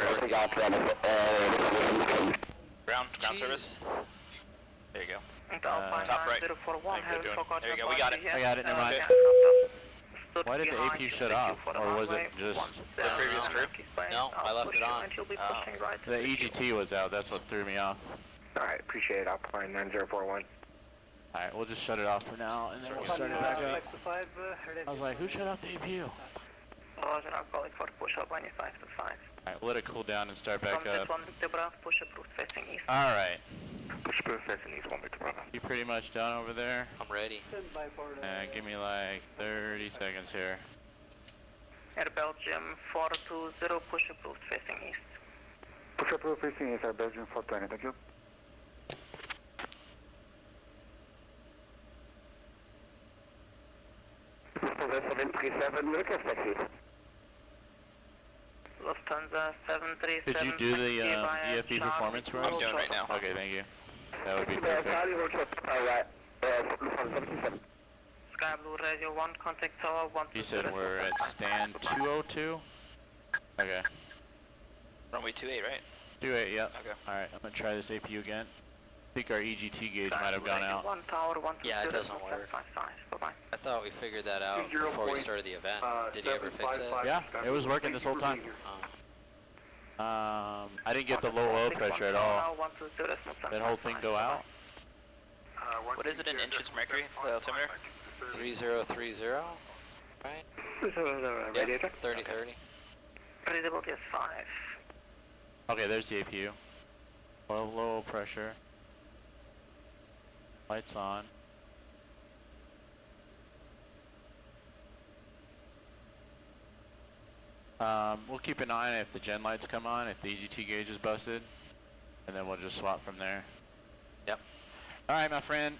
Ground service. There you go. Top right. There There you go, we got it. I got it, never mind. Why did the APU shut off? Or was it just... The previous crew? No, I left it on. The EGT was out, that's what threw me off. Alright, appreciate it. Alpine 9041. Alright, we'll just shut it off for now, and then we'll start it back up. I was like, who shut off the APU? Roger, I'm calling for push up 5 to 5. Alright, we'll let it cool down and start back up. 1 Victor Bravo, push approved facing east. Alright. Push approved facing east, 1 Victor Bravo. You pretty much done over there? I'm ready. Give me like 30 seconds here. Air Belgium 420, push approved facing east. Push approved facing east, Air Belgium 420, thank you. Lufthansa 737. Could you do the EFB performance for us? I'm doing right now. Okay, thank you. That would be perfect. Sky Blue Radio 1, contact tower 1. You said we're at stand 202? Okay. Runway 28, right? 28, yep. Okay. Alright, I'm gonna try this APU again. I think our EGT gauge might have gone out. 1 tower 1. Yeah, it doesn't work. Bye-bye. I thought we figured that out before we started the event. Did you ever fix it? Yeah, it was working this whole time. I didn't get the low oil pressure at all. That whole thing go out? What is it in inches mercury, the altimeter? 3030, right? Yeah, 3030. Readability is 5. Okay, there's the APU. Low oil pressure. Lights on. We'll keep an eye on if the gen lights come on, if the EGT gauge is busted, and then we'll just swap from there. Yep. Alright, my friend.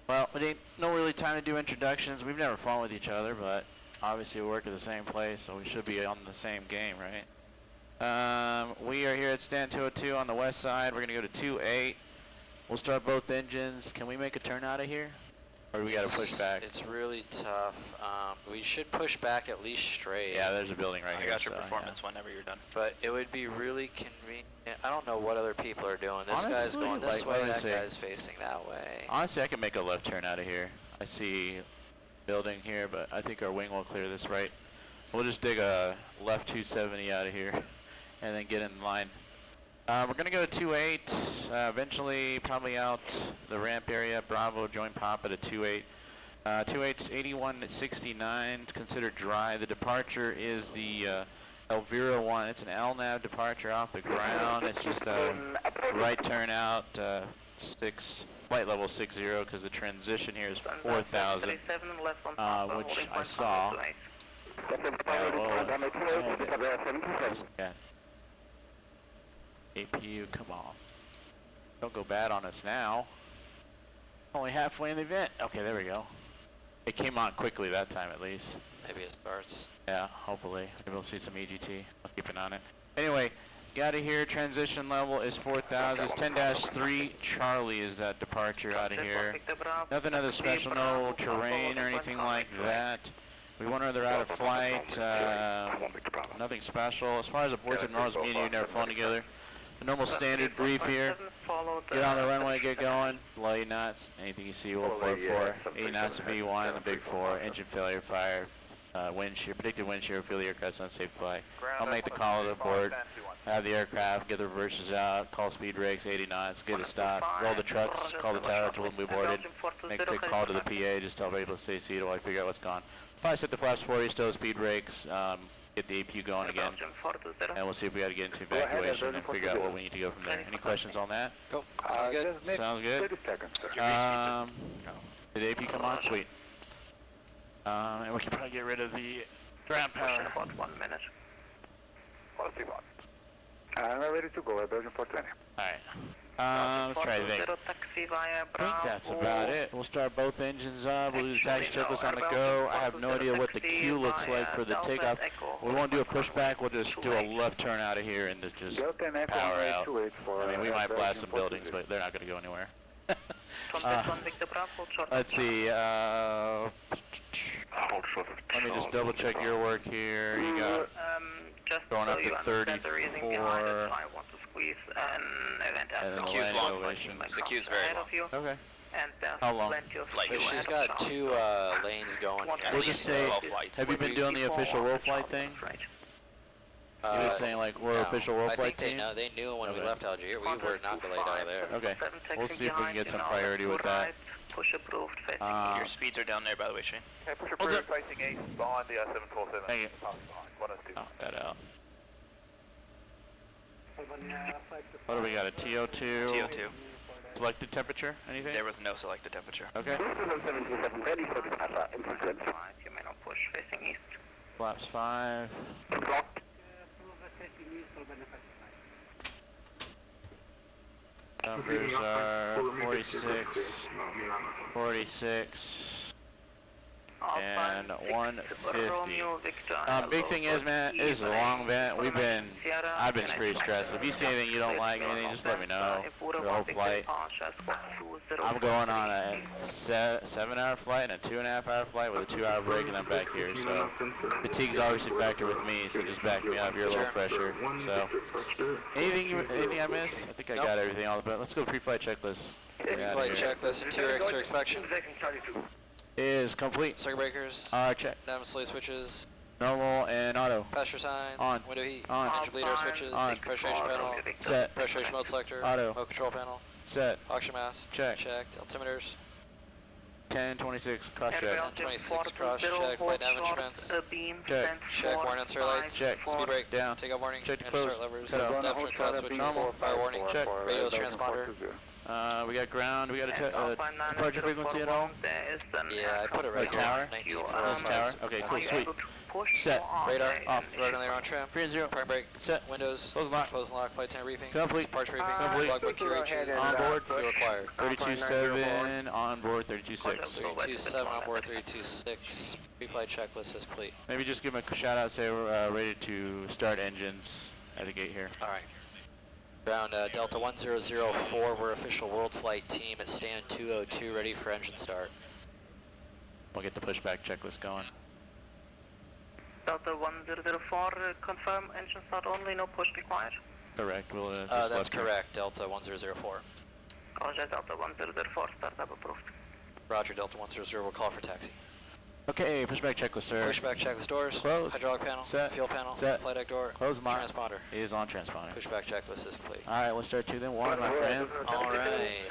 Well, it ain't no really time to do introductions. We've never fought with each other, but obviously we work at the same place, so we should be on the same game, right? We are here at stand 202 on the west side. We're going to go to 28. We'll start both engines. Can we make a turn out of here? Or do we got to push back? It's really tough. We should push back at least straight. Yeah, there's a building right here. I got your performance whenever you're done. But it would be really convenient. I don't know what other people are doing. This Honestly, guy's going this like, way, that guy's facing that way. Honestly, I can make a left turn out of here. I see building here, but I think our wing will clear this right. We'll just dig a left 270 out of here and then get in line. We're going to go to 28, eventually probably out the ramp area. Bravo, join Papa to 28. 28's 8169, it's considered dry. The departure is the Elvira 1. It's an LNAV departure off the ground. It's just a right turn out, flight level 60, because the transition here is 4,000, which I saw. Yeah. APU, come on. Don't go bad on us now. Only halfway in the event. Okay, there we go. It came on quickly that time at least. Maybe it starts. Yeah, hopefully. Maybe we'll see some EGT. I'll keep an eye on it. Anyway, got it here. Transition level is 4,000. It's 10-3. Charlie is that departure out of here. Nothing other special, no terrain or anything like that. We wonder they're out of flight. Nothing special. As far as the boards and norms, me and you never flown together. The normal standard brief here. Get on the runway, get going. Below 8 knots. Anything you see, we'll report for. 8 knots of V1, the big 4. Engine failure, fire, wind shear, predicted wind shear, feel the aircraft's unsafe flight. I'll make the call to the board. Have the aircraft, get the reverses out, call speed brakes, 80 knots, get a stop, roll the trucks, call the tower, tell them we boarded. Make a quick call to the PA, just tell everybody to stay seated while I figure out what's gone. Probably set the flaps 40, still speed brakes. Get the APU going again, and we'll see if we got to get into evacuation and figure out where we need to go from there. Any questions on that? Cool. Sounds good. Sounds good. Did the AP come on? Sweet. And we can probably get rid of the ground power. 1 minute. I'm ready to go, Belgium 420. Alright. Let's try to think. I think that's about it. We'll start both engines up. We'll do the taxi checklist on the go. I have no idea what the queue looks like for the takeoff. We won't do a pushback. We'll just do a left turn out of here and just power out. I mean, we might blast some buildings, but they're not going to go anywhere. Let's see. Let me just double check your work here. You got going up to 34. And then the landing elevation. The queue's very long. Okay. How long? But she's got 2 lanes going. We'll just say, have you been doing the official WorldFlight thing? You were saying like we're official WorldFlight team? I think they knew when we left Algiers. We were not delayed out of there. Okay. We'll see if we can get some priority with that. Your speeds are down there, by the way, Shane. Okay, push approved facing east behind the 747. Hang it. Knock that out. What do we got, a TO2? TO2. Selected temperature, anything? There was no selected temperature. Okay. You may now push facing east. Flaps 5. Numbers are 46, 46, and 150. Big thing is, man, this is a long event. I've been pretty stressed. If you see anything you don't like, anything, just let me know. The whole flight. I'm going on a 7-hour flight and a 2.5-hour flight with a 2-hour break, and I'm back here. So fatigue's obviously a factor with me. So just back me up. You're a little fresher. So anything I missed? I think I got everything. But let's go pre-flight checklist. Pre-flight checklist, interior exterior inspection. Is complete. Circuit breakers. Check. Diamond slate switches. Normal and auto. Passenger signs. On. Window heat. On. Engine bleeder switches. On. Pressurization panel. Set. Pressurization mode selector. Auto. Mode control panel. Set. Oxygen mask. Check. Checked. Altimeters. 1026 cross check. 1026 cross check. Flight nav instruments. Check. Check. Warning on start lights. Check. Speed brake. Down. Takeoff warning. Check to And close. start levers. Cut off. Snapshot cut switches. Normal. Fire warning. Check. Radio transponder. We got ground. We got a departure frequency at all? Yeah, I put it right tower. here. 19 Tower. Okay, cool, sweet. Set. Radar off. Radar layer on trim. 3 and 0. Parking brake. Set. Windows. Close and lock. Close and lock. Flight time briefing. Complete. Departure briefing. Complete. Logbook QHs. On board. Fuel required. 32.7 on board. 32.6. 32.7 on board. 32.6. Pre-flight checklist is complete. Maybe just give them a shout out. Say we're ready to start engines at the gate here. All right. Ground Delta 1004. We're official WorldFlight team at stand 202, ready for engine start. We'll get the pushback checklist going. Delta 1004, confirm engine start only, no push required. Correct. We'll that's correct. Delta 1004. Roger, Delta 1004, startup approved. Roger, Delta 100. We'll call for taxi. Okay, pushback checklist, sir. Pushback checklist doors. Close. Hydraulic panel. Set. Fuel panel. Set. Flight deck door. Close and lock. Transponder. It is on transponder. Pushback checklist is complete. Alright, let's start 2 then 1, my friend. Alright.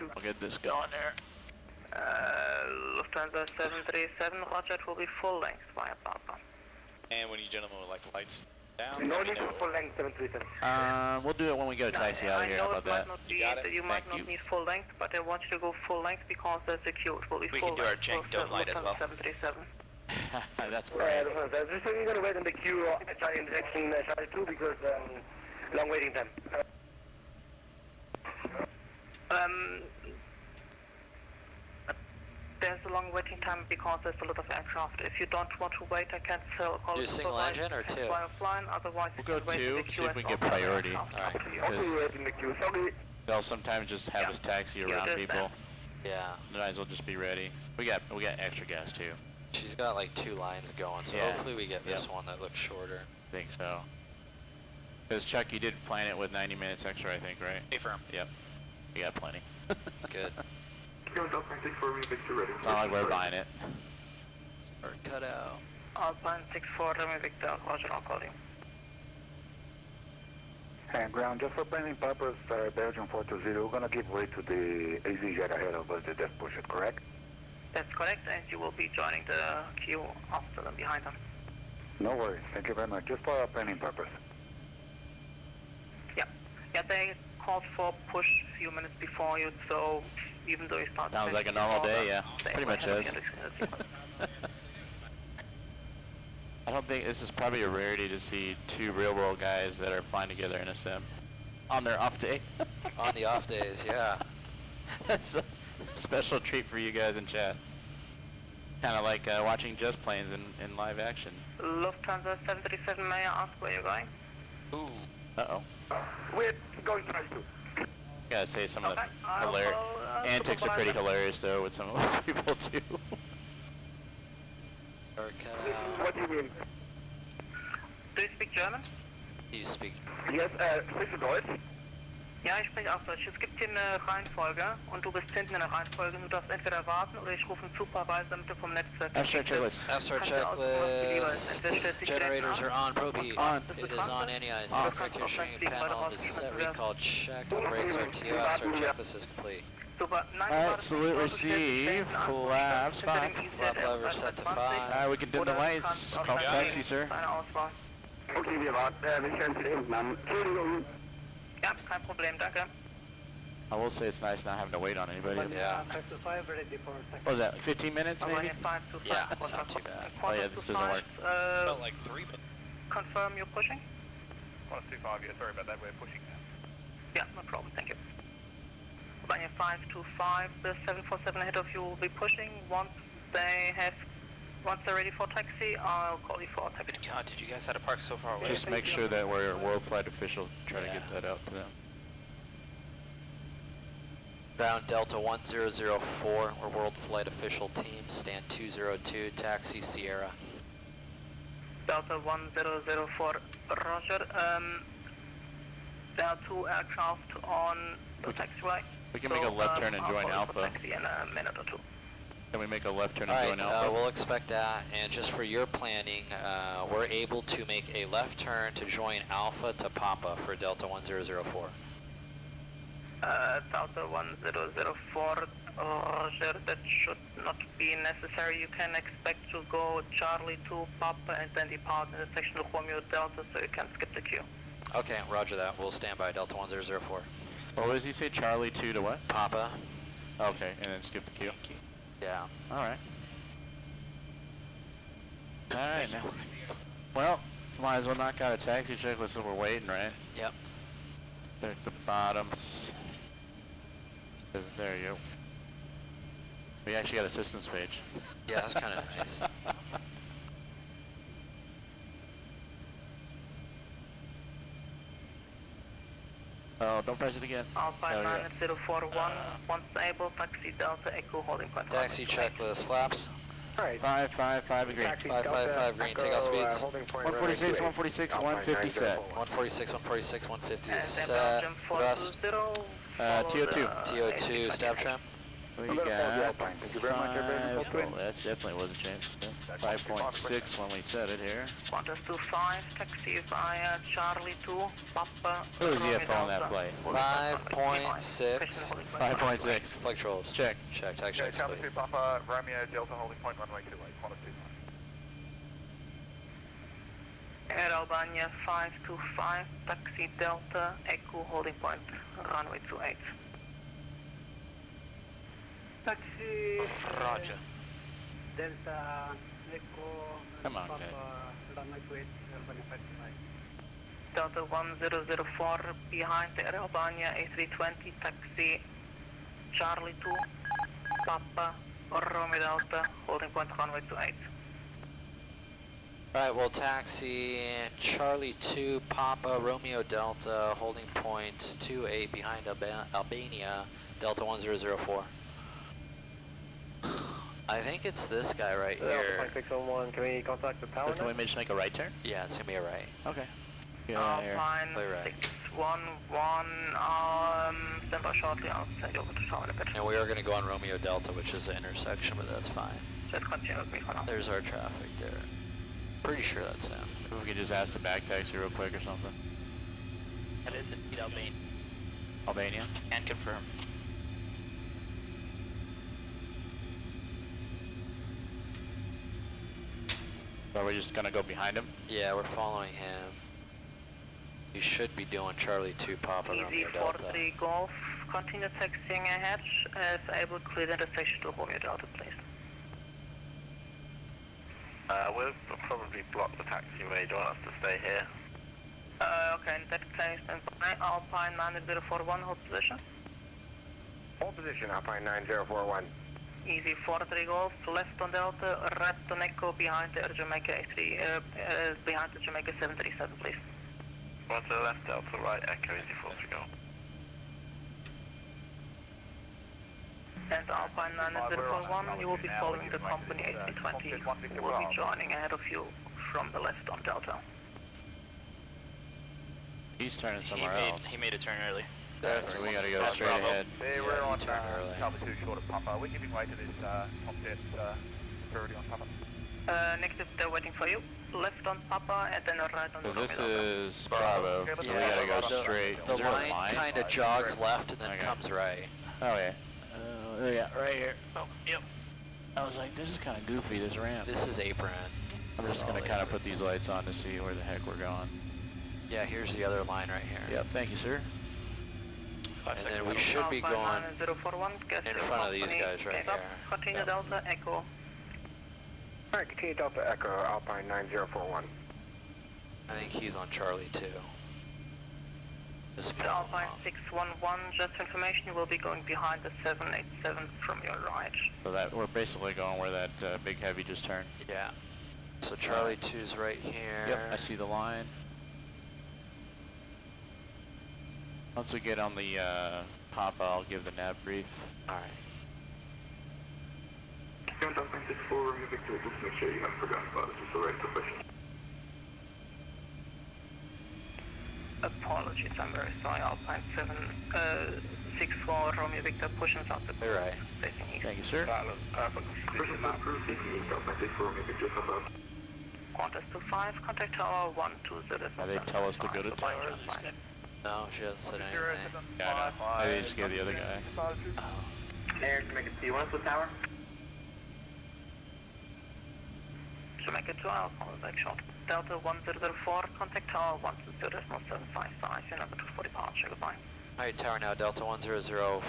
We'll get this going there. Lufthansa 737, Roger, it will be full length via Papa. And when you gentlemen would like the lights down, No need for full length 737. We'll do it when we get a taxi out of here. How about that? You might not need full length, but I want you to go full length because there's a queue. It will be full length. We can do our Jank Dome light as well. 737. That's great. Just we're going to wait in the queue in direction Charlie 2 because long waiting time. There's a long waiting time because there's a lot of aircraft. If you don't want to wait, I can still call Do single engine or 2? Otherwise, We'll go 2, see if we can get priority. Alright. They'll sometimes just have us taxi around people. Yeah. Might as well just be ready. We got extra gas too. She's got like 2 lines going, so Yeah. hopefully we get this one that looks shorter. I think so. Because Chuck, you did plan it with 90 minutes extra, I think, right? Affirm. Yep. We got plenty. Good. It's not like we're buying it. Or cut out. Alpine 64, Remy Victor, Roger, I'll call you. And ground, just for planning purpose, Belgium 420, we're going to give way to the AZ jet ahead of us, the death push it, correct? That's correct, and you will be joining the queue after them, behind them. No worries, thank you very much, just for our planning purpose. Yeah, they called for push a few minutes before you, so even though you start... Sounds like a normal day, yeah. Pretty much is. I don't think this is probably a rarity to see 2 real-world guys that are flying together in a sim on their off day. On the off days, yeah. That's a special treat for you guys in chat. Kind of like watching Just Planes in live action. Lufthansa 737, may I ask where you're going? Ooh. Uh-oh. We're going to try to. Gotta say some of the antics are pretty hilarious though with some of those people too. Or cut out. What do you mean? Do you speak German? You speak. Yes, spreche Deutsch? Ja, ich spreche auch Deutsch. Es gibt hier eine Reihenfolge und du bist hinten in der Reihenfolge. Du darfst entweder warten oder ich rufe einen Supervisor, damit du vom Netzwerk... F-start checklist. F-start checklist. Generators are on. Propane. On. It is on anti-ice. Air conditioning panel is set. Recall check. Brakes are TO. F-start checklist is complete. Alright, salute receive. Flaps 5. Flap lever set to 5. Alright, we can dim the lights. Call for taxi, sir. Okay, wir warten, wir können zu dem Namen. Entschuldigung. Ja, kein Problem, danke. I will say it's nice not having to wait on anybody. Yeah. 5 to 5 ready for taxi. What was that, 15 minutes maybe? Yeah, it's not too bad. Oh yeah, this doesn't work. Felt like 3 minutes. Confirm you're pushing? 125, yeah, sorry about that, we're pushing now. Yeah, no problem, thank you. Albania 525, the 747 ahead of you will be pushing. Once they're ready for taxi, I'll call you for taxi. God, did you guys have to park so far away? Just make sure that we're WorldFlight official, try to get that out to them. Ground Delta 1004, we're WorldFlight official team, stand 202, taxi Sierra. Delta 1004, roger. There are 2 aircraft on the taxiway. We can make a left turn and join Alpha. Taxi in a minute or 2. Can we make a left turn and join Alpha? Alright, we'll expect that, and just for your planning, we're able to make a left turn to join Alpha to Papa for Delta 1004. Delta 1004, roger, that should not be necessary. You can expect to go Charlie to Papa and then depart in the section of Romeo Delta so you can skip the queue. Okay, roger that. We'll stand by Delta 1004. What does he say, Charlie 2 to what? Papa. Okay, and then skip the queue. Yeah. Alright. Alright, now. Well, might as well knock out a taxi checklist while we're waiting, right? Yep. Check the bottoms. There you go. We actually got a systems page. Yeah, that's kind of nice. Oh, don't press it again. Alpine 9041, once able, taxi Delta Echo holding point. Taxi checklist, flaps. Alright. 555 green. 555 green, take off speeds. 146, 146, 150 set. 146, 146, 150 And set. Belgium Thrust. 420. TO2. TO2, stab tram. We got 5, well, that definitely was a change. 5.6 when we set it here. 1225, taxi via Charlie 2, Papa. Who was the on that flight? 5.6. 5.6. Flight controls. Check. Check, taxi check. Charlie 2 Papa, Romeo Delta holding point runway 28, 125. Air Albania 525, taxi Delta Echo holding point runway 28. Taxi. Roger. Delta Echo. Come on, Papa, guys. runway 28, Albania 525. Delta 1004 behind Air Albania A320, taxi Charlie 2, Papa, Romeo Delta, holding point runway 28. Alright, we'll taxi Charlie 2, Papa, Romeo Delta, holding point 28 behind Albania, Delta 1004. I think it's this guy right here. 601, can we contact the tower? Can we just make a right turn? Yeah, it's gonna be a right. Okay. Get out of here. Play right. 611, stand by shortly, I'll send you over to tower in a bit. And we are gonna go on Romeo Delta, which is the intersection, but that's fine. Just continue with me for now. There's our traffic there. Pretty sure that's him. Maybe we could just ask the back taxi real quick or something. That is indeed Albania. Albania? Can confirm. So are we just gonna go behind him? Yeah, we're following him. You should be doing Charlie 2 Papa Easy Romeo Delta. 43 Golf, continue taxiing ahead, as able clear the intersection to Romeo Delta, please. We'll probably block the taxiway, do you want us to stay here? Okay, in that case, then Alpine 9041, hold position. Hold position, Alpine 9041. Easy 43 Golf, left on Delta, right on Echo behind the Jamaica A3, behind the Jamaica 737, please. One to the left, Delta, right, Echo, easy 43 Golf. And Alpine 9041, you will be following the company A320. We'll be joining ahead of you from the left on Delta. He's turning somewhere else. He made a turn early. We gotta go straight ahead. We're on Charlie 2 short of Papa. We're giving way to this top jet priority on Papa. Negative, they're waiting for you. Left on Papa and then right on the This is Bravo, so we gotta go straight. The Is there a line kind of jogs left and then comes right. Oh yeah. Yeah, right here. Oh, yep. I was like, this is kind of goofy, this ramp. This is apron. I'm just going to kind of put these lights on to see where the heck we're going. Yeah, here's the other line right here. Yep, thank you, sir. And then we should be going in front of these guys right here. Continue Delta Echo. Alright, continue Delta Echo, Alpine 9041. I think he's on Charlie too. Just Alpine 611, just information, you will be going behind the 787 from your right. So that we're basically going where that big heavy just turned. Yeah. So Charlie 2's right here. Yep, I see the line. Once we get on the Papa, I'll give the nav brief. Alright. Just make sure you haven't forgotten about it, just the right profession. Apologies, I'm very sorry, Alpine 64 Romeo Victor pushing south to You're right. facing east. Thank you, sir. Qantas 25, contact tower 120. They tell us to go to tower. No, she hasn't said anything. Yeah, I know. They just gave the other guy. Air Jamaica 2-1 to tower. Jamaica 2, I'll call it back short. Delta 1004, contact tower 120.755, your number 240 departure, goodbye. Alright, tower now, Delta 1004,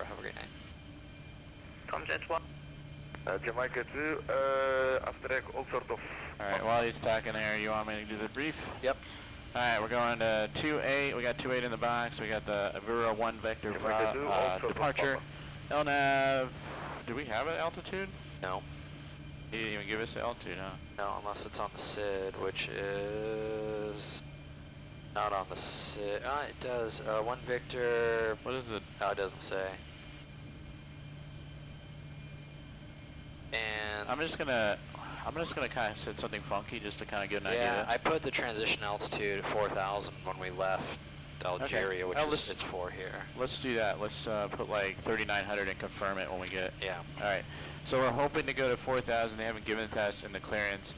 have a great night. Tom Jet 1. Jamaica 2, after that, all sort of... Alright, while he's talking there, you want me to do the brief? Yep. Alright, we're going to 28, we got 28 in the box, we got the Avira 1 vector departure. LNAV, do we have an altitude? No. He didn't even give us the altitude, huh? No, unless it's on the SID, which is not on the SID. It does. 1 Victor. What is it? Oh, it doesn't say. And I'm just gonna kind of set something funky just to kind of get an idea. yeah, I put the transition altitude at 4,000 when we left Algeria, which is it's 4 here. Let's do that. Let's put like 3,900 and confirm it when we get it. Yeah. All right. So we're hoping to go to 4,000. They haven't given it to us in the clearance.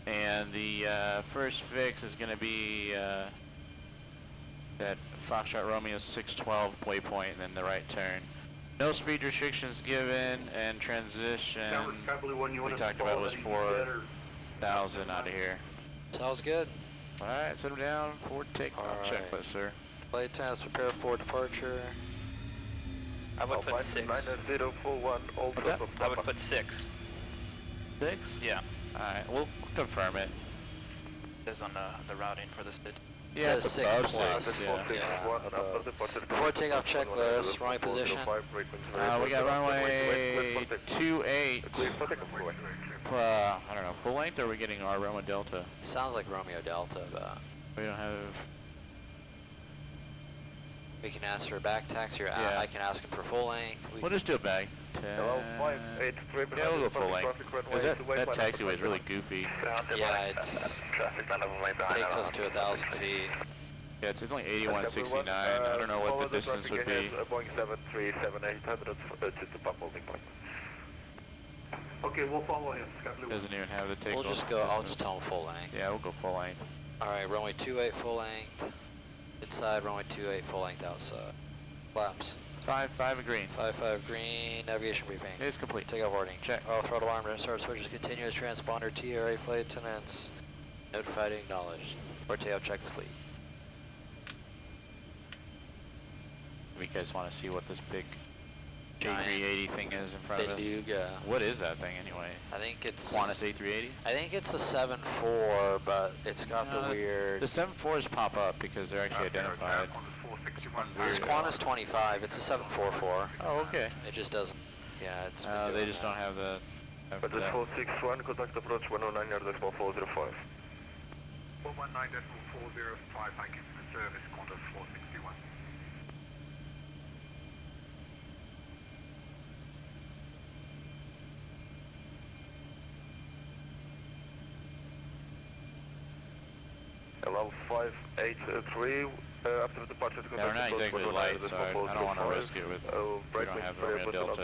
And the first fix is going to be that Foxtrot Romeo 612 waypoint and then the right turn. No speed restrictions given, and transition we talked about was 4,000 out of here. Sounds good. All right, set them down for takeoff checklist, sir. Flight attendants prepare for departure. I would put 6. What's that? I would put 6. 6? Yeah. Alright, we'll confirm it. It says on the routing for the SID. Yeah, it says 6 plus. Before takeoff checklist, runway position. We got runway 28. I don't know, full length, or are we getting our Romeo Delta? Sounds like Romeo Delta, but we don't have... We can ask for a back taxi, or yeah. I can ask him for full length. We'll just do a back. Yeah, we'll go full length. Because that taxiway is really goofy. Yeah, it's takes us to 1,000 feet. Yeah, it's only 8169. I don't know what the distance would be. Boeing 737-800 to the pump holding point. Okay, we'll follow him. Doesn't even have the takeoff. We'll just go, I'll just tell him full length. Yeah, we'll go full length. Alright, runway 28 full length. Inside, runway 28 full length outside. Flaps. 5-5 green. 5-5 green, navigation briefing. It's complete. Takeoff warning. Check. All throttle arm, start switches, continuous transponder, TRA flight attendants. Notified and acknowledged. Or takeoff checks complete. You guys want to see what this big A380 thing is in front of us? Beluga. What is that thing anyway? I think it's... Qantas A380? I think it's the 7.4, but it's got the weird... The 7.4s pop up because they're actually identified. It's Qantas 25, it's a 744. Oh, okay. It just doesn't... Yeah, it's... they just don't have the... But the 461, contact approach 109 yard 405. 419.405, thank you for the service, Qantas 461. Hello, 583, after the departure to we're not exactly light, so I don't want to risk it with... we don't have the Romeo Delta.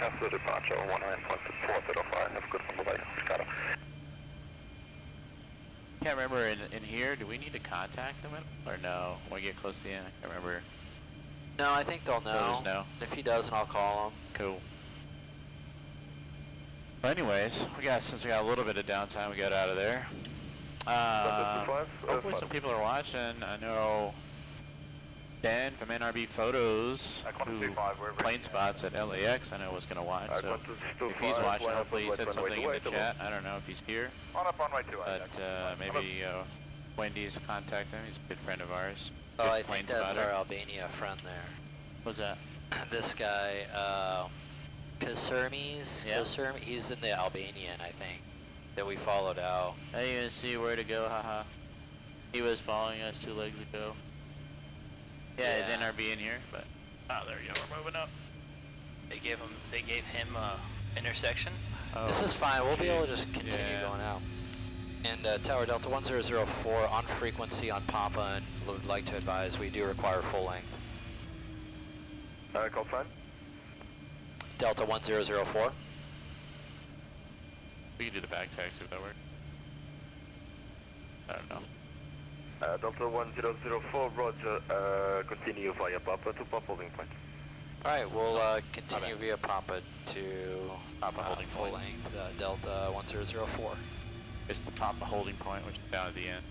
After departure, 19.405, have a good one, bye-bye. Can't remember in here, do we need to contact them or no? When we get close to the end, I can't remember. No, I think they'll know. Know. If he doesn't, I'll call him. Cool. Well, anyways, since we got a little bit of downtime, we got out of there. Hopefully some people are watching. I know Ben from NRB Photos, who plane spots at LAX, I know was going to watch. So if he's watching, hopefully he said something in the chat. I don't know if he's here. But maybe Wendy's contacted him. He's a good friend of ours. Oh, I think that's our Albania friend there. What's that? This guy, Kasurmis. Yeah. Kasurmi, he's in the Albanian, I think, that we followed out. I didn't even see where to go, haha. He was following us 2 legs ago. Yeah, is NRB in here? But oh, there you go. We're moving up. They gave him intersection. Oh, This is fine. We'll be able to just continue going out. And Tower Delta 1004 on frequency on Papa, and would like to advise we do require full length. Call sign? Delta 1004. We can do the back taxi if that works. I don't know. Delta 1004, roger, continue via Papa to Papa holding point. Alright, we'll continue via Papa to Papa holding full point. length, Delta 1004. It's the Papa holding point, which is down at the end.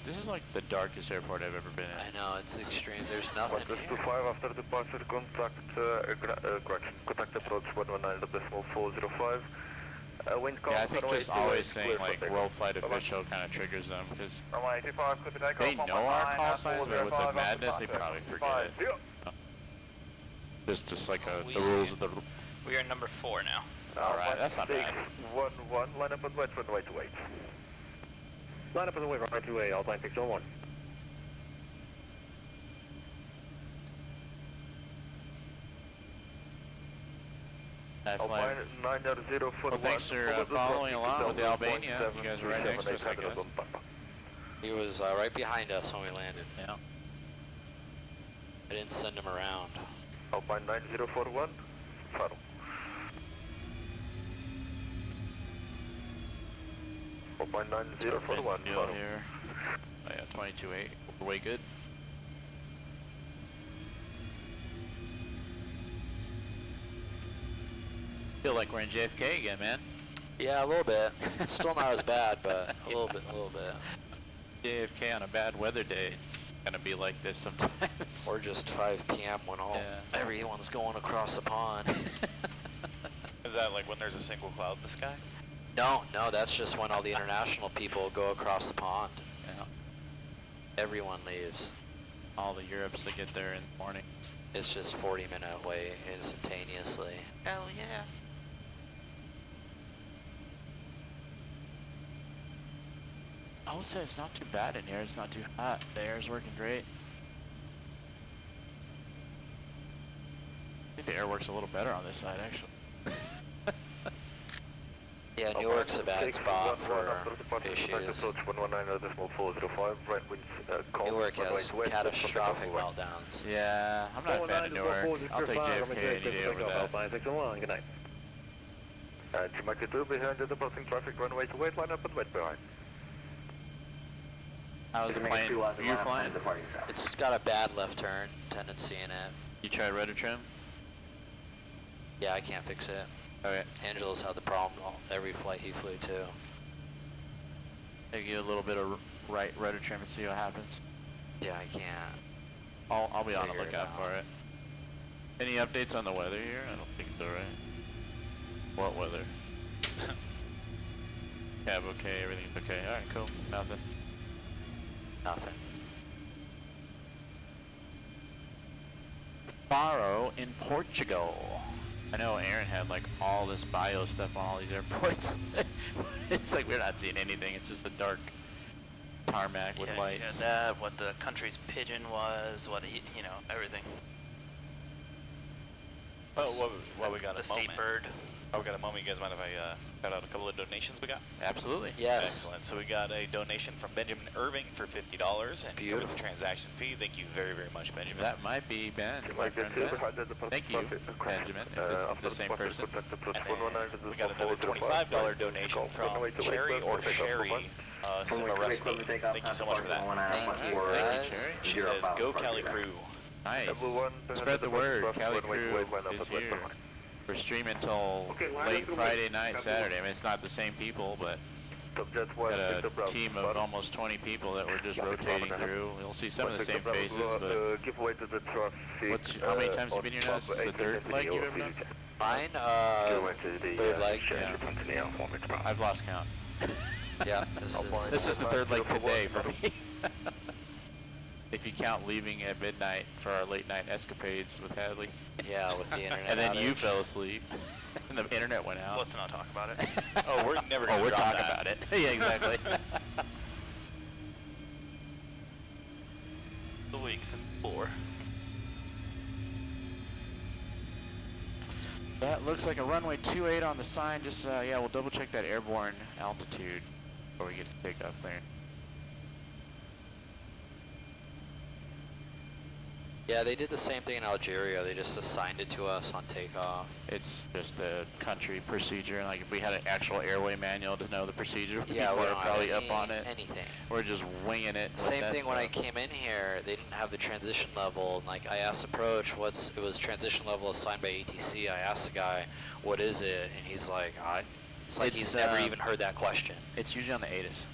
This is like the darkest airport I've ever been in. I know, it's extreme. There's nothing here. 125 after departure, contact approach 119.405. Wind calm. Yeah, I think just always saying like WorldFlight official kind of triggers them because they know our call signs, but with the madness they probably forget it. Just like the rules of the. We are number 4 now. Alright, that's not bad. 1-1, line up and wait, runway to wait. Line up and wait, runway to wait, all time 601. Well, thanks for following along with the Albania. You guys were right next to us, I guess. He was right behind us when we landed. Yeah. I didn't send him around. Alpine 9041, throttle. Alpine 9041, Deal throttle. here. Oh yeah, 22.8. We're way good. Feel like we're in JFK again, man. Yeah, a little bit. Still not as bad, but a little bit. JFK on a bad weather day. It's gonna be like this sometimes. Or just 5 p.m. when everyone's going across the pond. Is that like when there's a single cloud in the sky? No, that's just when all the international people go across the pond. Yeah. Everyone leaves. All the Europes that get there in the morning. It's just 40-minute away instantaneously. Hell yeah. I would say it's not too bad in here. It's not too hot. The air's working great. I think the air works a little better on this side, actually. Yeah, Newark's a bad spot for issues. Newark has catastrophic meltdowns. Yeah, I'm not a fan of Newark. I'll take JFK any day over that. Good night. Jamaica 2 behind the departing traffic, runway to wait, line up and wait behind. How's the plane? You're flying? It's got a bad left turn tendency in it. You tried rudder trim? Yeah, I can't fix it. Okay. Angelo's had the problem every flight he flew too. Maybe a little bit of right rudder trim and see what happens. Yeah, I can't. I'll be on the lookout for it. Any updates on the weather here? I don't think it's alright. What weather? Cab okay, everything's okay. Alright, cool. Nothing. Faro in Portugal. I know Aaron had like all this bio stuff on all these airports. It's like we're not seeing anything. It's just a dark tarmac with lights. Yeah, that, what the country's pigeon was, what everything. Oh, what we got the a state moment. bird. Oh, we got a moment. You guys mind if I shout out a couple of donations we got? Absolutely. Yes. Excellent. So we got a donation from Benjamin Irving for $50 and covered the transaction fee. Thank you very, very much, Benjamin. That might be Ben. My friend Ben. Thank you, Benjamin. If it's the same person. We got another $25 donation from Cherry or Sherry Cimaresti. Thank you so much for that. Thank you, guys. She says, "Go CaliCrew." Nice. Everyone, Spread the word. CaliCrew Line is here. We're streaming until late Friday night, Saturday. I mean, it's not the same people, but got a team of almost 20 people that we're just rotating through. You'll see some of the same faces, but give way to the traffic. how many times have you been here now? This is the third flight you've ever done? Mine, third leg. Yeah. I've lost count. Yeah, this is the third leg today for me. If you count leaving at midnight for our late night escapades with Hadley. Yeah, with the internet And then outage. you fell asleep. And the internet went out. Let's not talk about it. Oh, we're never gonna we're drop talking that. about it. Yeah, exactly. The weeks and 4. That looks like a runway 28 on the sign. Just, yeah, we'll double check that airborne altitude before we get to take off there. Yeah, they did the same thing in Algeria. They just assigned it to us on takeoff. It's just a country procedure. Like if we had an actual airway manual to know the procedure, Yeah, we we're don't probably have up on it. anything. We're just winging it. with Same that thing when I stuff. came in here, they didn't have the transition level. Like I asked approach, it was transition level assigned by ATC. I asked the guy, what is it? And he's like, it's like he's never even heard that question. It's usually on the ATIS.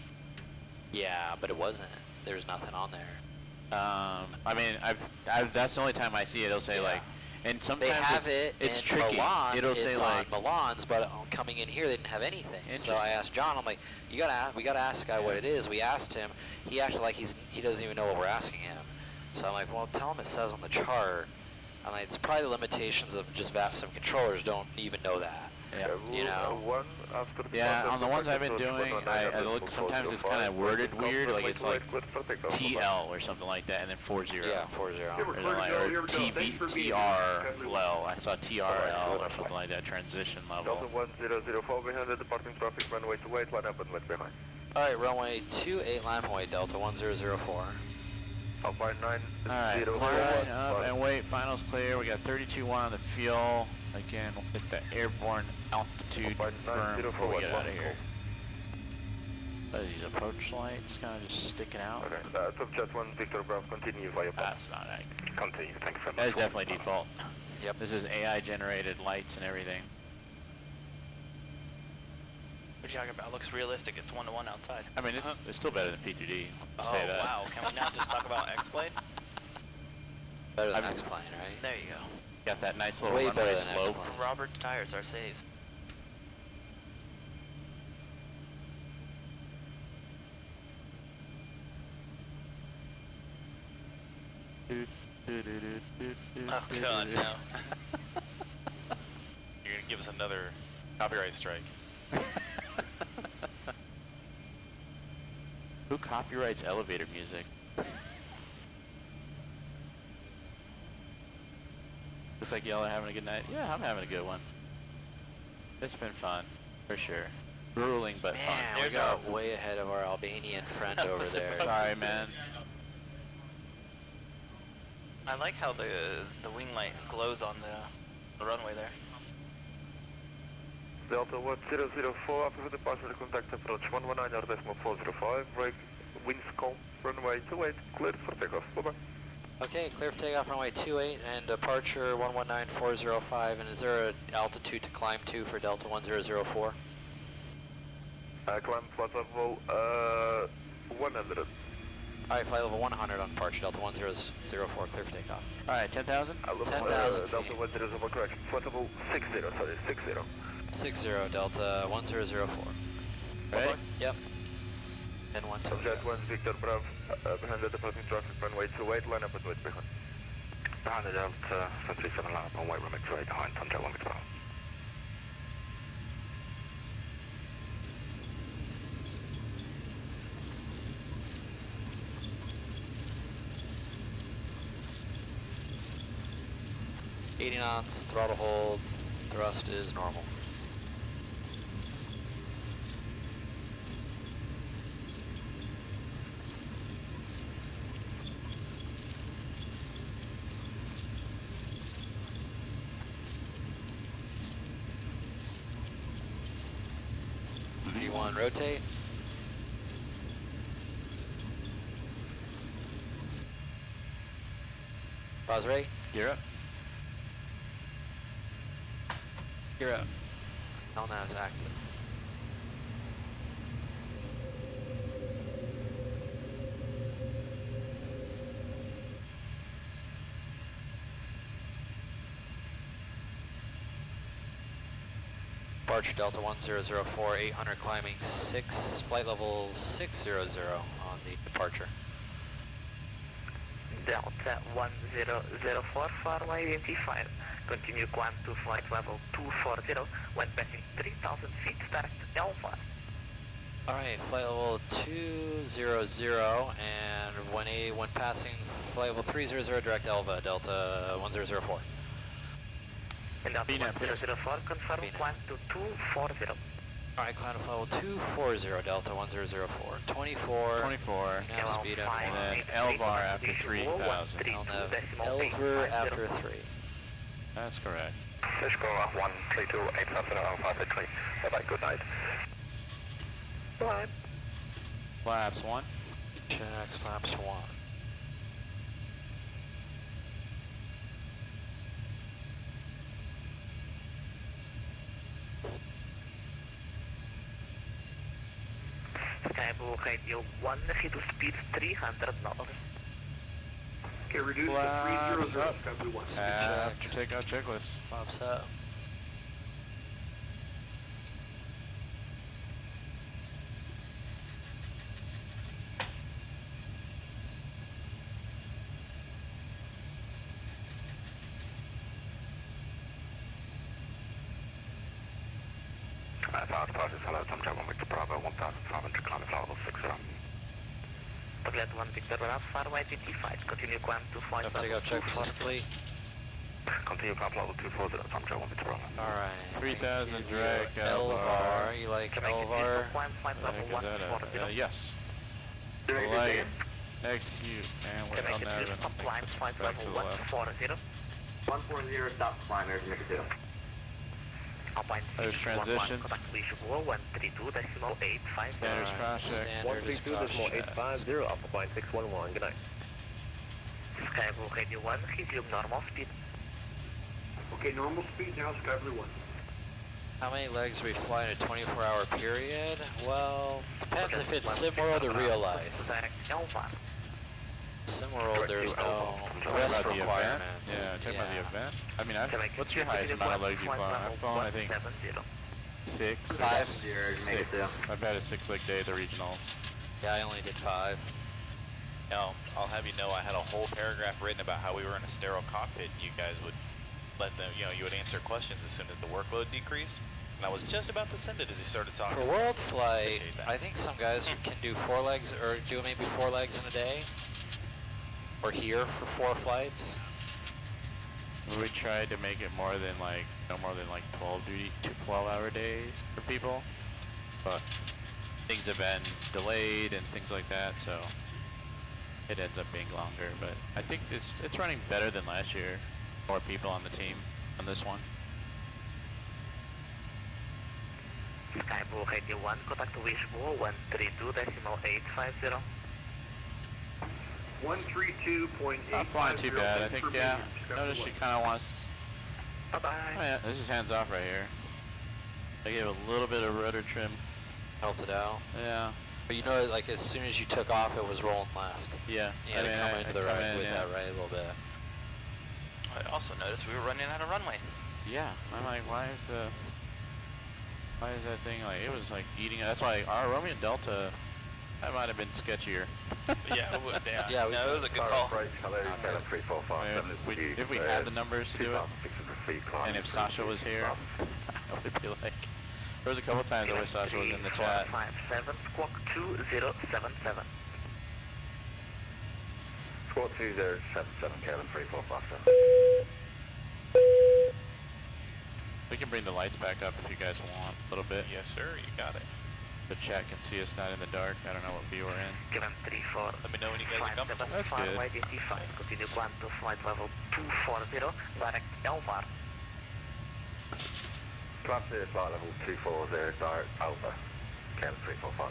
Yeah, but it wasn't. There's nothing on there. I mean, that's the only time I see it. It'll say like, and sometimes They have it's in tricky. Milan. It'll it's say like on Milan's, but coming in here, they didn't have anything. So I asked John. I'm like, we gotta ask the guy what it is. We asked him. He acted like he doesn't even know what we're asking him. So I'm like, well, tell him it says on the chart. I'm like, it's probably the limitations of just VATSIM controllers don't even know that. Yeah. You know. Yeah, on the ones I've been doing, I look, sometimes it's kind of worded weird, like it's like TL or something like that, and then 40. Yeah, 40. Or TR low. I saw TRL or something like that, transition level. Delta 1004 behind the departing traffic, runway 28, line up and wait behind. Alright, runway 28, line point, Delta 1004. Alpine 9, Alright, 0, line up and wait, finals clear. We got 32.1 on the fuel. Again, we'll get the airborne altitude confirmed before we get out of here. These approach lights kind of just sticking out. Okay, top jet 1, Victor Bravo, continue via path. That's not accurate. Continue, thanks very much. That is definitely default. Yep. This is AI generated lights and everything. What are you talking about? It looks realistic. It's 1-to-1 outside. I mean, it's still better than P2D. Oh, Say that. wow. Can we not just talk about X-Blade? Better than X-Plane, right? There you go. Got that nice little Way runway better than slope. X-Plane. Robert's tires are saves. Oh god, no. You're gonna give us another copyright strike. Who copyrights elevator music? Looks like y'all are having a good night. Yeah, I'm having a good one. It's been fun, for sure. Grueling, but fun. Man, we got way ahead of our Albanian friend over there. Sorry, man. I like how the wing light glows on the runway there. Delta 1004, after the departure contact approach 119.405, break, winds calm, runway 28, cleared for takeoff, bye-bye. Okay, clear for takeoff runway 28 and departure 119405, and is there an altitude to climb to for Delta 1004? Climb flight level 100. Alright, flight level 100 on departure, Delta 1004, clear for takeoff. Alright, 10,000? 10,000 Delta 104, correction, flight level 60, sorry, 60. 60, Delta 1004. Ready? Yep. And 1, 2. Subject 1, Victor Bravo, behind the departing traffic, runway 28, line up and wait behind. Behind the Delta 737, line up and wait, runway 28, behind, subject 1, Victor Bravo. $80 knots, throttle hold, thrust is normal. V1 rotate. Pause rate. Gear up. Gear up. LNAV is active. Departure Delta 1004, 800 climbing 6, flight level 600 on the departure. Delta 1004, runway 85. Continue climb to flight level 240 when passing 3,000 feet, direct Alpha. Alright, flight level 200, and when passing flight level 300, direct Alpha, Delta 1004. And Delta 1004, confirm climb to 240. Alright, climb to flight level 240, Delta 1004. 24. 24. Nav speed up. And then LVAR after 3,000. LVAR after 3. That's correct. Cisco 132.850 Alpha Victory. Bye-bye, good night. Bye. Flaps 1. Checks, flaps 1. Skyblue Radio 1, reduce speed 300 knots. Okay, reduce to 300, Skyblue 1. Take out checklist. Flaps up. Power departures, hello, Tom Joe 1 Victor Bravo, 1,500, climb flight level 60. Paglet 1 Victor Bravo, runway 55. Continue climb to flight level 240. Continue climb flight level 240, Tom Joe 1 Victor Bravo. Alright. 3,000 drag LVAR. You like LVAR? Climb flight level 140. Yes. Light. Execute. And we're on that. Climb flight level 140. 140, stop climb, here's Mickey 2. There's transition. Contact visual 132.850. Standards cross check. 132.850, Alpha Flight 611, good night. Skyblue Radio 1, resume normal speed. Okay, normal speed now, Skyblue 1. How many legs do we fly in a 24-hour period? Well, depends if it's SimWorld or real life. SimWorld, there's no rest requirement. Yeah, talking about the event. I mean, what's your highest amount of legs you've flown? I've flown, I think, 6. 5. 6. I've had a 6-leg day at the regionals. Yeah, I only did 5. Now, I'll have you know I had a whole paragraph written about how we were in a sterile cockpit and you guys would let them, you would answer questions as soon as the workload decreased. And I was just about to send it as he started talking. For WorldFlight, I think some guys can do 4 legs, or do maybe 4 legs in a day. Or here for 4 flights. We tried to make it more than like, no more than like 12-hour days for people. But things have been delayed and things like that, so it ends up being longer. But I think it's running better than last year. More people on the team on this one. Skyblue Radio 1, contact visual 132.850. 132.850. Not flying too bad, I think, yeah. Notice she kind of wants... Bye-bye. Oh yeah, this is hands off right here. I gave a little bit of rudder trim. Helped it out. Yeah. But you know, like as soon as you took off, it was rolling left. Yeah. You had to come into the right with that right a little bit. I also noticed we were running out of runway. Yeah, I'm like, why is that thing like, it was like eating, that's why our Romeo Delta, that might have been sketchier. Yeah, yeah, no, it was a good call. If we had the numbers to do it, and if Sasha was here, I would be like, there was a couple times I wish Sasha was in the chat. 57, squawk 2077. Squawk 2077, Kevin 3457. We can bring the lights back up if you guys want a little bit. Yes, sir, you got it. The chat can see us not in the dark. I don't know what view we're in. Gavin 34. Let me know when you guys are coming. That's good. Continue climb to flight level 240, direct LVAR. Climb to flight level 240, direct Alpha, Kevin 345.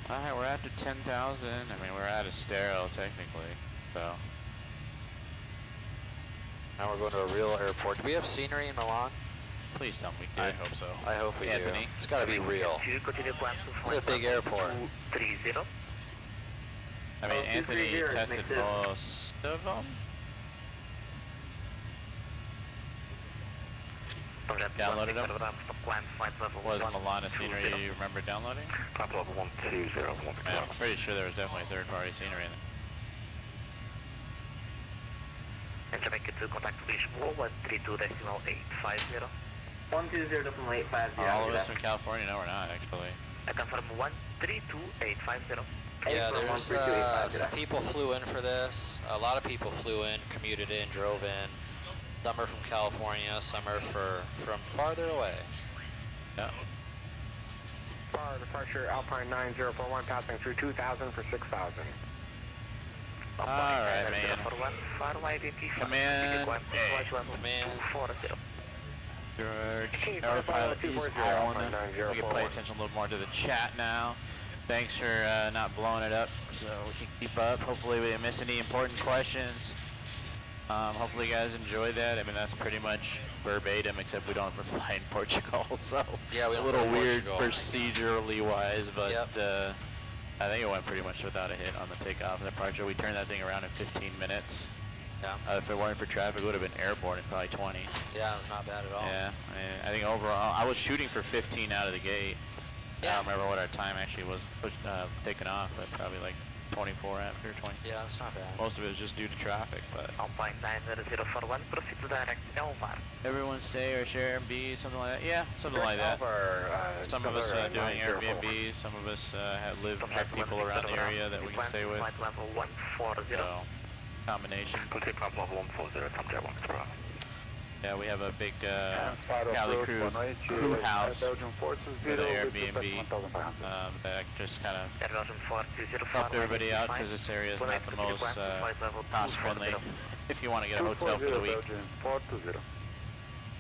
Alright, we're after 10,000. I mean, we're at a sterile technically, so. Now we're going to a real airport. Do we have scenery in Milan? Please tell me we do. I hope so. I hope we Anthony. do. It's got to be real. It's a big airport. 30. I mean, Anthony tested most of them. Downloaded them. Was Milana scenery you remember downloading? Top level 120. Man, I'm pretty sure there was definitely third-party scenery in it. And to make it to contact Lisboa, 132.850. 120.850. All of us from California? No, we're not, actually. I confirm 132.850. Yeah, there's some people flew in for this. A lot of people flew in, commuted in, drove in. Some are from California, some are from farther away. Yeah. Far departure Alpine 9041 passing through 2000 for 6,000. Alright, man. Command. Command. George, Aeropilot is on. We can pay attention a little more to the chat now. Thanks for not blowing it up so we can keep up. Hopefully we didn't miss any important questions. Hopefully you guys enjoyed that. I mean, that's pretty much verbatim, except we don't ever fly in Portugal, so yeah, we a don't little fly in weird Portugal. procedurally wise, but Yep. I think it went pretty much without a hit on the takeoff and departure. We turned that thing around in 15 minutes. Yeah. If it weren't for traffic, it would have been airborne in probably 20. Yeah, it was not bad at all. Yeah, I think overall, I was shooting for 15 out of the gate. Yeah. I don't remember what our time actually was taken off, but probably like 24 after 20. Yeah, that's not bad. Most of it was just due to traffic, but. Alpine 9041, proceed to direct Elmar. Everyone stay or share Airbnb, something like that? Yeah, something like that. Some of us doing Airbnb, some of us have people around the area that we can stay with. Flight level 140. So, combination. Contact top level 140, come Jet 1 Express. Yeah, we have a big CaliCrew crew house with an Airbnb that just kind of helped everybody out because this area is not the most cost-friendly if you want to get a hotel for the week.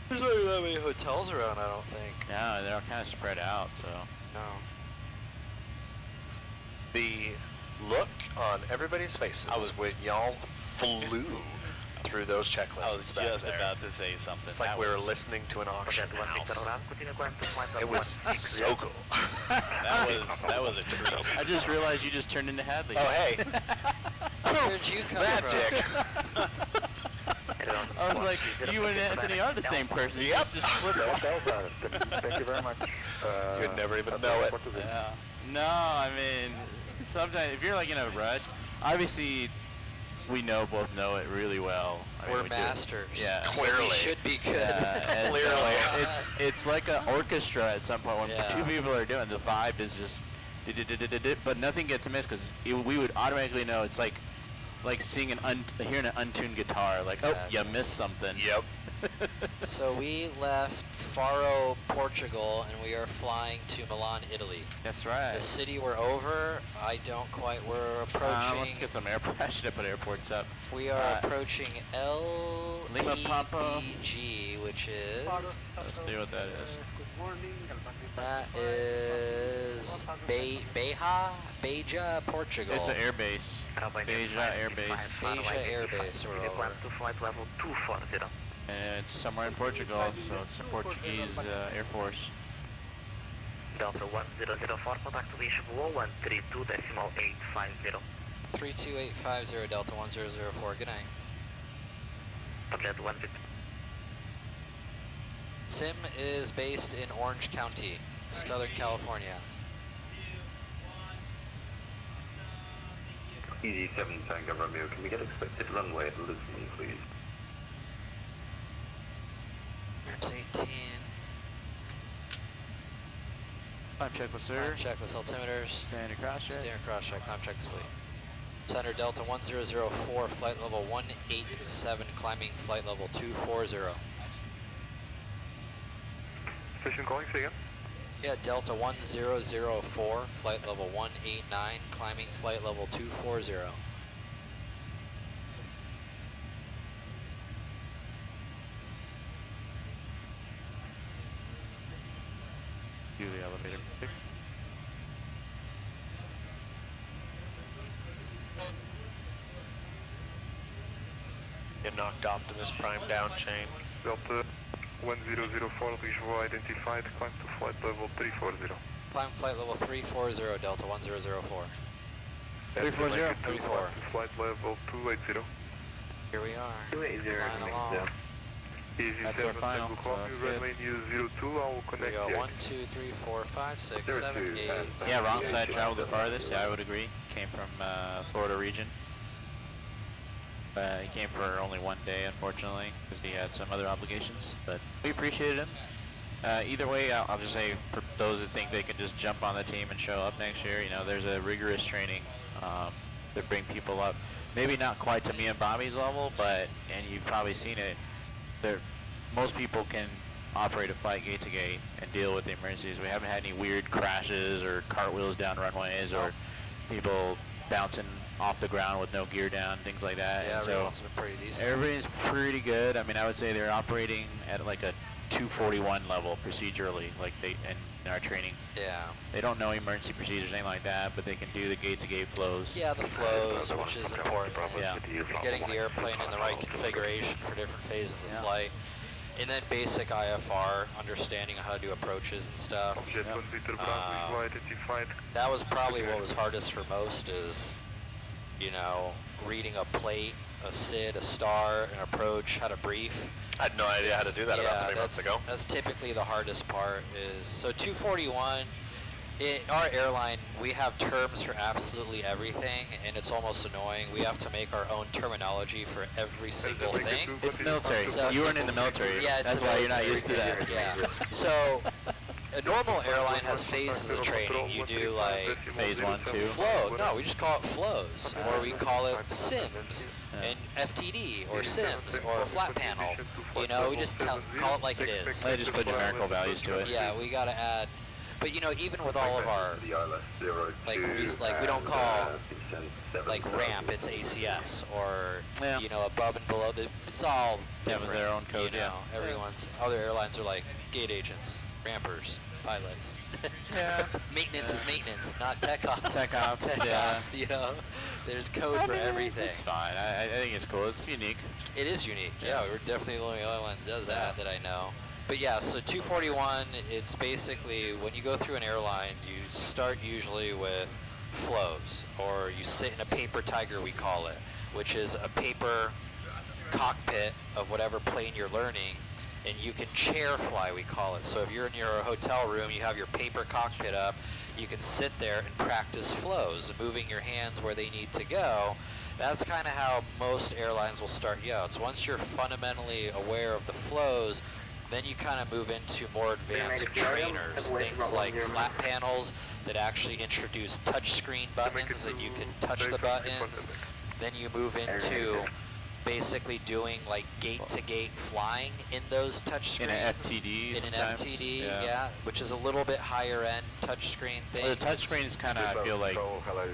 There's not even that many hotels around, I don't think. No, they're all kind of spread out, so. No. The look on everybody's faces when y'all flew through those checklists. I was just about to say something. It's like we were listening to an auction house. It was so cool. that was a treat. I just realized you just turned into Hadley. Oh, hey. Where'd you come Magic. from? I was like, you and Anthony are the same person. Yep. Just flip Thank you very much. You'd never even know it. Yeah. No, I mean, sometimes if you're like in a rush, obviously we both know it really well. I mean, We're we masters. Yeah. Clearly. We should be good. Clearly. It's like an orchestra at some point when two people are doing the vibe is just, but nothing gets missed because we would automatically know. It's like seeing hearing an untuned guitar. Like, Exactly. oh, you missed something. Yep. So we left Faro, Portugal, and we are flying to Milan, Italy. That's right. The city we're over, we're approaching. Let's get some airport. I should have put airports up. We are approaching Lima Pampa, LPG, which is. Let's see what that is. Good morning. That is Beja, Portugal. It's an airbase. Beja airbase. Beja airbase. We're over. To flight level 240. And it's somewhere in Portugal, so it's a Portuguese Air Force. Delta 1004, contact Lisboa 132.850. 32850, Delta 1004, good night. Tablet 150. Sim is based in Orange County, Southern California. Easy 7 Tango Romeo, can we get expected runway at Lisbon, please? There's 18. Climb checklist, sir. Climb checklist, altimeters. Standard cross check. Standard cross check, climb check complete. Center Delta 1004, flight level 187, climbing flight level 240. Station calling, say again? Yeah, Delta 1004, flight level 189, climbing flight level 240. Do the elevator. You knocked Optimus Prime down chain. Delta 1004, visual identified, climb to flight level 340. Climb flight level 340, Delta 1004. 340? 34. Flight level 280. Here we are. 280. Flying along. Easy That's 7 our final, Tango so Coffee, that's runway news 02, I will Here connect we you. go. 1, 2, 3, 4, 5, 6, 7, 8. Yeah, wrong side traveled the farthest. Yeah, I would agree. Came from Florida region. He came for only one day, unfortunately, because he had some other obligations. But we appreciated him. Either way, I'll just say for those that think they can just jump on the team and show up next year, you know, there's a rigorous training that bring people up. Maybe not quite to me and Bobby's level, but, and you've probably seen it, most people can operate a flight gate to gate and deal with the emergencies. We haven't had any weird crashes or cartwheels down runways or people bouncing off the ground with no gear down, things like that. Yeah, and everyone's been pretty decent. Everybody's pretty good. I mean, I would say they're operating at like a 241 level procedurally, like in our training. Yeah. They don't know emergency procedures, anything like that, but they can do the gate-to-gate flows. Yeah, the flows, which is important. Yeah. Getting the airplane in the right configuration for different phases of flight. And then basic IFR, understanding how to do approaches and stuff. That was probably what was hardest for most is, you know, reading a plate, a SID, a star, an approach, how to brief. I had no idea how to do that about 3 months ago. That's typically the hardest part is, so 241, our airline, we have terms for absolutely everything, and it's almost annoying. We have to make our own terminology for every single thing. It's military. So you weren't in the military. Yeah, that's why you're not used to that. Yeah. So a normal airline has phases of training. You do like phase 1, 2. Flow. No, we just call it flows, or we call it sims and FTD, or sims, or flat panel. You know, we just call it like it is. They just put numerical values to it. Yeah, we gotta add. But you know, even with all of our, like we don't call like ramp, it's ACS, or you know, above and below. It's all different. Their own code. You know, everyone's other airlines are like gate agents, rampers, pilots. Yeah. Maintenance is maintenance, not tech ops. Tech ops. Yeah. You know, there's code for everything. It's fine. I think it's cool. It's unique. It is unique. Yeah, we're definitely the only airline that does that I know. But yeah, so 241, it's basically when you go through an airline, you start usually with flows, or you sit in a paper tiger, we call it, which is a paper cockpit of whatever plane you're learning, and you can chair fly, we call it. So if you're in your hotel room, you have your paper cockpit up, you can sit there and practice flows, moving your hands where they need to go. That's kind of how most airlines will start you out. So once you're fundamentally aware of the flows, then you kind of move into more advanced trainers, things like flat panels that actually introduce touchscreen buttons and you can touch the buttons. Then you move into basically doing like gate-to-gate flying in those touchscreens. In an FTD. In an FTD, yeah, which is a little bit higher end touchscreen thing. Well, the touchscreens kind of, I feel like,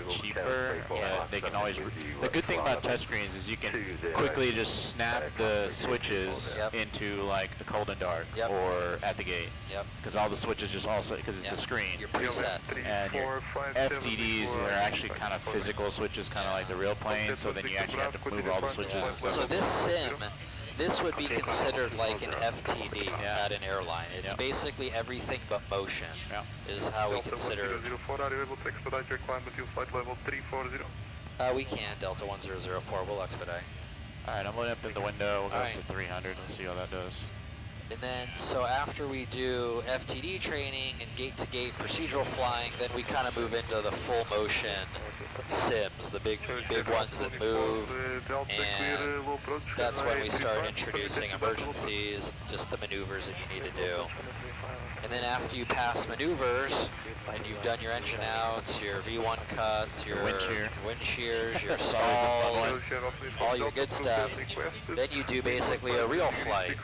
cheaper. Yeah, they can always. The good thing about touchscreens is you can quickly just snap the switches into like the cold and dark or at the gate. Yep. Because all the switches just also because it's a screen. Your presets. And your FTDs are actually kind of physical switches, kind of like the real plane. So then you actually have to move all the switches and stuff. So this sim, this would be considered like an FTD at an airline. It's basically everything but motion is how we consider. We can, Delta 1004, we'll expedite. Alright, I'm loading up in the window, we'll go up to 300, we'll see how that does. And then, so after we do FTD training and gate-to-gate procedural flying, then we kind of move into the full motion sims, the big ones that move, and that's when we start introducing emergencies, just the maneuvers that you need to do. And then after you pass maneuvers, and you've done your engine outs, your V1 cuts, your wind shears, your stalls, all your good stuff, then you do basically a real flight,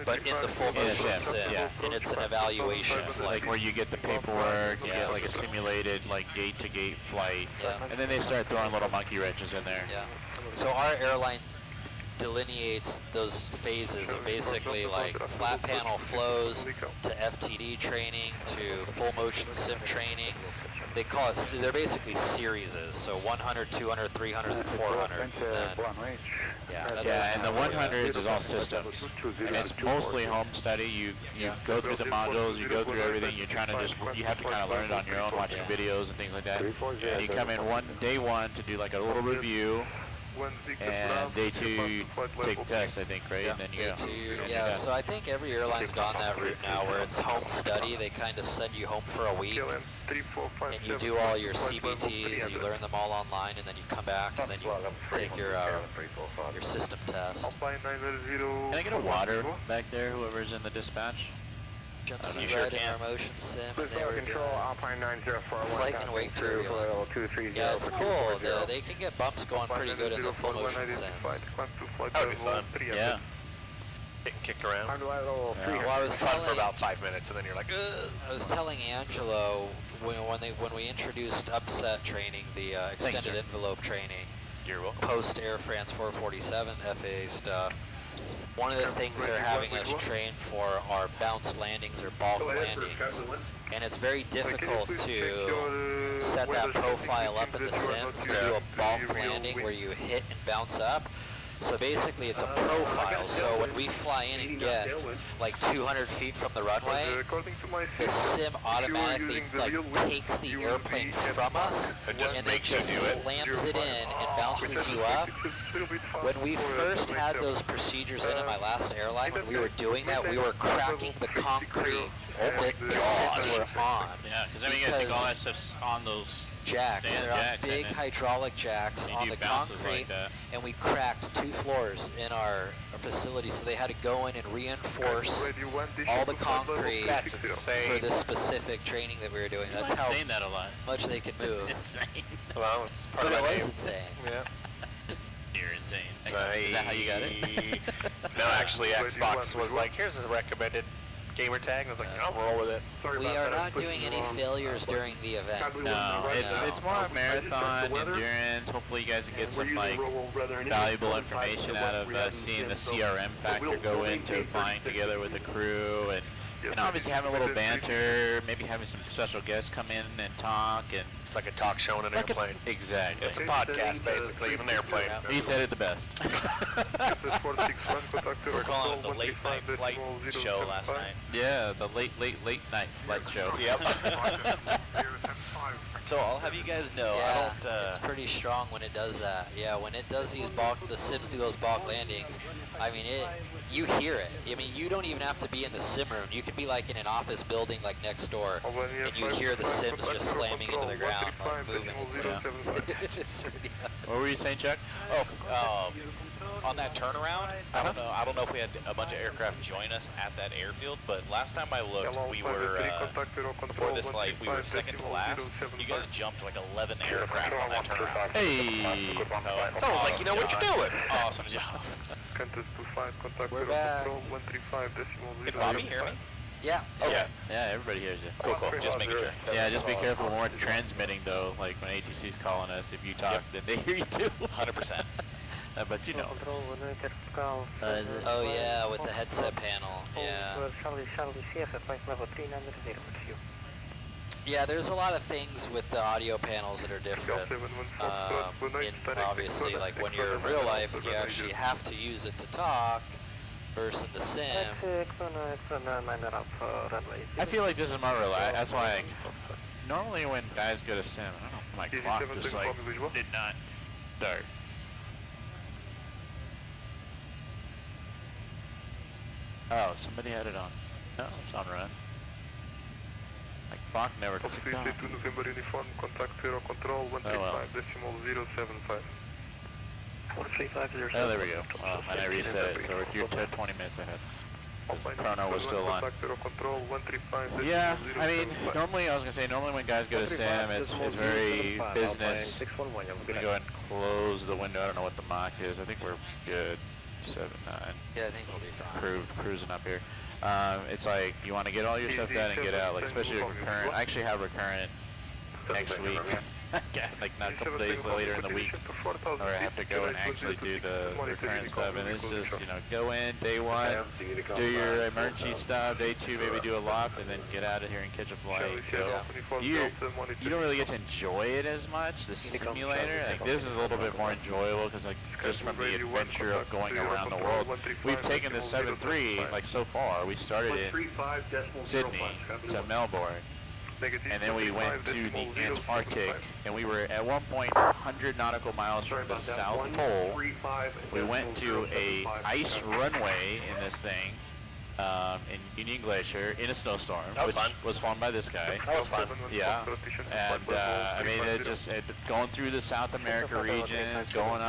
but in the full motion sim, and it's an evaluation flight. Like where you get the paperwork, you get like a simulated like gate-to-gate flight, and then they start throwing little monkey wrenches in there. Yeah. So our airline delineates those phases of basically like flat panel flows to FTD training to full motion sim training, they call it, they're basically series, so 100, 200, 300, and 400. Yeah, and the 100s is all systems. And it's mostly home study. You go through the modules, you go through everything. You're trying to you have to kind of learn it on your own, watching videos and things like that. And you come in day one to do like a little review. And day 2 you take the test, I think, right? Yeah. And then you Day go. 2, yeah. So I think every airline's gone that route now, where it's home study. They kind of send you home for a week, and you do all your CBTs. You learn them all online, and then you come back, and then you take your system test. Can I get a water back there, whoever's in the dispatch? Jumpsuit You sure ride in can. our motion sim, and they were Control, Alpine 904. flight and wake turbulence. Yeah, it's cool. They can get bumps going pretty good in the full motion sims. That would be fun. Yeah. Getting kicked around. Well, I was Fun telling for about 5 minutes, and then you're like, ugh. I was telling Angelo when we introduced upset training, the extended envelope training, You're welcome. post Air France 447 FAA stuff. One of the things they're having us train for are bounced landings or bulk landings. And it's very difficult to set that profile up in the sims to do a bulk landing where you hit and bounce up. So basically it's a profile, so when we fly in and get like 200 feet from the runway, the sim automatically like takes the airplane from us and then just slams it in and bounces you up. When we first had those procedures in my last airline, when we were doing that, we were cracking the concrete that the sims were on. Yeah, because I mean, you think all that stuff's on those jacks. They're on big hydraulic jacks on the concrete, like and we cracked 2 floors in our facility, so they had to go in and reinforce all the concrete for this specific training that we were doing. That's how saying that a lot. much they can move. Insane. Well, it's part But of it my was name. insane. Yeah. You're insane. Is that how you got it? No, actually, Xbox was like, here's a recommended gamer tag. And I was like, I'll roll with it. We are not doing any failures during the event. No, it's more a marathon, endurance. Hopefully you guys can get some like valuable information out of seeing the CRM factor go into flying together with the crew, and obviously having a little banter, maybe having some special guests come in and talk, and it's like a talk show on an airplane. Exactly. It's a podcast basically, on an airplane. He said it the best. We were calling it the late night flight show last night. Yeah, the late night flight show. Yep. So I'll have you guys know, Yeah, I don't, it's pretty strong when it does that. Yeah, when it does these the sims do those bulk landings, I mean, you hear it. I mean, you don't even have to be in the sim room. You can be like in an office building like next door, and you hear the sims just slamming into the ground, like moving. It's really What were you saying, Chuck? Oh, on that turnaround, I don't know if we had a bunch of aircraft join us at that airfield, but last time I looked, we were, before this flight, we were second to last. You guys jumped like 11 aircraft on that turnaround. Hey! It's almost like you know what you're doing. Awesome job. We're back. Can Bobby hear me? Yeah. Okay. Yeah, everybody hears you. Cool. Just making sure. Yeah, just be careful when we're transmitting though, like when ATC's calling us, if you talk, then they hear you too. 100%. But you know. Oh yeah, with the headset panel. Yeah. Yeah, there's a lot of things with the audio panels that are different. Obviously, like when you're in real life, when you actually have to use it to talk, versus the sim. I feel like this is more relaxed. That's why normally when guys go to sim, I don't know, my clock just like did not start. Oh, somebody had it on. No, it's on run. Like clock never clicked on. Oh, there we go. And I reset it, so you're 20 minutes ahead. Chrono was still on. Yeah, I mean, normally when guys go to sim, it's very business. I'm gonna go ahead and close the window. I don't know what the Mach is. I think we're good. 7-9. Yeah, I think we'll be fine. Cruising up here. It's like you want to get all your stuff done and get out. Like especially recurrent. I actually have recurrent next week. like not a couple days later in the week, or I have to go and actually do the recurrent stuff. And it's just, you know, go in day one, do your emergency stuff, day two maybe do a loft, and then get out of here and catch a flight. So you don't really get to enjoy it as much, the simulator. Like this is a little bit more enjoyable because like just from the adventure of going around the world. We've taken the 7-3 like so far. We started in Sydney to Melbourne. And then we went to the Antarctic, and we were at one point 100 nautical miles from the South Pole. We went to a ice runway in this thing, in Union Glacier, in a snowstorm, which was fun by this guy. That was fun. Yeah, and I mean, going through the South America regions, going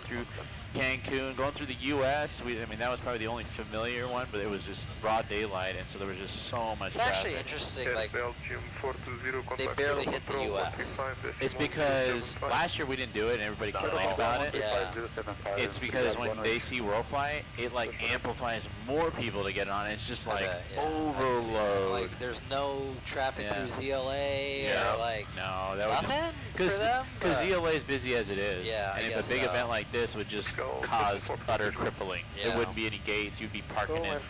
through Cancun, going through the U.S. I mean, that was probably the only familiar one, but it was just broad daylight, and so there was just so much traffic. It's actually interesting, like, they barely hit the U.S. It's because last year we didn't do it, and everybody complained about it. Yeah. It's because when they see WorldFlight, it, like, amplifies more people to get on. It's just, like, overload. Like, there's no traffic through ZLA, or, like, no, that was nothing for them? Because ZLA is busy as it is. Yeah, and I if guess a big so. event like this would just cause utter crippling. There wouldn't be any gates. You'd be parking in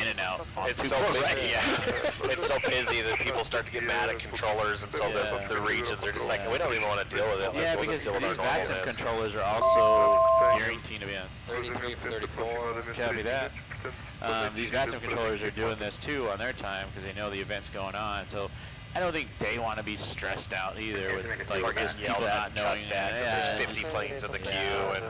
and out. It's so busy. Yeah. It's so busy that people start to get mad at controllers, and so the regions are just like, we don't even want to deal with it. Yeah, like, because we'll these just deal with our normal vaccine days. controllers are also guaranteed to be on. 33 for 34. Copy that. These vaccine controllers are doing this too on their time because they know the event's going on. So I don't think they want to be stressed out either with like just people not knowing that. There's 50 planes in the queue, and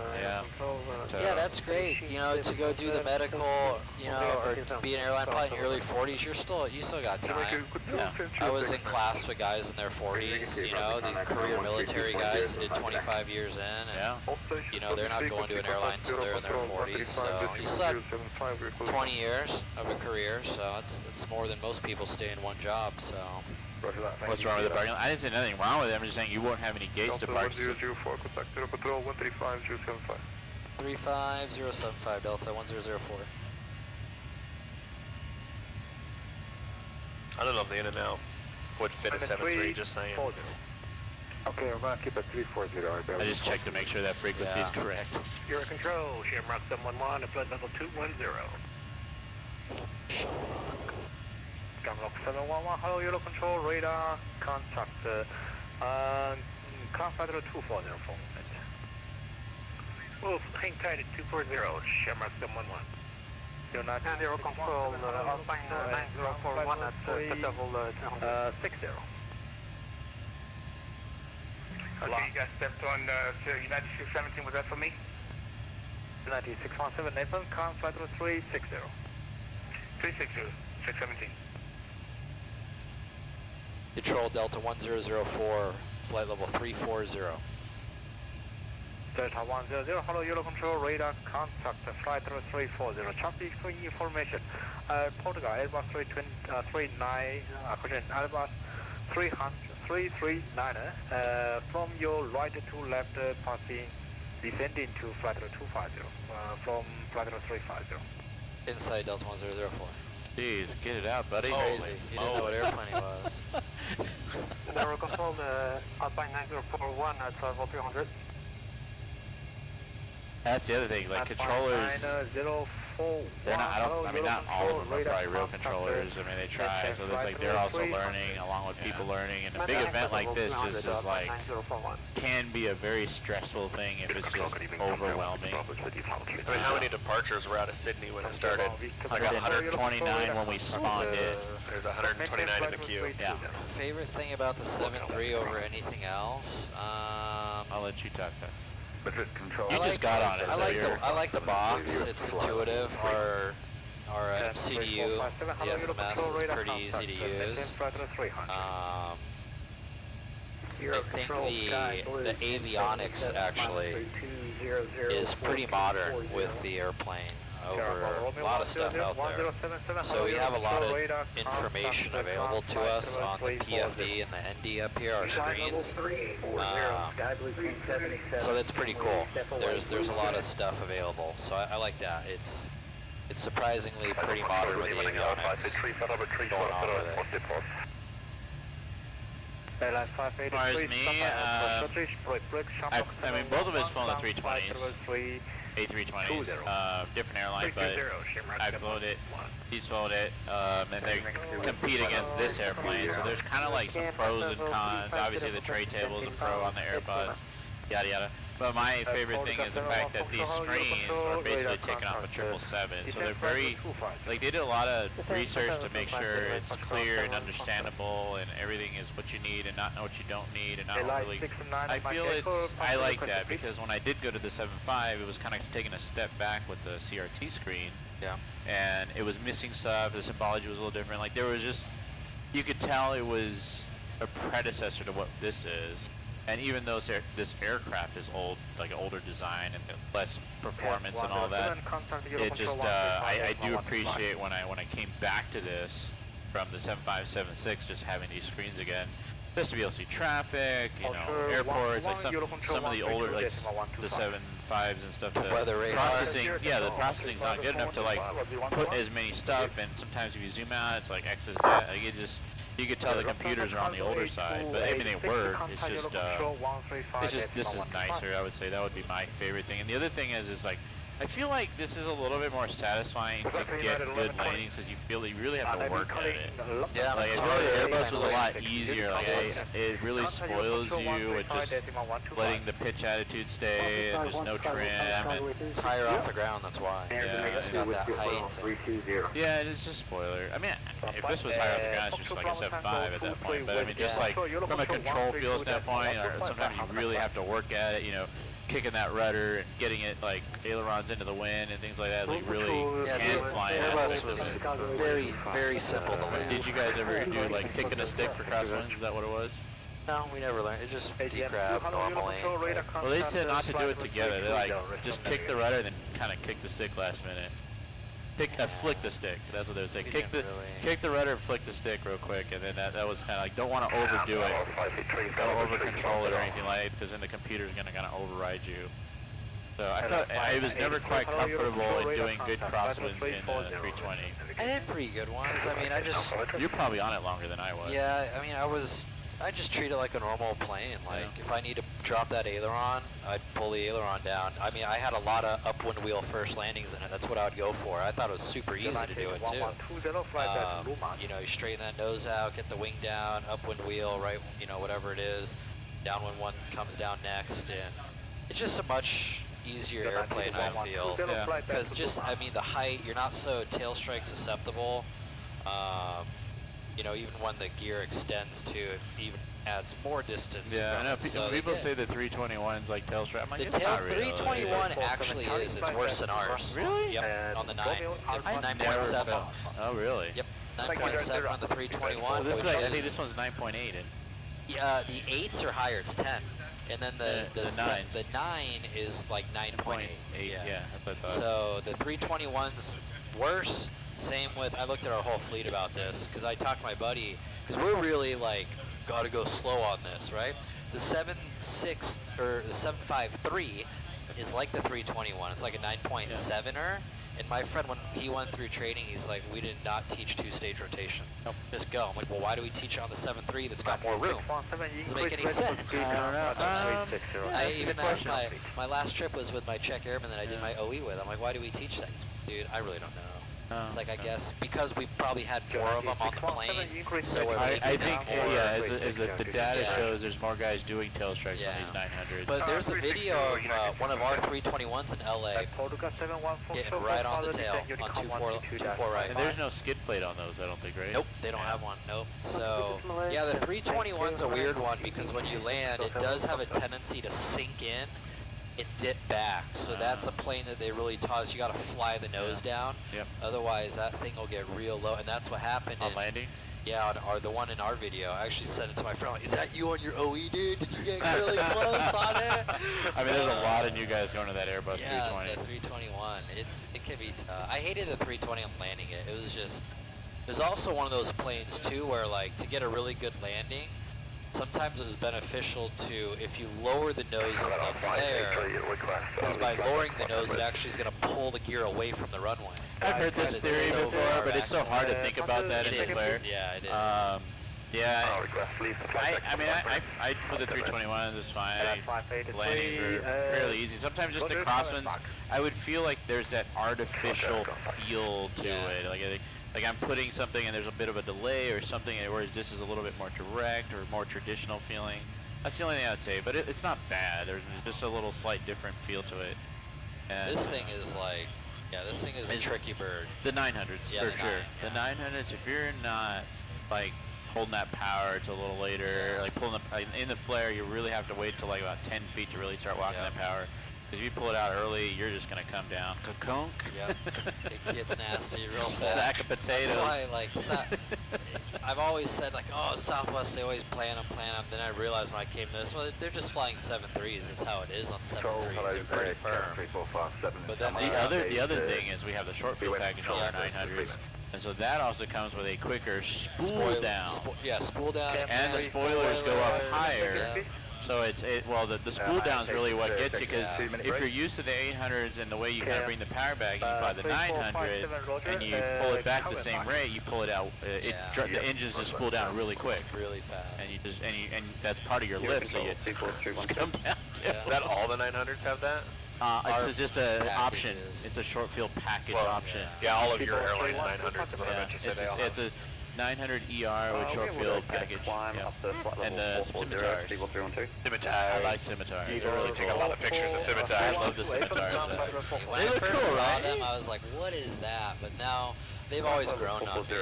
Yeah, that's great. You know, to go do the medical, you know, or to be an airline pilot in your early 40s, you still got time. Yeah. I was in class with guys in their 40s, you know, the career military guys who did 25 years in, and, you know, they're not going to an airline until they're in their 40s, so you still have 20 years of a career, so it's more than most people stay in one job, so. What's wrong with the parking lot? I didn't say nothing wrong with it. I'm just saying you won't have any gates to park. 004, contact Aero Patrol 135075. 35075 Delta 1004. I don't know if the in and out would fit a 7-3, just saying. Okay, we're going to keep it 340. I just checked to make sure that frequency is correct. You're in control, Shamrock 711, flight level 210. Shamrock 711, hello, Euro Control, radar, contact, Confederate 240 phone. Wolf, hang tight at 240, Shamrock 711. And Euro Control, Alpine 9041 at level 60. Okay, you guys stepped on United 617, was that for me? United 617, Nathan, Confederate 360. 360, 617. Control Delta 1004, flight level 340. Delta 100, hello, Euro Control, radar, contact, flight 340, traffic information. Portugal, Airbus 339, Airbus 339, from your right to left, passing, descending to flight 250, from flight 350. Inside Delta 1004. Jeez, get it out, buddy. Crazy. You didn't know what airplane he was. Euro Control, Alpine 9041 at level 300. That's the other thing, like controllers, they're not, I mean, not all of them are probably real controllers. I mean, they try, so it's like they're also learning along with people learning. And a big event like this just is like, can be a very stressful thing if it's just overwhelming. I mean, how many departures were out of Sydney when it started? Like 129 when we spawned it. There's 129 in the queue. Yeah. Favorite thing about the 7-3 over anything else? I'll let you talk that. You just got on it. I like the box. It's intuitive. Our CDU, the FMS is pretty easy to use. I think the avionics actually is pretty modern with the airplane over a lot of stuff out there. So we have a lot of information available to us on the PFD and the ND up here, our screens. So that's pretty cool. There's a lot of stuff available. So I like that. It's surprisingly pretty modern with the avionics going on with it. As far as me, I mean, both of us flown the 320s, A320s, different airline, but I've flown it, he's flown it, and they compete against this airplane, so there's kind of like some pros and cons. Obviously the tray table is a pro on the Airbus, yada yada. But my favorite thing is the fact that these screens are basically taken off a 777, so they're very, like they did a lot of research to make sure it's clear and understandable and everything is what you need and not what you don't need and not overly, I feel I like that because when I did go to the 7.5, it was kind of taking a step back with the CRT screen. Yeah. And it was missing stuff, the symbology was a little different, like there was just, you could tell it was a predecessor to what this is. And even though this aircraft is old, like an older design and less performance and all that, it just I do appreciate when I came back to this from the 75, 76, just having these screens again, just to be able to see traffic, you know, airports, like some of the older, like the 7.5s and stuff. The processing, yeah, the processing's not good enough to like put as many stuff, and sometimes if you zoom out, it's like X is that. Like it just. You could tell the computers are on the older side, but I mean they work. It's just this is nicer. I would say that would be my favorite thing. And the other thing is like I feel like this is a little bit more satisfying to get good landings because you feel you really have to work at it. Yeah, like it really, Airbus was a lot easier. Like it really spoils you with just letting the pitch attitude stay and just no trim and it's higher off the ground. That's why. Yeah, it's got that height. Yeah, it's just spoiler. I mean, if this was higher off the ground, it's just like a 7.5 at that point. But I mean, just like from a control feel standpoint, or sometimes you really have to work at it. You know. Kicking that rudder and getting it like ailerons into the wind and things like that, like really can fly it. Airbus was very simple to land. Did you guys ever do like kicking a stick for crosswinds? Is that what it was? No, we never learned. It just decrab normally. Well, they said not to do it together. They like just kick the rudder and then kind of kick the stick last minute. Flick the stick. That's what they would say. Kick the rudder and flick the stick real quick, and then that was kind of like don't want to overdo it, don't over control it or anything like that, because then the computer's gonna kind of override you. So I thought I was never quite comfortable in doing good crosswinds in 320. I did pretty good ones. I mean, You're probably on it longer than I was. Yeah, I mean, I just treat it like a normal plane. Like, if I need to drop that aileron, I'd pull the aileron down. I mean, I had a lot of upwind wheel first landings in it. That's what I would go for. I thought it was super easy to do it, too. You know, you straighten that nose out, get the wing down, upwind wheel, right, you know, whatever it is. Downwind one comes down next, and it's just a much easier airplane, I feel. Because just, I mean, the height, you're not so tail strike susceptible. You know, even when the gear extends to, it even adds more distance. Yeah, I know. People say the 321's like tail strike. I'm like, the 321 actually is. It's worse than ours. Really? Yep. On the 9. It's 9.7. Oh, really? Yep. 9.7 on the 321. Well, this is like, I think this one's 9.8. Yeah, the 8s are higher. It's 10. And then the 9 is like 9.8. Yeah, that's what I thought. So the 321's worse. Same with, I looked at our whole fleet about this, because I talked to my buddy, because we're really like, gotta go slow on this, right? The 7.6, or the 7.53 is like the 321, it's like a 9.7er, and my friend, when he went through training, he's like, we did not teach two-stage rotation. Nope. Just go. I'm like, well, why do we teach it on the 7.3 that's got more room? Doesn't make any sense. I even asked my last trip was with my Czech airman that I did my OE with. I'm like, why do we teach that? Dude, I really don't know. It's like, I guess, because we probably had more of them on the plane, so I think, yeah, as the data shows, there's more guys doing tail strikes on these 900s. But there's a video of one of our 321s in LA getting right on the tail on 2-4 right. And there's no skid plate on those, I don't think, right? Nope, they don't have one, nope. So, yeah, the 321's a weird one, because when you land, it does have a tendency to sink in and dip back. So that's a plane that they really taught us. You got to fly the nose down. Yep. Otherwise, that thing will get real low. And that's what happened on landing? Yeah, on the one in our video. I actually sent it to my friend. Like, is that you on your OE, dude? Did you get really close on it? I mean, there's a lot of new guys going to that Airbus 320. Yeah, the 321. It can be tough. I hated the 320 on landing it. It was just, there's also one of those planes, too, where, like, to get a really good landing, sometimes it's beneficial to, if you lower the nose of the flare, because by lowering the nose, it actually is going to pull the gear away from the runway. I've heard this theory before, but it's so hard to think about that in the flare. Yeah, it is. Yeah, I mean, I for the 321s is fine. Landings are fairly easy. Sometimes just the crosswinds, I would feel like there's that artificial feel to it. Like I'm putting something and there's a bit of a delay or something, whereas this is a little bit more direct or more traditional feeling. That's the only thing I would say, but it's not bad. There's just a little slight different feel to it. And this thing is like, yeah, this thing is a tricky bird. The 900s, yeah, for sure. The 900s, if you're not, like, holding that power to a little later, like pulling in the flare, you really have to wait till like about 10 feet to really start walking that power. Because if you pull it out early, you're just going to come down. Ka-conk. Yep. It gets nasty real fast. Sack of potatoes. That's why, like, I've always said, like, oh, Southwest, they always plan them. Then I realized when I came to this, well, they're just flying 7.3s. That's how it is on 7.3s. They're pretty firm. But then the other thing is we have the short field package on our 900s. And so that also comes with a quicker spool down. Spool down. And the spoilers go up higher. So the spool down is really what gets you, because if you're used to the 800s and the way you kind of bring the power back, and you fly the 900 and you pull it back the same rate, you pull it out. The engines just spool down really quick, really fast, and you just and that's part of your lift. So you just come down. Is that all the 900s have that? It's just an option. It's a short field package option. Yeah, all of your airlines 900s. It's a 900 ER with short field package. And the scimitars. I like scimitars. You really take a lot of pictures of scimitars. I love the scimitars. When I first saw them, I was like, what is that? But now, they've always grown on me.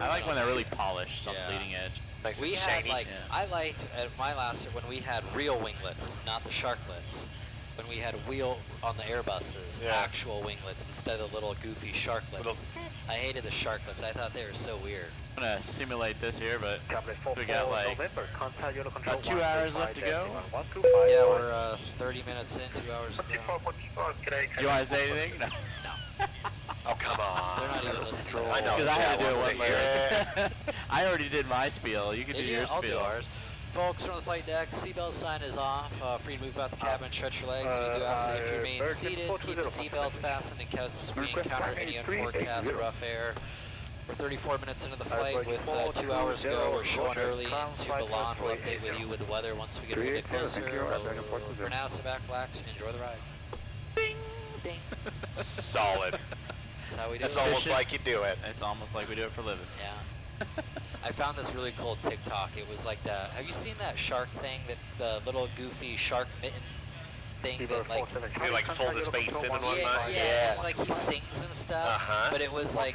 I like when they're really polished on the leading edge. We had I liked at my last when we had real winglets, not the sharklets. When we had wheel on the Airbuses, actual winglets instead of little goofy sharklets. I hated the sharklets. I thought they were so weird. I'm gonna simulate this here, but we got like about 2 hours left to go. Yeah, we're 30 minutes in, 2 hours to go. You want to say anything? No. Oh, come on. They're not even listening. I know. Because I had to do it one later. I already did my spiel. You can do your I'll do spiel. ours. Folks from the flight deck, seatbelt sign is off. Free to move out the cabin, stretch your legs. We do ask that if you remain seated, keep the seatbelts fastened in case we encounter any unforecast rough air. We're 34 minutes into the flight with 2 hours to go. We're showing early into Milan. We'll update with you with the weather once we get a little bit closer. For now, sit back, relax, and enjoy the ride. Ding, ding. Solid. That's how we do it. It's almost like you do it. It's almost like we do it for a living. Yeah. I found this really cool TikTok. It was like have you seen that shark thing, that the little goofy shark mitten thing that like fold his face in and whatnot? Yeah. And, like he sings and stuff. But it was like,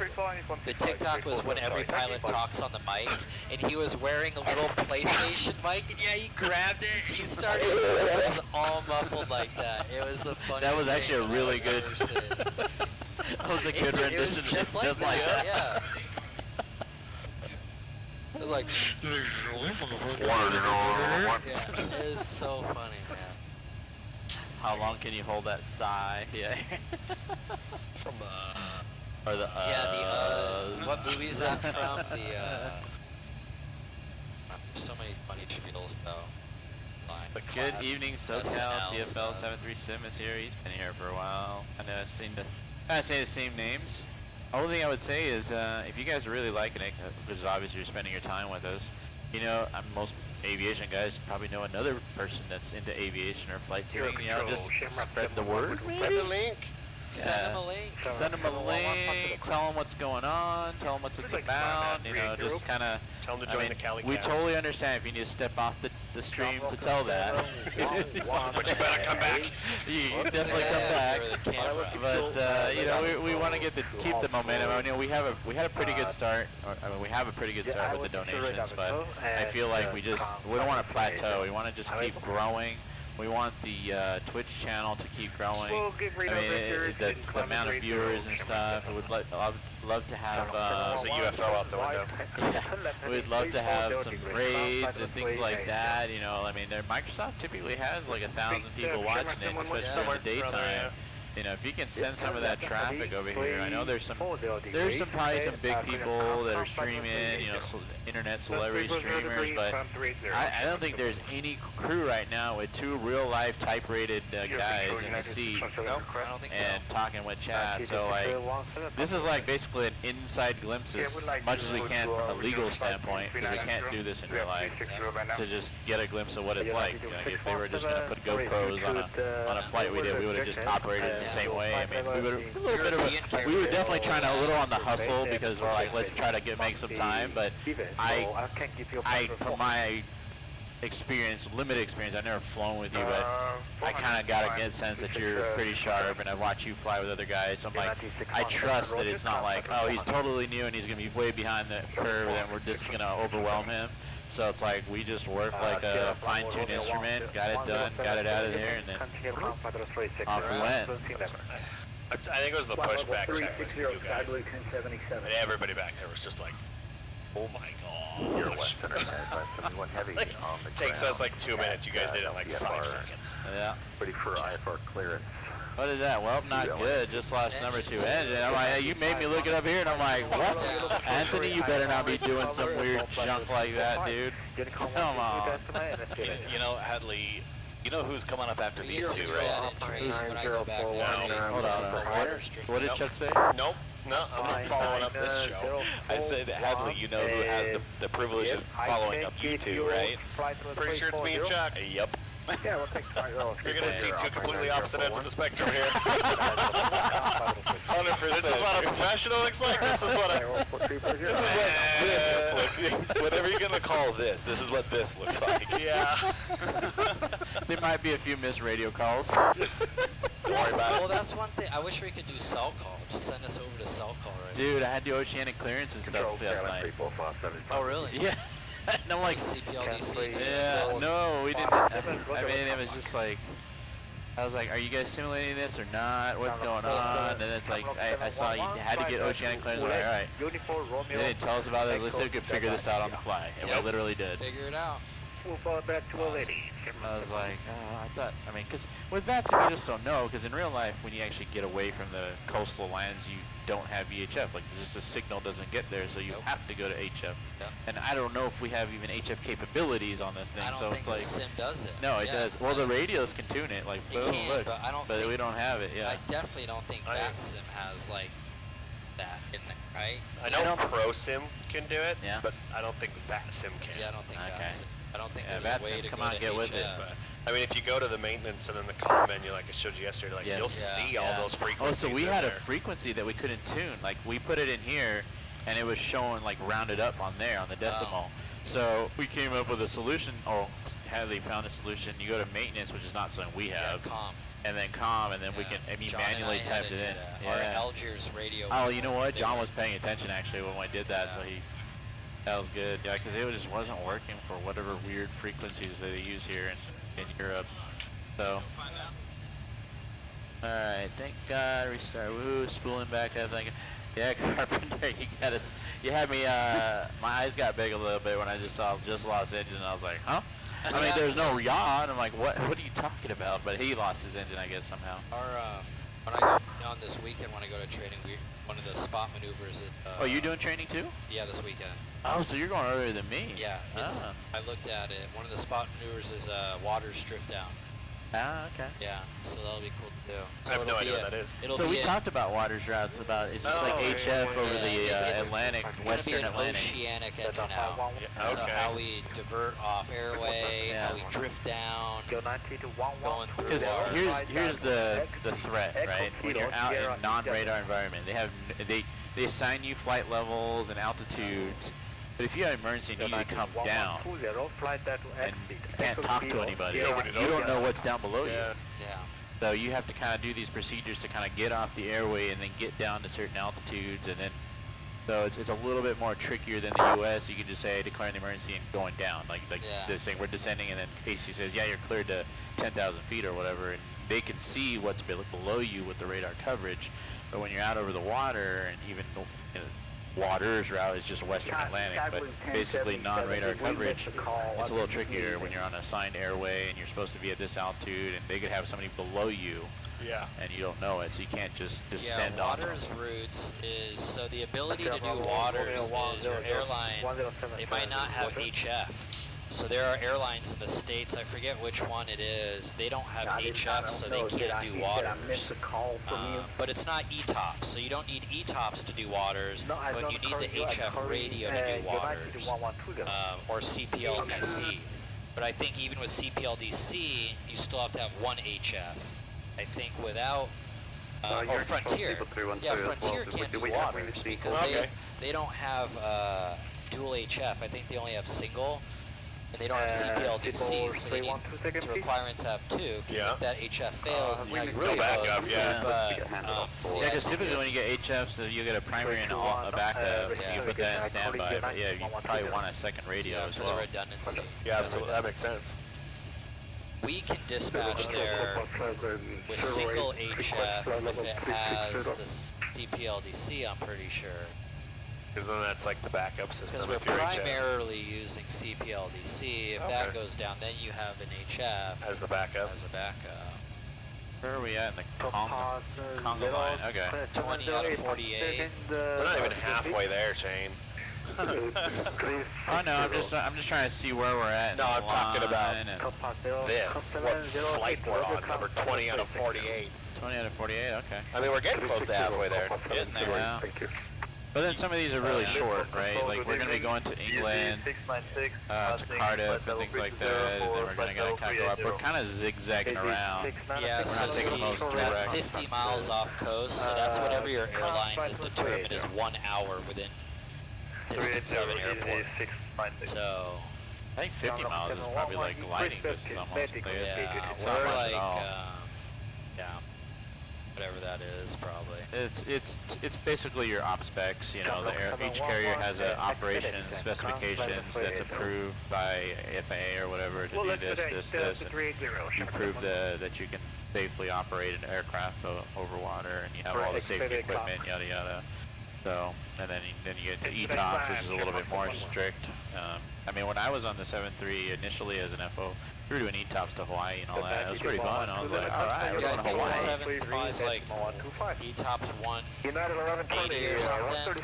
the TikTok was when every pilot talks on the mic, and he was wearing a little PlayStation mic, and he grabbed it, and he started, it was all muffled like that. It was the funniest That was actually a really good, that was a good rendition. Just like that, yeah. It was like, it is so funny, man. How long can you hold that sigh? Yeah. From or the What movie is that from? So many funny spiels about. Good evening, SoCal CFL 73 Sim is here. He's been here for a while. I know I've seen I say the same names. Only thing I would say is, if you guys are really liking it, because obviously you're spending your time with us, you know, most aviation guys probably know another person that's into aviation or flight tuning. You know, just spread the word. Send a link. Send them a link. Send them a link. Tell them what's going on. Tell them what's about. You know, just kind of. Tell them to join the CaliCrew. We totally understand if you need to step off the stream to tell that. But you better come back. You definitely come back. But you know, we want to keep the momentum. I mean, we had a pretty good start. We have a pretty good start with the donations, but I feel like we don't want to plateau. We want to just keep growing. We want the Twitch channel to keep growing. I mean, the amount of viewers and stuff. We'd love to have. There's a UFO out the window. Yeah, we'd love to have some raids and things like that. You know, I mean, Microsoft typically has like 1,000 people watching it, especially in the daytime. you know, if you can send some of that traffic over here, I know there's probably some big people that are streaming, you know, internet celebrity streamers, but I don't think there's any crew right now with 2 real-life type-rated guys in the seat and talking with chat. So like, this is like basically an inside glimpse as much as we can from a legal standpoint, because we can't do this in real life, to just get a glimpse of what it's like. You know, if they were just going to put GoPros on a flight we did, we would have just operated the same way. I mean, we were definitely trying to a little on the hustle, because we're like, let's try to make some time, but from my experience, limited experience, I've never flown with you, but I kind of got a good sense that you're pretty sharp, and I watch you fly with other guys, so I'm like, I trust that it's not like, oh, he's totally new and he's going to be way behind the curve and we're just going to overwhelm him. So it's like, we just worked like a fine-tuned instrument, got it done, got it out of there, and then off we went. I think it was the pushback checklist that you guys, and everybody back there was just like, oh my god. You're West Center, Advice heavy like, on the it takes us like 2 minutes, you guys did it in like 5 seconds. Yeah. Ready for IFR clearance. What is that? Well, not good. Just lost number 2 engine. I'm like, hey, you made me look it up here, and I'm like, what? Anthony, you better not be doing some weird junk like that, dude. Come on. You know, Hadley, you know who's coming up after these 2, right? Hold on. What did Chuck say? Nope. No, I'm following up this show. I said, Hadley, you know who has the privilege of following up you 2, right? Pretty sure it's me and Chuck. Yep. Yeah, we'll take You're going to see 2 completely opposite ends of the spectrum here. This is what a professional looks like. This is what whatever you're going to call this, this is what this looks like. Yeah. There might be a few missed radio calls. Don't worry about it. Well, that's one thing. I wish we could do cell call. Just send us over to cell call right Dude, I had the oceanic clearance and stuff last night. Oh, really? Yeah. And I'm like, CPLDC. yeah, no, we didn't. I mean, it was just like, I was like, are you guys simulating this or not? What's going on? And it's like, I saw you had to get oceanic clearance. I'm like, all right. They didn't tell us about it. Let's see if we could figure this out on the fly. And we literally did. Figure it out. We'll fall back to a lady. I was like, oh, I mean, because with VATS, you just don't know, because in real life, when you actually get away from the coastal lands, you don't have VHF. Like, just the signal doesn't get there, so you have to go to HF. Yep. And I don't know if we have even HF capabilities on this thing, I don't so think it's like... the sim does it. No, it does. Well, the radios can tune it, like, boom, look. But I don't but think, we don't have it, yeah. I definitely don't think VATS sim has, like, that in it, right? I know Pro Sim can do it, yeah. but I don't think that Sim can. Yeah, I don't think VATS sim. I don't think there's VATS a way sim, to come go on, to get with it. But, I mean, if you go to the maintenance and then the comm menu, like I showed you yesterday, like you'll see all those frequencies. Oh, so we had a frequency that we couldn't tune. Like, we put it in here, and it was showing, like, rounded up on there, on the decimal. So we came up with a solution, or Hadley found a solution. You go to maintenance, which is not something we have. Yeah, comm. And then comm, and then we can, I mean, manually typed it in. Or Algiers radio. Oh, you know what? John was paying attention, actually, when we did that, so that was good. Yeah, because it just wasn't working for whatever weird frequencies that they use here in Europe. So, alright, thank God, restart. Woo, spooling back up. Yeah, Carpenter, you had me, my eyes got big a little bit when I just lost engine, and I was like, huh? I mean, there's no yaw, and I'm like, what are you talking about? But he lost his engine, I guess, somehow. When I go on this weekend, when I go to training, one of the spot maneuvers is... oh, you doing training too? Yeah, this weekend. Oh, so you're going earlier than me. Yeah, I looked at it. One of the spot maneuvers is water strip down. Ah, okay. Yeah, so that'll be cool to do. So I have no idea what that is. So we talked about water routes, it's just like HF over the Atlantic, Western Atlantic. Oceanic engine out. So how we divert off airway, how we drift down, going through Because here's the threat, right? When you're out in non-radar environment, they assign you flight levels and altitudes. But if you have an emergency and you need to come down and can't talk to anybody, you don't know what's down below you. Yeah. So you have to kind of do these procedures to kind of get off the airway and then get down to certain altitudes, and then so it's a little bit more trickier than the U.S. You can just say declaring the emergency and going down, like they're saying we're descending, and then AC says yeah you're cleared to 10,000 feet or whatever, and they can see what's below you with the radar coverage. But when you're out over the water and even water's route is just Western Atlantic, but basically non-radar coverage, it's a little trickier when you're on a assigned airway and you're supposed to be at this altitude, and they could have somebody below you. Yeah. And you don't know it, so you can't just descend on them. Waters routes is, so the ability to do waters is your airline, they might not have HF. So there are airlines in the States, I forget which one it is, they don't have HF, so they can't do waters. But it's not ETOPS, so you don't need ETOPS to do waters, but you need the HF radio to do waters, or CPLDC. But I think even with CPLDC, you still have to have one HF. I think without, or Frontier, yeah, Frontier can't do waters because they don't have dual HF. I think they only have single, and they don't have CPLDC, so they need the requirement to have two. Yeah. If that HF fails, then you really back up, yeah. But, yeah, because typically when you get HFs, you get a primary and a backup, you put that in standby, but yeah, you probably want a second radio as well. For the redundancy. Yeah, absolutely, that makes sense. We can dispatch there with single HF if it has the CPLDC, I'm pretty sure. Because then that's like the backup system. Because we're primarily using CPLDC. If that goes down, then you have an HF as the backup. As a backup. Where are we at in the Congo line? Okay. 20 out of 48. We're not even halfway there, Shane. Oh no, I'm just trying to see where we're at. No, I'm talking about this. What flight we're on, number 20 out of 48. 20 out of 48, okay. I mean, we're getting close to halfway there. Getting there now. But then some of these are really short, right? Like we're going to be going to England, to Cardiff and things like that, and then we're going to go up. We're kind of zigzagging around. Yeah, we're not taking most direct. 50 miles off coast, so that's whatever your airline has determined is 1 hour within distance of an airport. So I think 50 miles is probably like gliding distance almost. Yeah, we're like, yeah, whatever that is probably. It's basically your op specs. You know, each carrier has an operation specifications that's approved by FAA or whatever to do this, and you prove that you can safely operate an aircraft over water, and you have all the safety equipment, yada yada. So, and then you get to ETOPS, which is a little bit more strict. I mean, when I was on the 7.3 initially as an FO, we were doing ETOPS to Hawaii and all that. It was pretty fun. I was like, all right, we're going to Hawaii. 7.3 is like ETOPS 180 or something.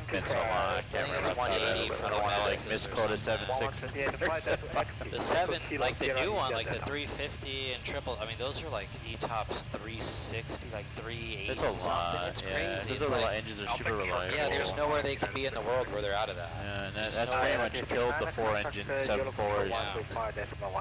Been so long, I can't remember. It's 180 for the like misquoted 7.6. The 7, like the new one, like the 350 and triple, I mean, those are like ETOPS 360, like 380 It's a lot, It's crazy. Those engines are super reliable. Yeah, there's nowhere they can be in the world where they're out of that. Yeah, and that's pretty much killed the 4-engine 7.4s.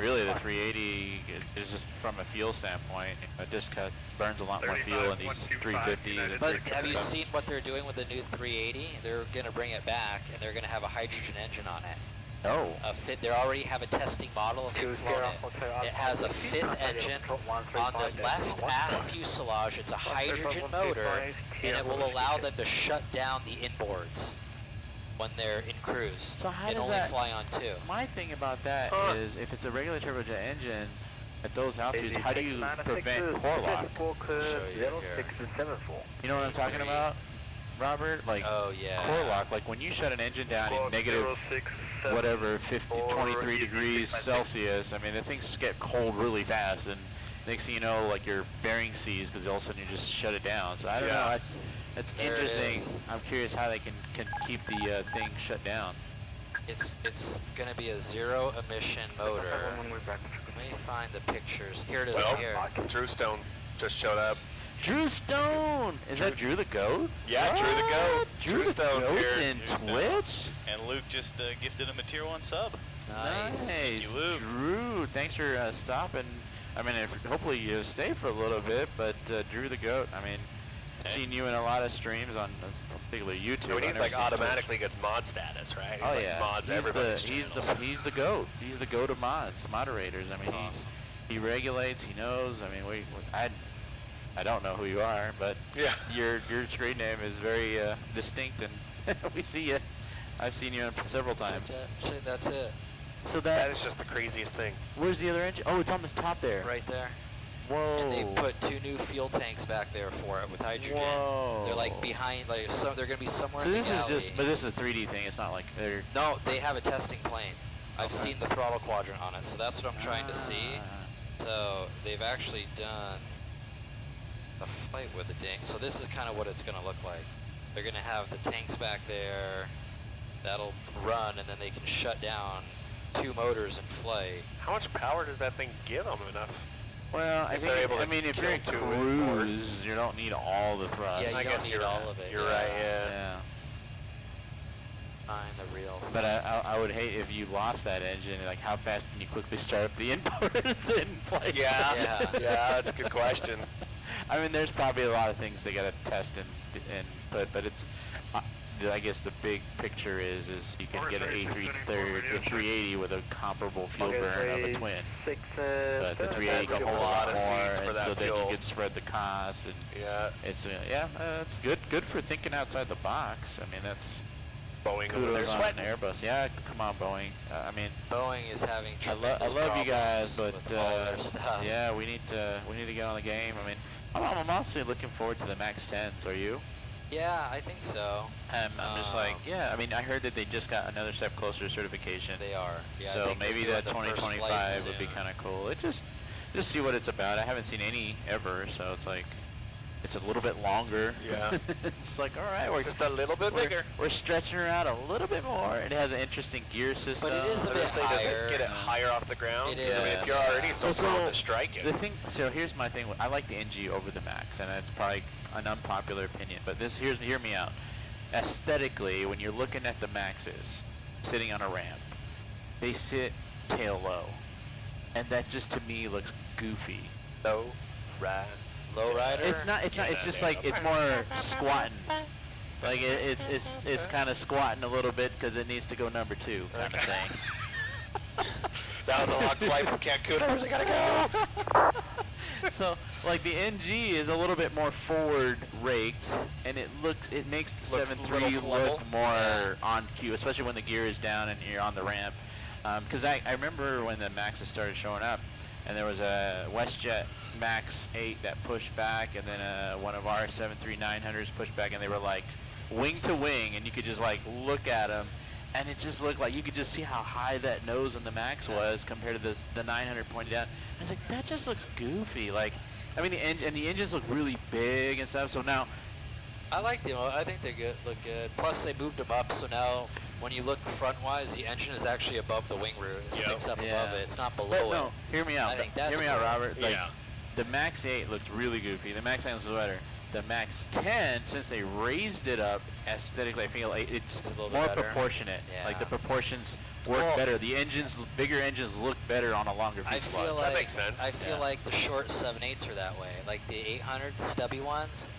Really, the 380 is just from a fuel standpoint. It just burns a lot more fuel in these 350s. But have you seen what they're doing with the new 380? They're going to bring it back, and they're going to have a hydrogen engine on it. No. They already have a testing model, and they've flown it. It has a 5th engine on the left aft fuselage. It's a hydrogen motor, and it will allow them to shut down the inboards when they're in cruise. So how and does only that fly on 2. My thing about that is if it's a regular turbojet engine at those altitudes, how do you prevent core lock? You know what I'm talking about, Robert? Like core lock, like when you shut an engine down in negative whatever 23 degrees Celsius, I mean the things get cold really fast, and next thing you know, like your bearing seized because all of a sudden you just shut it down. So I don't know. That's interesting. I'm curious how they can keep the thing shut down. It's going to be a 0 emission motor. Let me find the pictures. Here it is. Here. Drew Stone just showed up. Drew Stone! Is that Drew the Goat? Yeah, what? Drew the Goat. Drew Stone's here. in Twitch? And Luke just gifted him a tier 1 sub. Nice. Thank you, Luke. Drew, thanks for stopping. I mean, hopefully you stay for a little bit, but Drew the Goat, I mean, I've seen you in a lot of streams on particularly YouTube. He like automatically gets mod status, right? Oh yeah, mods he's the goat. He's the goat of mods, moderators. I mean, awesome. he regulates. He knows. I mean, I don't know who you are, but your screen name is very distinct, and we see you. I've seen you several times. That's it. So that is just the craziest thing. Where's the other engine? Oh, it's on the top there. Right there. Whoa. And they put 2 new fuel tanks back there for it with hydrogen. Whoa. They're like behind, like so they're gonna be somewhere So in the this galley. is just, but this is a 3D thing. It's not like they're. No, they have a testing plane. I've seen the throttle quadrant on it, so that's what I'm trying to see. So they've actually done a flight with the tank. So this is kind of what it's gonna look like. They're gonna have the tanks back there. That'll run, and then they can shut down 2 motors and flight. How much power does that thing give them enough? Well, I think, I mean, if you're in cruise, you don't need all the thrust. Yeah, you don't need all of it. You're right, yeah. Find the real. But I would hate if you lost that engine. Like, how fast can you quickly start up the inputs in place? Yeah, that's a good question. I mean, there's probably a lot of things they gotta test and put, but it's. I guess the big picture is you can get an A380 with a comparable fuel burn of a twin. But the 380 can hold a lot more, and so then you can spread the costs. And it's it's good for thinking outside the box. I mean, that's Boeing over there sweating. Airbus, yeah, come on, Boeing. I mean, Boeing is having. I love you guys, but yeah, we need to get on the game. I mean, I'm honestly looking forward to the Max 10s. Are you? Yeah, I think so. I'm just like, yeah, I mean, I heard that they just got another step closer to certification. They are. Yeah, so maybe that 2025 would be kind of cool. Just see what it's about. I haven't seen any ever, so it's like, it's a little bit longer. Yeah. It's like, all right, we're just a little bit bigger. We're stretching her out a little bit more. It has an interesting gear system. But it is a bit higher. Does it get it higher off the ground? It is. I mean, if you're already so prone to strike it. The thing, so here's my thing. I like the NG over the Max, and it's probably an unpopular opinion, but hear me out. Aesthetically, when you're looking at the Maxes sitting on a ramp, they sit tail low, and that just to me looks goofy. Low ride. Low rider? It's not. It's just like it's more squatting. Like it's kind of squatting a little bit because it needs to go number 2 kind of thing. That was a long flight from Cancun. Where's it gonna go? So, like, the NG is a little bit more forward raked, and it makes the 7.3 look more on cue, especially when the gear is down and you're on the ramp. Because I remember when the Maxes started showing up, and there was a WestJet Max 8 that pushed back, and then one of our 737-900s pushed back, and they were like wing to wing, and you could just like look at them. And it just looked like you could just see how high that nose on the Max was compared to the 900 pointed down. I was like, that just looks goofy. Like, I mean, the engines look really big and stuff. So now, I like them. I think they look good. Plus, they moved them up, so now when you look front-wise, the engine is actually above the wing root. It sticks up above it. It's not below it. No, hear me out. I think that's hear me out, Robert. Like, Yeah. the Max 8 looked really goofy. The Max 9 was better. The Max 10, since they raised it up aesthetically, I feel like it's a little more bit better. proportionate. Yeah. Like the proportions work better. The bigger engines look better on a longer I fuselage. feel like, that makes sense. I feel like the short 7.8s are that way. Like the 800, the stubby ones.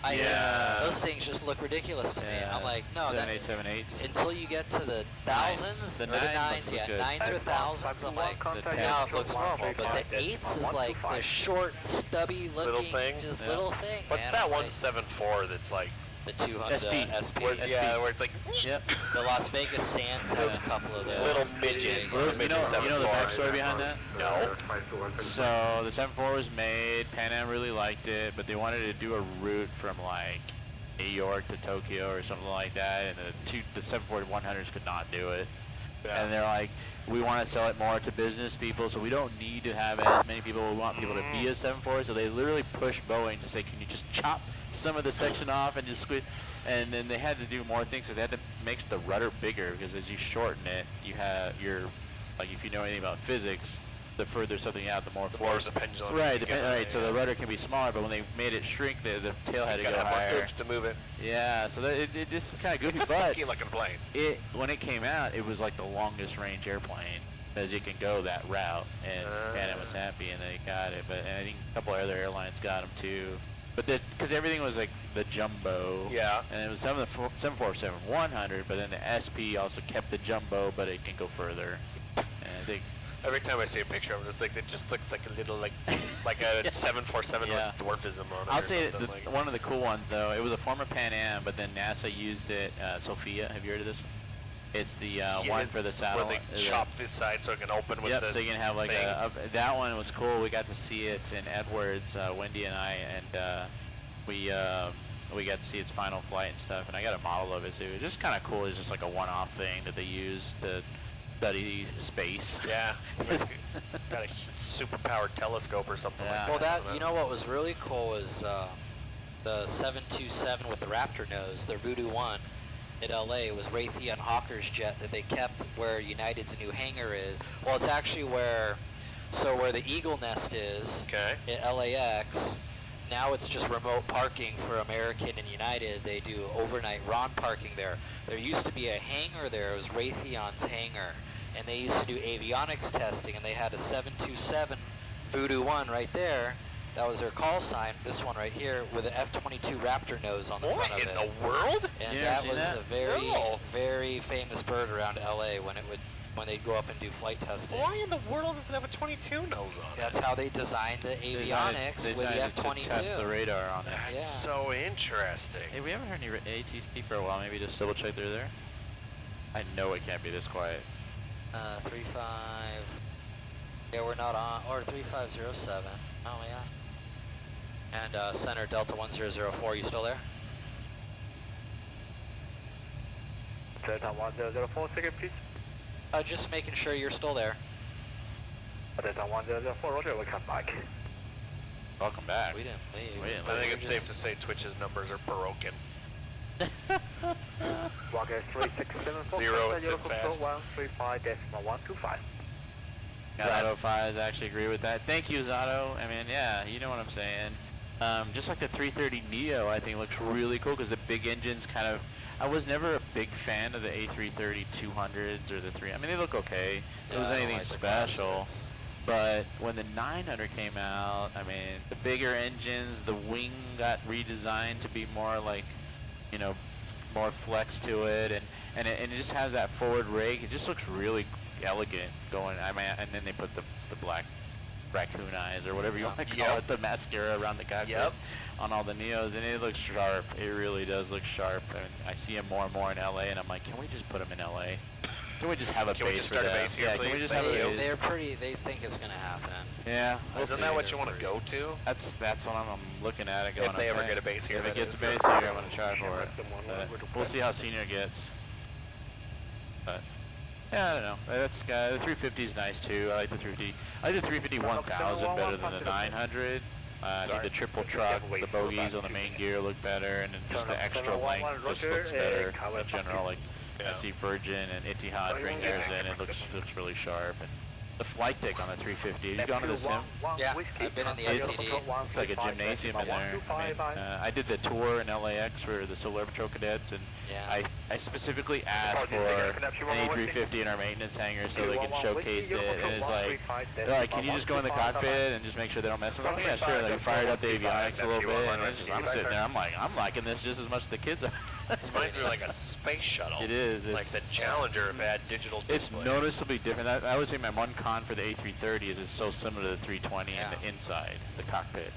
Those things just look ridiculous to me. I'm like, no, 7.8s. until you get to the thousands, The or the nines nines, look good. 9s or thousands, I'm like, now it looks normal. But the 8s is like the short, stubby looking, Little thing. just little thing. What's man. that I'm like, 174 that's like the 200 SP. Where it's like Yep. The Las Vegas Sands has a couple of those. little midget. You know the 7.4. backstory behind that? No. So the 7.4 was made, Pan Am really liked it, but they wanted to do a route from like New York to Tokyo or something like that, and the 7.4-100s could not do it. Yeah. And they're like, we want to sell it more to business people, so we don't need to have as many people. We want people to be a 7.4, so they literally pushed Boeing to say, can you just chop some of the section off and just squeeze? And then they had to do more things, so they had to make the rudder bigger, because as you shorten it, you have like if you know anything about physics, the further something out, the more force. The pendulum. Right, right. So the rudder can be smaller, but when they made it shrink, the tail had to go higher. More oops to move it. Yeah, so it just kind of goofy. It's a but funky looking plane. when it came out, it was like the longest range airplane, as you can go that route, and Pan Am was happy, and they got it. But and I think a couple other airlines got them too. But because everything was like the jumbo. Yeah. And it was some of the 747-100, but then the SP also kept the jumbo, but it can go further. And I think. Every time I see a picture of it, it's like it just looks like a little like a 747 with dwarfism on it. I'll say one of the cool ones though. It was a former Pan Am, but then NASA used it. Sophia, have you heard of this? It's the one for the satellite. Where they chop the side so it can open with the so you can have like thing. that one was cool. We got to see it in Edwards, Wendy and I, and we got to see its final flight and stuff. And I got a model of it too. It's just kind of cool. It's just like a one-off thing that they use to study space. Yeah, got a super powered telescope or something like Well, that. you know what was really cool was the 727 with the Raptor nose, their Voodoo 1 at LA was Raytheon Hawker's jet that they kept where United's new hangar is. Well, it's actually where the Eagle Nest is at LAX. Now it's just remote parking for American and United. They do overnight RON parking there. There used to be a hangar there. It was Raytheon's hangar. And they used to do avionics testing, and they had a 727 Voodoo 1 right there. That was their call sign. This one right here with an F-22 Raptor nose on the front of it. What in the world? And that was a very, very famous bird around LA when they'd go up and do flight testing. Why in the world does it have a 22 nose on it? That's how they designed the avionics with the F-22. To test the radar on it. That's so interesting. Hey, we haven't heard any ATC for a while. Maybe just double check they're there. I know it can't be this quiet. 35. Yeah, we're not on. Or 3507. Oh yeah. And center Delta 1004. You still there? Delta 1004, second please. Just making sure you're still there. Delta 1004, roger, we'll come back. Welcome back. We didn't leave. I think it's safe to say Twitch's numbers are broken. Walker 3674, Zero and sit fast. 135.125. Zato 5s actually agree with that. Thank you, Zato. I mean, yeah, you know what I'm saying. Just like the 330 Neo, I think looks really cool because the big engines kind of. I was never a big fan of the A330 200s or the 3. I mean, they look okay. It was anything special. But when the 900 came out, I mean, the bigger engines, the wing got redesigned to be more like, you know, more flex to it, and it just has that forward rake. It just looks really elegant going. I mean, and then they put the black raccoon eyes or whatever you want to call it, the mascara around the cockpit on all the Neos, and it looks sharp. It really does look sharp. And I see them more and more in LA, and I'm like, can we just put them in LA? Can we just have a base for them? Yeah, can we just have a base? They're pretty. They think it's gonna happen. Yeah. Isn't that what you want to go to? That's what I'm looking at it going. If they ever get a base here, if it gets a base here, I'm gonna try for it. We'll see how senior gets. But yeah, I don't know. That's the 350 is nice too. I like the 350. I like the 350 1000 better than the 900. I think the triple truck, the bogies on the main gear look better, and then just the extra length just looks better in general. Like I see Virgin and Etihad bring theirs in. It looks really sharp. And the flight deck on the 350. Have you gone to the sim? Yeah, I've been in the ATD. It's like a gymnasium in there. I mean, I did the tour in LAX for the Solar Patrol cadets, and I specifically asked for an A350 in our maintenance hangar so they can showcase it. And it's like, they're like, can you just go in the cockpit and just make sure they don't mess with them? Yeah, sure. Like, we fired up the avionics a little bit, and it's just, I'm sitting there. I'm like, I'm liking this just as much as the kids are. This reminds me of like a space shuttle. It is. Like the Challenger if it had digital displays. It's noticeably different. I would say my one con for the A330 is it's so similar to the 320 in the inside, the cockpit.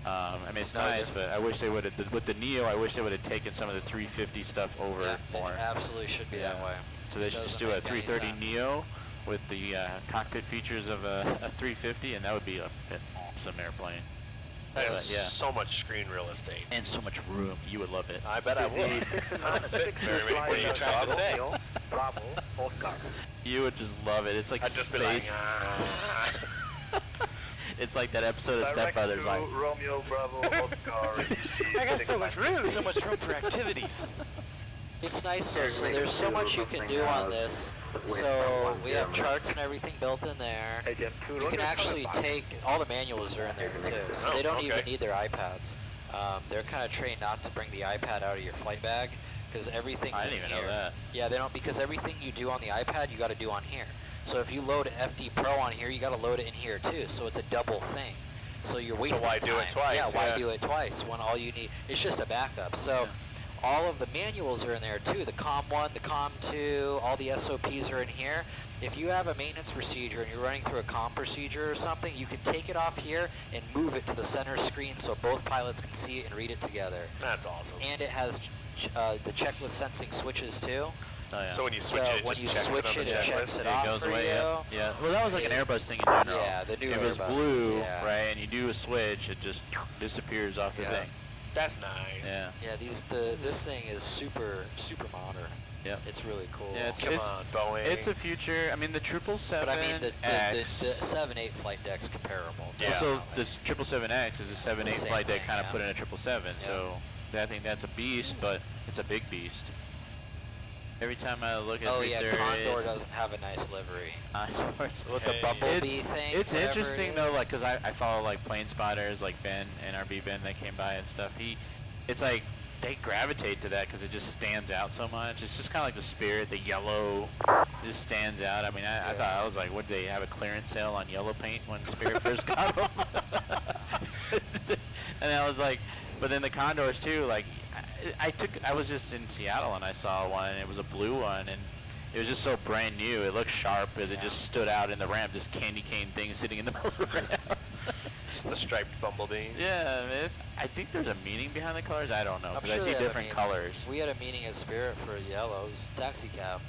I mean, it's nice, but I wish they would have, with the Neo, I wish they would have taken some of the 350 stuff over more. It absolutely should be that way. So they should just do a 330 Neo with the cockpit features of a 350, and that would be an awesome airplane. There's so much screen real estate. And so much room. You would love it. I bet I would. What are you trying to say? You would just love it. It's like I'd just space. be like, It's like that episode of Step Brothers. Like, Romeo Bravo Oscar. I got so much room for activities. It's nice, so there's so much you can do on this. So we have charts and everything built in there. You can actually take, all the manuals are in there too, so they don't even need their iPads. They're kind of trained not to bring the iPad out of your flight bag, because everything's I didn't even know that. Yeah, they don't, because everything you do on the iPad, you got to do on here. So if you load FD Pro on here, you got to load it in here too, so it's a double thing. So you're wasting time. So why do it twice? Yeah, why do it twice when all you need, it's just a backup. So all of the manuals are in there too, the COM 1, the COM 2, all the SOPs are in here. If you have a maintenance procedure and you're running through a COM procedure or something, you can take it off here and move it to the center screen so both pilots can see it and read it together. That's awesome. And it has the checklist sensing switches too. Oh, yeah. So when you switch it, when you just switch it, it checks it off goes for away, you. yeah. Well, that was like an Airbus thing in general. Yeah, the new If it was Airbuses, blue, yeah. right, and you do a switch, it just disappears off the thing. That's nice. Yeah. Yeah, this thing is super modern. Yep. It's really cool. Yeah, it's, Come on, Boeing. It's a future. I mean, the 777X. But I mean, the 7-8 flight deck's comparable. Yeah. So the 777X is a 7-8 same flight deck thing, kind of yeah. put in a 777. Yeah. So I think that's a beast, but it's a big beast. Every time I look at Oh yeah, 330, Condor doesn't have a nice livery. with the bumblebee thing. It's whatever interesting it though, is. like, cause I follow like plane spotters, like Ben, NRB Ben that came by and stuff. It's like they gravitate to that because it just stands out so much. It's just kind of like the Spirit, the yellow, just stands out. I mean, I thought, I was like, would they have a clearance sale on yellow paint when Spirit first got them? And I was like, but then the Condors too, like, I was just in Seattle and I saw one, and it was a blue one, and it was just so brand new. It looked sharp as it just stood out in the ramp, this candy cane thing sitting in the middle of the ramp. Just the striped bumblebee. Yeah, I think there's a meaning behind the colors. I don't know, I'm because sure I they see have a different meaning. colors. We had a meeting at Spirit for yellows, taxi cab.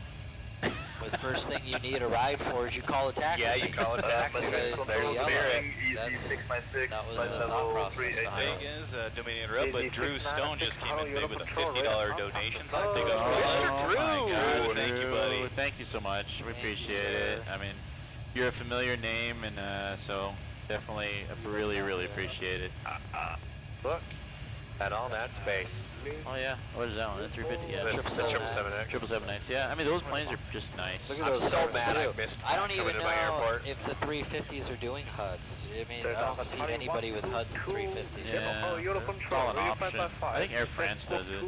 The first thing you need a ride for is you call a taxi. Yeah, you call a taxi. Because There's yellow, Spirit. that was the thought process behind it. Vegas, don't mean to interrupt, but Drew Stone just came in today with a $50 donation. So I think Oh, Drew. my God, Thank you, Drew. buddy. Thank you so much. We Thank you, appreciate sir. it. I mean, you're a familiar name, and so definitely really appreciate it. Look at all that space. Oh yeah, what is that one? The 350? Yeah, This is the 777X. 777X. Yeah, I mean those planes are just nice. Look at I'm those so HUDs mad I too. missed I don't coming even to my know airport. if the 350s are doing HUDs. I mean, I don't see anybody with HUDs in 350s. Yeah, it's all an option. I think Air France does it.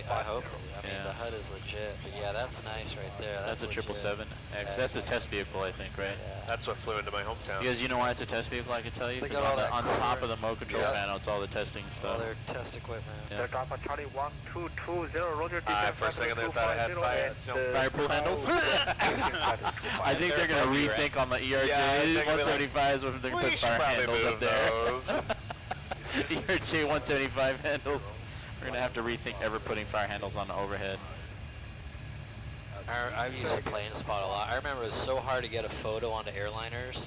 I hope. I mean, Yeah. the HUD is legit. But yeah, that's nice right there. That's a legit. 777X. That's a test vehicle, I think, right? That's what flew into my hometown. Because you know why it's a test vehicle, I can tell you? They 'Cause got all on, that on the top clear- of the Mo control panel, it's all the testing All stuff. their test equipment. Yeah. Delta Charlie 1220, Roger. For a second there, thought I had Fire pool handles? I think they're going to rethink on the ERJ Yeah, I think they'll be like, 175s when they're going to we put should fire probably handles up move there. those. ERJ 175 handles. We're going to have to rethink ever putting fire handles on the overhead. I've used the plane spot a lot. I remember it was so hard to get a photo onto airliners.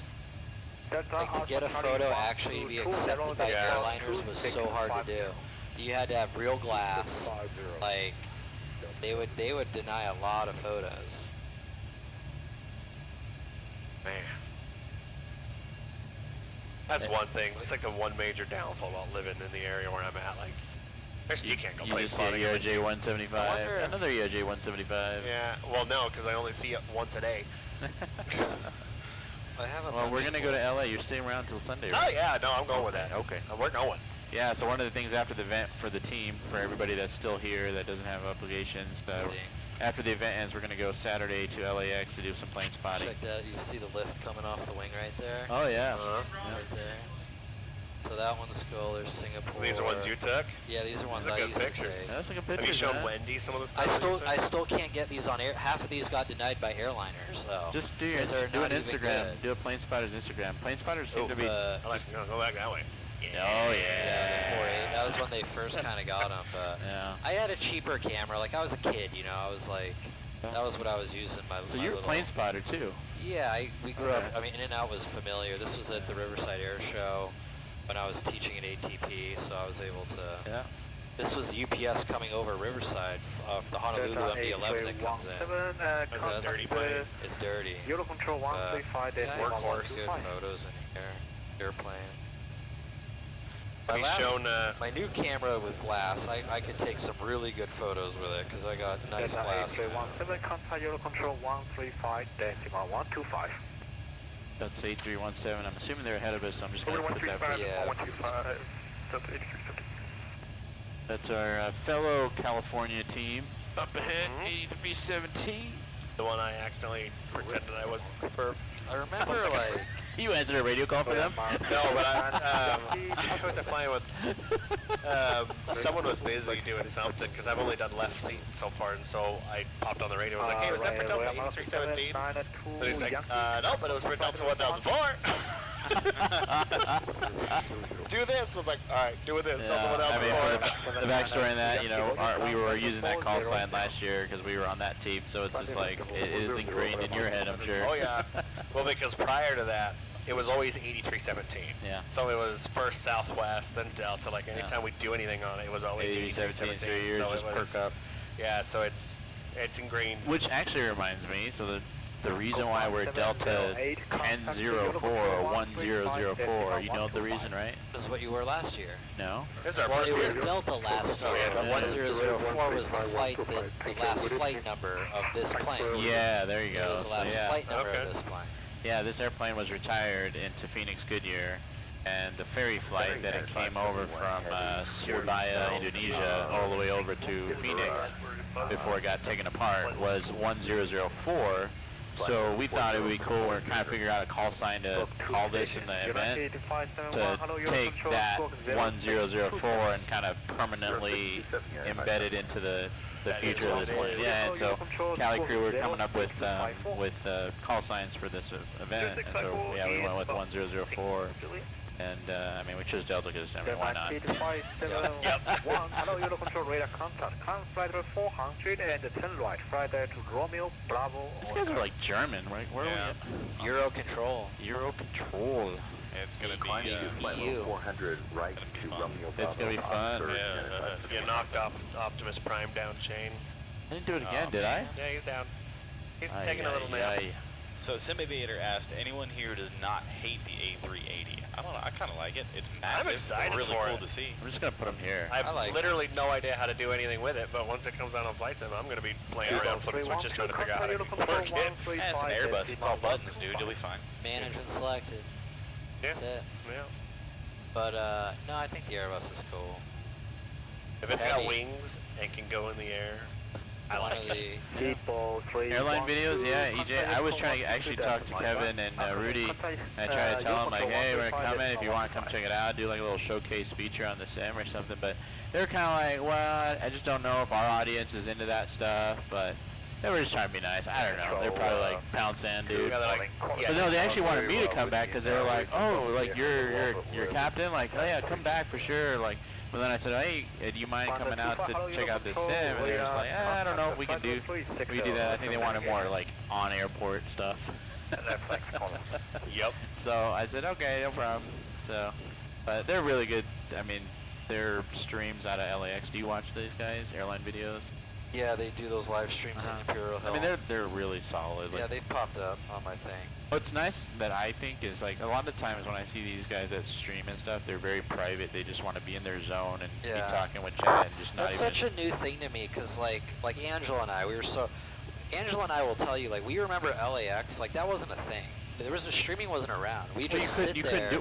Like to get a photo actually to be accepted by airliners was so hard to do. You had to have real glass. Like they would deny a lot of photos. Man. That's one thing. That's like the one major downfall about living in the area where I'm at. Like, you can't go You play just see spotting. ERJ 175. wonder- Another ERJ 175. Yeah. Well, no, because I only see it once a day. I haven't. Well, we're going to go to LA. You're staying around until Sunday, right? Oh yeah, no, I'm going with that. Okay. We're going. Yeah, so one of the things after the event for the team, for everybody that's still here that doesn't have obligations, after the event ends, we're going to go Saturday to LAX to do some plane spotting. Check that. You see the lift coming off the wing right there? Oh, yeah. Right there. So that one's cool. There's Singapore. These are ones you took? Yeah, these are ones These are I good used pictures. to take. That's like a Have picture. you shown Wendy some of the stuff? I still can't get these on air. Half of these got denied by airliners. So Just do, Because they're do an not even Instagram. good. Do a plane spotters Instagram. Plane spotters seem to be... I like to go back that way. Oh, yeah, the 4.8. That was when they first kind of got them. But Yeah. I had a cheaper camera. Like I was a kid, you know. I was like, that was what I was using. So my you're a little, plane spotter, too. Yeah, we grew Okay. up. I mean, In-N-Out was familiar. This was at the Riverside Air Show when I was teaching at ATP, so I was able to. Yeah. This was UPS coming over Riverside, the Honolulu MD-11 that comes in. That's a dirty plane. It's dirty. Euro Control 135, Yeah, I have some workhorse. good photos in here. Airplane. Have you shown, my new camera with glass, I could take some really good photos with it because I got nice glass. 17, contact Euro Control 135.125. That's 8317. I'm assuming they're ahead of us, so I'm just going to put that for you. 125, Delta 8350. That's our fellow California team. Up ahead, 8317. The one I accidentally pretended I was for. I remember, like... You answered a radio call for them? No, but I was flying with, someone was busy doing something, because I've only done left seat so far, and so I popped on the radio and was like, hey, was that for Delta 8317? And he's like, no, but it was for Delta 1004. Do this. I was like, all right, do this. Tell someone else I mean, before. for the backstory in that, you know, we were using that call sign last year because we were on that team, so it's just like, it is ingrained in your head, I'm sure. Oh, yeah. Well, because prior to that, it was always 8317. Yeah. So it was first Southwest, then Delta. Like anytime we do anything on it, it was always 8317. 3 years, so just it was, perk up. Yeah, so it's ingrained. Which actually reminds me, so the reason why we're Delta 1004 or 1004, you know the reason, right? That's what you were last year. No? This is our Well, first it year. was Delta last year, but 1004 was the flight, the last flight number of this plane. Yeah, there you go. It was the last So, yeah. flight number of this plane. Yeah, this airplane was retired into Phoenix Goodyear, and the ferry flight that it came over from Surabaya, Indonesia, all the way over to Phoenix before it got taken apart was 1004. So we thought it would be cool. We're kind of figuring out a call sign to call this in the event to take that 1004 and kind of permanently embed it into the future of this plane. Yeah, and so CaliCrew were coming up with call signs for this event, and so yeah, we went with 1004. And I mean, we chose Delta because, I mean, why not? Hello, Euro Control radar contact. Come flight 400 and 10 right, flight to Romeo, Bravo. These guys are like German, right? Where are we at? Euro Control. Euro Control. It's gonna be EU. 400 right to Romeo, It's gonna be fun. Yeah, knocked off Optimus Prime down chain. I didn't do it again, did I? Yeah, he's down. He's taking a little nap. So Simaviator asked, anyone here does not hate the A380? I don't know, I kind of like it. It's massive. I'm excited it's really for cool it. to see. I'm just gonna put them here. I have literally no idea how to do anything with it, but once it comes out on flight sim, I'm going to be playing around flipping switches trying to figure out how to work it. Yeah, it's an Airbus. It's all buttons, dude. You'll be fine. Management selected. Yeah. That's it. Yeah. But no, I think the Airbus is cool. If it's got wings and can go in the air, I like it. Airline videos, yeah, EJ. I was trying to actually talk to Kevin and Rudy. And I tried to tell them, like, hey, we're coming. If you want to come check it out, do like a little showcase feature on the sim or something. But they're kind of like, well, I just don't know if our audience is into that stuff. But they were just trying to be nice. I don't know. They're probably like, pound sand, dude. But no, they actually wanted me to come back because they were like, oh, like you're captain, like, oh yeah, come back for sure, like. But then I said, hey, do you mind coming out to check out this sim? And they were just like, I don't know if we can do that. I think they wanted more like on airport stuff. Yep. So I said, okay, no problem. So, but they're really good. I mean, their streams out of LAX. Do you watch these guys, airline videos? Yeah, they do those live streams in Imperial Hill. I mean, they're really solid. Yeah, like, they've popped up on my thing. What's nice that I think is like a lot of times when I see these guys that stream and stuff, they're very private. They just want to be in their zone and be talking with chat and just not That's even. such a new thing to me, cause like Angela and I, Angela and I will tell you, like, we remember LAX, like that wasn't a thing. Streaming wasn't around. We just sit there. I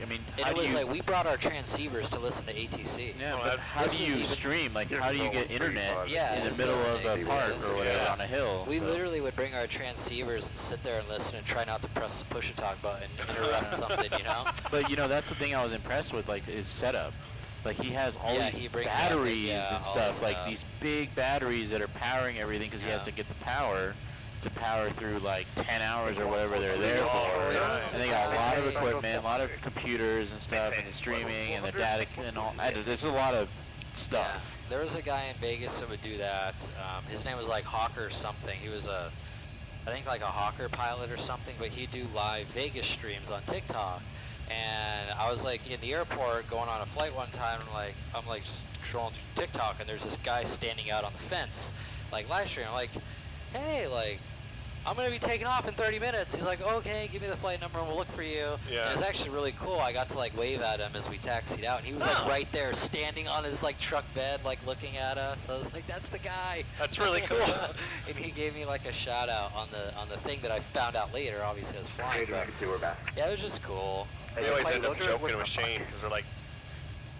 mean, and it was like we brought our transceivers to listen to ATC. Yeah, but how do you stream? Like, how do you get internet in the middle of a park or whatever on a hill? We literally would bring our transceivers and sit there and listen and try not to press the push to talk button and interrupt something, you know? But you know, that's the thing I was impressed with, like his setup. Like he has all these batteries and stuff, like these big batteries that are powering everything because he has to get the power to power through like 10 hours or whatever they're there for. And they got a lot of equipment, a lot of computers and stuff, and the streaming and the data and all. There's a lot of stuff. Yeah. There was a guy in Vegas that would do that. His name was like Hawker something. He was I think like a Hawker pilot or something, but he'd do live Vegas streams on TikTok. And I was like in the airport going on a flight one time, and I'm like just scrolling through TikTok, and there's this guy standing out on the fence, like live stream. I'm like, hey, like, I'm going to be taking off in 30 minutes. He's like, okay, give me the flight number and we'll look for you. Yeah. And it's actually really cool. I got to like wave at him as we taxied out. And he was like right there standing on his like truck bed, like looking at us. I was like, that's the guy. That's really cool. And he gave me like a shout out on the thing that I found out later. Obviously I was flying. But yeah, it was just cool. We always end up joking with Shane because we're like,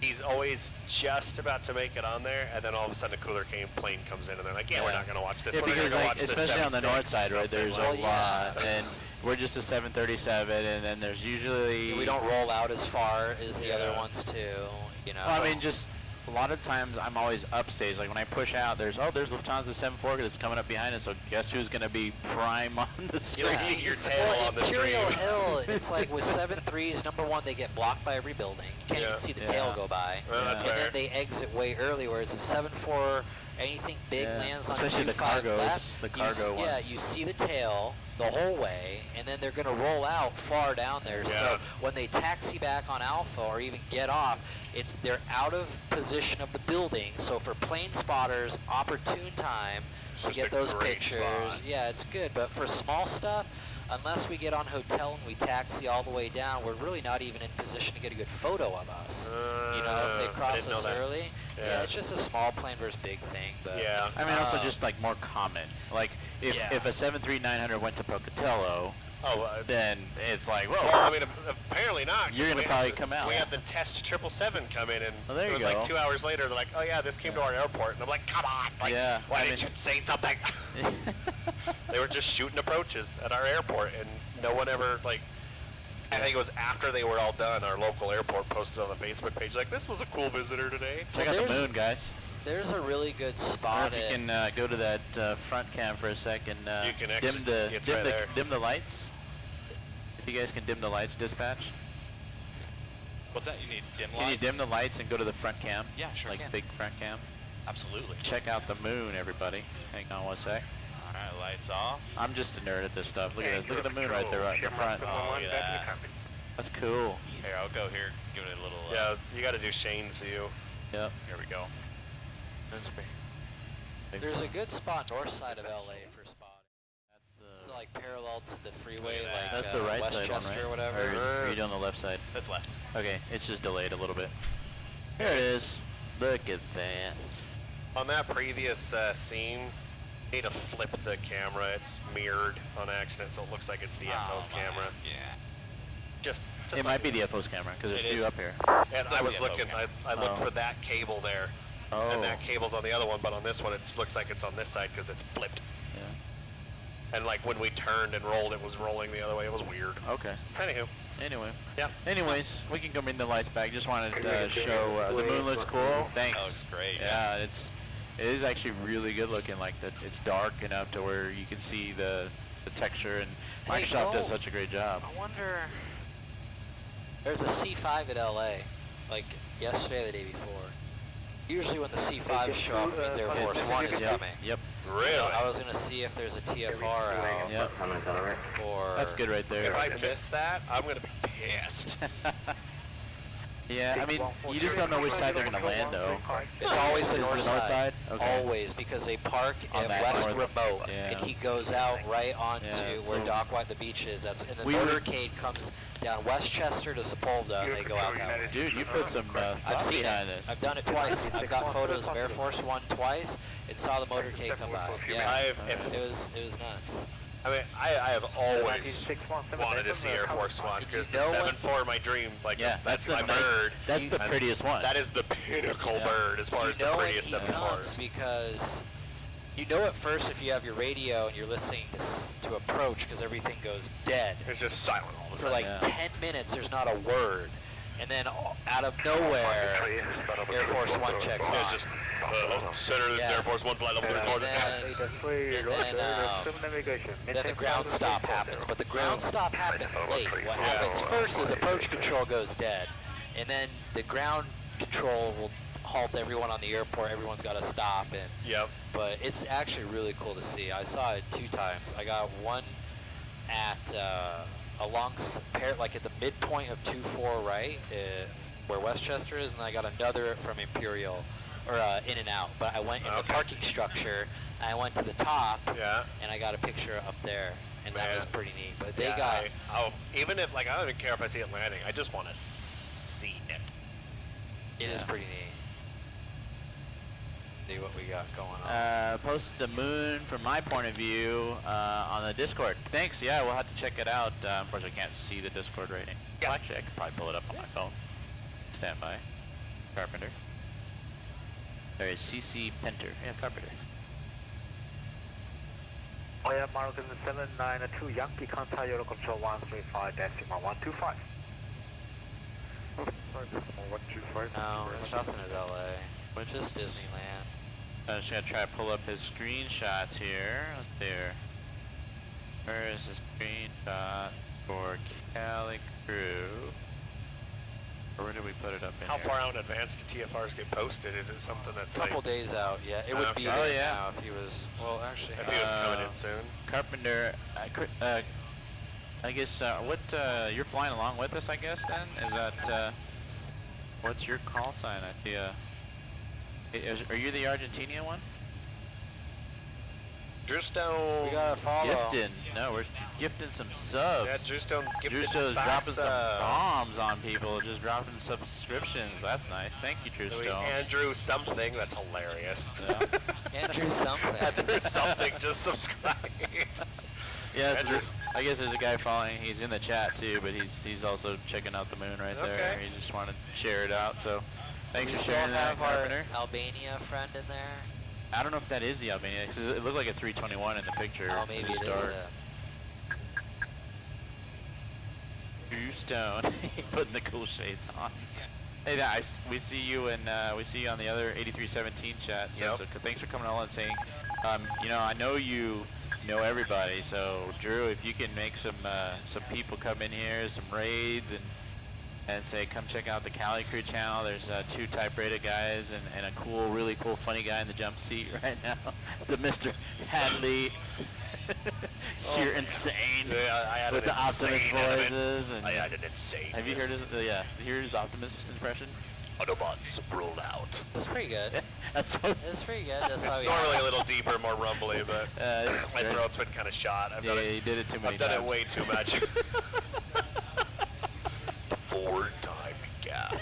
he's always just about to make it on there, and then all of a sudden a cooler plane comes in, and they're like, yeah, we're not going to watch this. Yeah, we're going because to watch this. especially on the north side, right, there's a Well, lot, and we're just a 737, and then there's usually... We don't roll out as far as the other ones too, you know. Well, I mean, just a lot of times I'm always upstage. Like when I push out, there's Lufthansa 740 that's coming up behind us. So guess who's going to be prime on the screen? You'll see your tail on the Imperial stream. Hill, it's like with 7.3s, number one, they get blocked by every building. You can't even see the tail go by. Well, that's and fair. then they exit way early, whereas a 7.4, anything big lands on especially the 2.5 cargos, left, the cargo ones. Yeah, you see the tail the whole way, and then they're going to roll out far down there. So when they taxi back on Alpha or even get off, they're out of position of the building. So for plane spotters, opportune time to get those pictures. Spot. Yeah, it's good. But for small stuff, unless we get on hotel and we taxi all the way down, we're really not even in position to get a good photo of us. You know, if they cross us early. Yeah, it's just a small plane versus big thing. But I mean, also just like more common. Like if a 737-900 went to Pocatello, then it's like, whoa. Well, I mean, apparently not. You're gonna probably come out. We had the test 777 come in, and there it you was go. like 2 hours later. They're like, "Oh yeah, this came to our airport," and I'm like, "Come on! Like, why didn't you say something?" They were just shooting approaches at our airport, and no one ever like. I think it was after they were all done. Our local airport posted on the Facebook page like, "This was a cool visitor today." Check out the moon, guys. There's a really good spot. If you can go to that front cam for a second. You can dim the lights. If you guys can dim the lights, dispatch. What's that? You need dim lights? Can you dim the lights and go to the front cam? Yeah, sure Like can. big front cam? Absolutely. Check out the moon, everybody. Hang on one sec. Alright, lights off. I'm just a nerd at this stuff. Look at this. Look at the moon right there, right in the front. Oh, look at that. That's cool. Here, I'll go here, give it a little... Yeah, you got to do Shane's view. Yep. Here we go. There's a good spot north side of LA for spotting. It's like parallel to the freeway, like That's the right side one, Westchester right? or whatever. Or are you on the left side? That's left. Okay, it's just delayed a little bit. Here it is. Look at that. On that previous scene, you need to flip the camera. It's mirrored on accident, so it looks like it's the FO's camera. Yeah. Just It might be the FO's camera, because there's two up here. And I was looking, I looked for that cable there. Oh. And that cable's on the other one, but on this one, it looks like it's on this side because it's flipped. Yeah. And like when we turned and rolled, it was rolling the other way. It was weird. Okay. Anywho. Anyway. Yeah. Anyways, we can come in the lights back. Just wanted to show the moon looks cool. Thanks. That looks great. Yeah, it is actually really good looking. Like that, it's dark enough to where you can see the texture, and Microsoft does such a great job. I wonder. There's a C5 at LA, like yesterday or the day before. Usually when the C5s show up, it means Air Force One is coming. Yep. Really? So I was gonna see if there's a TFR out. Yep. Or That's good right there. If I miss that, I'm going to be pissed. Yeah, I mean, you just don't know which side they're going to land, though. It's always the Is it north the north side. side? Okay. Always, because they park On at that West north- Remote, yeah. and he goes out right onto where so- Dock White the beach is. That's and the We were- motorcade comes down Westchester to Sepulveda, and they go out that way. Dude, you put some I've thought seen behind it. this. I've done it twice. I've got photos of Air Force One twice, and saw the motorcade come by. Yeah, it was nuts. I mean, I have always wanted to see Air Force One because the 7.4 my dream, like Yeah, that's that's my the nice- bird. that's the And prettiest one. That is the pinnacle bird as far as the You know when prettiest he 7.4s. comes because you know at first if you have your radio and you're listening to approach because everything goes dead. It's just silent all of a For sudden. like Yeah. 10 minutes, there's not a word. And then out of nowhere, Air Force One checks It's on. just center this is Air Force One flight level 34. Then the ground stop happens, but the ground stop happens late. What happens first is approach control goes dead, and then the ground control will halt everyone on the airport. Everyone's got to stop, and Yep. but it's actually really cool to see. I saw it 2 times. I got one at like at the midpoint of 2-4 right, where Westchester is, and I got another from Imperial, or In and Out. But I went in the parking structure, and I went to the top, and I got a picture up there, and that was pretty neat. But they got even if like I don't even care if I see it landing, I just want to see it. it is pretty neat. See what we got going on. Post the moon from my point of view on the Discord. Thanks. Yeah, we'll have to check it out. Of course, I can't see the Discord rating. Well, actually, I could probably pull it up on my phone. Stand by. Carpenter. There is CC Penter. Yeah, Carpenter. I am American 792 Yankee, contact Euro Control 135.125. No, there's nothing at LA, which is Disneyland. I'm just gonna try to pull up his screenshots here. Let's see here. Where is the screenshot for CaliCrew? Or where did we put it up in How here? far out in advance do TFRs get posted? Is it something that's Couple like... days out, yeah. It would be Oh, there yeah. now if he was, well, actually. If he was coming in soon. Carpenter, I guess, you're flying along with us, I guess, then? Is that, what's your call sign? I see, are you the Argentinian one? Drewstone. We gotta follow. Gifting. No, we're gifting some subs. Yeah, Drewstone gifted Drewstone's five dropping some subs. bombs on people, just dropping subscriptions. That's nice. Thank you, Drewstone. Andrew something, that's hilarious. Yeah. Andrew something. Andrew something, just subscribe. Yeah, so I guess there's a guy following. He's in the chat too, but he's also checking out the moon right there. He just wanted to share it out. So thanks for sharing that, Carpenter. Albania friend in there. I don't know if that is the Albania, 'cause it looked like a 321 in the picture. Oh, maybe it is. Drewstone, putting the cool shades on. Hey, guys, we see you on the other 8317 chat. So, so thanks for coming on and saying, you know, I know you know everybody. So Drew, if you can make some people come in here, some raids, and say, come check out the CaliCrew channel. There's 2 type-rated guys and a cool, really cool, funny guy in the jump seat right now. The Mr. Hadley. You're insane. Yeah, I had with an the Optimus voices. And I had an insane. have you heard his? Yeah, hear his Optimus impression? Autobots rolled out. That's pretty good. That's so. That's pretty good. That's why It's we normally a little deeper, more rumbly, but my great. throat's been kind of shot. I've done He did it too many I've done times. it way too much. 4-time gap.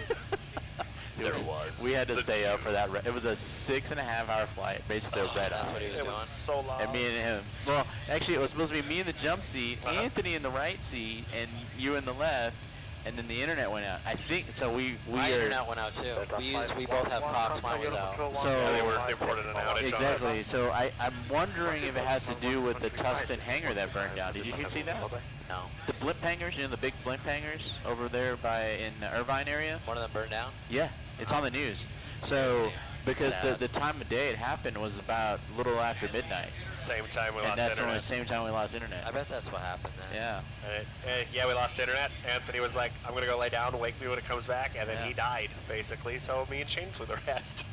There was. We had to stay up for that. It was a 6.5-hour flight, basically a red eye. That's what he was It doing. was so long. And me and him. Well, actually, it was supposed to be me in the jump seat, Anthony in the right seat, and you in the left. And then the internet went out. I think so. My internet went out too. We both have Cox. Mine was out. So they reported an outage. Exactly. So I'm wondering if it has to do with the Tustin hangar that burned down. Did you see that? No. The blimp hangars, you know, the big blimp hangars over there in the Irvine area. One of them burned down. Yeah, it's on the news. So because the time of day it happened was about a little after midnight. Same time we And lost that's internet. only the same time we lost internet. I bet that's what happened then. Yeah. Yeah, we lost internet. Anthony was like, I'm going to go lay down, wake me when it comes back, and then he died, basically. So me and Shane flew the rest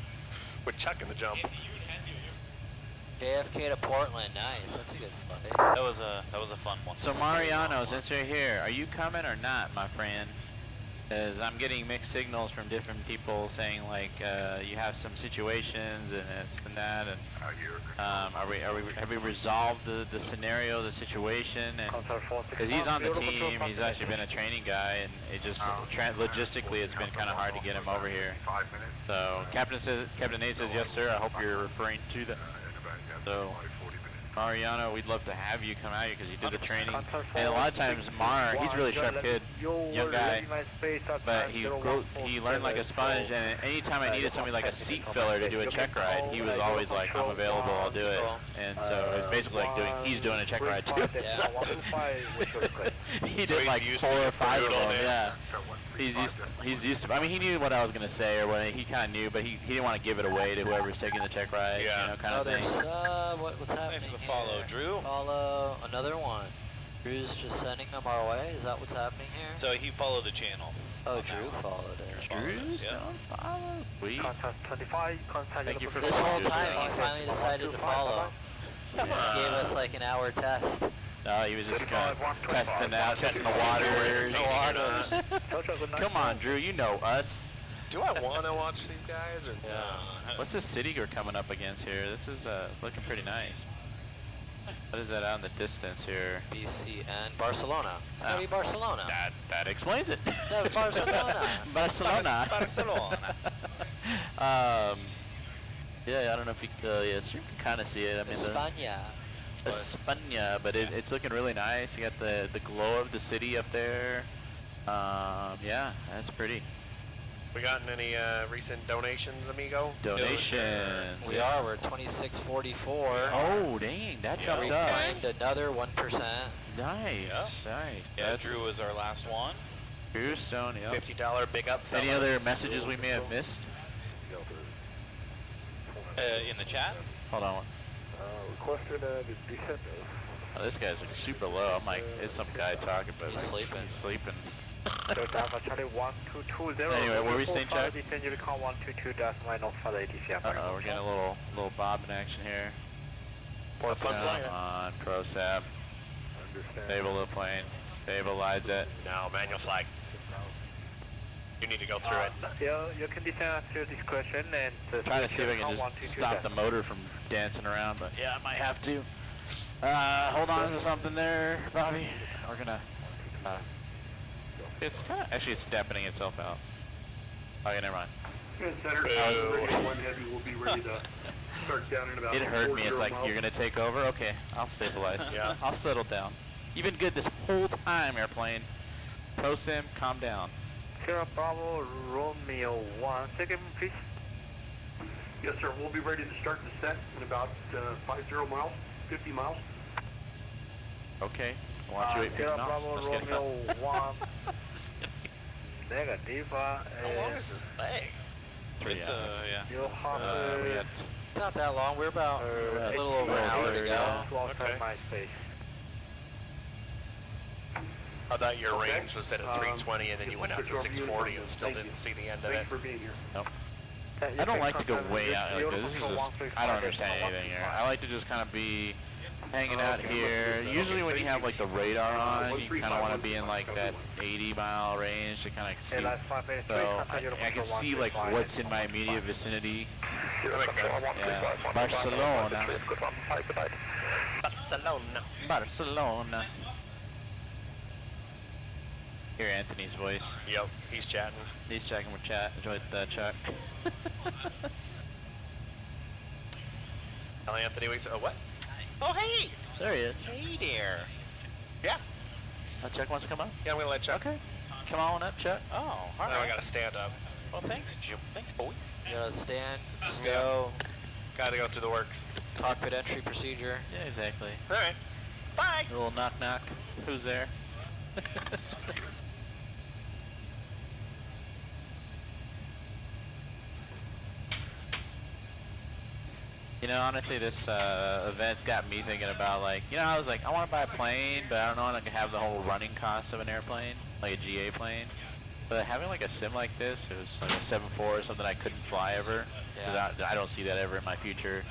with Chuck in the jump. JFK to Portland, nice. That's a good flight. That was a fun one. So Mariano, since you're here, are you coming or not, my friend? Because I'm getting mixed signals from different people saying like you have some situations and this and that, and have we resolved the scenario, the situation? And because he's on the team, he's actually been a training guy, and it just logistically it's been kind of hard to get him over here. So Captain Nate says yes, sir. I hope you're referring to that. So Mariano, we'd love to have you come out here because you did the training. And a lot of times, he's a really sharp kid, young guy, but he learned like a sponge. And anytime I needed somebody like a seat filler to do a check ride, he was always like, I'm available, I'll do it. And so it's basically like he's doing a check ride too. He did like 4 or 5 of them, yeah. He's used to. I mean, he knew what I was gonna say, or what he kind of knew, but he didn't want to give it away to whoever's taking the check ride, you know, kind of thing. What's happening here? Follow Drew. Follow another one. Drew's just sending them our way. Is that what's happening here? So he followed the channel. Oh, Drew followed it. Drew's don't follow. Thank you for this whole time. He finally decided to follow. He gave us like an hour test. No, he was just kind of testing the waters. Come on, Drew, you know us. Do I want to watch these guys or no? What's the city we're coming up against here? This is looking pretty nice. What is that out in the distance here? BCN Barcelona. It's gonna be Barcelona. That explains it. No, Barcelona. Barcelona. Barcelona. Yeah, I don't know if you can kind of see it. I mean, España. España, but it's looking really nice. You got the glow of the city up there. Yeah, that's pretty. We gotten any recent donations, amigo? Donations. We are. We're 2644. Oh, dang, that jumped up. We claimed another 1%. Nice, Yep. nice. Yeah, Drew was our last one. Stone, yep. $50 big up, fellas. Any other messages we may have missed? In the chat? Hold on. Requested descent. Oh, this guy's like super low. I'm like, it's some guy talking, but He's sleeping. He's sleeping. Charlie 1220. Anyway, what were we saying, Chuck? Descend you call 122.9 We're getting a little bob in action here. WorldFlight. Come on, ProSap. Stable the plane. Stabilize it. No, manual flag. You need to go through it. You can descend at your discretion and... Trying to see if I can just stop the motor from dancing around, but yeah, I might have to. Hold on to something there, Bobby. We're gonna... it's kind of... Actually, it's dampening itself out. Okay, never mind. Center, one heavy will be ready to start down in about... It heard me. It's like, you're gonna take over? Okay, I'll stabilize. Yeah. I'll settle down. You've been good this whole time, airplane. Pro-sim, calm down. Sierra Bravo, Romeo 1 second, please. Yes, sir. We'll be ready to start descent in about 50 miles, 50 miles. Okay. I want you 8 Sierra knots. Bravo, Let's get it Romeo up. 1. Negative. How long is this leg? It's, yeah. You have we got It's not that long. We're about a little over an hour to go. outside my space. I thought your range was set at 320 and then you went out to 640 and still didn't see the end of it. Thanks for being here. Nope. I don't like to go way out like this. This is just, I don't understand anything here. I like to just kind of be hanging out here. Usually when you have like the radar on, you kind of want to be in like that 80-mile range to kind of see. So I can see like what's in my immediate vicinity. That makes sense. Yeah. Barcelona. Barcelona. Barcelona. Hear Anthony's voice. Yep, he's chatting. He's chatting with Chuck. Tell Anthony we... Oh, what? Oh, hey! There he is. Hey there. Yeah. Chuck wants to come up? Yeah, I'm going to let Chuck. Okay. Come on up, Chuck. Oh, all right. Now I got to stand up. Well, thanks, Jim. Thanks, boys. You gotta stand, stow, Got to go through the works. cockpit entry procedure. Yeah, exactly. All right. Bye! A little knock knock. Who's there? You know, honestly, this event's got me thinking about, like, you know, I was like, I want to buy a plane, but I don't know if I can have the whole running costs of an airplane, like a GA plane. But having like a sim like this, it was like a 7.4 or something I couldn't fly ever. Yeah. I don't see that ever in my future.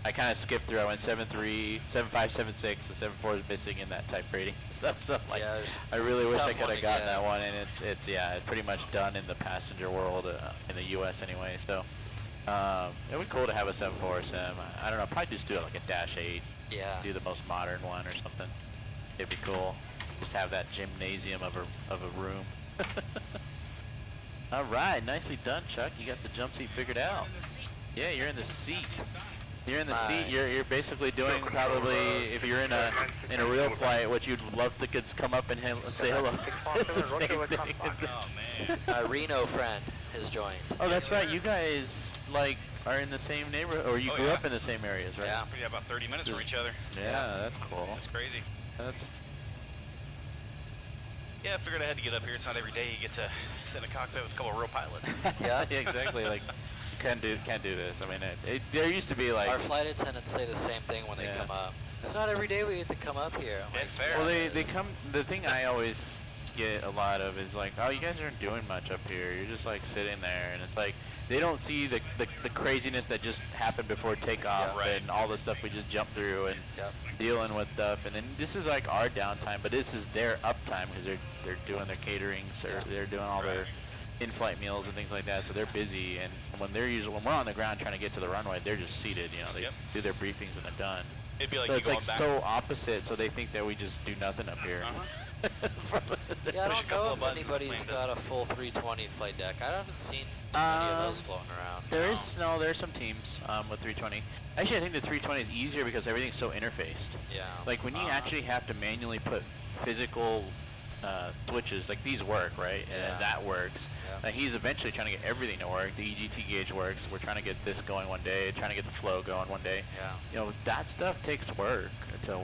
I kind of skipped through. I went 7.3, 7.5, 7.6. The 7.4 is missing in that type rating stuff. So like, Yeah, I really wish tough I could one have to gotten get. that one, and it's pretty much done in the passenger world in the U.S. anyway. So. It would be cool to have a 7.4 sim. I don't know, probably just do it like a Dash 8. Yeah. Do the most modern one or something. It'd be cool. Just have that gymnasium of a room. All right, nicely done, Chuck. You got the jump seat figured out. Yeah, you're in the seat. You're in the seat. You're basically doing probably, if you're in a real flight, what you'd love to come up and say hello. It's the same thing. Oh, man. Reno friend has joined. Oh, that's right. You guys like are in the same neighborhood, or you grew up in the same areas, right? Yeah. Yeah, about 30 minutes from each other. Yeah, that's cool. That's crazy. That's. Yeah, I figured I had to get up here. It's not every day you get to sit in a cockpit with a couple of real pilots. Yeah. Yeah, exactly. Like, you can't do this. I mean, there used to be like. Our flight attendants say the same thing when they come up. It's not every day we get to come up here. I'm like, fair. Well, they come. The thing I always get a lot of is like, oh, you guys aren't doing much up here. You're just like sitting there, and it's like they don't see the craziness that just happened before takeoff and all the stuff we just jumped through and dealing with stuff. And then this is like our downtime, but this is their uptime because they're doing their caterings or they're doing all their in-flight meals and things like that. So they're busy, and when we're on the ground trying to get to the runway, they're just seated. You know, they do their briefings and they're done. It'd be like So you it's going like back. so opposite. So they think that we just do nothing up here. Yeah, I don't know if anybody's got a full 320 flight deck. I haven't seen any of those floating around. There's some teams with 320. Actually, I think the 320 is easier because everything's so interfaced. Yeah. Like when you actually have to manually put physical switches, like these work, right? And that works. Yeah. And he's eventually trying to get everything to work. The EGT gauge works. We're trying to get this going one day, trying to get the flow going one day. Yeah. You know, that stuff takes work to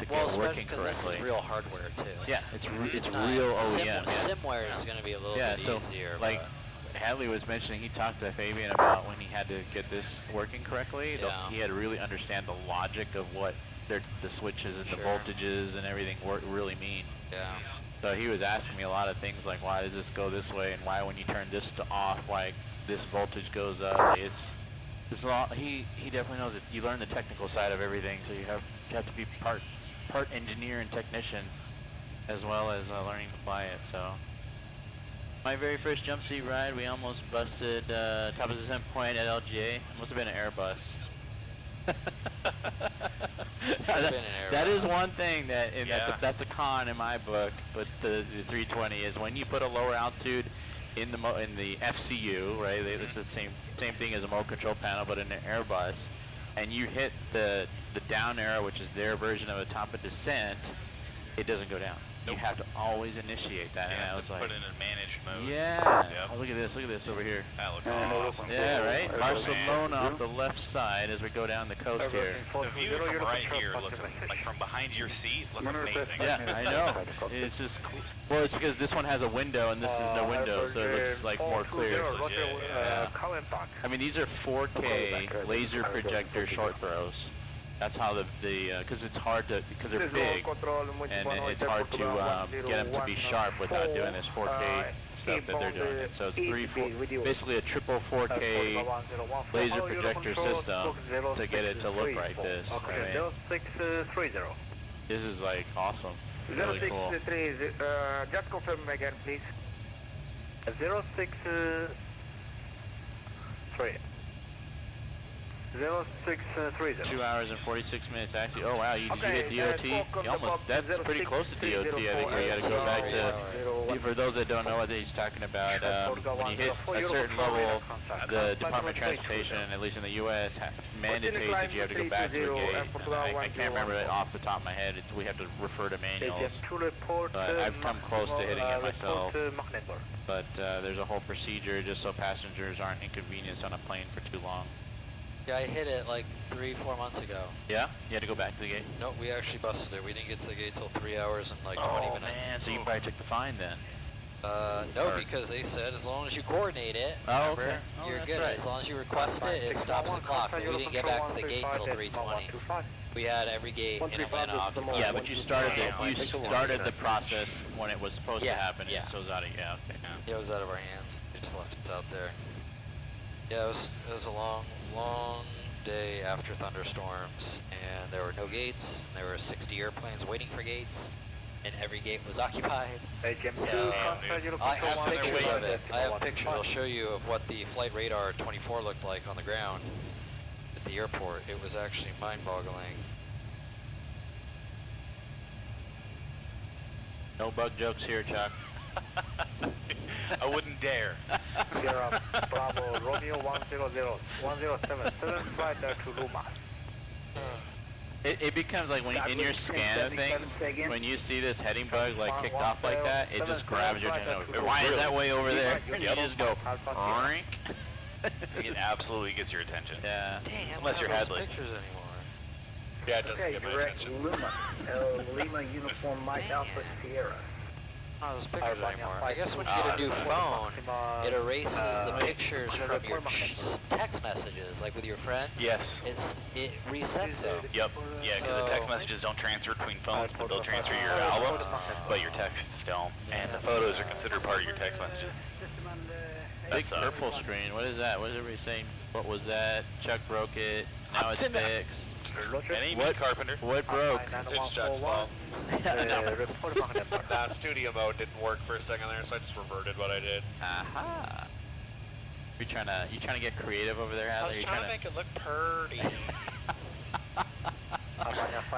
Well, get working because this correctly. is real hardware too. Yeah, it's not real OEM. Yeah. Simware is going to be a little bit easier. Like Hadley was mentioning, he talked to Fabian about when he had to get this working correctly. He had to really understand the logic of what the switches and the voltages and everything really mean. Yeah. So he was asking me a lot of things like, why does this go this way, and why when you turn this to off, why this voltage goes up. Like it's a lot. He definitely knows it. You learn the technical side of everything, so you have to be part engineer and technician, as well as learning to fly it. So my very first jump seat ride, we almost busted top of the descent point at LGA. It must have been an Airbus. That is one thing that's a con in my book. But the 320 is when you put a lower altitude in the FCU, right? This is the same thing as a mode control panel, but in an Airbus, and you hit the down arrow, which is their version of a top of descent, it doesn't go down. You have to always initiate that, and I was like, put it in a managed mode. yeah. Oh, look at this over here. That looks awesome. Yeah, right. Barcelona off the left side as we go down the coast here. The view from right here looks like from behind your seat looks amazing. Yeah, I know. It's just well, it's because this one has a window and this is no window, so it looks like more clear. Yeah. I mean, these are 4K laser projector short throws. That's how because it's hard because they're big, and it's hard to get them to be sharp without doing this 4K stuff that they're doing. And so it's basically a triple 4K laser projector system to get it to look like this. I mean, this is like awesome. Really cool. 0630, just confirm again, please. 063. 0630. 2 hours and 46 minutes actually. Oh wow, you hit DOT? You almost, that's pretty close to DOT. I think we got to go back to, for those that don't know what he's talking about, when you hit a certain level, the Department of Transportation, at least in the U.S., mandates that you have to go back to a gate. I can't remember it off the top of my head. We have to refer to manuals. But I've come close to hitting it myself. But there's a whole procedure just so passengers aren't inconvenienced on a plane for too long. Yeah, I hit it like 3-4 months ago. Yeah? You had to go back to the gate? Nope, we actually busted it. We didn't get to the gate till 3 hours and like 20 minutes. Man, so you probably took the fine then? No, because they said as long as you coordinate it, you're good. Right. As long as you request it, it stops the clock. But we didn't get back to the gate until 3:20. We had every gate in Atlanta occupied. Yeah, but you started the process when it was supposed to happen. Yeah. So it was out of Yeah, it was out of our hands. They just left it out there. Yeah, it was a long day after thunderstorms, and there were no gates, and there were 60 airplanes waiting for gates, and every gate was occupied. So, I have pictures of it. I have pictures. I'll show you of what the Flight Radar 24 looked like on the ground at the airport. It was actually mind-boggling. No bug jokes here, Chuck. I wouldn't dare. Sierra Bravo Romeo 1077 flight to Luma. It becomes like when in your scan of things, when you see this heading bug like kicked off like that, it just grabs your attention. Why is that way over there? And you just go, rink. It absolutely gets your attention. Yeah. Damn, unless you're Hadley. Pictures anymore. Yeah, it doesn't get my attention. Luma, Lima Uniform Mike Alpha Sierra. Oh, those pictures anymore. I guess when you get a new phone, it erases the pictures from your text messages, like with your friends. Yes. It resets them. Yep. Yeah, because the text messages don't transfer between phones, but they'll transfer your albums, but your texts don't. And the photos are considered part of your text messages. Big purple screen. What is that? What is everybody saying? What was that? Chuck broke it. Now it's fixed. What Carpenter? What broke? It's Chuck's fault. Studio mode didn't work for a second there, so I just reverted what I did. Aha. You trying to get creative over there, Hadley? I was trying to make it look pretty.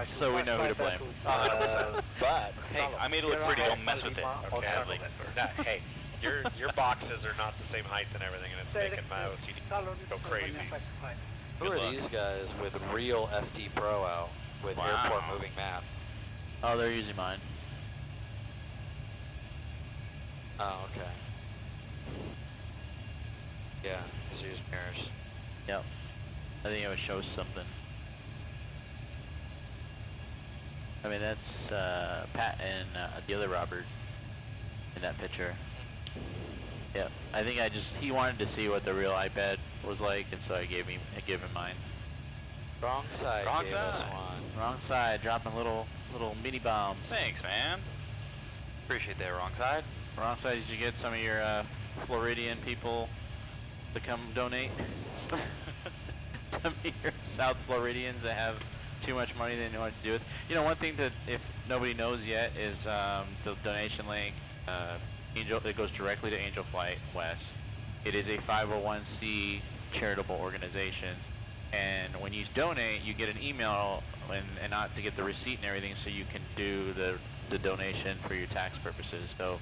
So we know who to blame. 100%. But hey, I made it look pretty. Don't mess with it. Okay, Hadley. Hey, your boxes are not the same height and everything, and it's making my OCD go crazy. Who are these guys with real FD Pro out with airport moving map? Oh, they're using mine. Oh, okay. Yeah, let's use mirrors. Yep. I think it would show something. I mean, that's Pat and the other Robert in that picture. Yep. I think he wanted to see what the real iPad was like, and so I gave him mine. Wrong side. Wrong gave us side. one. Wrong side, dropping little mini bombs. Thanks, man. Appreciate that. Wrong side. Wrong side. Did you get some of your Floridian people to come donate? Some of your South Floridians that have too much money they know what to do with. You know, one thing that if nobody knows yet is the donation link. It goes directly to WorldFlight West. It is a 501c charitable organization, and when you donate, you get an email and not to get the receipt and everything, so you can do the donation for your tax purposes. So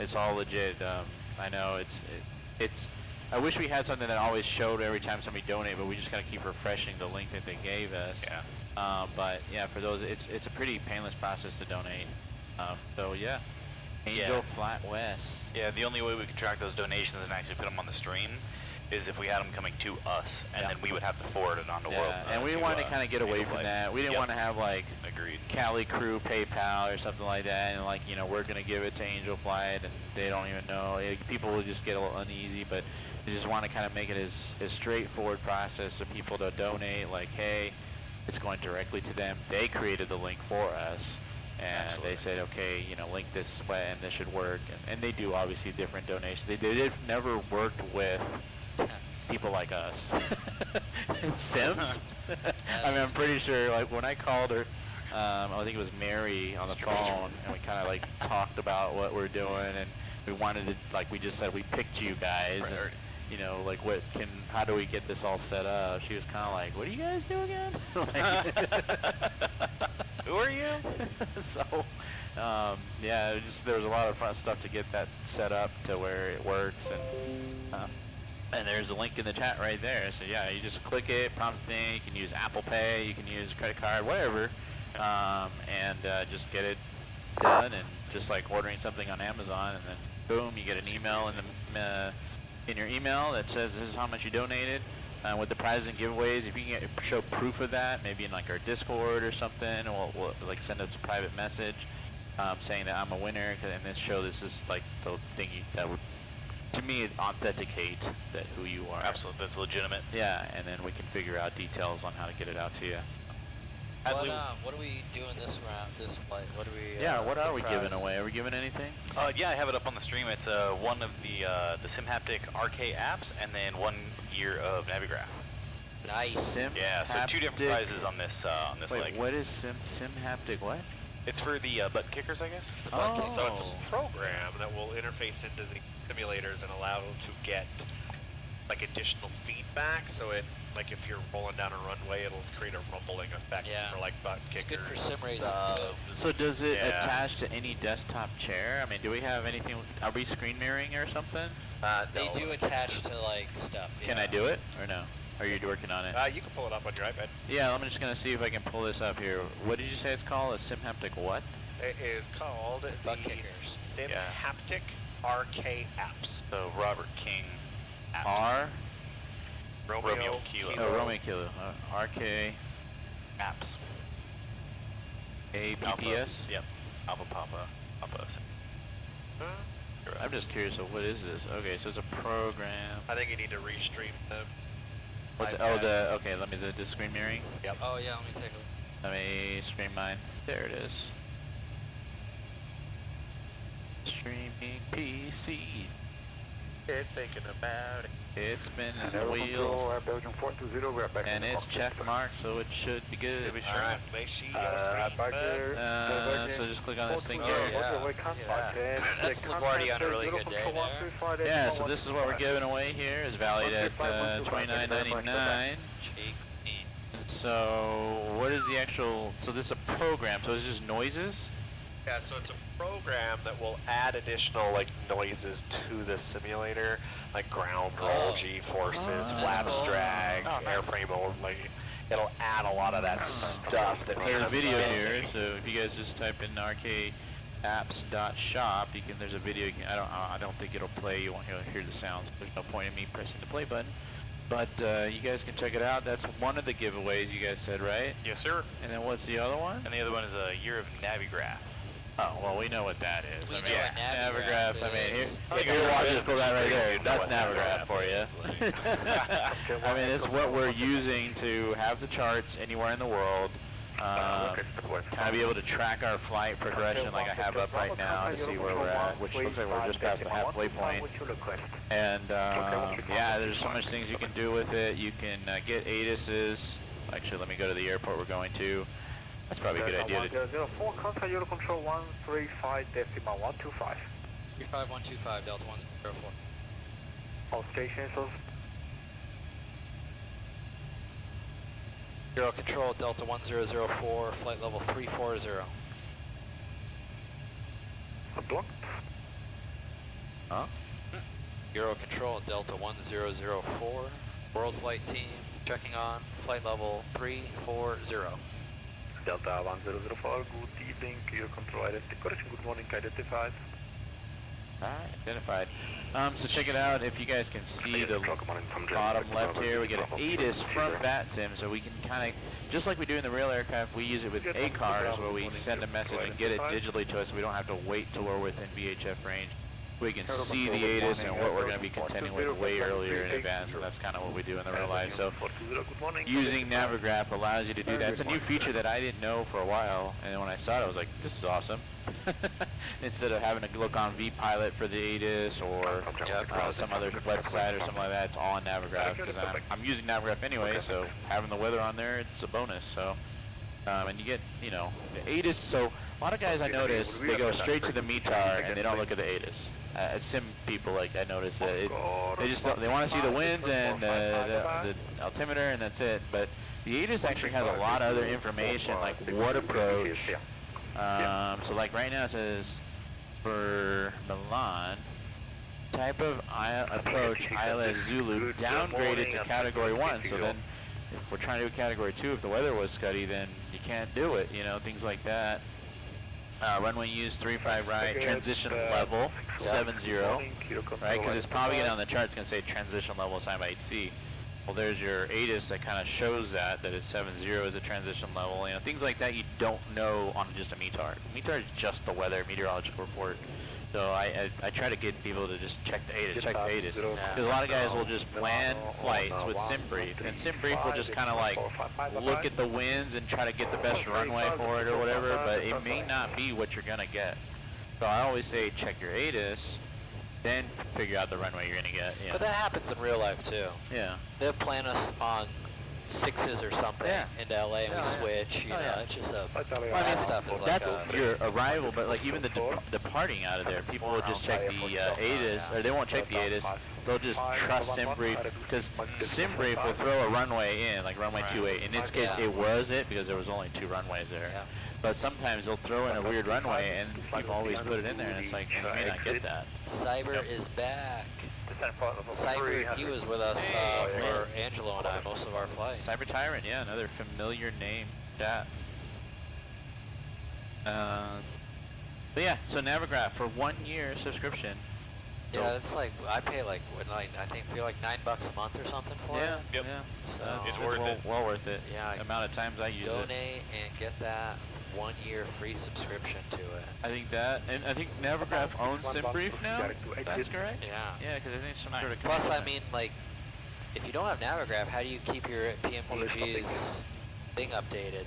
it's all legit. I know it's. I wish we had something that always showed every time somebody donated, but we just gotta keep refreshing the link that they gave us. Yeah. But yeah, for those, it's a pretty painless process to donate. So yeah. WorldFlight West. Yeah, the only way we could track those donations and actually put them on the stream is if we had them coming to us, and then we would have to forward it on to World. And we wanted to kind of get away from that. We didn't want to have like CaliCrew PayPal or something like that, and like, you know, we're gonna give it to WorldFlight, and they don't even know. People will just get a little uneasy, but we just want to kind of make it as straightforward process for people to donate. Like, hey, it's going directly to them. They created the link for us. And they said, okay, you know, link this way and this should work. And they do obviously different donations. They've never worked with people like us. Sims? I mean, I'm pretty sure, like, when I called her, I think it was Mary on the phone, and we kind of, like, talked about what we're doing, and we wanted to, like, we just said, we picked you guys, and, you know, like, how do we get this all set up? She was kind of like, what do you guys do again? Who are you? So, yeah, there was a lot of fun stuff to get that set up to where it works, and there's a link in the chat right there. So yeah, you just click it, prompts the thing. You can use Apple Pay, you can use credit card, whatever, and just get it done. And just like ordering something on Amazon, and then boom, you get an email in your email that says this is how much you donated. With the prizes and giveaways, if you can show proof of that, maybe in like our Discord or something, we'll like send us a private message saying that I'm a winner, and this is like the thing that would, to me, authenticate that who you are. Absolutely, that's legitimate. Yeah, and then we can figure out details on how to get it out to you. What are we doing this flight? What are we? Yeah, what are we giving away? Are we giving anything? Yeah, I have it up on the stream. It's one of the SimHaptic RK apps, and then 1 year of Navigraph. Nice. Yeah, so 2 different prizes on this Wait, leg. what is SimHaptic? What? It's for the button kickers, I guess. So it's a program that will interface into the simulators and allow to get like additional feedback. So it, like if you're rolling down a runway, it'll create a rumbling effect for like butt kickers. Good for sim racing too. So does it attach to any desktop chair? I mean, do we have anything? Are we screen mirroring or something? They do attach to like stuff. Can I do it or no? Are you working on it? You can pull it up on your iPad. Yeah, I'm just gonna see if I can pull this up here. What did you say it's called? A SimHaptic what? It is called the SimHaptic RK apps. So Robert King apps. R? Romeo Kilo. Oh, Romeo Kilo. RK apps. APPS? Yep. Alpha Papa. I'm just curious of what is this? Okay, so it's a program. I think you need to restream the. What's it? Okay, let me do the screen mirroring. Yep. Oh yeah, let me take a look. Let me stream mine. There it is. Streaming PC. It's thinking about it. It's spinning the wheel. Belgium 420, we're back. And it's check marked, so it should be good. Alright, make sure you so just click on this thing here. That's LaGuardia on a really good day there. Yeah, so this is what we're giving away here. It's valued at $29.99. So what is the actual? So this is a program. So it's just noises. Yeah, so it's a program that will add additional like noises to the simulator, like ground roll, G-forces, flaps drag, airframe over, like it'll add a lot of that stuff that's There's a video here, so if you guys just type in RK apps.shop. You can. There's a video. You can, I don't think it'll play. You won't hear the sounds. There's no point in me pressing the play button. But you guys can check it out. That's one of the giveaways you guys said, right? Yes, sir. And then what's the other one? And the other one is a year of Navigraph. Oh, well, we know what that is. We I know mean, what Navigraph. Navigraph I mean, here, is. if you're watching, pull that right there. That's Navigraph for you. I mean, it's what we're using to have the charts anywhere in the world. Kind of be able to track our flight progression like I have up right now to see where we're at, which looks like we're just past the halfway point. And yeah, there's so much things you can do with it. You can get ATISs. Actually, let me go to the airport we're going to. That's probably a good idea. 104, contact Euro control 135.125. 35125, Delta 104. All stations, Euro control, Delta 1004, flight level 340. Block. Huh? Euro control, Delta 1004, WorldFlight team, checking on, flight level 340. Delta 1004, good evening, Euro control correction, good morning, identified. Alright, identified. So check it out. If you guys can see the bottom left here, we get an ATIS from VATSIM, so we can kind of, just like we do in the real aircraft, we use it with ACARs where we send a message and get it digitally to us, so we don't have to wait till we're within VHF range. We can see the ATIS and what we're going to be contending with way earlier in advance, and that's kind of what we do in the real life. So using Navigraph allows you to do that. It's a new feature that I didn't know for a while, and when I saw it, I was like, this is awesome. Instead of having to look on vPilot for the ATIS or some other website or something like that, it's all on Navigraph, because I'm using Navigraph anyway, so having the weather on there, it's a bonus. So, and you get, you know, the ATIS, so a lot of guys I notice, they go straight to the METAR and they don't look at the ATIS. Sim people, like I noticed that they want to see the winds and the altimeter and that's it. But the ATIS actually has a lot of other information, like what approach. So like right now it says for Milan, type of approach ILS Zulu downgraded to Category 1. So then if we're trying to do Category 2, if the weather was scuddy, then you can't do it. You know, things like that. Runway use 35 right, transition level 70, right? Because it's probably going to on the chart, it's going to say transition level assigned by HC. Well, there's your ATIS that kind of shows that it's 70 is a transition level. You know, things like that you don't know on just a METAR. METAR is just the weather meteorological report. So I try to get people to just check the ATIS, because a lot of guys will just plan flights with SimBrief, and SimBrief will just kind of like look at the winds and try to get the best runway for it or whatever, but it may not be what you're gonna get. So I always say check your ATIS, then figure out the runway you're gonna get. You know. But that happens in real life too. Yeah. They'll plan us on 6s or something into LA and we switch, you know, it's just a, funny stuff is like that's your arrival, but like even the departing out of there, people will just check the ATIS, or they won't check the ATIS, they'll just trust SimBrief, because SimBrief will throw a runway in, like runway 28. In this case, it was it, because there was only 2 runways there. But sometimes they'll throw in a weird runway, and people always put it in there, and it's like, you may not get that. Cyber is back. Cyber, he was with us for Angelo and I most of our flights. Cyber Tyrant, yeah, another familiar name. That. But yeah, so Navigraph for 1 year subscription. So Yeah, it's like I pay like I think I pay like $9 a month or something for it. Yeah. So it's worth it. Well worth it. Yeah. The amount of times I use it. Donate and get that 1 year free subscription to it. I think that, and I think Navigraph owns SimBrief now. That's correct. Yeah. Yeah, because I think some sort of. Plus, I mean, like, if you don't have Navigraph, how do you keep your PMPG's thing updated?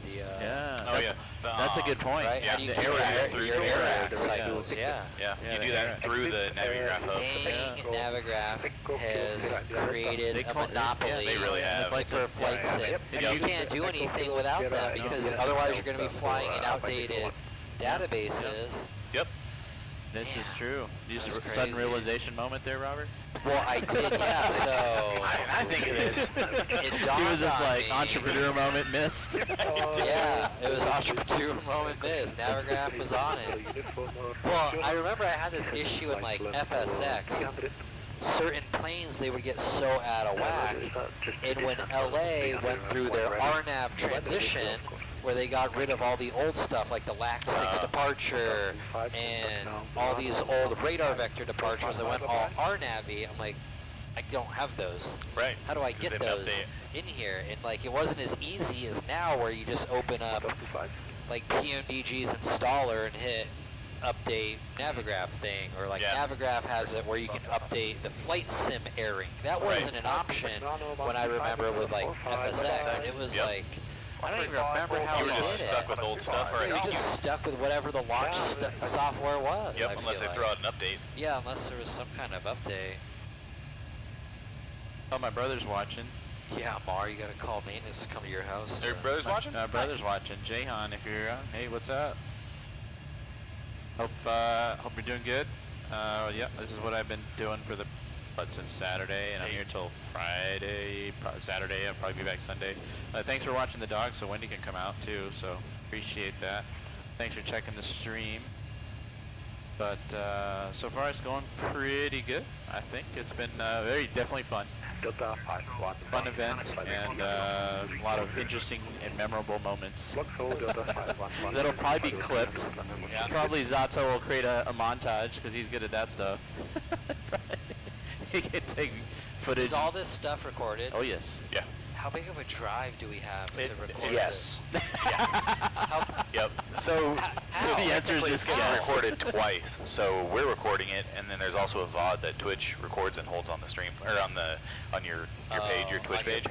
That's a good point. Right? How do you keep your AirAC cycles? Yeah, you do that through the Navigraph hub. Dang, Navigraph has created a monopoly They really have. for flight sim. And you can't do anything without them, because otherwise you're going to be flying in outdated databases. Yep. This is true. This a sudden realization moment there, Robert? Well, I did, yeah, so... I think it is. It dawned He was just on like, me. entrepreneur moment missed. Yeah, it was entrepreneur moment missed. Navigraph was on it. Well, I remember I had this issue in like FSX. Certain planes, they would get so out of whack, and when LA went through their RNAV transition, where they got rid of all the old stuff like the LAC 6 departure and all these old radar vector departures that went all RNAVI. I'm like, I don't have those. Right. How do I get those in here? And like, it wasn't as easy as now where you just open up like PMDG's installer and hit update Navigraph thing, or like Navigraph has it where you can update the flight sim airing. That wasn't an option when I remember with like FSX. It was like, I don't even remember how you we were did just it. stuck with old stuff, or You just stuck with whatever the launch software was. Yep, I unless they feel throw like. out an update. Yeah, unless there was some kind of update. Oh, my brother's watching. Yeah, Mar, you gotta call maintenance to come to your house. Your brother's watching? Brother's watching. Jahan, if you're on, hey, what's up? Hope you're doing good. Yeah, this is what I've been doing for since Saturday, and I'm here till Friday. Saturday, I'll probably be back Sunday. Thanks for watching the dog, so Wendy can come out too. So appreciate that. Thanks for checking the stream. But so far it's going pretty good. I think it's been definitely fun. Fun event and a lot of interesting and memorable moments that'll probably be clipped. Yeah. Probably Zato will create a montage because he's good at that stuff. He can take footage. Is all this stuff recorded? Oh yes. Yeah. How big of a drive do we have to record yes. this? Yep. So the answer is it's just getting yes. recorded twice. So we're recording it, and then there's also a VOD that Twitch records and holds on the stream or on your page, your Twitch page.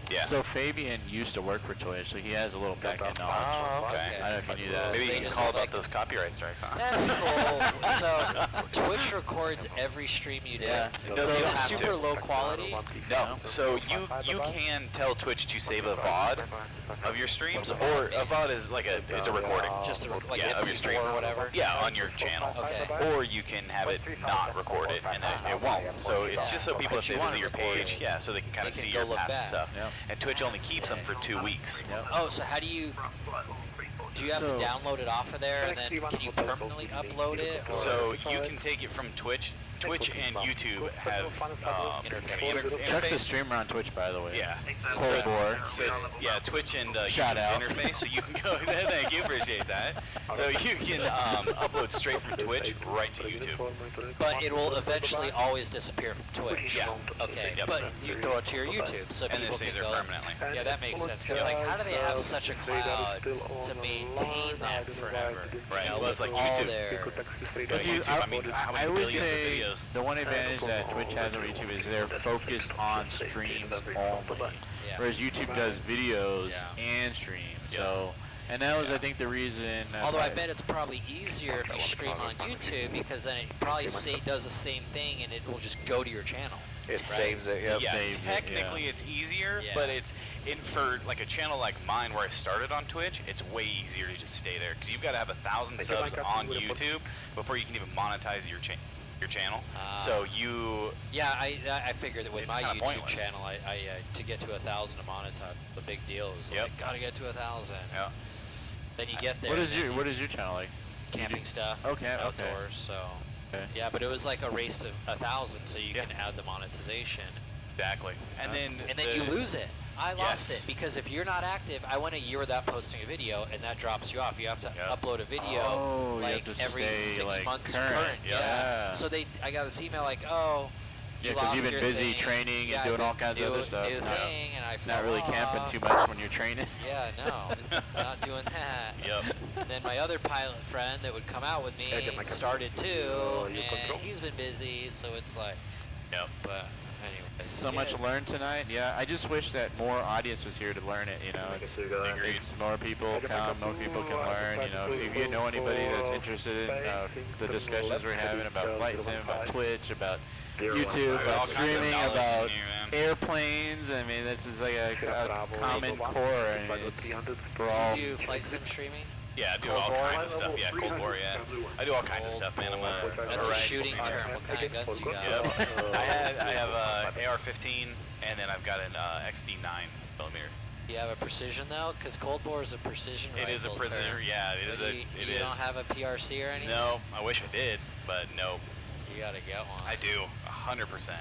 Yeah. So Fabian used to work for Twitch, so he has a little back-end knowledge. Oh, okay. I don't know if you knew that. Maybe you can call about those copyright strikes, huh? That's cool. So Twitch records every stream you do. Yeah. No, Is you it don't have super to. low quality? No. So you can tell Twitch to save a VOD of your streams, or a VOD is like it's a recording. Just a, like of your stream or whatever? Yeah, on your channel. Okay. Or you can have it not record it, and then it won't. So it's just so people, if they visit your page, so they can kind of see your past stuff. Yep. And Twitch only keeps them for 2 weeks. Oh, so how do you have to download it off of there, and then can you permanently upload it? Or? So you can take it from Twitch. Twitch and YouTube have Check the streamer on Twitch, by the way. Yeah. Cold War. So, yeah, Twitch and Shout YouTube out. interface. So you can go. Thank you, appreciate that. So you can upload straight from Twitch right to YouTube. But it will eventually always disappear from Twitch. Yeah. Okay. Yep. But you throw it to your YouTube, so And it people stays can there go. permanently. Yeah, that makes sense. Because like, how do they have such a cloud to maintain that forever? Right. You know, Well, it's like all YouTube. their YouTube. I mean, how I many would billions of say videos? the one advantage that Twitch has over YouTube is they're focused on streams only, whereas YouTube does videos and streams. So, and that was, I think, the reason. Although I bet it's probably easier if you stream on YouTube, because then it probably does the same thing and it will just go to your channel. It saves it, yep. Yeah, Saves it, technically it's easier, Yeah. but it's for like a channel like mine where I started on Twitch, it's way easier to just stay there because you've got to have 1,000 subs on YouTube before you can even monetize your channel. So you... Yeah, I figured that with It's my kinda YouTube pointless. channel, I to get to 1,000 to monetize, the big deal is like, gotta get to 1,000. Yeah. Then you get there. What and is your channel like? Camping stuff. Okay. Outdoors. So. Okay. Yeah, but it was like a race to 1,000, so you can add the monetization. Exactly. And then you lose it. I lost Yes. it because if you're not active, I went a year without posting a video, and that drops you off. You have to upload a video Oh, you like have to every stay, 6 like, months current. Yeah. So I got this email like, oh. Yeah, you because lost you've been your busy thing. training Yeah, and doing all I've kinds been of other stuff. new thing, and I Not really fell camping off. too much when you're training. Yeah, no, not doing that. Yep. And then my other pilot friend that would come out with me started too, and he's been busy, so it's like, but anyway. So much learned tonight. Yeah, I just wish that more audience was here to learn it. You know, it's more people come, more people can learn. You know, if you know anybody that's interested in the discussions we're having about flight sim, about Twitch, about YouTube, about streaming, about airplanes. I mean, this is like a common core. I mean, we're all. Do you flight sim streaming? Yeah, I do all kinds of stuff. Yeah, Cold War, yeah. I do all kinds of stuff, man. That's a shooting term. What kind of guns you got? Yep. I have a AR-15, and then I've got an XD 9mm. Do you have a precision though? Because Cold War is a precision rifle. It is a precision, term. yeah. It is You don't have a PRC or anything? No, I wish I did, but no. You gotta get one. I do, 100%.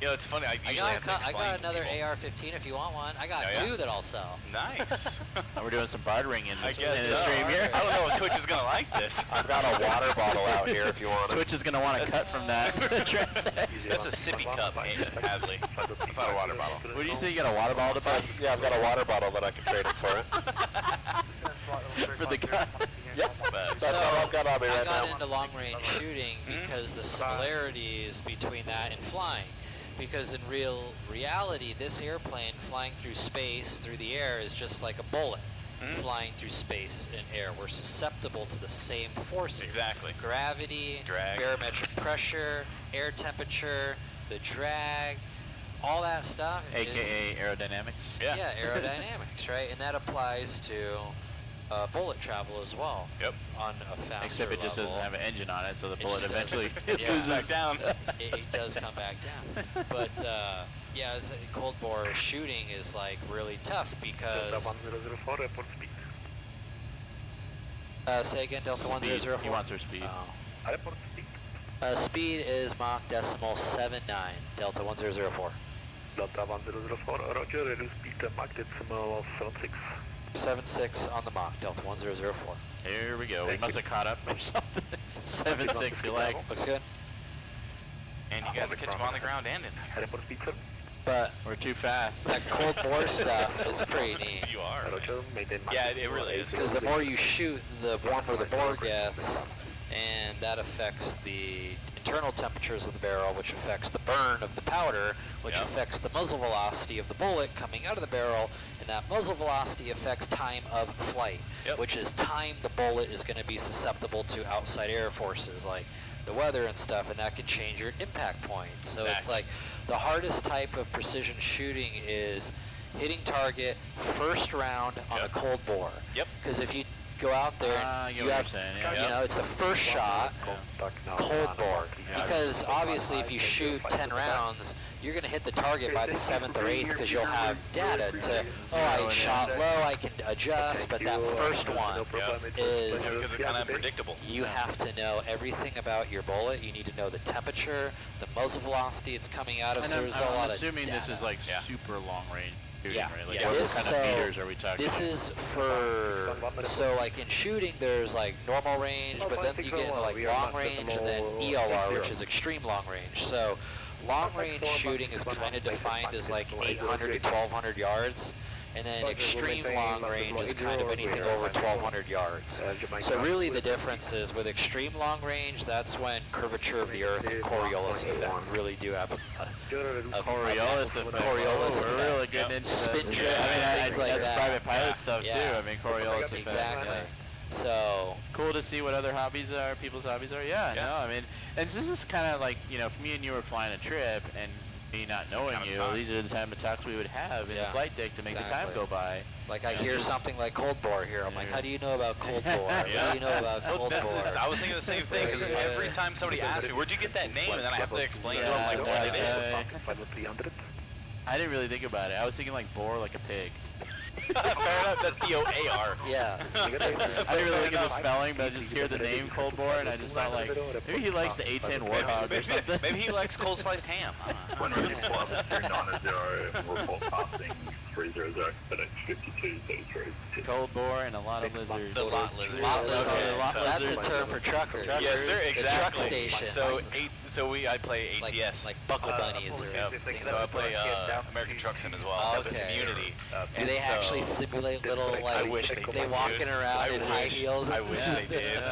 You know, it's funny. I usually have to I explain got to another people. AR-15 if you want one. I got Oh, yeah? 2 that I'll sell. Nice. We're doing some bartering in I this, guess in this so. stream here. I don't know if Twitch is gonna like this. I've got a water bottle out here if you want it. Twitch is gonna want to cut from that. That's a sippy cup, Hadley. That's not a water bottle. What did you say? You got a water bottle to buy? Yeah, I've got a water bottle that I can trade it for it. For the gun. Yep. That's all I've got on me right I got now. into long-range shooting because the similarities between that and flying. Because in reality, this airplane flying through space, through the air, is just like a bullet flying through space and air. We're susceptible to the same forces. Exactly. Gravity, Drag. barometric pressure, air temperature, the drag, all that stuff. AKA aerodynamics. Yeah. Yeah, aerodynamics, right? And that applies to bullet travel as well. Yep. On a faster Except it just level. doesn't have an engine on it, so the It bullet just eventually doesn't. loses back down. It does come back down. But yeah, cold bore shooting is like really tough because. Say again, Delta 1004. He wants her speed. Speed is Mach decimal 79, Delta 1004. Delta 1004, roger, it is speed Mach decimal 76. 76 on the Mach, Delta 1004. Here we go. We must have caught up or something. 7-6, you like? Looks good. And you guys catch them on the ground and in here. But we're too fast. That cold bore stuff is pretty neat. You are. Yeah, it really is. Because the more you shoot, the warmer the bore gets, and that affects the internal temperatures of the barrel, which affects the burn of the powder, which affects the muzzle velocity of the bullet coming out of the barrel, and that muzzle velocity affects time of flight, which is time the bullet is going to be susceptible to outside air forces like the weather and stuff, and that can change your impact point. So it's like the hardest type of precision shooting is hitting target first round on a cold bore. Yep. Because if you go out there, you have, you know, it's the first shot, cold bore. Because obviously, if you shoot 10 rounds, you're going to hit the target by the 7th or 8th because you'll have data to, oh, I shot low, I can adjust, but that first one is, because it's kind of unpredictable. you have to know everything about your bullet. You need to know the temperature, the muzzle velocity it's coming out of, so there's a lot I'm of assuming data. this is like super long range shooting, Yeah, right? Like yeah. what This, kind of meters are we talking This about? is for, so like in shooting there's like normal range, but then you get into like long range and then ELR, which is extreme long range. So long range shooting is kind of defined as like 800 to 1200 yards. And then extreme long range is kind of anything over 1,200 yards. So really the difference is with extreme long range, that's when curvature of the Earth and Coriolis effect really do have a Coriolis effect. Coriolis We're really getting into spin that. drift, I things mean, like that's that. private pilot stuff Yeah. too. I mean, Coriolis effect. Exactly. Yeah. So cool to see what other hobbies are, people's hobbies are. Yeah, no, I mean, and this is kind of like, you know, if me and you were flying a trip and me not knowing you, these are the type of talks we would have in the flight deck to make the time go by. Like I hear something like cold bore here. I'm like, how do you know about cold bore? What do you know about cold bore? I was thinking the same thing because every time somebody asks me, where'd you get that name? And then I have to explain to them like what it is. I didn't really think about it. I was thinking like bore like a pig. Fair enough, that's B-O-A-R. Yeah. I didn't really look at the spelling, but I just hear the name Cold Bore, and I just thought like, maybe he likes the A10 Warthog or something. Maybe he likes cold sliced ham. 190, report passing 300, FedEx 5233. Cold Bore and a lot of lizards. The lot lizard. Lot lizard. Okay, so That's a term for truckers. Yes, sir, exactly. Truck station. I play ATS. Like buckle bunnies or things So I play American Truck Sim as well. Okay. The community. Do they actually simulate little like I wish they walking around in high heels? I wish they did.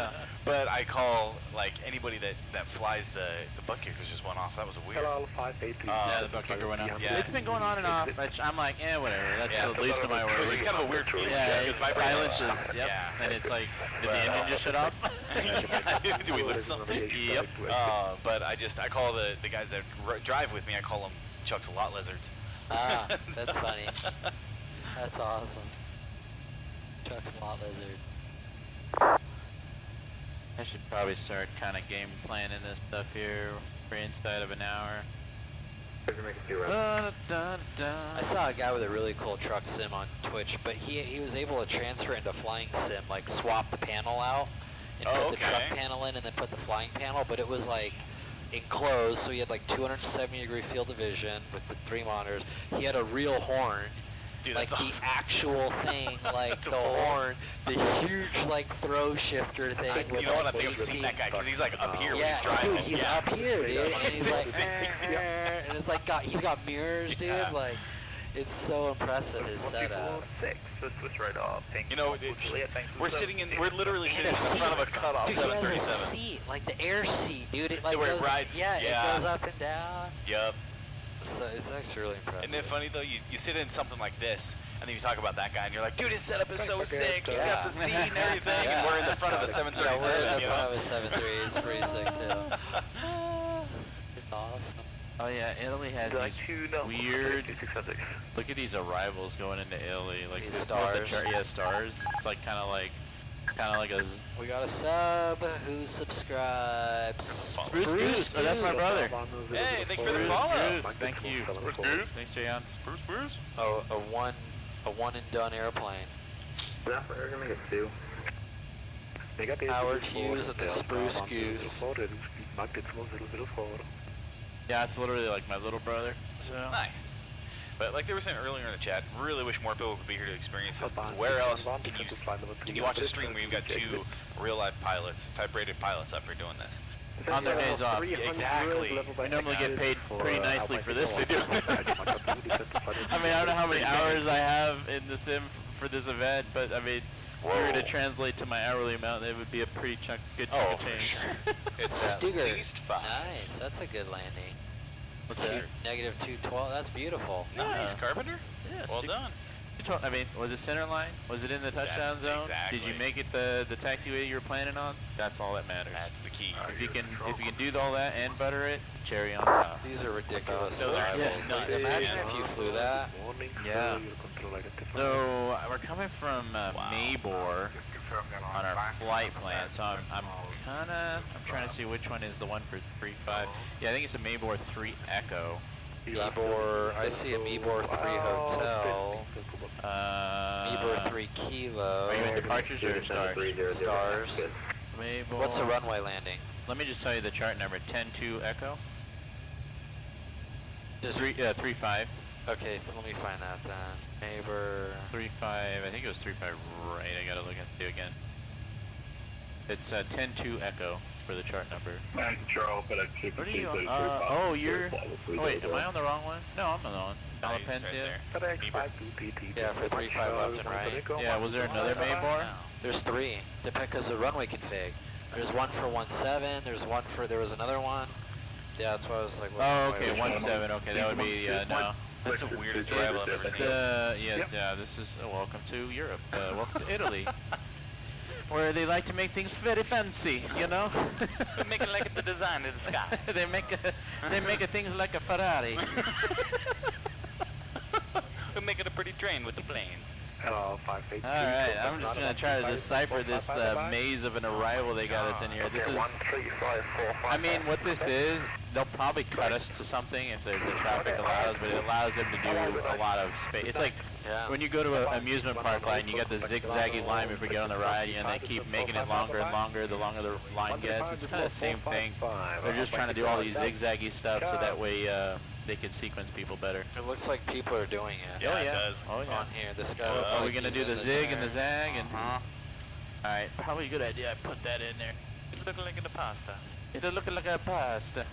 But I call like anybody that flies the butt kickers just went off. That was weird. Yeah, the butt kicker went off. Yeah. It's been going on and off, but I'm like, whatever. That's the least of my worries. It was just kind of a weird feeling. Yeah, because it my silences. Yep. And it's like, did the engine just shut off? Did we lose something? Yep. But I call the guys that drive with me, I call them Chuck's Lot Lizards. Ah, that's funny. That's awesome. Chuck's Lot Lizard. I should probably start kind of game planning this stuff here. We're inside of an hour. I saw a guy with a really cool truck sim on Twitch, but he was able to transfer into flying sim, like swap the panel out and put the truck panel in and then put the flying panel, but it was like enclosed, so he had like 270-degree field of vision with the 3 monitors. He had a real horn. Dude, like that's the awesome. actual thing, like the horn, the huge like throw shifter thing. With, You know what? like, I've never seen that guy because he's like up here when yeah, he's driving. dude, he's up here, dude, and he's like, and it's like he's got mirrors, dude. Like, it's so impressive his setup. Switch right off. You know, we're literally sitting in front of a cutoff Dude, he has a 737. seat, like the air seat, dude. It like Where it goes, rides, yeah, yeah. it goes up and down. Yup. So it's actually really impressive. Isn't it funny though? You sit in something like this, and then you talk about that guy, and you're like, dude, his setup is so sick. He's got the seat and everything, and we're in the front of a 737. Yeah, we're in the you front know? of a 73. It's pretty sick too. It's awesome. Oh yeah, Italy has these weird. Look at these arrivals going into Italy, like These this- stars. Yeah, stars. It's like kind of like a. We got a sub who subscribes. Spruce Goose. Oh, that's my brother. Hey, thanks for the Spruce follow. Goose. Thank you. Spruce Goose. Thanks, Jayon. Spruce. Oh, a one and done airplane. Howard Hughes and the Spruce Goose. Yeah, it's literally like my little brother. So. Nice. But like they were saying earlier in the chat, really wish more people could be here to experience this. 'Cause where else can you watch a stream where you've got 2 real-life pilots, type-rated pilots up here doing this? On their days off. Exactly. We normally get paid pretty nicely for this. I mean, I don't know how many hours I have in the sim for this event, but I mean, if we were to translate to my hourly amount, it would be a pretty good chunk of change. It's at Stiger. least 5. Nice, that's a good landing. What's that? Negative 212, that's beautiful. Nice, Carpenter. Yeah, Well done. I mean, was it center line? Was it in the touchdown That's zone? exactly. Did you make it the taxiway you were planning on? That's all that matters. That's the key. If you can do all that and butter it, cherry on top. These are ridiculous Those are arrivals. Like, nuts, imagine man. if you flew that. Yeah. So we're coming from Maybor on our flight plan. So I'm trying to see which one is the one for 3-5. Yeah, I think it's a Maybor 3 Echo. Mebor, I see a Mebor 3 hotel. Mebor 3 kilo. Are you in departures or stars? Stars. Maybor. What's the runway landing? Let me just tell you the chart number: 10-2 Echo. Just 3-5. Okay, let me find that then. Mebor 3-5. I think it was 3-5 right. I gotta look into it again. It's 10-2 Echo for the chart number. Charles, but What are you on? Oh, you're... Oh, wait, am I on the wrong one? No, I'm on the one. Yeah, for 3-5 left and right. Yeah, was there another Maybor? There's 3. Depends because the runway config. There's one for 17. There was another one. Yeah, that's why I was like. Oh, okay, 17. Okay, that would be no. That's the weirdest arrival I've ever seen. Yeah, this is welcome to Europe. Welcome to Italy, where they like to make things very fancy, you know. They make it like the design of the sky. they make a things like a Ferrari. We're making a pretty train with the planes. All right, I'm just gonna try to decipher this maze of an arrival they got us in here. This is, I mean, what this is, they'll probably cut us to something if the traffic allows, but it allows them to do a lot of space. It's like when you go to an amusement park line, you get the zigzaggy line before you get on the ride, and they keep making it longer and longer the longer the line gets. It's kind of the same thing. They're just trying to do all these zigzaggy stuff so that way they can sequence people better. It looks like people are doing it. Yeah, it does. Oh yeah. On here, this guy looks Are like we gonna he's do in the zig and the turn. zag and? All right, probably a good idea. I put that in there. It's looking like the pasta. It'll look like a pasta.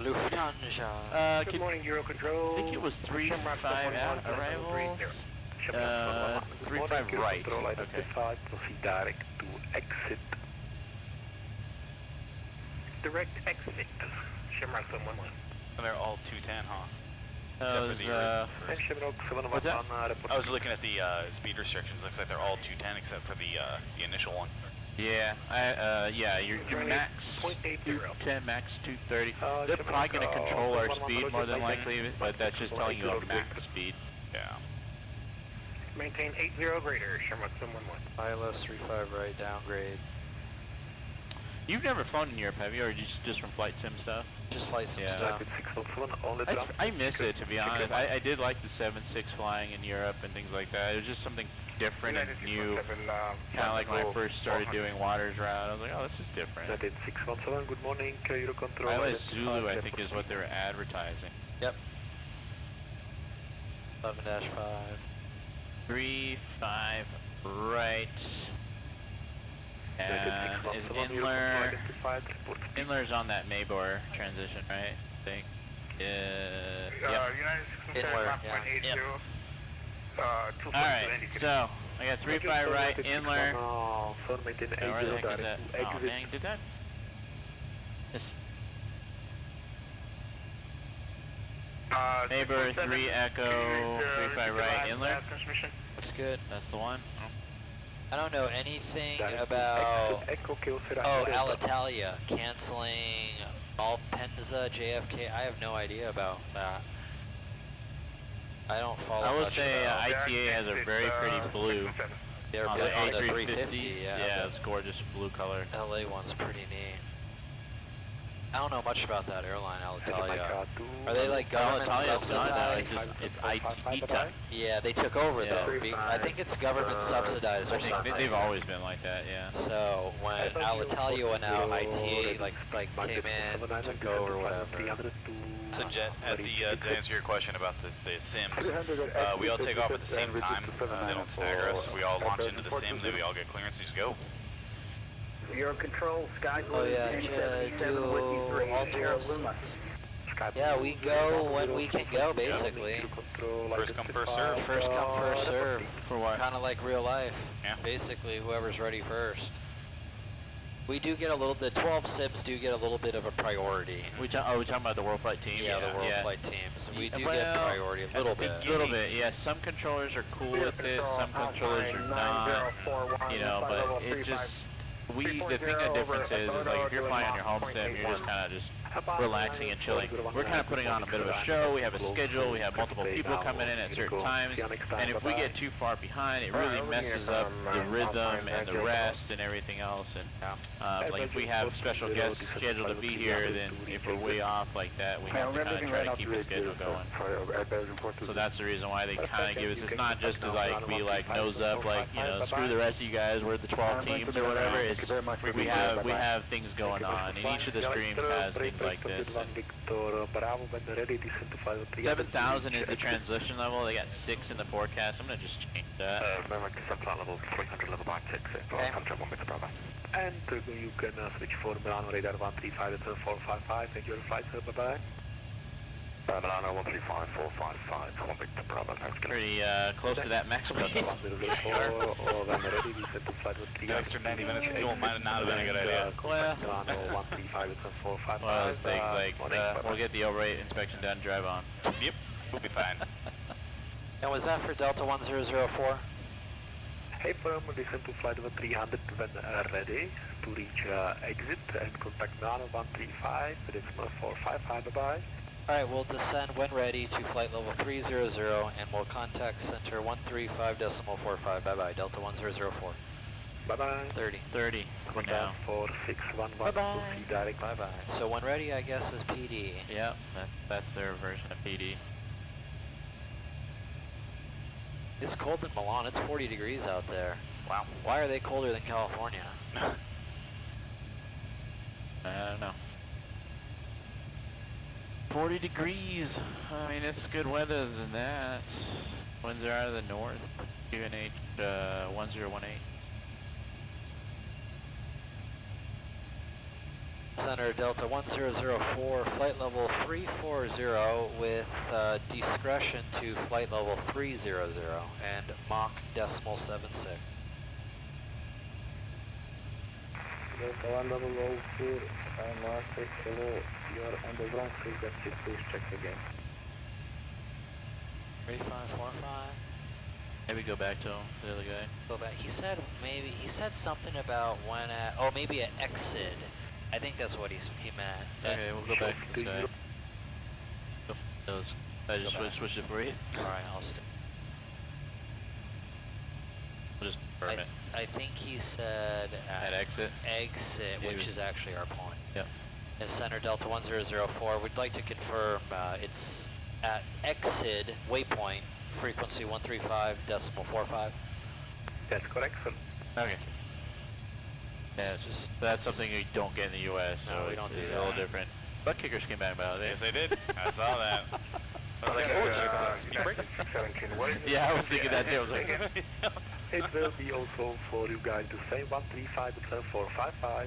Lufthansa. Good morning, Eurocontrol. I think it was 3-5 out arrivals. 3-5 right. Okay. Proceed direct to exit. Direct exit. Shamrock 711. And they're all 210, huh? Those, What's that? I was looking at the speed restrictions. Looks like they're all 210 except for the initial one. Yeah, yeah, your max 210, max 230. They're probably going to control our speed more than likely, but that's just telling you a max speed. Yeah. Maintain 80 greater, Shamrock 711. ILS 35 right, downgrade. You've never flown in Europe, have you, or just from flight sim stuff? Just flight sim Yeah. stuff. I miss it, to be honest. I did like the 7.6 flying in Europe and things like that. It was just something different and new. Kind of like when I first started doing waters route. I was like, oh, this is different. 617, good morning, Eurocontrol. Pilot Zulu, I think, is what they were advertising. Yep. 11-5. 3-5 right. And is Inler's on that Maybor transition, right? I think. Yep. Inler, yeah. Yep. Alright, so I got 3-5 right, Inler. No, Where the heck is that? Oh man, did that? This. Maybor 3 Echo 3-5 right, Inler. That's good. That's the one. I don't know anything about, Alitalia canceling Malpensa, JFK. I have no idea about that. I don't follow I will much say about ITA has a very pretty blue. They're on the on the A350s. 350, Yeah, it's gorgeous blue color. LA one's pretty neat. I don't know much about that airline, Alitalia. Are they like government subsidized? It's ITA. Yeah, they took over though. I think it's government subsidized or something. They've always been like that, yeah. So when Alitalia went out, ITA like came in, took over, whatever. So Jet, at the, to answer your question about the sims, we all take off at the same time. They don't stagger us. We all launch into the sim, then we all get clearance and just go. Eurocontrol, Sky Oh yeah, do all tours. Yeah, we go when we can go, basically. First come, first serve. First come, first serve. For what? Kind of like real life. Yeah. Basically, whoever's ready first. We do get a little, the 12 sims do get a little bit of a priority. We talking about the WorldFlight team? Yeah, the WorldFlight teams. We do get priority a little bit. A little bit, yeah. Some controllers are cool with it, some controllers are not. You know, but it just, the thing that difference is like if you're flying on your home sim, you're just kind of just relaxing and chilling. We're kind of putting on a bit of a show. We have a schedule. We have multiple people coming in at certain times. And if we get too far behind, it really messes up the rhythm and the rest and everything else. And like if we have special guests scheduled to be here, then if we're way off like that, we have to kind of try to keep the schedule going. So that's the reason why they kind of give us, it's not just to like be like nose up, like, you know, screw the rest of you guys, we're the 12 teams or whatever. It's, we have things going on, and each of the streams has things like this. 7,000 is the transition level. They got 6 in the forecast. I'm gonna just change that. Level 300 level by 6, and you can switch for Milano radar 135 to 455 and your flight, sir, bye-bye. Milano 135, 455, 1 Victor Bravo, thanks. Pretty close to that max speed. Extra 90 minutes of fuel might not have been a good idea. Well, those things like, we'll get the overrate inspection done, drive on. Yep, we'll be fine. And was that for Delta 1004? Hey, firm, listen to flight level 300 when ready to reach exit and contact Milano 135, decimal 455, bye-bye. Alright, we'll descend when ready to flight level 300 and we'll contact center 135.45. Bye-bye, Delta 1004. Bye-bye. 30 for now. 4611. Bye-bye. Direct. Bye-bye. So when ready, I guess, is PD. Yep, that's their version of PD. It's cold in Milan. It's 40 degrees out there. Wow. Why are they colder than California? I don't know. 40 degrees. I mean, it's good weather than that. Winds are out of the north. QNH 1018. Center Delta 1004, flight level 340 with discretion to flight level 300 and Mach decimal 76. Delta 1004, I'm Arctic, hello, you are on the wrong frequency, please check again. 3545. Maybe go back to him, the other guy. Go back. He said something about when at, maybe at exit. I think that's what he meant. Okay, we'll go back to this guy. I just switched it for you. Alright, I'll stay. We'll just confirm it. I think he said At exit? Exit, Yeah, which is actually our point. Yep. And Center Delta 1004, we'd like to confirm it's at exit waypoint, frequency 135.45. That's correct, sir. Okay. Yeah, it's just that's something you don't get in the U.S. So No, we don't do it's that. a little different. Butt kickers came back about it. Yes, they did. I saw that. I was like, oh, is there speed brakes? Yeah, I was thinking that too. I was like, It will be also for you guys to say 135.455.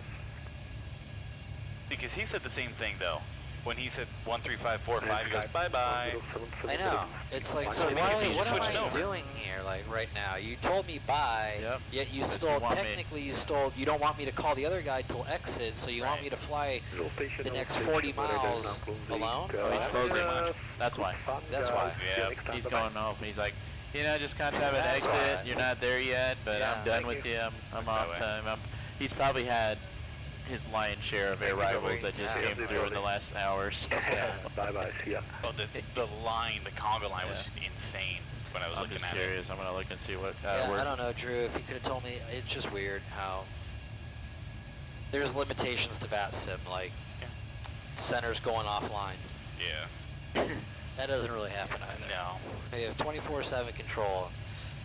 Because he said the same thing though. When he said 13545, he goes bye bye. I know. It's like, so So why, you what am switched I over. doing here, like, right now? You told me bye, yet you still, want me. technically you don't want me to call the other guy till exit, so you want me to fly the next 40 miles alone? oh, he's closing. That's why. That's why. Yeah. He's going off. He's like, you know, just kind of have an That's exit. why. You're not there yet, but Yeah. I'm done with you. I'm That's off that way. time. He's probably had his lion's share of air rivals that just came through in the last hours. Bye-bye, see ya. Oh, the line, the conga line was just insane when I was I'm looking just at curious. I'm gonna look and see what. Yeah, where- I don't know, Drew, if you could have told me, it's just weird how there's limitations to VATSIM, like centers going offline. it. Yeah. That doesn't really happen either. No. We have 24/7 control,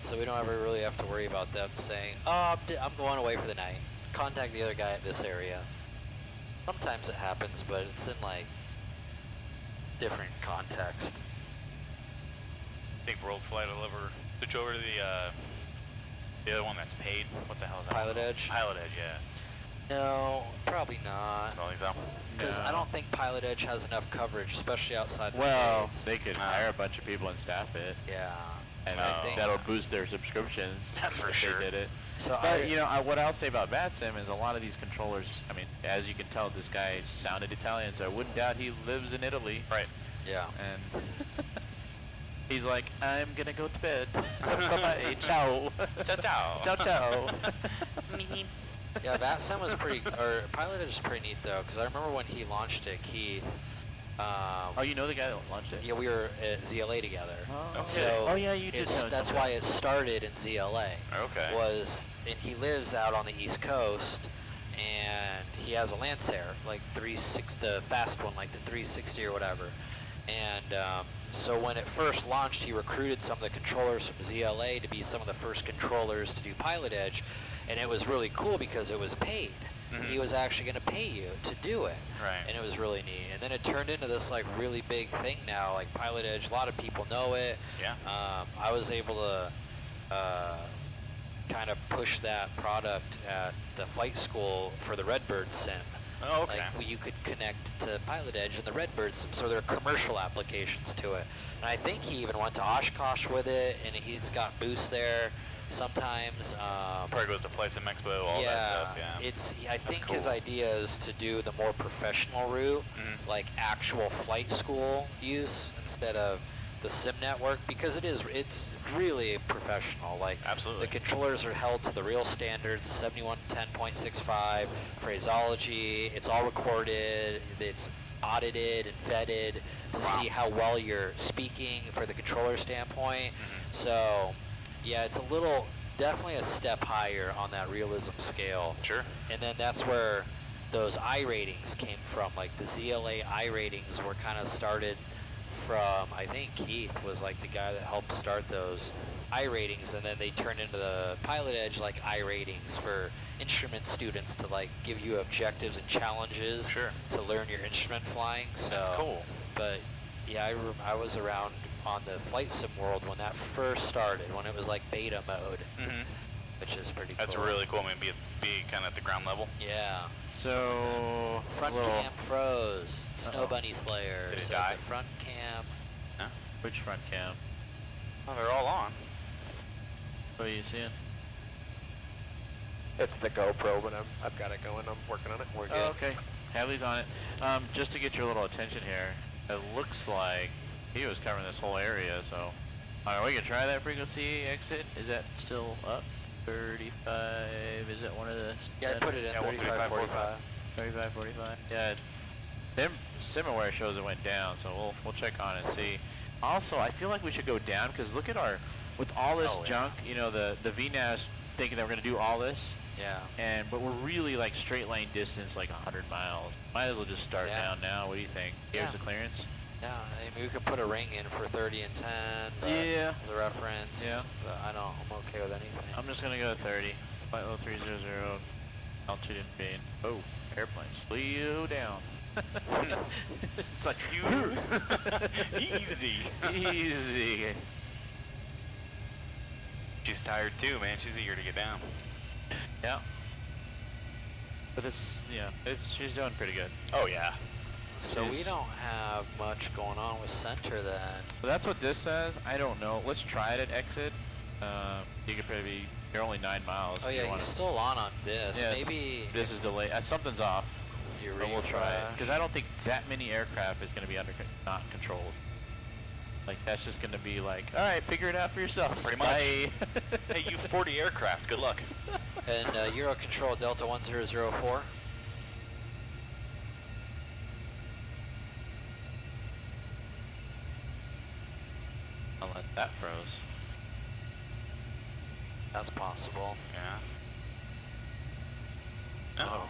so we don't ever really have to worry about them saying, oh, I'm going away for the night. Contact the other guy at this area. Sometimes it happens, but it's in like different context. I think WorldFlight will ever switch over to the other one that's paid. What the hell is that? Pilot Edge? Pilot Edge, yeah. No, probably not. Don't think so. Because I don't think Pilot Edge has enough coverage, especially outside the Well, States. they could hire a bunch of people and staff it. Yeah. And I think that'll boost their subscriptions. That's for if sure. They did it. So But you know, what I'll say about VATSIM is a lot of these controllers. I mean, as you can tell, this guy sounded Italian, so I wouldn't doubt he lives in Italy. Right. Yeah. And he's like, I'm gonna go to bed. Bye-bye. Ciao. Ciao, ciao. Ciao, ciao. Yeah, VATSIM was pretty, or Pilot Edge is pretty neat though, because I remember when he launched it, Keith. Oh, you know the guy that launched it? Yeah, we were at ZLA together. Oh, So oh yeah, you did. that's why it started in ZLA. Okay. And he lives out on the East Coast, and he has a Lancer, like 360, the fast one, like the 360 or whatever. And so when it first launched, he recruited some of the controllers from ZLA to be some of the first controllers to do Pilot Edge, and it was really cool because it was paid. He was actually going to pay you to do it. Right. And it was really neat. And then it turned into this like really big thing now, like Pilot Edge. A lot of people know it. Yeah. I was able to kind of push that product at the flight school for the Redbird sim. Oh, okay. Like you could connect to Pilot Edge and the Redbird sim, so there are commercial applications to it. And I think he even went to Oshkosh with it, and he's got booths there sometimes. Probably goes to Flight Sim Expo, all that stuff, yeah. I think his idea is to do the more professional route, like actual flight school use instead of the sim network, because it's really professional. Like, absolutely, the controllers are held to the real standards, 7110.65 phraseology. It's all recorded. It's audited and vetted to see how well you're speaking for the controller standpoint. So yeah, it's definitely a step higher on that realism scale. Sure. And then that's where those I ratings came from. Like the ZLA I ratings were kind of started from, I think Keith was like the guy that helped start those I ratings, and then they turned into the Pilot Edge like I ratings for instrument students to like give you objectives and challenges to learn your instrument flying. So, that's cool. But yeah, I was around on the flight sim world when that first started, when it was like beta mode, which is pretty That's cool. really cool. I mean, be kind of at the ground level. Yeah. So front cam froze. Snow Bunny Slayer. Did it said die? The front cam. Huh? Which front cam? Oh, they're all on. What are you seeing? It's the GoPro, but I've got it going. I'm working on it. We're good. Oh, okay. Hadley's on it. Just to get your little attention here, it looks like he was covering this whole area, so... Alright, we can try that frequency exit. Is that still up? 35, is it one of the... Yeah, I put it in 35, 45. 35, 45. Yeah, them SimAware shows it went down, so we'll check on it and see. Also, I feel like we should go down, because look at our... With all this junk, you know, the VNAS thinking that we're gonna do all this. Yeah. But we're really like straight line distance, like 100 miles. Might as well just start down now. What do you think? Here's the clearance. Yeah, I mean, we could put a ring in for 30 and 10. But Yeah. The reference. Yeah. But I'm okay with anything. I'm just gonna go 30. Flight level 300. Altitude in vain. Oh, airplane. Slow down. It's like easy. Easy. She's tired too, man. She's eager to get down. Yeah. But she's doing pretty good. Oh yeah. So we don't have much going on with center then. Well, that's what this says. I don't know. Let's try it at exit. You could probably. You're only 9 miles. Oh yeah, he's still on this. Yes, Maybe this is delayed. Something's off. But we'll try it because I don't think that many aircraft is going to be not controlled. Like that's just going to be like, all right, figure it out for yourself. Pretty much. Hey, you 40 aircraft. Good luck. And Euro Control Delta 1004. Unless that froze. That's possible. Yeah. No.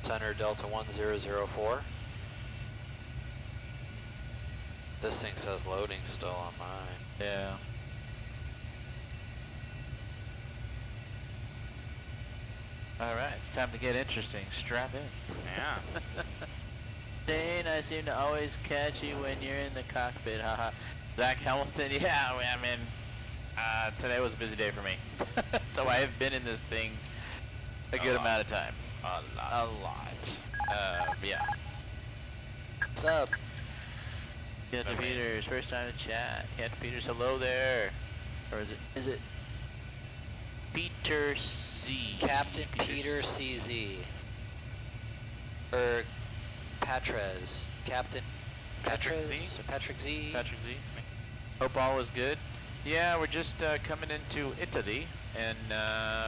Center Delta 1004. This thing says loading still on mine. Yeah. Alright, it's time to get interesting. Strap in. Yeah. Dane, I seem to always catch you when you're in the cockpit, haha. Zach Hamilton, yeah, I mean, today was a busy day for me. So I have been in this thing a good amount of time. A lot. Yeah. What's up? Captain Peters, first time to chat. Captain Peters, hello there. Or is it Peter C? Captain Peter CZ. Or Patrez. Captain Patrick Patrez? Z? Or Patrick Z? Patrick Z. Hope all was good. Yeah, we're just coming into Italy, and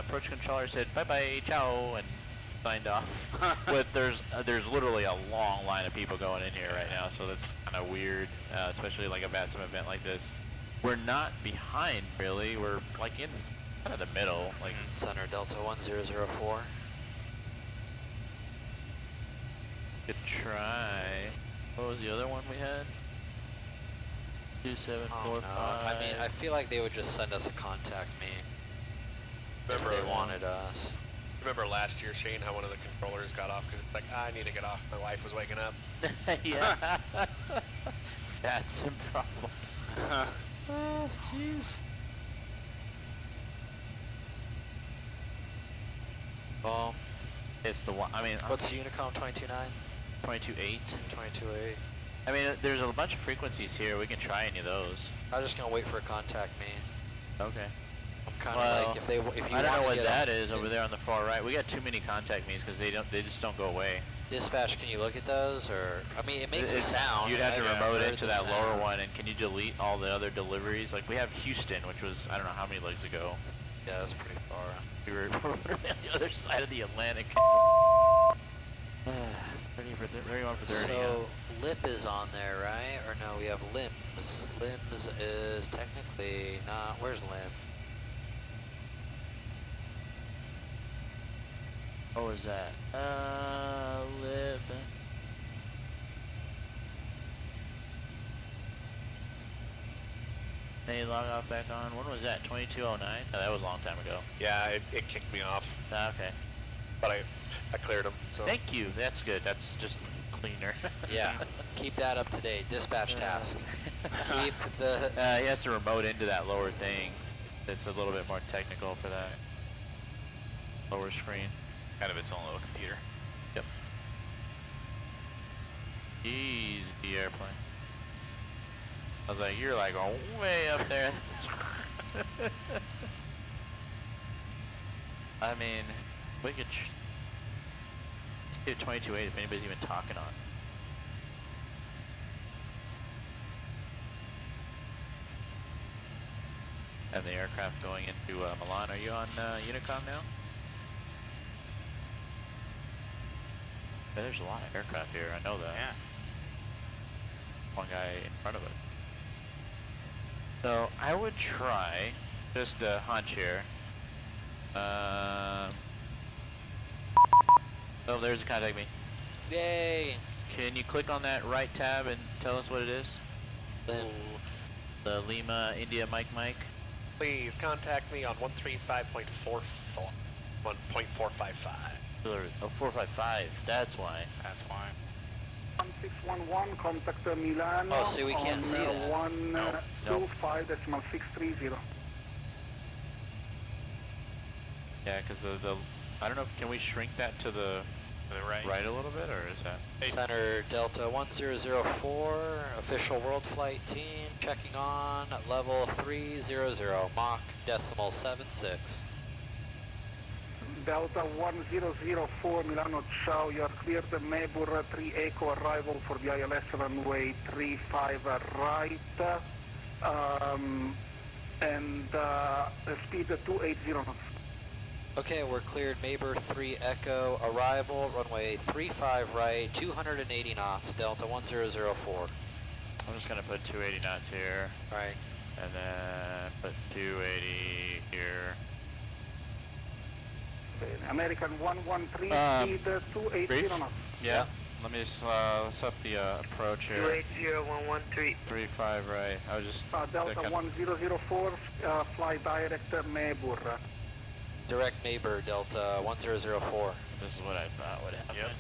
approach controller said bye bye, ciao, and signed off. There's literally a long line of people going in here right now, so that's kind of weird, especially like some event like this. We're not behind really. We're like in kind of the middle, like Center Delta 1004. Good try. What was the other one we had? 2745. I mean, I feel like they would just send us a contact me if they wanted us. Remember last year, Shane, how one of the controllers got off because it's like, I need to get off. My wife was waking up. Yeah. That's some problems. Oh, jeez. Well, it's the one. I mean, what's the Unicom 22.9? 22.8. 22.8. I mean, there's a bunch of frequencies here. We can try any of those. I'm just gonna wait for a contact me. Okay. I'm kind of like if you I don't know what get that is over there on the far right. We got too many contact me's because they just don't go away. Dispatch, can you look at those, or I mean, it makes a sound. You'd have to remote into that sound. lower one, and can you delete all the other deliveries? Like we have Houston, which was I don't know how many legs ago. Yeah, that's pretty far. We were on the other side of the Atlantic. 31 for 30. So lip is on there, right? Or no, we have limbs. Limbs is technically not. Where's limb? What was that? Lib. Hey, log off back on. When was that? 2209? Oh, that was a long time ago. Yeah, it kicked me off. Okay. But I cleared them. So. Thank you. That's good. That's just cleaner. Yeah. Keep that up to date. Dispatch task. Keep the. He has to remote into that lower thing. It's a little bit more technical for that lower screen. Kind of its own little computer. Yep. Jeez, the airplane. I was like, you're like way up there. I mean, we could do 22.8 if anybody's even talking on. And the aircraft going into Milan. Are you on Unicom now? Yeah, there's a lot of aircraft here, I know that. Yeah. One guy in front of it. So I would try, just a hunch here, Oh, there's a contact me. Yay! Can you click on that right tab and tell us what it is? The Lima India Mike. Please contact me on 135.44. 1.455. Oh, 455. That's why. That's why. 1611, contact Milano. Oh, see, we can't see that. 125.630. Yeah, because the I don't know. Can we shrink that to the right a little bit, or is that? Center Delta 1004, official WorldFlight team checking on level 300, Mach decimal 76. Delta 1004, Milano, ciao, you are cleared the Mebur 3 Echo arrival for the ILS runway 35 right, and speed 280 knots. Okay, we're cleared Mabur 3 Echo, arrival, runway 35 right, 280 knots, Delta 1004. I'm just gonna put 280 knots here. Right. And then put 280 here. American 113, speed 280 knots. Yeah. Let me just let's up the approach here. 280113. 35 right. I was just Delta 1004, fly direct Mebur. Direct Mabur, Delta 1004. This is what I thought would happen. Yep.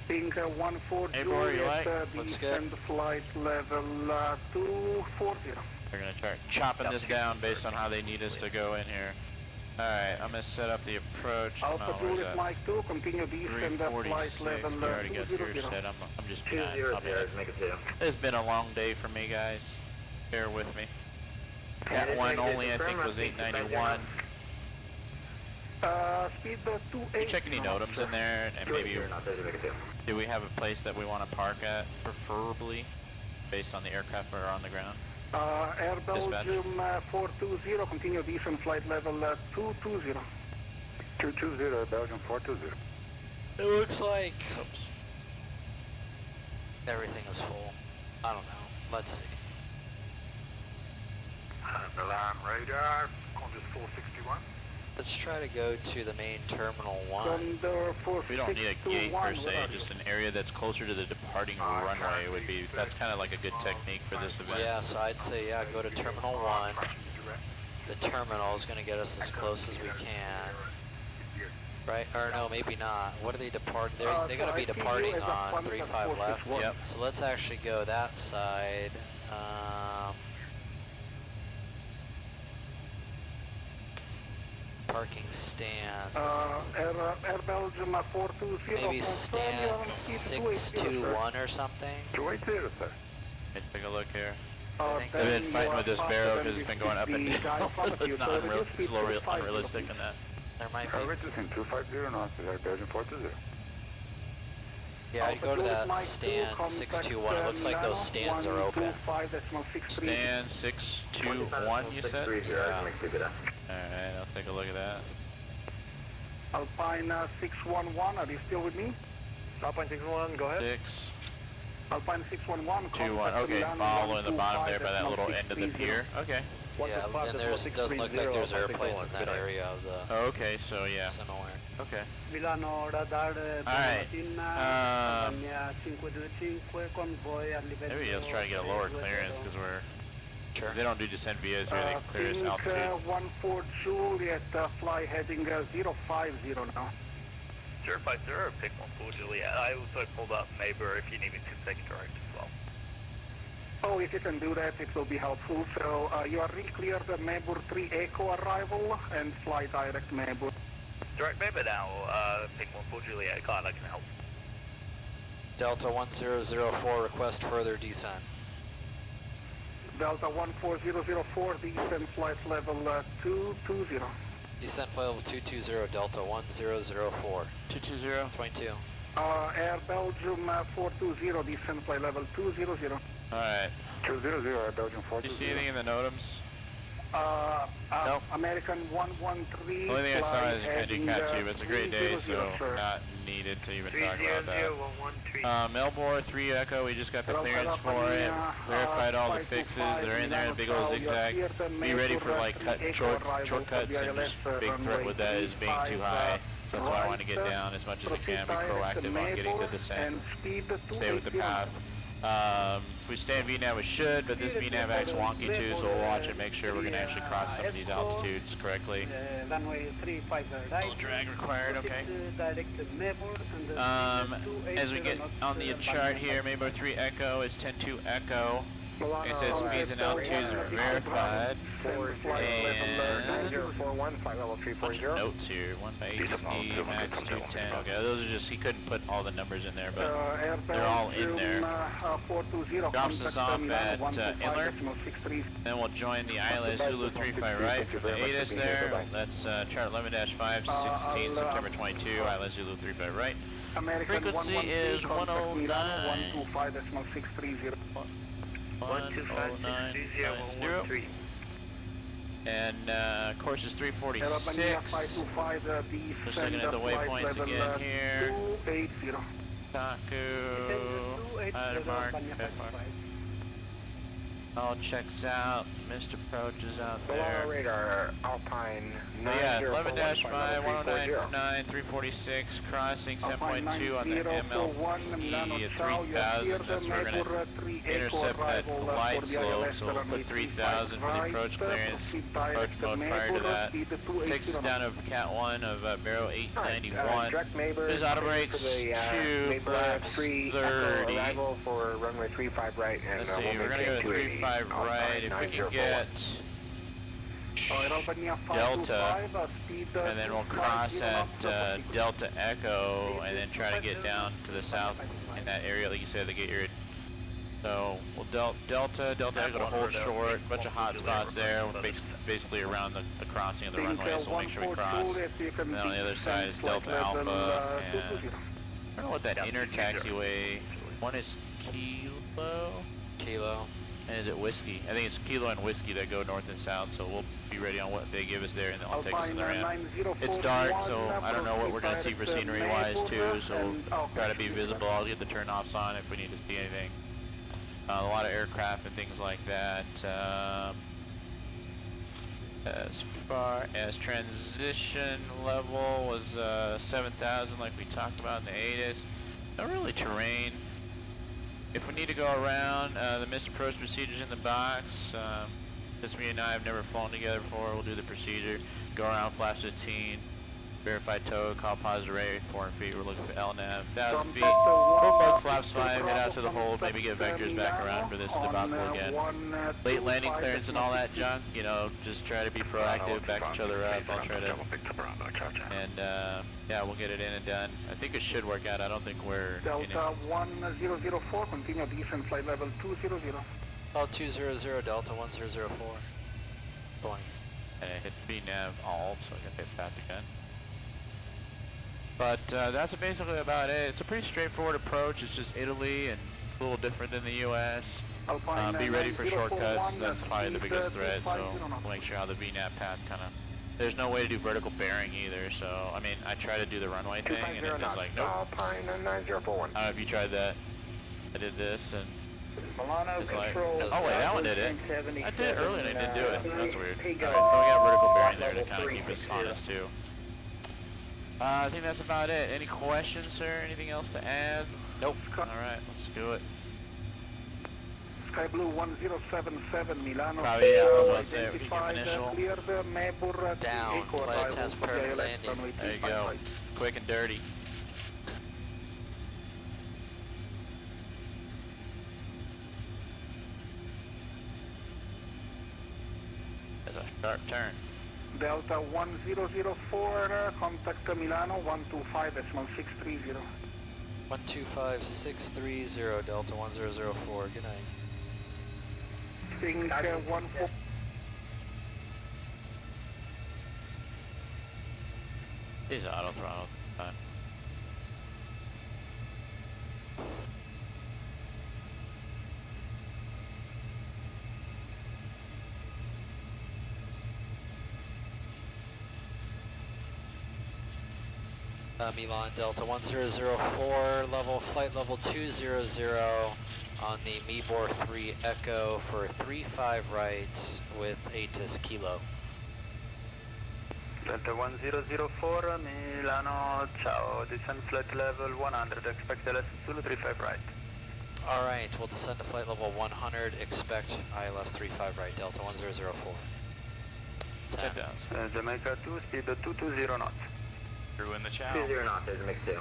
Ping 14 Juliet, descend flight level 240. They're gonna start chopping this down based on how they need us to go in here. Alright, I'm gonna set up the approach. Alpha Juliet Mike 2, continue descend flight level we already got yours set. I'm just behind. It's been a long day for me, guys. Bear with me. Cat 1 only, I think, was 891. Speed 280. You check any NOTAMs in there, and maybe do we have a place that we want to park at, preferably, based on the aircraft that are on the ground? Air Belgium 420, continue descent flight level 220. 220, Air Belgium 420. It looks like everything is full. I don't know. Let's see. Alarm radar, Congress 461. Let's try to go to the main Terminal 1. We don't need a gate per se, just an area that's closer to the departing runway would be, that's kind of like a good technique for this event. Yeah, so I'd say, yeah, go to Terminal 1. The terminal is going to get us as close as we can. Right? Or no, maybe not. What are they departing? They're going to be departing on 35 left. Yep. So let's actually go that side. Parking stands. Air Belgium 420. Maybe stand 621 or something. 280, sir. Let's take a look here. I've been fighting with this barrel because it's been going up and down. It's not unrealistic in that. There might be. 250 knots, Air Belgium 420. Yeah, I'd go to that stand 621. It looks like those stands are open. Stand 621, you said? Yeah. Alright, I'll take a look at that. Alpine 611, are you still with me? Alpine 611, go ahead. 6. Alpine 611, 21, okay, following the bottom there by that little end of the pier. Okay. Yeah, and there's doesn't look like there's airplanes in that area of the... Oh, okay, so yeah. Somewhere. Okay. Milano radar Alright. Maybe let's try to get a lower clearance because we're... Sure. They don't do descent VIAs here, they clear us altitude. 14 Juliet, fly heading 050 now. 050, pick 14 Juliet. I also pulled up Mabur if you need me to take it direct as well. Oh, if you can do that, it will be helpful. So you are re-cleared the Mabur 3 Echo arrival and fly direct Mabur. Direct Mabur now, pick 14 Juliet. God, I can help. Delta 1004, request further descent. Delta 14004, descent flight level 220. Descent flight level 220, Delta 1004. 220? 22. Air Belgium 420, descent flight level 200. Alright. 200, Air Belgium 420. Do you see anything in the NOTAMs? Nope. American 113. The only thing I saw is heading, Cat 2, but it's a great day, 300, so sir. not needed to even talk about that. Melbourne 3 Echo, we just got the clearance for it. Verified all the fixes. They're in there, big old zigzag. Be ready for like shortcuts, and just big threat with that is being too high. So that's why I want to get down as much as we can, be proactive on getting the descent, stay with the path. If we stay in VNAV, we should, but this VNAV acts wonky too, so we'll watch and make sure we're going to actually cross some of these altitudes correctly. Runway 35 right. No drag required, okay. Direct to Melbourne and As we get on the chart here, Maybo 3 Echo is 10-2 Echo. It says speeds and altitudes are verified. And notes here, 1 by 8 max 210. Okay, those are just, he couldn't put all the numbers in there, but they're all in there. Drops us off at Inler. Then we'll join the ILS Zulu 35 right for the ATIS there. That's chart 11-5, 16 September 22, ILS Zulu 35 right. Frequency is 109. 109.0. And course is 346. Just looking at the waypoints again here. Taku, Heidemark, all checks out. Missed approaches out there. Radar, Alpine, Yeah, 11-5, 109.9, 346, crossing 7.2 on the MLE at 3,000. That's where we're going to intercept that glide slope, so we'll put 3,000 for the approach clearance, approach mode prior to that. Takes us down over Cat 1 of Barrow 891. There's auto brakes, 2 flaps 30. for runway 35 right. And let's see, we're going to go to 35 right. If we can get Delta, and then we'll cross at Delta Echo, and then try to get down to the south in that area, like you said, the gate area. So we'll Delta Echo to hold short, bunch of hot spots there, basically around the crossing of the runway, so we'll make sure we cross. And then on the other side is Delta Alpha, and I don't know what that inner taxiway, one is Kilo. And is it Whiskey? I think it's Kilo and Whiskey that go north and south, so we'll be ready on what they give us there, and then I'll take us in the ramp. It's dark, so I don't know what we're going to see for scenery-wise, too, so we'll try to be visible. I'll get the turn-offs on if we need to see anything. A lot of aircraft and things like that. As far as transition level was 7,000 like we talked about in the ATIS. Not really terrain. If we need to go around, the missed approach procedure's in the box. Since me and I have never flown together before, we'll do the procedure. Go around, flash 15, verify tow, call positive rate, 400 feet. We're looking for LNAV, 1,000 feet. Full bug flaps 5, head out to the hold, maybe get vectors back around for this debacle again. Late landing clearance and all that junk, you know, just try to be proactive, back each other up. I'll try to, and yeah, we'll get it in and done. I think it should work out. I don't think we're Delta 1004, continue descent flight level 200. All 200, Delta 1004. And I hit VNAV alt, so I can hit path again. But that's basically about it. It's a pretty straightforward approach. It's just Italy and a little different than the U.S. Be ready for shortcuts. That's probably the biggest threat, so we'll make sure how the VNAV path kind of... There's no way to do vertical bearing either, so, I mean, I try to do the runway thing, and it's just like, nope. Alpine 9041. I don't know if you tried that. I did this, and Milano it's like, Control, oh wait, that one did it. I did it earlier and I didn't do it. That's weird. Alright, so we got vertical bearing there to kind of keep us honest too. I think that's about it. Any questions, sir? Anything else to add? Nope. Alright, let's do it. Sky Blue 1077 Milano. Probably, yeah, I was about to say, if you get initial. Down, flight test perfect landing. There you go. Quick and dirty. That's a sharp turn. Delta 1004, contact Milano 125.630. 125.630, Delta 1004, good night. Think 14. He's auto throttle. Fine. Milan Delta 1004, flight level 200 on the Mibor 3 Echo for 35 right with ATIS Kilo. Delta 1004, Milano, ciao, descend flight level 100, expect LS Zulu 35 right. Alright, we'll descend to flight level 100, expect ILS 35 right, Delta 1004. 10. Jamaica 2, speed 220 knots. Crew in the chow. 20 knots, there's a mix 2.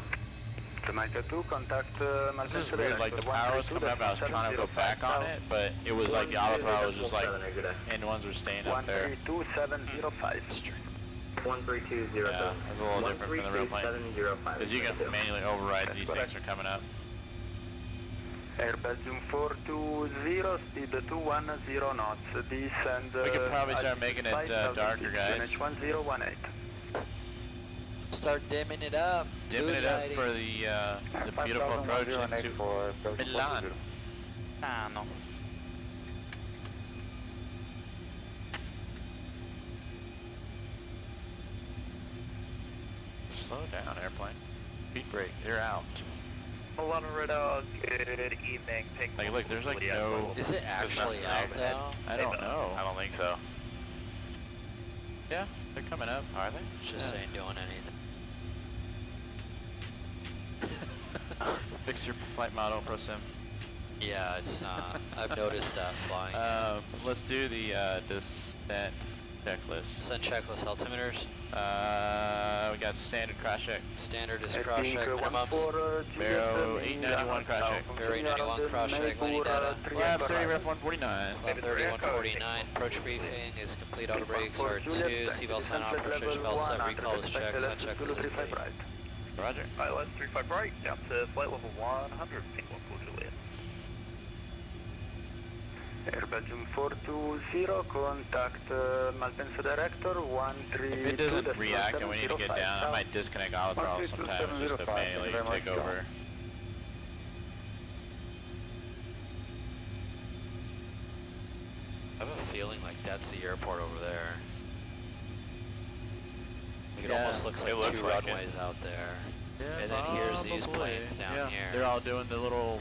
Jamaica 2, contact This is weird, like the power was coming up, I was trying to go back on it, but it was like the auto throttle was just like, and the ones were staying up there. 132705. 1320. Yeah, that's a little different from the real plane. Because you can manually override these things are coming up. Air Belgium 420, speed 210 knots, descend. We could probably start making it darker, guys. NH1018. Start dimming it up. Dimming it up for the beautiful approach into Milan. Ah, no. Slow down, airplane. Speed brake, you're out. Milano Radar, good evening. Like, look, there's like no... Is it actually out though? I don't know. I don't think so. Yeah, they're coming up. Are they? Just ain't doing anything. Fix your flight model, ProSim. Yeah, it's I've noticed that flying. Let's do the descent checklist. Descent checklist, altimeters. We got standard cross check. Standard is cross check minimums. Barrow 891 cross check. Barrow 891 cross check, landing data. Lab 30 ref 149. Lab 30 149. Approach briefing is complete. Auto brakes are 2. Seatbelt sign off. Approach valve set. Recall is checked. Descent checklist is complete. Roger. ILS 35 right, down to flight level 100, ping 140 in. Air Belgium 420, contact Malpensa Director 132. If it doesn't react and we need to get down, I might disconnect auto throttle sometimes just to manually take over. I have a feeling like that's the airport over there. It almost looks like two runways out there. Yeah, and then here's these planes down here. They're all doing the little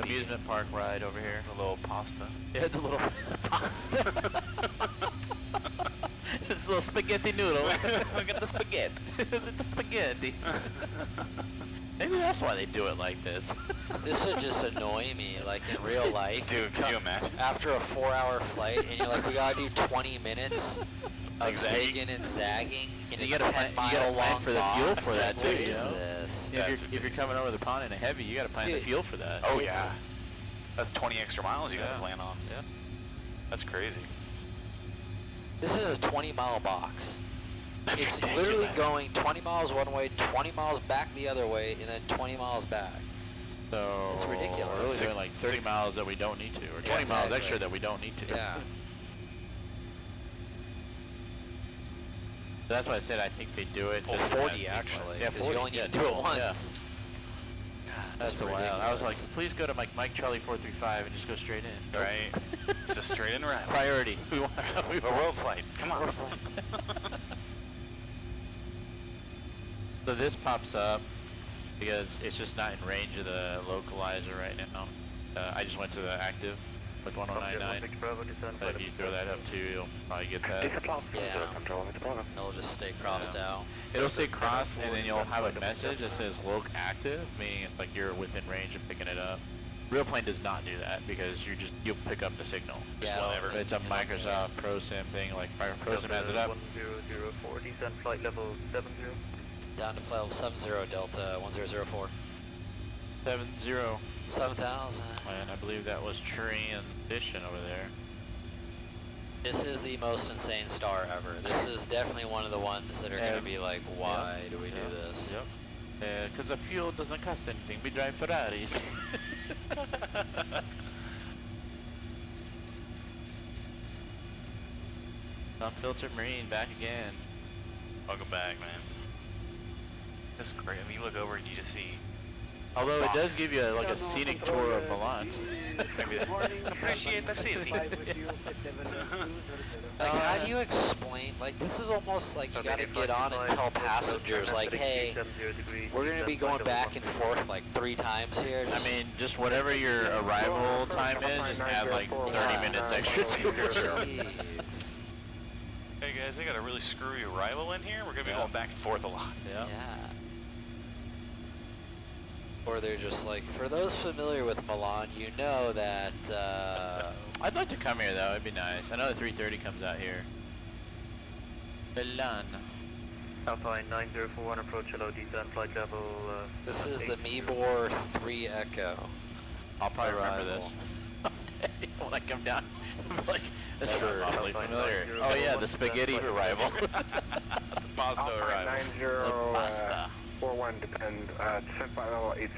amusement park ride over here. The little pasta. Yeah, the little pasta. This little spaghetti noodle. Look at the spaghetti. The spaghetti. Maybe that's why they do it like this. This would just annoy me, like in real life. Dude, can you imagine? After a 4-hour flight, and you're like, we gotta do 20 minutes of zigging and zagging in a 10-mile long for the fuel for that too. What is this? Yeah, if you're coming over the pond in a heavy, you gotta plan the fuel for that. Oh yeah. That's 20 extra miles you gotta plan on. Yeah. That's crazy. This is a 20-mile box. That's it's ridiculous. literally going 20 miles one way, 20 miles back the other way, and then 20 miles back. So it's ridiculous. We're really doing like 30 miles that we don't need to, or 20 miles extra that we don't need to. Yeah. That's why I said I think they do it. Well, 40 actually. Yeah, 40. You only need to do it once. Yeah. That's a while. I was like, please go to Mike Charlie 435 and just go straight in. Right. Just straight in right. Priority. We want a WorldFlight. Come on. So this pops up because it's just not in range of the localizer right now. I just went to the active with 1099. But if you throw that up too, you'll probably get that. Yeah. It'll just stay crossed out. It'll stay crossed, and then you'll have a message that says loc active, meaning it's like you're within range of picking it up. Real plane does not do that because you'll pick up the signal. Yeah, it's a Microsoft ProSim thing, like ProSim has it up. 1004, descend flight level 70. Down to flight level 70, Delta 1004. 70. 7,000. And I believe that was transition over there. This is the most insane star ever. This is definitely one of the ones that are going to be like, why do we do this? Yep. Because the fuel doesn't cost anything. We drive Ferraris. Unfiltered Marine back again. Welcome back, man. This is great. I mean, you look over and you just see Although it does give you like a scenic tour of Milan. Appreciate the city. Like, how do you explain, like, this is almost like you gotta get on and tell passengers, like, hey, we're gonna be going back and forth like 3 times here. I mean, just whatever your arrival time is, just add like 30 minutes extra to it. Hey guys, they got a really screwy arrival in here. We're gonna be going back and forth a lot. Yeah. Or they're just like, for those familiar with Milan, you know that, I'd like to come here though, it'd be nice. I know the 330 comes out here. Milan. Alpine 9041, approach hello, descent flight level. this is the Mibor 3 Echo. I'll probably remember this. When I come down, I'm like, this sounds awfully familiar. Oh yeah, the spaghetti arrival. The pasta arrival. 41, depend, descent flight level 80.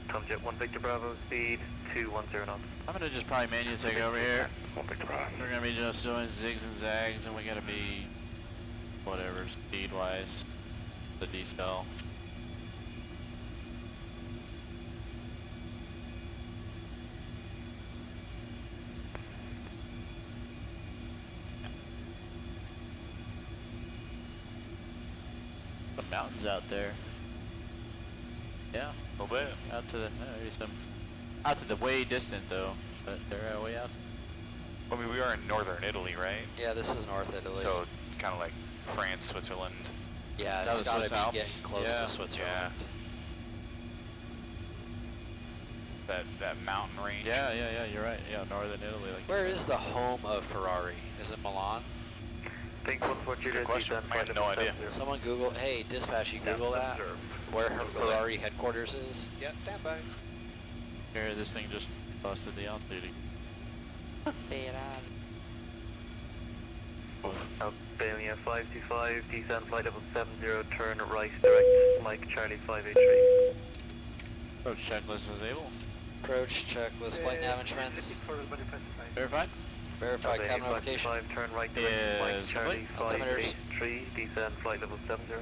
Tomjet 1 Victor Bravo, speed 210 knots. I'm gonna just probably manually take over here. 1 Victor Bravo. We're gonna be just doing zigs and zags, and we gotta be whatever speed-wise, the decel. The mountains out there. Yeah, A little bit. out to the out to the way distant though, but they're way out. I mean, we are in northern Italy, right? Yeah, this is North Italy. So kind of like France, Switzerland. yeah, that it's was gotta Swiss be Alps. getting close Yeah. to Switzerland. That mountain range. Yeah, you're right. Yeah, northern Italy. Like Where is the home of Ferrari? Is it Milan? Think what you Good did, question. descent I flight have no level idea. 70. Someone Google, hey, dispatch, you Google that? Where her Ferrari headquarters is? Yeah, stand by. here, this thing just busted the altitude. Albania 525, descent flight level 70, turn right direct, Mike Charlie 583. Approach checklist is able. Approach, checklist, flight nav instruments. Verified. Verify Albania cabin application. 525, turn right direct, Mike Is Charlie complete. Altimeters. 583, descent flight level 70.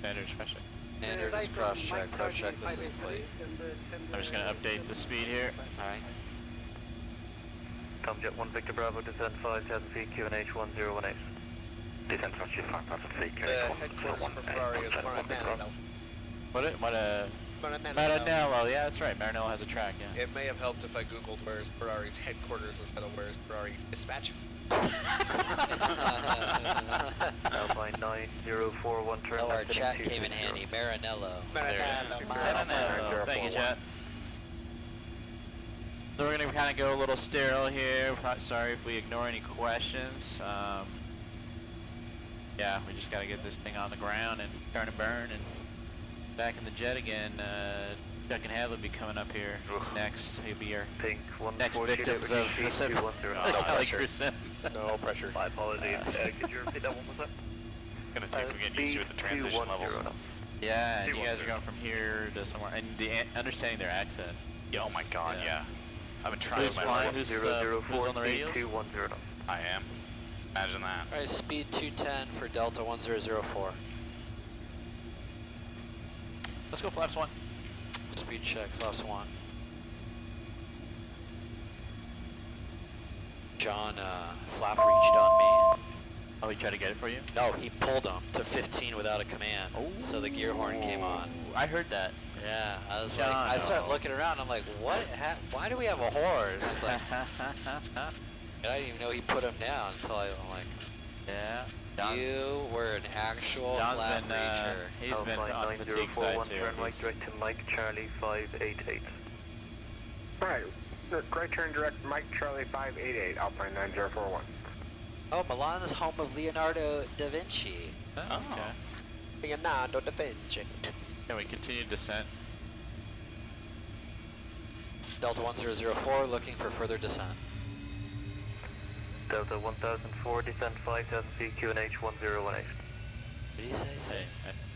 Standard special. Standard is cross check, approach checklist is complete. I'm just gonna update the speed here. Alright. Tomjet 1 Victor Bravo, descent 5,000 feet, QNH 1018. Descent 5,000 feet, The headquarters for Ferrari is Maranello. What Maranello, yeah, that's right. Maranello has a track, yeah. It may have helped if I googled where's Ferrari's headquarters instead of where's Ferrari dispatch. Alpine 9041, turn Oh, our left chat heading came in 260. handy. Maranello. Maranello. Thank you, chat. So we're gonna kind of go a little sterile here. Sorry if we ignore any questions. Yeah, we just gotta get this thing on the ground and turn and burn and back in the jet again. Chuck and Hadley will be coming up here next. He'll be our Pink next 140, victims of the CaliCrew sim. No pressure. My apologies. Could you repeat that one more time? Gonna take some getting used to with the transition levels. Yeah, and you guys are going from here to somewhere, and understanding their accent. Yeah, oh my god, yeah. I've been trying Who's my flying? best. Who's on the radios? 210. I am. Imagine that. Alright, speed 210 for Delta 1004. Let's go flaps 1. Speed check, flaps 1. John, flap reached on me. Oh, he tried to get it for you? No, he pulled him to 15 without a command. So the gear horn came on. I heard that. Yeah, I was John, like, I started looking around, I'm like, what? Why do we have a horn? And it's like, and I didn't even know he put him down until I'm like, yeah. You were an actual flap reacher. He's been on fatigue side too. Turn right direct to Mike Charlie 588. Alright, right turn direct Mike Charlie 588, Alpine 9041. Oh, Milan's home of Leonardo da Vinci. Oh, okay. Leonardo da Vinci. Can we continue descent? Delta 1004 looking for further descent. Delta 1004, descent 5,000 feet, QNH 1018. Did he say?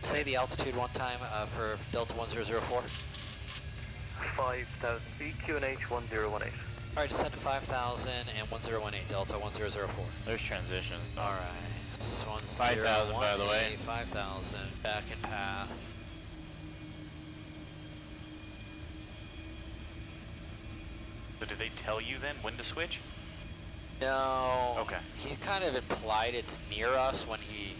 Say the altitude one time for Delta 1004. 5,000 feet, QNH 1018. Alright, descend to 5,000 and 1018, Delta 1004. There's transition. Alright. This one's 5,000 by the way. 5,000, back in path. So did they tell you then when to switch? No. Okay. He kind of implied it's near us when he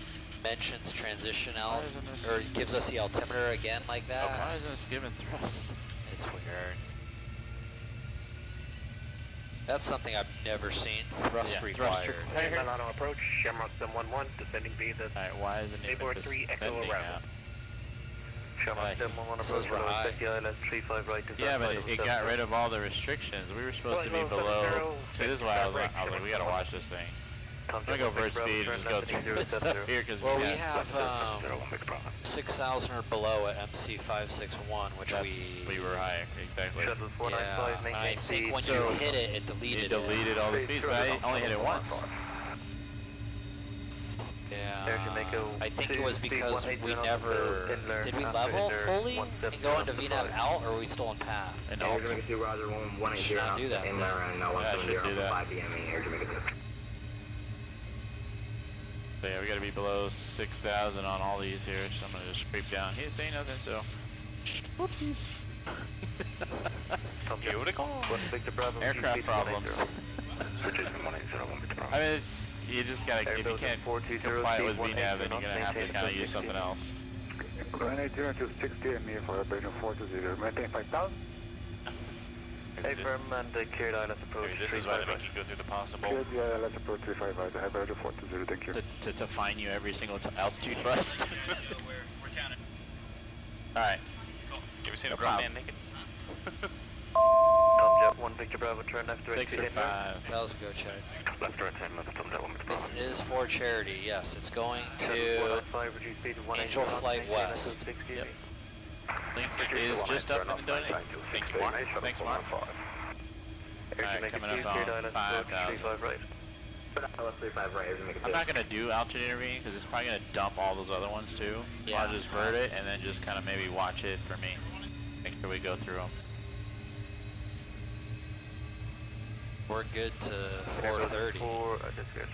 mentions transition out, or gives us the altimeter again like that. Okay. Why isn't this giving thrust? It's weird. That's something I've never seen. Thrust required. Milano approach, Shamrock 711, descending via the Alright, why isn't it Neighbor 3 Echo descending around. now? Shamrock 711 approach, below 50 ILS 35 right to Yeah, but it got rid of all the restrictions. We were supposed to be below. See, this is why I was like, we gotta watch this thing. I'm gonna go vert speed and just go through this stuff here because well, we have 6,000 or below at MC561, which we were high, exactly. Yeah, I think when you hit it, it deleted it. It deleted all the speeds, but I only hit it once. Yeah, I think it was because we never, did we level fully and go into VNAV out, or are we still in path? And should not do that. Yeah, I should do that. So yeah, we gotta be below 6,000 on all these here, so I'm gonna just creep down. He didn't say nothing, so whoopsies. Aircraft problems. I mean, you just gotta, if you can't comply with VNAV, then you're gonna have to kind of use something else. Coordinate 0260 and me for operation 420, maintain 5,000. Hey, firm and cleared ILS approach. This is why they make you go through the possible. Cleared the ILS approach 355, I have operation 420, thank you. To define you every single altitude thrust. Alright. You ever seen a grown man naked? Tomjet 1 Victor Bravo, turn left direct 6 or 5. That was a go check. Left direct 10, left Tomjet 1 Victor Bravo. This is for charity, yes. It's going to Angel Flight West. Yep. Link is just up and donating. Thank you, Mark. Thanks, Mark. Alright, coming up on 5,000. I'm not going to do altitude intervene because it's probably going to dump all those other ones too. Yeah. I'll just vert it and then just kind of maybe watch it for me. Make sure we go through them. We're good to 430. 430?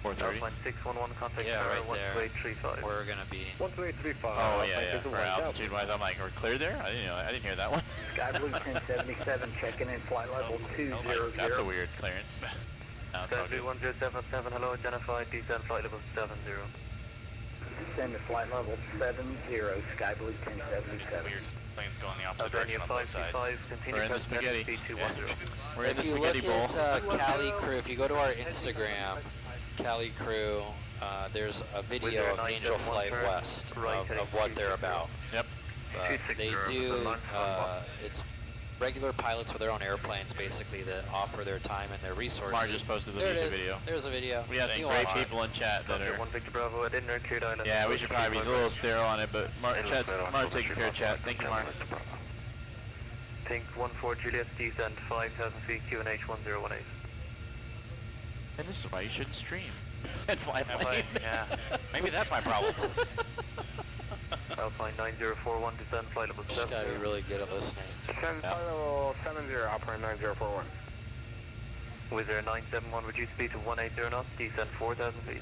611 contact yeah, right there. 1835. We're gonna be 1835. Oh yeah, for altitude wise, I'm like, we're clear there? I didn't hear that one. Sky Blue 1077 checking in flight level 200. That's a weird clearance. No, Sky Blue 1077, hello, identified, descend flight level 70. Descend to flight level 70, Sky Blue 1077. Weird planes going the opposite direction on both sides. We're in the spaghetti. We're in the If you spaghetti bowl. look at CaliCrew, if you go to our Instagram, CaliCrew, there's a video of Angel Flight West of what they're about. Yep. They do, it's regular pilots with their own airplanes basically that offer their time and their resources. Mark just posted the video. There's a video. We have some great people in chat that are... Yeah, we should probably be a little sterile on it, but Mark taking care of chat. Thank you, Mark. Pink 14 Juliet, descend 5,000 feet, QNH 1018. And this is why you shouldn't stream and fly a plane. Yeah, maybe that's my problem. Alpine 9041, descend flight level 7. Just gotta be really good at listening. Descend flight level 70, Alpine 9041. With their 971, reduce speed to 180 knots, descend 4,000 feet.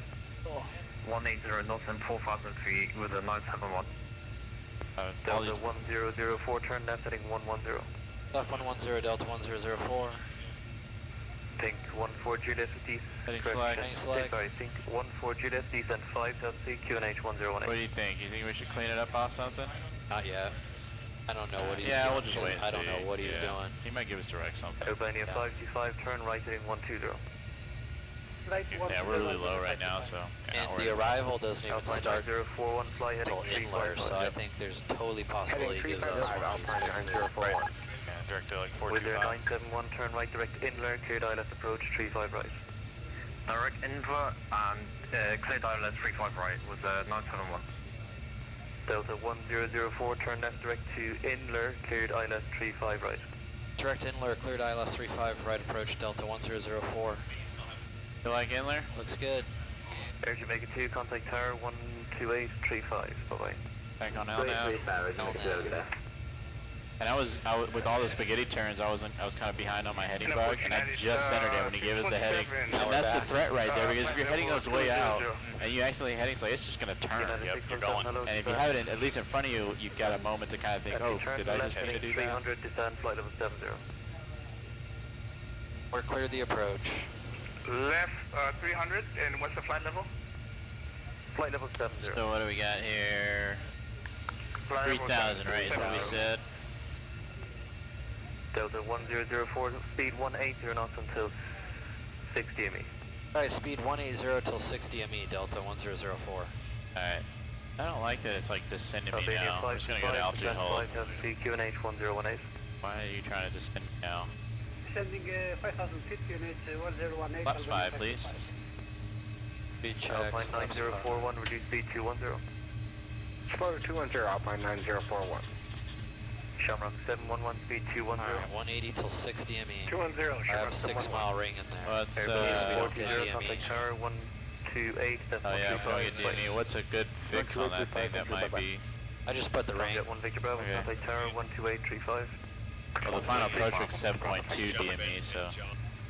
180 knots and 4,000 feet with a 971. Delta 1004, turn left heading 110. Left 110, Delta 1004. Pink 14 Juliet, Heading select. Sorry, Pink 14 Juliet, descend 5,000 feet, QNH 1018. What do you think? You think we should clean it up off something? Not yet. I don't know what he's doing. Yeah, we'll just wait and I don't know what he's doing. He might give us direct something. Albania 525, turn right heading 120. Yeah, we're really low right now, so... And the arrival doesn't even start 041, fly heading until Inler, so I think there's totally possibility he gives us one of these fixes. Direct to like 425. With their 971, turn right direct Inler, cleared ILS approach 35 right. Direct Inver and cleared ILS 35 right with 971. Delta 1004, turn left direct to Inler, cleared ILS 35 right. Direct Inler, cleared ILS 35 right approach, Delta 1004. You like Inler? Looks good. Air Jamaica 2, contact tower 12835, bye-bye. Back on L now. And I was with all the spaghetti turns, I was kind of behind on my heading bug, and I just centered it when he gave us the heading. And that's the threat right there, because if your heading goes way out, and you actually heading, so it's just going to turn. Yep, you're going. And if you have it at least in front of you, you've got a moment to kind of think, oh, did I just need to do that? 300, descend, flight level 70. We're clear the approach. Left 300, and what's the flight level? Flight level 70. So what do we got here? 3,000, right, is what we said. Delta 1004, speed 180 knots until 60 ME. Alright, speed 180 till 60 ME, Delta 1004. Alright. I don't like that it's like descending me now. I'm just going to go to altitude hold. QNH 1018. Why are you trying to descend me now? Sending 5050 units 1018. Box 5, please. Speed check. Alpine 9041, reduce speed 210. Spoiler 210, Alpine 9041. Shamrock 711, speed 210. Alright, 180 till 60 ME. 210, I have a 6 mile ring in there. What's, contact tower 128, that's oh yeah, don't get DME. What's a good fix on that thing that might be? I just put the ring. One Victor Bravo, contact tower 12835. Well, the final approach was 7.2 DME, so.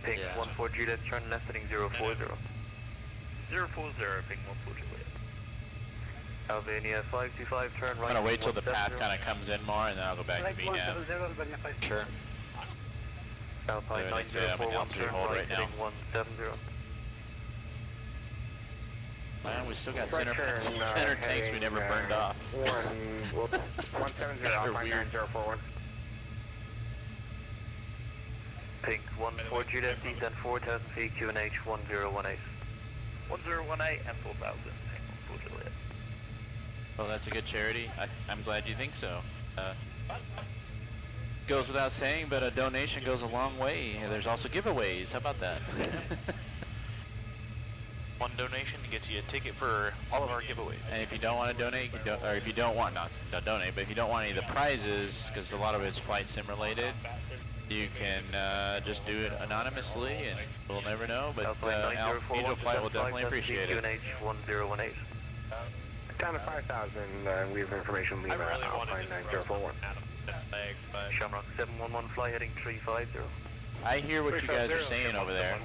Ping 14 Juliet, turn left heading 040. 040, ping 140 Juliet. Albania 525, turn right. I'm gonna wait till the path kind of comes in more, and then I'll go back to VNAV. Sure. Alpine Like I said, I'm in 9041, altitude turn hold right right now. heading 170. Man, we still got center tanks we never burned off. 170, Alpine 9041. Pink 14 Juliet, descend 4,000 feet, QNH 1018. 1018 and 4,000, ping 14 Juliet. Well, that's a good charity. I'm glad you think so. Goes without saying, but a donation goes a long way. There's also giveaways. How about that? One donation gets you a ticket for all of our giveaways. And if you don't want to donate, you can or if you don't want, not donate, but if you don't want any of the prizes, because a lot of it's flight sim related, you can just do it anonymously, and we'll never know. But Angel Flight will definitely appreciate it. QNH 1018. Down to 5,000, we have information leaving Alpine 9041. Shamrock 711, fly heading 350. I hear what you guys are saying over there.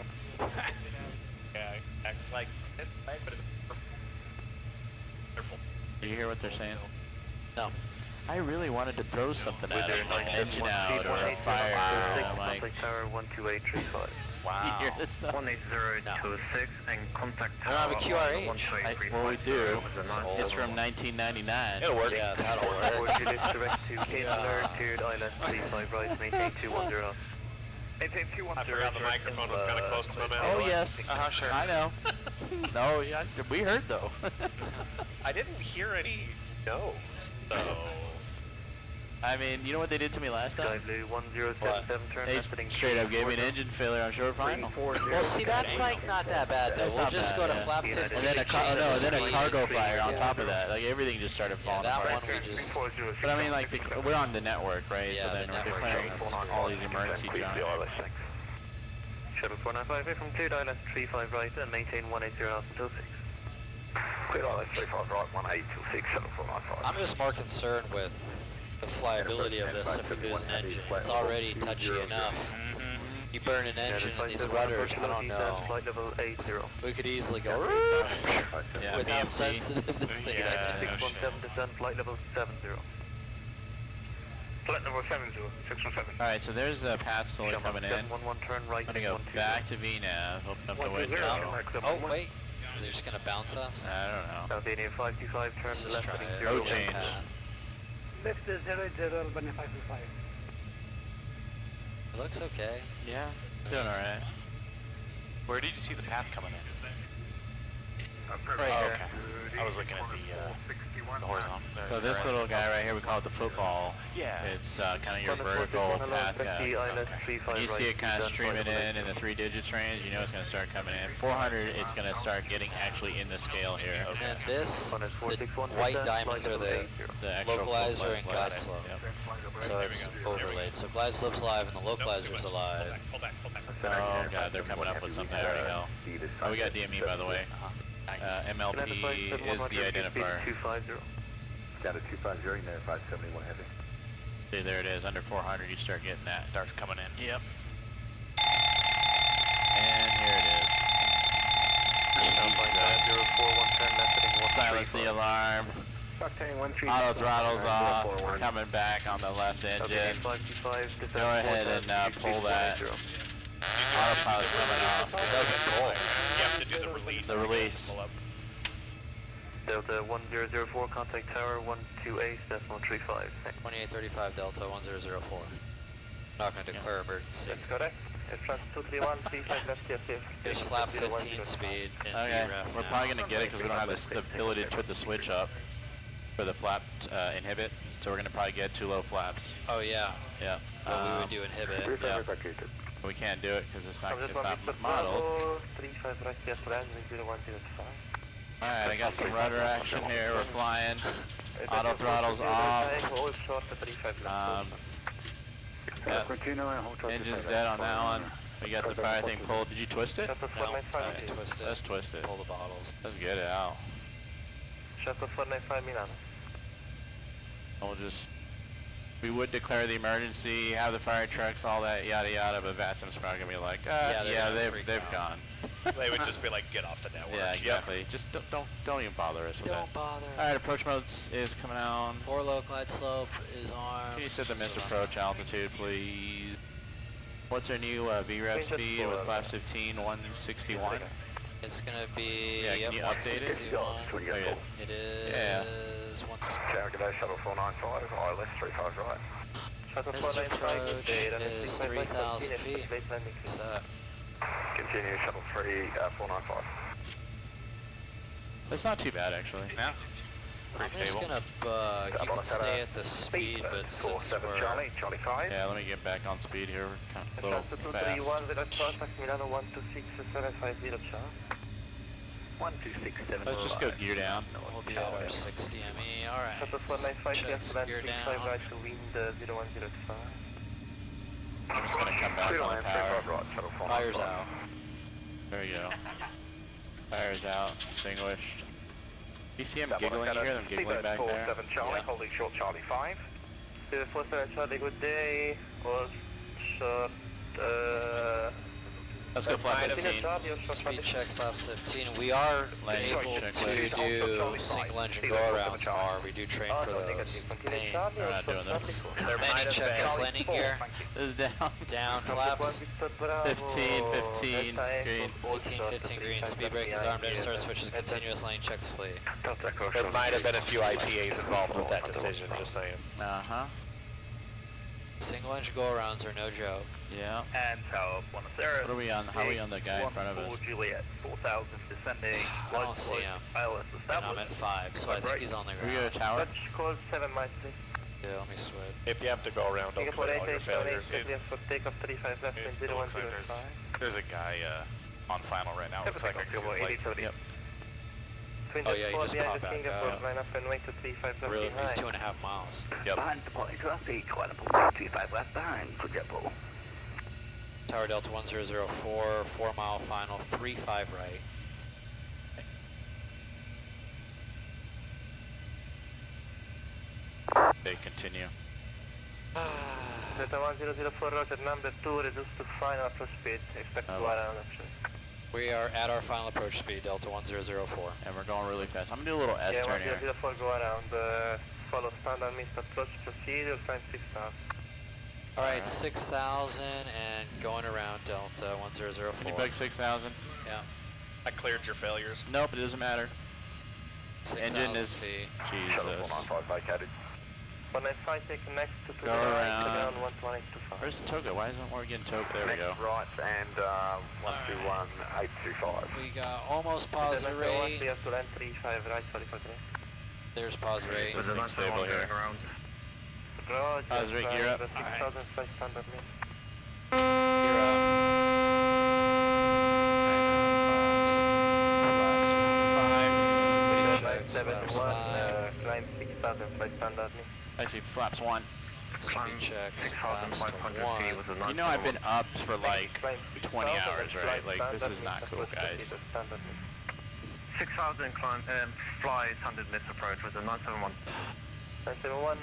Yeah, act like this, but it's Do you hear what they're saying? No. I really wanted to throw something at him, like an engine out or a fire. I'm like, tower 12835. wow. You hear this stuff? 18026 and contact I don't have a QRH. Well, we do. It's from 1999. It'll work. Yeah, that'll work. direct to Kintler, cleared island, 35 right, maintain 210. Maintain 210. I forgot the microphone was kind of close to my mouth. Oh yes, Sure. I know. No, yeah, we heard though. I didn't hear any no's, so. I mean, you know what they did to me last time? Blue 1077, turn left heading Straight up gave me an engine failure on short final. Well, see, that's like not that bad though. We'll just go to flap 15. And then a cargo fire on top of that. Like everything just started falling that apart. one we just. But I mean, like we're on the network, right? Yeah, so then the they're network playing is all these emergency jobs. Shuttle 4958 from cleared island, 35 right, and maintain 180 knots until 6. Cleared island, 35 right, 18 till 6, shuttle 495. I'm just more concerned with the flyability of this if we lose an engine. It's already touchy enough. You burn an engine in these rudders, I don't know. Flight level 80. We could easily go Yeah, with how BMC. sensitive this thing is. 617 descent, flight level 70. Flight level 70, 617. All right, so there's the path slowly coming in. 711, turn right. I'm gonna go back to VNAV, open up the window. Oh, wait. Is it just going to bounce us? I don't know. Albania 525, turn Let's just left try heading it. 0. No change. Left 080, Albania 525. It looks okay. Yeah, it's doing all right. Where did you see the path coming in? Right here. Okay. I was looking at the horizontal. So this little guy right here, we call it the football. Yeah. It's kind of your vertical path guy. When you see it kind of streaming in the 3 digits range, you know it's going to start coming in. 400, it's going to start getting actually in the scale here. And then this, the white diamonds are the actual localizer and glide Yep. slope. So it's overlaid. So glide slope's alive and the localizer's alive. Oh god, they're coming up with something I already know. Oh, we got DME by the way. MLP is the identifier. Got a 250 in there, 571 heavy. See, there it is. Under 400, you start getting that. Starts coming in. Yep. And here it is. Silence the alarm. Auto throttle's off. We're coming back on the left engine. Go ahead and pull that. Autopilot's coming off. It doesn't pull. You have to do the release. The release. Delta 1004, contact tower 128.35. 2835 Delta 1004. Not going to declare emergency. That's correct. France 231, 35 left, yes. Here's flap 15 speed. Okay, we're probably going to get it because we don't have the ability to put the switch up for the flap inhibit. So we're going to probably get 2 low flaps. Oh yeah. Yeah. Well, we would do inhibit. Yeah. We can't do it because it's not modeled. 35 right, yes, landing 0105. Alright, I got some rudder action here. We're flying. Auto throttle's off. Yeah. Engine's dead on that one. We got the fire thing pulled. Did you twist it? No, twist it. Let's twist it. Pull the bottles. Let's get it out. Shuttle 495 Milano. We'll just... We would declare the emergency, have the fire trucks, all that yada yada, but VATSIM's probably going to be like, yeah, they've gone. They would just be like, get off the network. Yeah, exactly. Yep. Just don't even bother us with that. Don't bother. Alright, approach mode is coming on. 4 low glide slope is armed. Can you set the missed approach altitude, please? What's our new VREF speed with flaps 15, 161? It's going to be, yeah, can you update it? Okay. It is 161. Shuttle 495, ILS 35 right. Shuttle Missed approach is 3,000 feet. Continue shuttle 495. It's not too bad actually. Yeah. I'm just gonna bug. You can stay at the speed, but since we're... Charlie 5. Yeah, let me get back on speed here. We're kind of a little fast. 1267. Let's just go gear down. We'll be at our 60 ME. Alright. Checks gear down. I'm just gonna come back on the power. Fire's out. There we go. Fire's out. Extinguished. You see him giggling? You hear them giggling back there? 47 Charlie, holding short Charlie 5. 47 Charlie, good day. Was short, Let's go fly 15. Speed check flaps 15. We are able to do single engine go-arounds tomorrow. We do train for those. We're not doing those. Landing check is landing gear. This is down. Down flaps. 15, green. 15 green. Speed brake is armed. Air start switch is continuous. Lane checks fleet. There might have been a few IPAs involved with that decision, just saying. Uh-huh. Single engine go-arounds are no joke. Yeah. And tower 10. What are we on? How are we on the guy in front of us? Juliet, 4,000 descending. I don't see him. And I'm at 5, so I think he's on the Are we ground. at a tower? Call 7 miles, please. Yeah, let me switch. If you have to go around, don't put all your failures. Take off 35 left and 0105. There's a guy on final right now. Looks like I can see his lights. Yep. Oh yeah, you just popped back out. Really? He's 2.5 miles. Yep. Behind the point traffic, Kuala Lumpur 25 left behind, good job. Tower Delta 1004, 4 mile final, 35 right. They continue. Delta 1004, roger, number 2, reduce to final approach speed, expect to around option. We are at our final approach speed, Delta 1004. And we're going really fast. I'm going to do a little S turn here. 1004, go around, follow standard missed approach procedure, time 6,000. Alright, 6,000 and going around Delta 1004. Can you bug 6,000? Yeah. I cleared your failures. Nope, it doesn't matter. 6,000 Engine is... feet. Jesus. 195 take next to Go around. 12825. Where's the toga? Why isn't we getting toga? There we go. Right, and 121825. We got almost positive rate. We have to land 35 right, sorry for that. There's positive rate. This thing's stable here. Positive rate, gear up. 6,000 standard mean. Gear up. Climb 6,000 flight standard mean. Actually, flaps 1. Speed checks. Flaps 1. You know I've been up for like 20 hours, right? Like, this is not cool, guys. 6,000 climb, fly 100 miss approach with a 971. 971,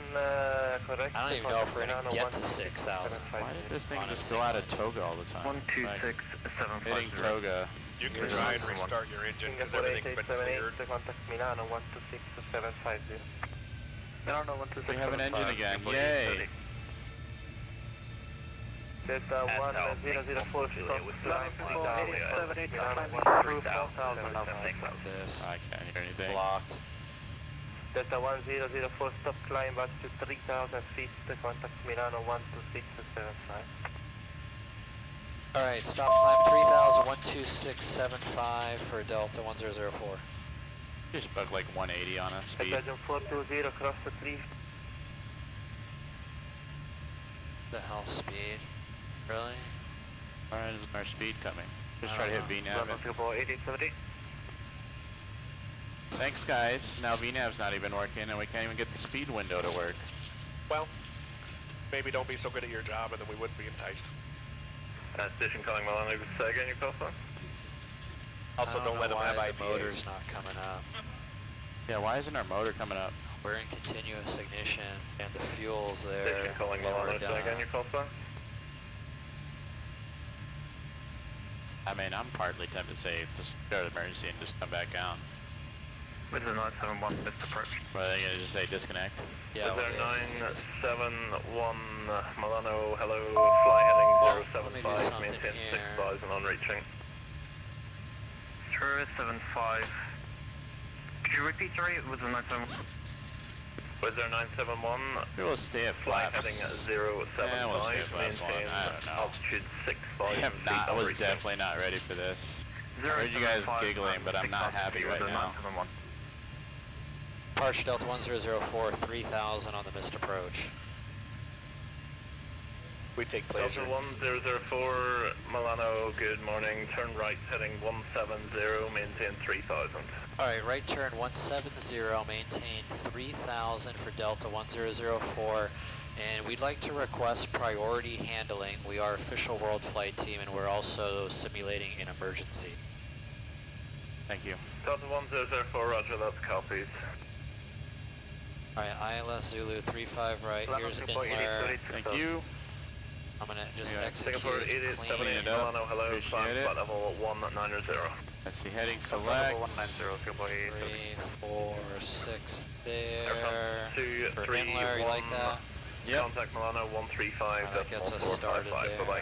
correct. I don't even know if we're gonna get to 6,000. Why did this thing just go out of toga all the time? 126,750. Hitting toga. You can try and restart your engine because everything's been cleared. Contact Milano 126750. Milano 126. We have an engine again. Yay! Delta 1004, stop climb, This. I can't hear anything. Blocked. Delta 1004, stop climb back to 3,000 feet, contact Milano 12675. Alright, stop climb 3,000, 12675 for Delta 1004. Just bug like 180 on us. Speed. Delta 420, cross the 3. The hell speed? Really? Where is our speed coming? Just try to hit VNAV. Thanks guys. Now VNAV's not even working and we can't even get the speed window to work. Well, maybe don't be so good at your job and then we wouldn't be enticed. Station calling Milano, say again your call sign? Also, don't let them have IPAs. The motor's not coming up. Yeah, why isn't our motor coming up? We're in continuous ignition and the fuel's there. Station calling Milano, say again your call sign? I mean, I'm partly tempted to say just start emergency and just come back down. With the 971 missed approach. But are they gonna just say disconnect? Yeah. Is there 971 Milano, hello, fly heading 075, maintain 6,000 on reaching. 075. Could you repeat, sorry, with the 971? Was there 971? We will stay at Fly flaps. heading 075, we'll stay at flaps maintain I don't know. altitude 6,000 I was definitely not ready for this. I heard you guys giggling, but I'm not happy right now. Departure Delta 1004, 3,000 on the missed approach. We take pleasure. Delta 1004, Milano, good morning. Turn right heading 170, maintain 3,000. Alright, right turn 170, maintain 3,000 for Delta 1004, and we'd like to request priority handling. We are official WorldFlight team and we're also simulating an emergency. Thank you. Delta 1004, roger, that's copies. Alright, ILS Zulu 35 right, here's Inler. Thank you. I'm gonna just Singapore execute 8878, clean. Milano, hello, climb flight level 190. Let's see, heading select. 190, Singapore 3, 4, 6 there. Aircraft For Inler, you like that? Yep. Contact Milano 135, That gets us started there. bye-bye.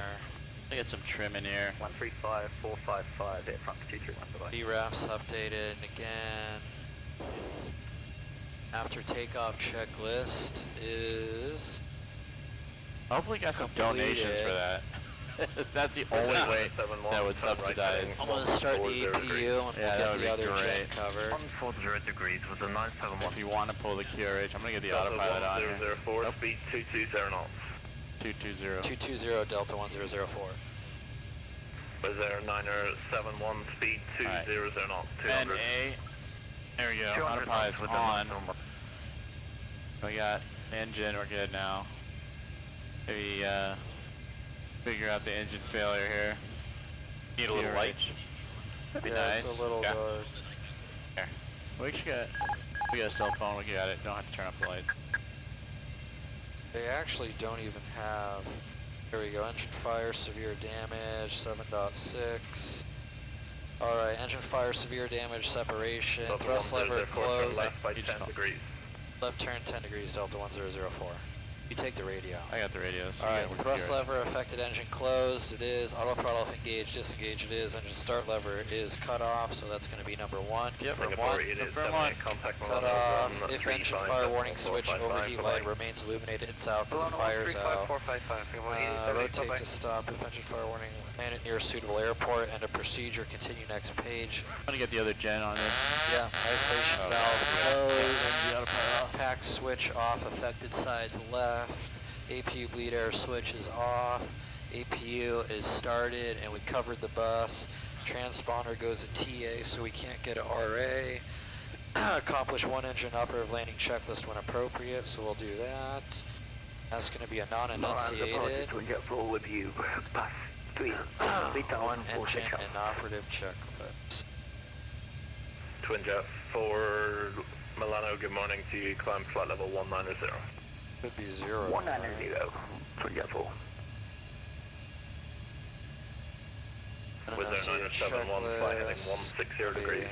I get some trim in here. 135, 455, hit front 231, bye-bye. BRAF's updated again. After takeoff checklist is... Hopefully got some donations for that. That's the only way that would subsidize. I'm going to start the APU and we'll get the other jet covered. 140 degrees with the 971. If you want to pull the QRH, I'm going to get the autopilot on here. 1004, speed 220 knots. 220. 220 Delta 1004. Was there 971, speed 200 knots, 200. NA. There we go, autopilot's on. We got engine, we're good now. Maybe figure out the engine failure here. Need a little light. That'd be Yeah, nice. it's a little Yeah. dark. Here. We got a cell phone, we got it. Don't have to turn off the lights. They actually don't even have... Here we go, engine fire, severe damage, 7.6. Alright, engine fire, severe damage, separation, thrust lever closed. Left by 10 degrees. Left turn 10 degrees, Delta 1004. You take the radio. I got the radio. So Alright, thrust lever, affected engine closed, it is. Auto throttle engaged, disengaged, it is. Engine start lever is cut off, so that's going to be number 1. Confirm 1. Confirm 1. Cut off. If engine fire warning switch overheat light remains illuminated, it's out because it fires out. Rotate to stop if engine fire warning. Land it near a suitable airport. End of procedure. Continue next page. I'm going to get the other gen on this. Yeah, isolation valve closed. Pack switch off, affected sides left. APU bleed air switch is off. APU is started and we covered the bus. Transponder goes to TA so we can't get a RA. Accomplish 1 engine operative landing checklist when appropriate, so we'll do that. That's going to be a non-enunciated. We get full with you. Pass 3. 1 engine and operative checklist. Twin jet 4, Milano, good morning to you. Climb flight level 190. Could be 0. 190, 24. With their 971, fly heading 160 degrees.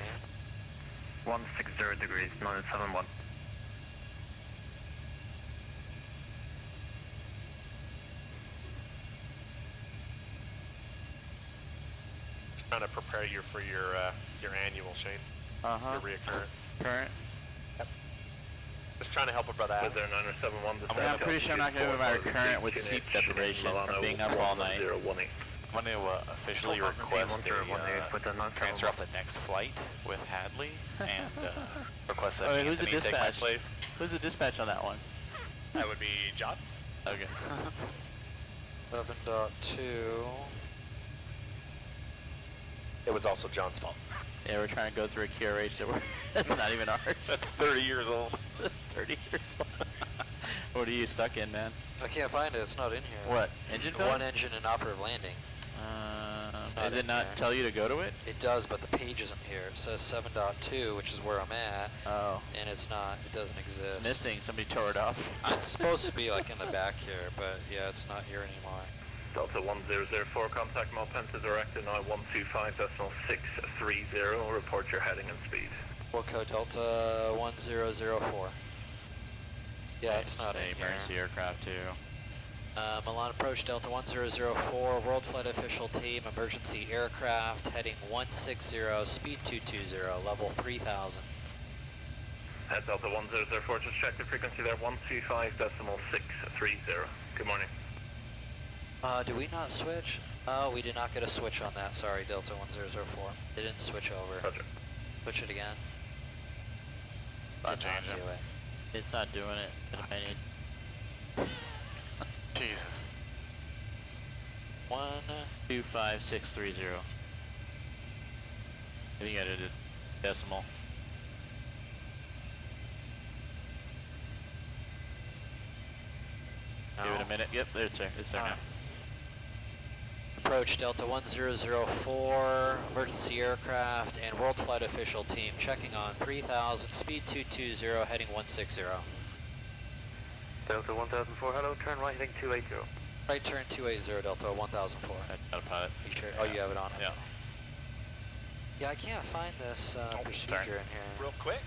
160 degrees, 971. Trying to prepare you for your annual, Shane. Your reoccurrent. Current. Yep. Just trying to help a brother out. With their 971, I'm pretty sure I'm not going to move my recurrent with sleep deprivation from being up all night. I want to officially request a transfer off the next flight with Hadley and request that who's the Anthony take my dispatch? place. Who's the dispatch on that one? That would be John. Okay. 7.2. It was also John's fault. Yeah, we're trying to go through a QRH that's not even ours. That's 30 years old. That's 30 years old. What are you stuck in, man? I can't find it. It's not in here. What? Engine failure? One engine inoperative landing. Does it not tell you to go to it? It does, but the page isn't here. It says 7.2, which is where I'm at. Oh. And it's not. It doesn't exist. It's missing. Somebody tore it off. It's supposed to be like in the back here, but yeah, it's not here anymore. Delta 1004, contact Malpensa direct to now 125.630. Report your heading and speed. Wilco Delta 1004. Yeah, it's not in emergency here. aircraft too. Milan approach Delta 1004, WorldFlight official team, emergency aircraft, heading 160, speed 220, level 3000. At Delta 1004, just check the frequency there, 125.630. Good morning. Do we not switch? Oh, we did not get a switch on that. Sorry, Delta 1004. They didn't switch over. Roger. Switch it again. Not Did not do it. It's not doing it. Jesus. 125630. I think I did a decimal. Give it a minute. Yep, there it's there. It's there now. Approach Delta 1004, emergency aircraft, and WorldFlight official team checking on 3000, speed 220, heading 160. Delta 1004, hello, turn right heading 280. Right turn 280, Delta 1004. Autopilot. You sure? Oh, you have it on? Yeah. Yeah, I can't find this procedure in here. Real quick,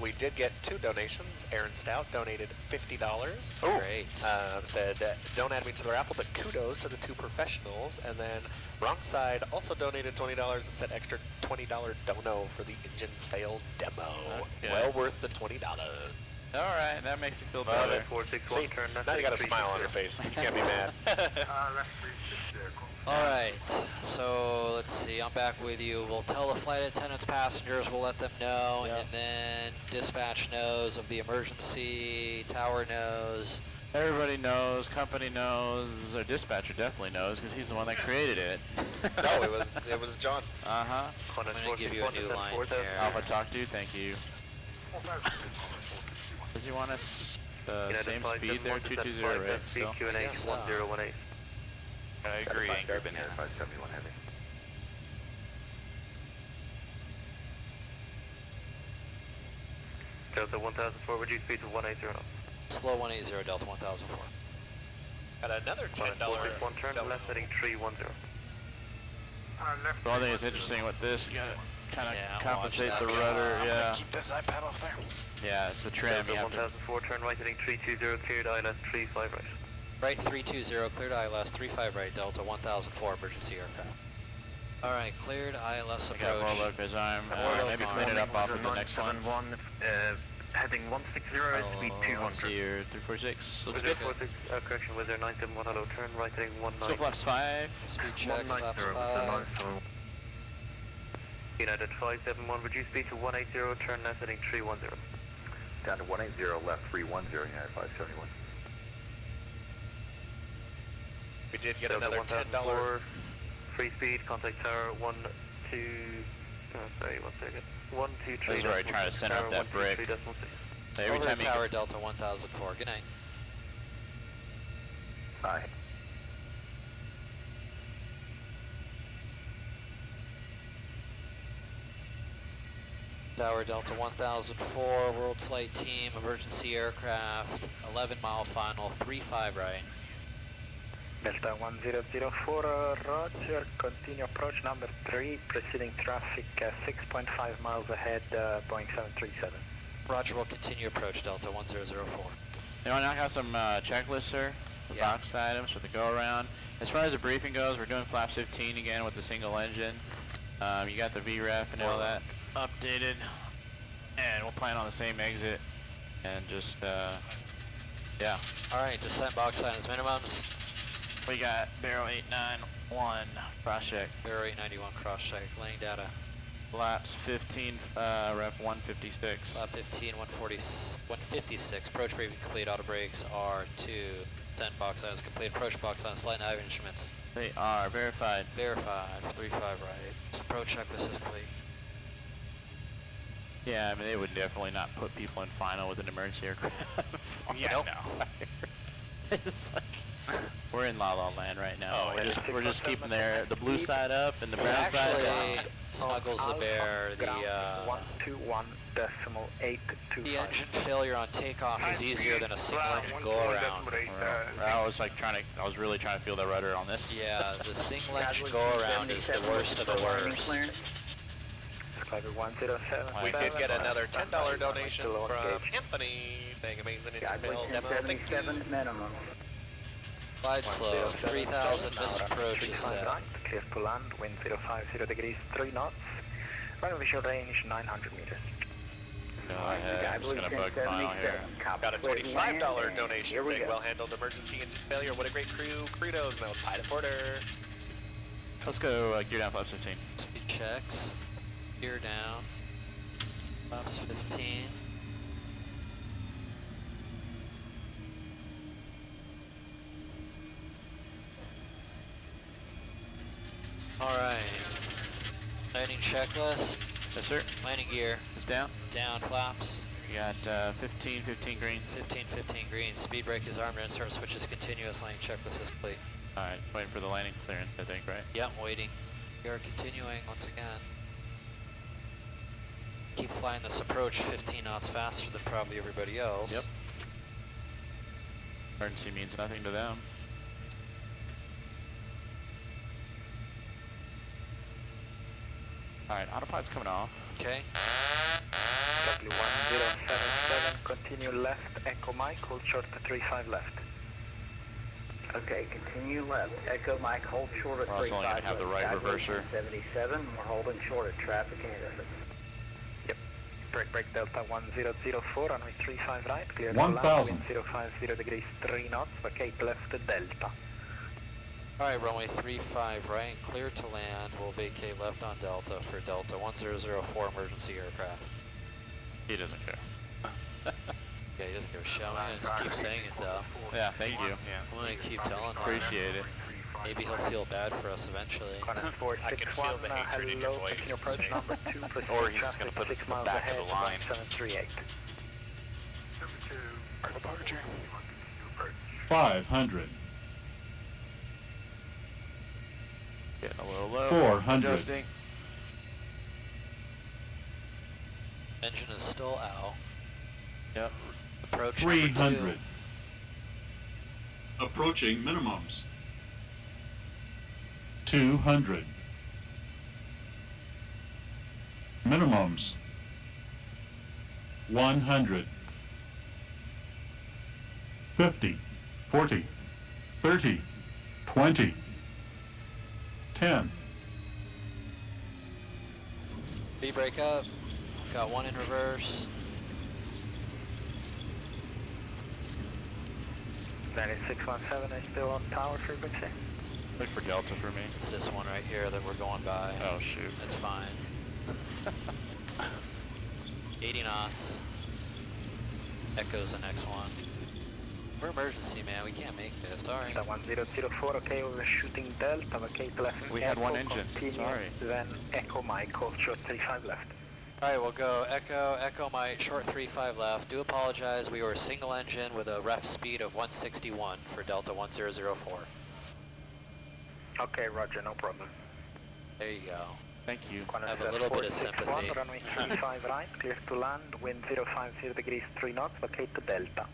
we did get 2 donations. Aaron Stout donated $50. Oh, great. Said, don't add me to the raffle, but kudos to the 2 professionals. And then Wrong Side also donated $20 and said extra $20 dono for the engine fail demo. Okay. Well worth the $20. Alright, that makes me feel better. 461, See, turn left now you got a heading smile on your face. You can't be mad. Alright, so let's see, I'm back with you. We'll tell the flight attendants, passengers, we'll let them know, and then dispatch knows of the emergency, tower knows. Everybody knows, company knows, our dispatcher definitely knows because he's the one that created it. No, it was John. Uh-huh. I'm going to give you a new line here. Alpha Talk Dude, thank you. Does he want us the same speed there, 220, right? Still? Yes, 1018. I agree. Angry Banana. 571 heavy. Delta 1004, would you speed to 180 now? Slow 180, Delta 1004. Got another $10 461, turn left heading 310. The one thing that's interesting with this, you gotta kind of compensate the rudder, Keep this iPad off there. Yeah, it's the trim. Delta 1004, turn right heading 320, cleared ILS 35 right. Right 320, cleared ILS 35 right, Delta 1004, emergency aircraft. Alright, cleared ILS I got approach. Warlock as I'm, maybe clean it up off of the next one. Heading 160, speed 200. See your 346. Looks With good. 46, correction, with their 971, hello, turn right heading 190. Still flaps 5. Speed check, flaps 5. United 571, reduce speed to 180, turn left heading 310. Down to 180, left 310, United 571. We did get Delta another $10. Free speed, contact tower 1, 2, sorry, 1 second. 1, 2, 3. This is where I try to center up that brick. So every Over time to you tower Delta 1004, good night. Aye. Tower, Delta 1004, WorldFlight team, emergency aircraft, 11-mile final, 35 right. Delta 1004, roger, continue approach number 3, preceding traffic 6.5 miles ahead, Boeing 737. Roger, we'll continue approach, Delta 1004. You want to knock out some checklists, sir? The box items for the go-around. As far as the briefing goes, we're doing flaps 15 again with the single engine. You got the VREF and all that updated. And we'll plan on the same exit. And just, yeah. Alright, descent box items minimums. We got Barrow 891 cross-check. Barrow 891 cross-check, laying data. Flaps 15, rep 156. Flap 15, 156. Approach briefing complete, auto brakes R2. Descent box items complete, approach box items, flight nav instruments. They are verified. Verified, 35 right. Approach checklist is complete. Yeah, I mean, they would definitely not put people in final with an emergency aircraft. Yeah, Nope. no. It's like, we're in La La Land right now. Oh, we're just keeping the blue side up and the brown side Actually, down. snuggles the bear, the 121.825. the engine failure on takeoff is easier than a single engine go around. I was really trying to feel the rudder on this. Yeah, the single engine go around is the worst of the worst. We did get another $10 donation from Anthony saying amazing intramural demo. Thank you. minimum. Glide slow, 3,000 missed approach is set. Clear to land, wind 050 degrees, 3 knots. Runway visual range 900 meters. Go ahead, I'm just gonna bug final here. Got a $25 donation saying well-handled emergency engine failure. What a great crew. Credos, now pilot order. Let's go gear down flaps 15. Speed checks, gear down, flaps 15. Alright, landing checklist. Yes, sir. Landing gear. It's down. Down, flaps. You got 15 green. 15 green. Speed brake is armed and insert switch is continuous. Landing checklist is complete. Alright, waiting for the landing clearance, I think, right? Yep, waiting. We are continuing once again. Keep flying this approach 15 knots faster than probably everybody else. Yep. Emergency means nothing to them. Alright, autopilot's coming off. Okay. W1077, continue left, Echo Mike, hold short to 35 left. Okay, continue left. Echo Mike, hold short at We're also only going to have the right reverser. 77, we're holding short at traffic ahead of us. Yep. Break Delta 1004, runway 35 right, clear to 1,000. land, wind 050 degrees, 3 knots, vacate left to Delta. Alright, runway 35 right, clear to land. We'll vacate left on Delta for Delta 1004 emergency aircraft. He doesn't care. Yeah, he doesn't give a shit. I'm gonna just keep saying it though. Yeah, thank you. Yeah. I'm gonna keep telling him. Appreciate it. Maybe he'll feel bad for us eventually. I can feel the hatred in your voice. Approach number 2, Or he's just going to put us in the back of the line. 738. Departure. 500. Getting a little low. 400. Adjusting. Engine is still out. Yep. Approach 300. Approaching minimums. 200. Minimums. 100. 50. 40. 30. 20. 10. V-brake up. Got one in reverse. That is 617, is still on tower frequency. Look for Delta for me. It's this one right here that we're going by. Oh, shoot. That's fine. 80 knots. Echo's the next one. We're emergency, man. We can't make this. Sorry. Delta 1004, okay, we're shooting Delta, vacate left. We had one Echo, engine. continue, Sorry. Then Echo Mike, hold short 35 left. Alright, we'll go Echo Mike, short 35 left. Do apologize, we were single engine with a ref speed of 161 for Delta 1004. Okay, roger, no problem. There you go. Thank you. I have a little bit of sympathy. Runway 35 right, clear to land, wind 050 degrees 3 knots, locate to Delta.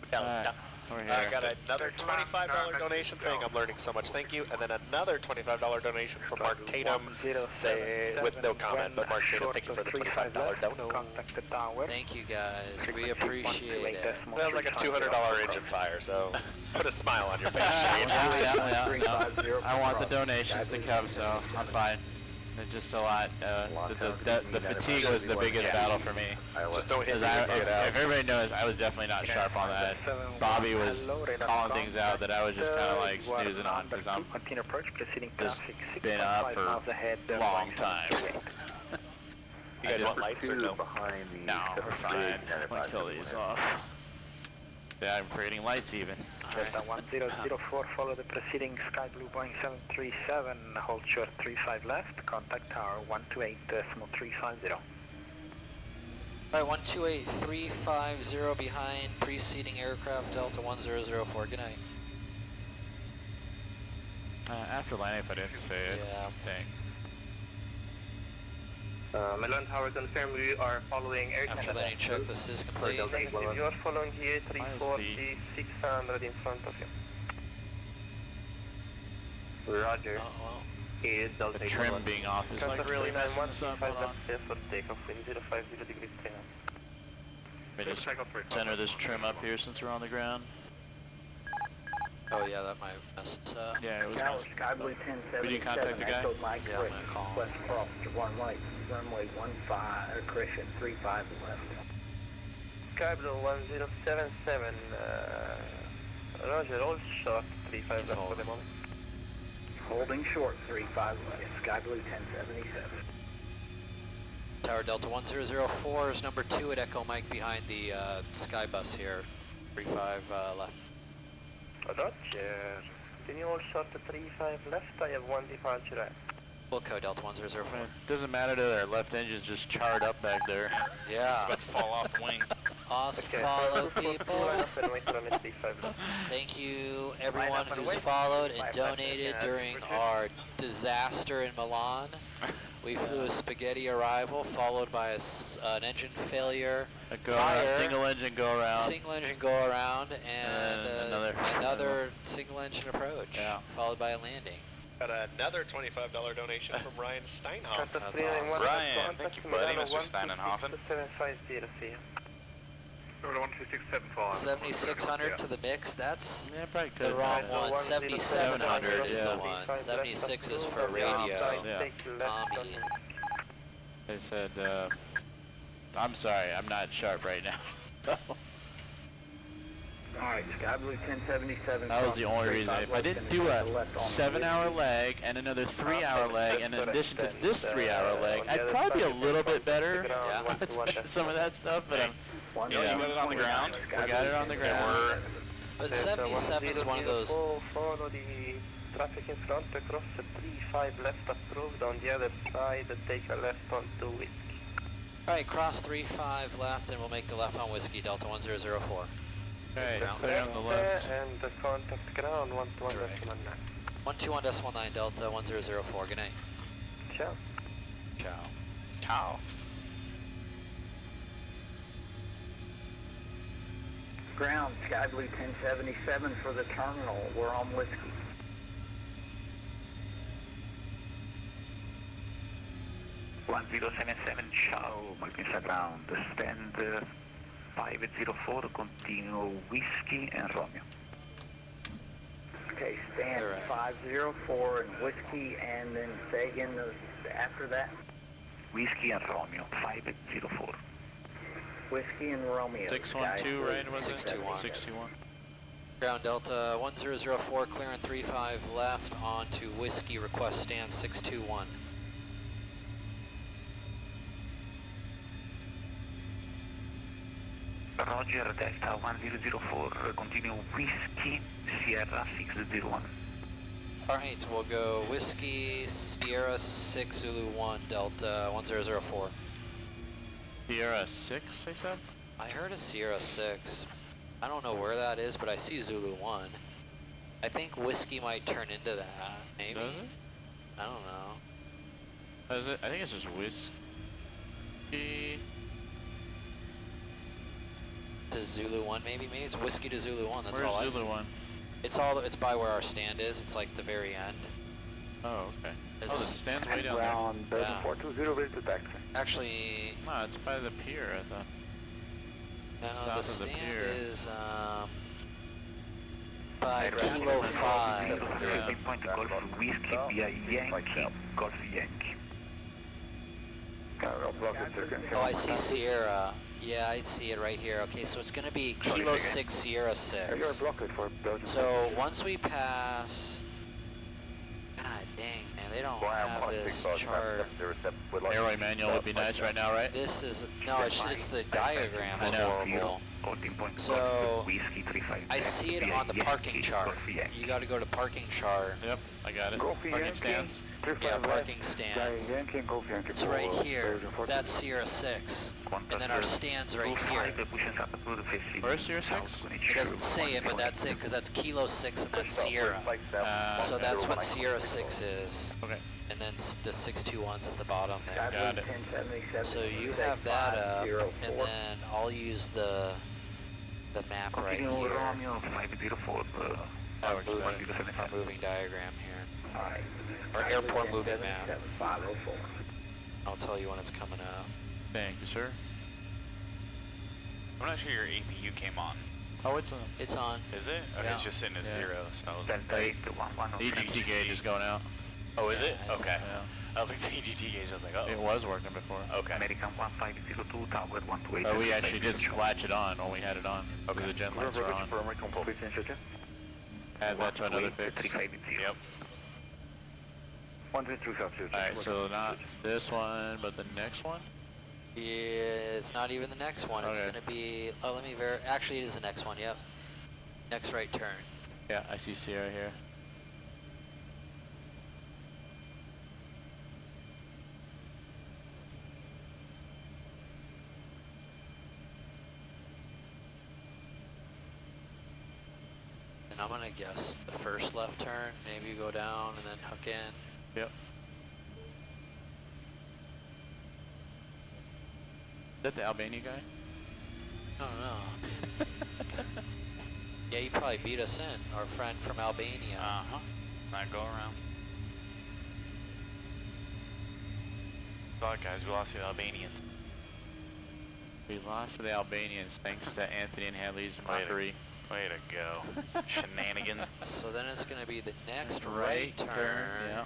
Delta. Over I here. got another $25 donation saying I'm learning so much, thank you, and then another $25 donation from Mark Tatum, say, with no comment, but Mark Tatum, thank you for the $25 dono. Contact the tower. Thank you guys. We appreciate it. That was like a $200 engine fire, so put a smile on your face. Yeah. I want the donations to come, so I'm fine. It's just a lot. The fatigue was the biggest battle for me. Just don't hit If me. everybody knows, I was definitely not sharp on that. Bobby was calling things out that I was just kind of like snoozing on because I'm just been up for a long time. You guys want lights or no? No, we're fine. I'm gonna kill these off. Yeah, I'm creating lights even. Delta 1004, follow the preceding Sky Blue Boeing 737, hold short 35 left, contact tower 128.350. Alright, 128.350 behind preceding aircraft Delta 1004. Good night. After landing, if I didn't say it. Yeah. Thanks. Milan Tower confirmed we are following Air After Canada. landing check, this is complete. Negative, you are following here 340, 600 in front of you. Roger. Oh, well. Is Delta The trim being off is like really messing us up. Hold on. for takeoff, wind 050 degrees 3 knots. Let me just center this trim up here since we're on the ground. Oh yeah, that might mess us up. Yeah, it was Tower, messing Sky Blue up. Did you 1077, contact the guy? Echo Mike Yeah, I'm Chris, gonna call him. West Foster, one right, runway 15, or correction, 35 left. Sky Blue 1077, Roger, all short 35 left for the moment. Holding short, 35 left, Sky Blue 1077. Tower Delta 1004 is number 2 at Echo Mike behind the Sky Bus here. 35 left. Roger. Continue all short to 35 left, I have one departure right. Wilco Delta 1004. Doesn't matter that our left engine's just charred up back there. Yeah. About to fall off wing. Awesome Okay, follow, so people. line up and wait on 35 left. Thank you everyone who's followed and donated during our disaster in Milan. We flew a spaghetti arrival followed by an engine failure. A go around, single engine go around. Single engine go around and another single engine approach. Yeah. Followed by a landing. Got another $25 donation from Ryan Steinhoff. That's awesome. Ryan, thank you buddy, Mr. Steinenhofen. 750, see you. 7600 to the mix, that's probably the could wrong have one. 7700 is the Yeah. one. 76 is for radio. Yeah. Tommy. They said, I'm sorry, I'm not sharp right now. Alright, Sky Blue 1077. That was the only reason. If I didn't do a 7-hour leg and another 3-hour leg, and in addition to this 3-hour leg, I'd probably be a little bit better at some of that stuff, but You got it on the ground? We got it on the ground. But 77 is one of those. Follow the traffic in front across the 35 left approved. On the other side, take a left onto Whiskey. Alright, cross 35 left and we'll make the left on Whiskey, Delta 1004. Okay, clear on the left. And the contact ground 121.9. 121.9 Delta 1004. Good night. Ciao. Ciao. Ciao. Ground, Sky Blue 1077 for the terminal. We're on Whiskey. One 077, ciao, Malpensa ground, stand 504, continue Whiskey and Romeo. Okay, stand 504 and Whiskey, and then say again after that. Whiskey and Romeo, 504. Whiskey and Romeo. 612, right? Was it? 621. 621. Ground Delta 1004, clearing 35 left onto Whiskey, request stand 621. Roger, Delta 1004, continue Whiskey, Sierra 601. Alright, we'll go Whiskey, Sierra 6 Zulu 1, Delta 1004. Sierra 6, they said? I heard a Sierra 6. I don't know where that is, but I see Zulu 1. I think Whiskey might turn into that, maybe? Does it? I don't know. Is it? I think it's just whiskey. To Zulu 1 maybe? Maybe it's whiskey to Zulu 1, that's Where's all I Zulu see. 1? It's by where our stand is, it's like the very end. Oh, okay. It's the stand's way down there. Yeah. 420, ready to taxi. Actually, No, it's by the pier, I thought. no, South the of the stand pier. is by Kilo 5. Yeah. Point Golf Whiskey via Yankee, Golf Yankee. Oh, I see Sierra. Yeah, I see it right here. Okay, so it's going to be Kilo 6, Sierra 6. You're blocked for Belgium. So once we pass... God dang, man, they don't have this chart. Airway manual would be nice right now, right? This is... No, it's the diagram I is know. horrible. So, I see it on the parking chart. You got to go to parking chart. Yep, I got it. Parking stands. Yeah, parking stands. It's right here. That's Sierra 6. And then our stand's right here. Where's Sierra 6? It doesn't say it, but that's it, because that's Kilo 6 and that's Sierra. So that's what Sierra 6 is. Okay. And then the 621's at the bottom there. Got it. So you have that up, and then I'll use the map right here. Our moving diagram here. Our airport moving map. I'll tell you when it's coming up. Thank you, sir. I'm not sure your APU came on. Oh, it's on. It's on. Is it? Okay, Yeah. it's just sitting at Yeah. 0. So I was like, The EGT gauge is going out. oh, is it? Yeah, it's Okay. Yeah. I looked at the EGT gauge. I was like, oh. It was working before. Okay. American 1502, Tower 128. We actually did latch it on when we had it on. Okay. The gen lights were on. Add that to another fix. Yep. 132 Celsius. Alright, so not this one, but the next one? Yeah, it's not even the next one. It's Okay. going to be... Oh, let me verify. Actually, it is the next one, yep. Next right turn. Yeah, I see Sierra here. And I'm going to guess the first left turn. Maybe you go down and then hook in. Yep. Is that the Albania guy? I don't know. Yeah, you probably beat us in. Our friend from Albania. Uh-huh. Not go around. Thought, guys, we lost the Albanians. We lost to the Albanians thanks to Anthony and Hadley's mockery. Way to go. Shenanigans. So then it's going to be the next right turn. Yeah.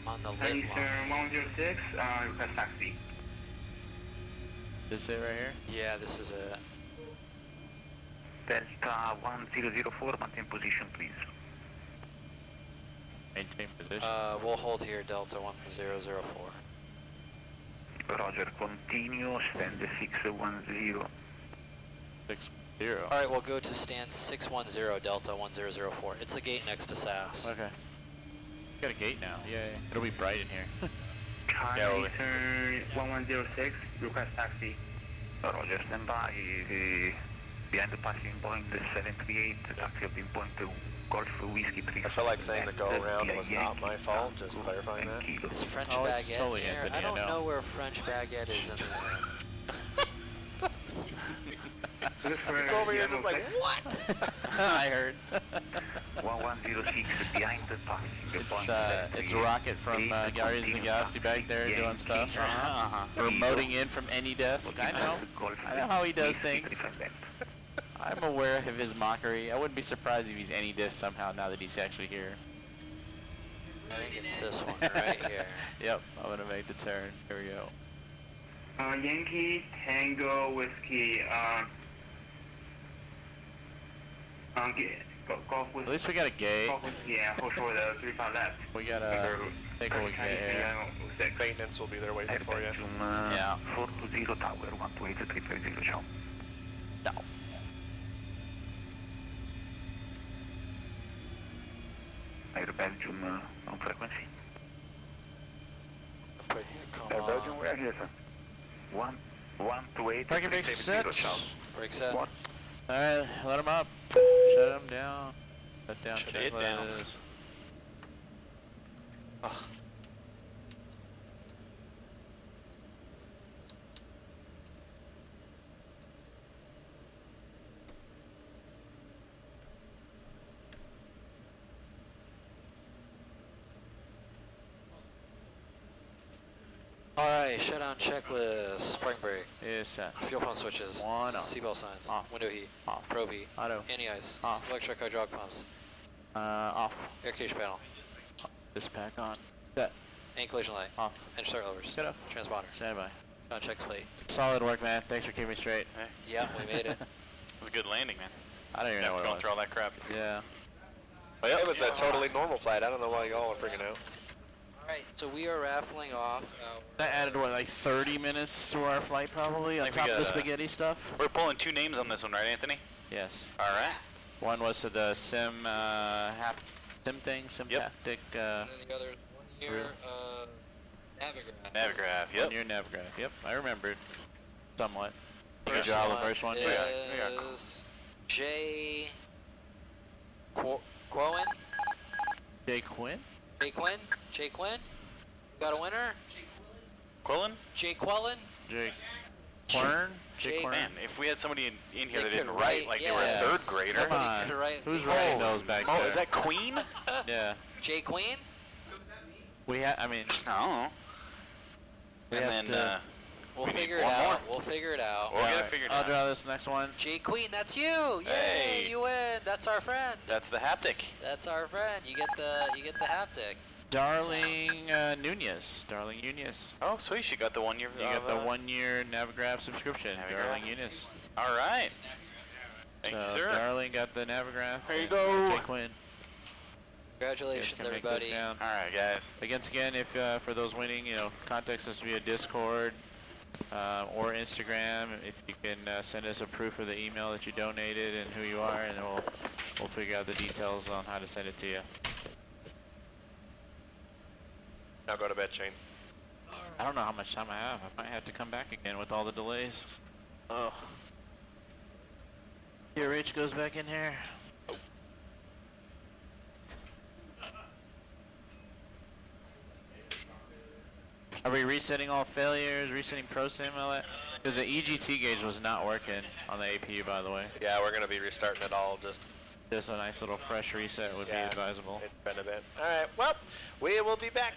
On the lit line. 106, request taxi. This it right here? Yeah, this is it. Delta 1004, maintain position, please. Maintain position. We'll hold here, Delta 1004. Roger, continue, stand 610. 6-0. Alright, we'll go to stand 610, Delta 1004. It's the gate next to SAS. Okay. Got a gate now. Yay. It'll be bright in here. Charlie, turn 1106, request taxi. Roger, stand by. Behind the passing point 738, taxi of the point to Golf Whiskey 3. I feel like saying the go around was not my fault, just clarifying that. Is French Oh, it's Baguette totally there? Anthony, I don't I know. know where French Baguette is in there. It's over here just like, what? I heard. 1106, behind the passing point. It's Rocket from Gary's Legacy back there doing stuff. Remoting in from any desk. I know how he does things. I'm aware of his mockery. I wouldn't be surprised if he's any disc somehow now that he's actually here. I think it's this one right here. Yep, I'm gonna make the turn. Here we go. Yankee, Tango, Whiskey, Golf At least we got a gate. yeah, for sure, the 35 left. We gotta take a look at here. Maintenance will be there waiting for you. Yeah. 420 Tower 128 330, ciao. No. Air Belgium on frequency. Right here, come Air Belgium, on. we are here, sir. 128 Parking brake 370, set. ciao. Brake set. What? Alright, let him up. Shut him down. Shut down. Shut it down. Oh. Alright, shutdown checklist, spring brake. Is set. Fuel pump switches. One off. Seatbelt signs. Off. Window heat. Off. Probe heat. Auto. Anti-ice. Off. Electric hydraulic pumps. Off. Air cage panel. This pack on. Set. Main collision light. Off. Engine start levers. Set up. Transponder. Stand by. Shutdown checks plate. Solid work, man. Thanks for keeping me straight. Hey. Yeah, we made it. It was a good landing, man. I don't even know what it going was. through all that crap. Yeah. Well, yeah, it was a totally normal flight. I don't know why y'all are freaking out. Alright, so we are raffling off. That added, what, like 30 minutes to our flight, probably, on I think top we of the got, spaghetti stuff? We're pulling 2 names on this one, right, Anthony? Yes. All right. One was to the sim, sim thing, sim Yep. tactic, And then the other is 1 year, Navigraph. Navigraph, yep. 1 year Navigraph, yep, I remembered. Somewhat. Good First job, one the first one. is Jay Quowen. Jay Quinn? Jay Quinn. Jay Quinn. Got a winner. Quillen? Jay Quellen. Jay Quern? Jay Quern? Man, if we had somebody in here They that didn't could write write, like yeah. they were a 3rd grader. Come on. could write Who's the- writing those back there? Oh, is that Queen? Yeah. Jay Queen. We have, I mean, I don't know. we And have then to, We'll we need figure it one out. more. We'll figure it out. We'll get it alright, figured I'll out. draw this next one. Jay Queen, that's you! Yay! Hey. You win. That's our friend. That's the haptic. That's our friend. You get the haptic. Darling Nunez. Darling Nunez. Oh, sweet. She got the 1 year. You got the 1 year Navigraph subscription. Navigraph. Darling Nunez. All right. Thank you, sir. Darling got the Navigraph. There you go. Jay Quinn. Congratulations, Can make those everybody. down. All right, guys. Again, if for those winning, contact us via Discord or Instagram. If you can send us a proof of the email that you donated and who you are, and then we'll figure out the details on how to send it to you. Now go to bed, Shane. I don't know how much time I have. I might have to come back again with all the delays. Oh. Here, Rich goes back in here. Are we resetting all failures, resetting ProSim, all that? Because the EGT gauge was not working on the APU, by the way. Yeah, we're going to be restarting it all. Just a nice little fresh reset would be advisable. It's been a bit. All right, well, we will be back.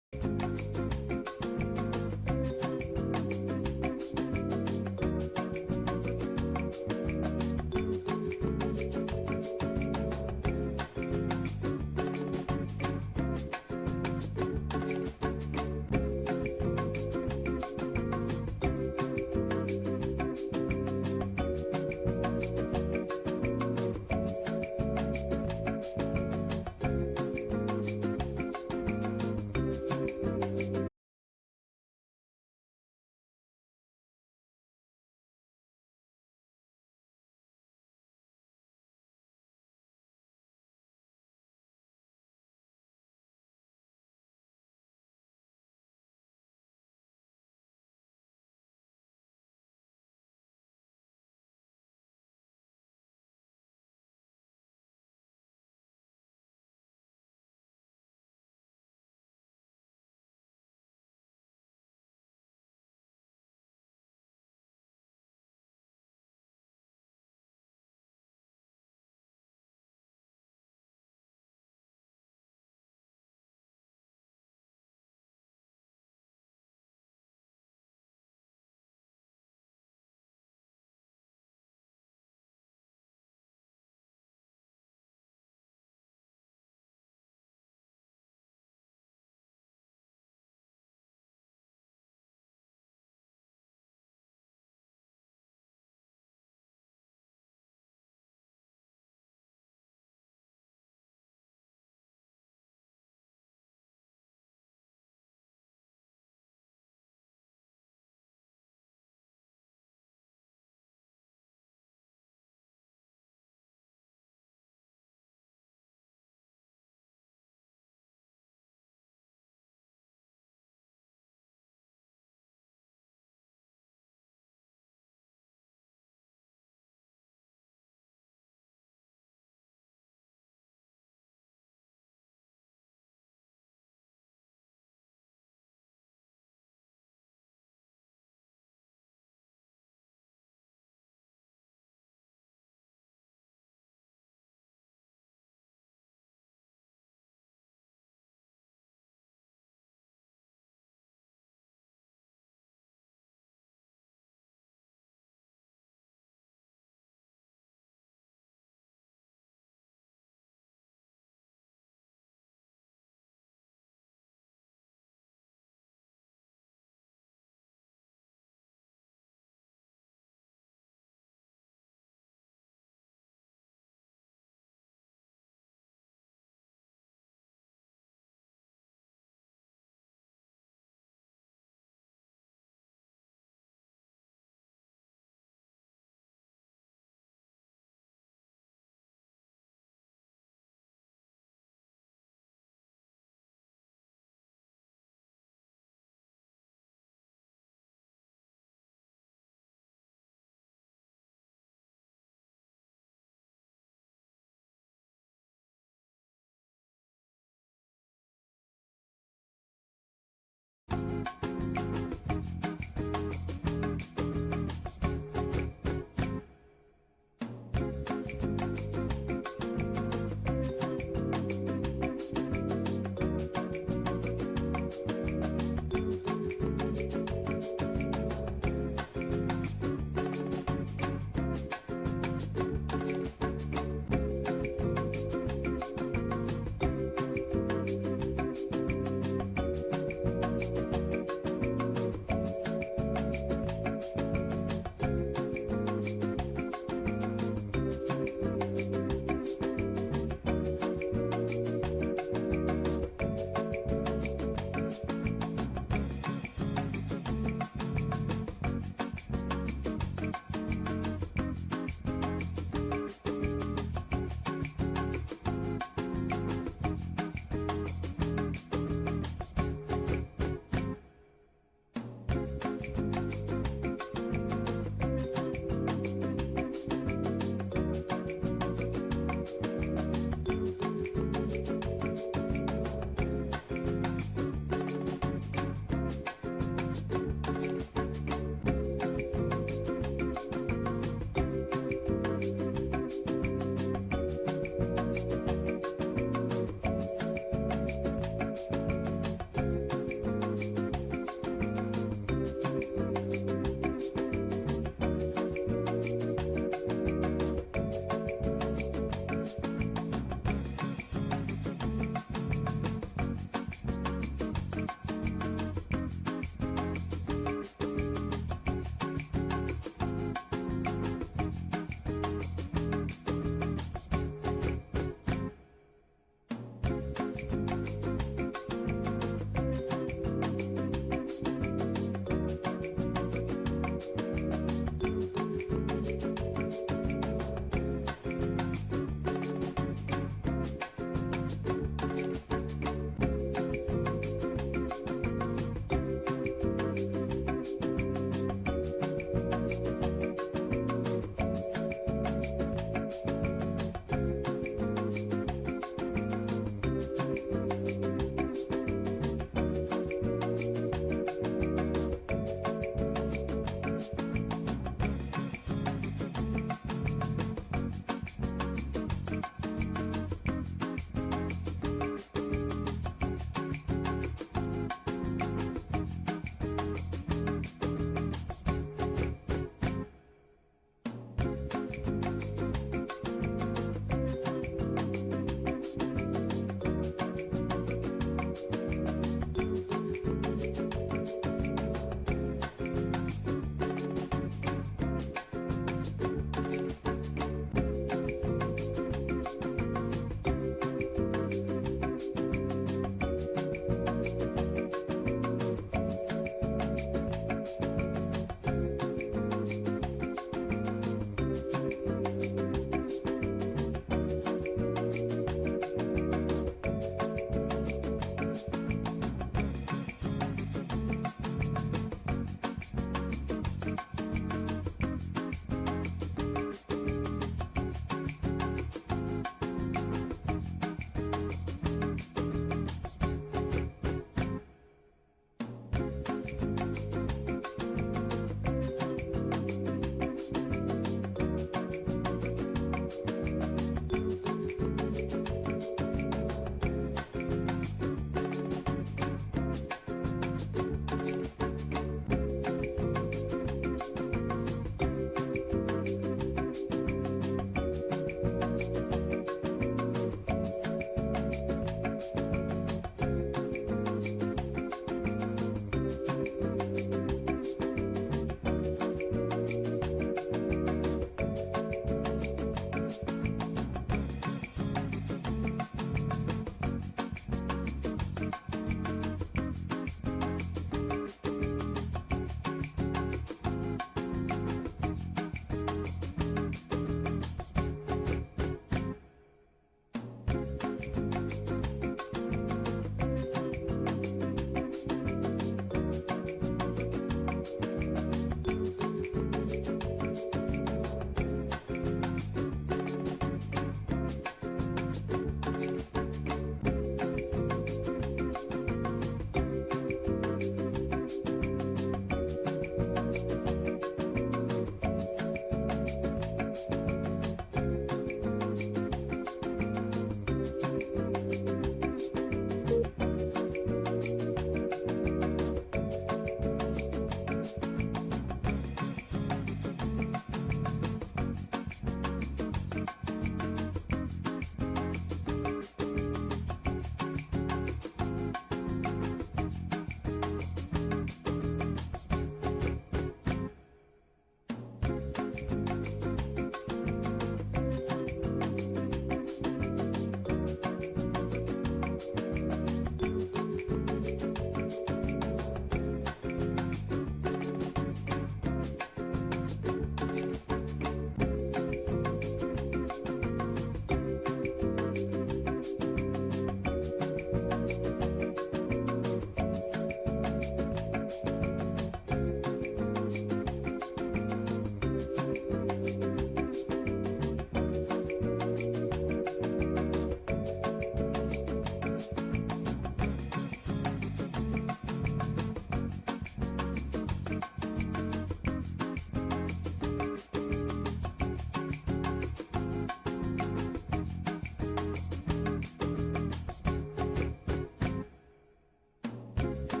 Gotcha.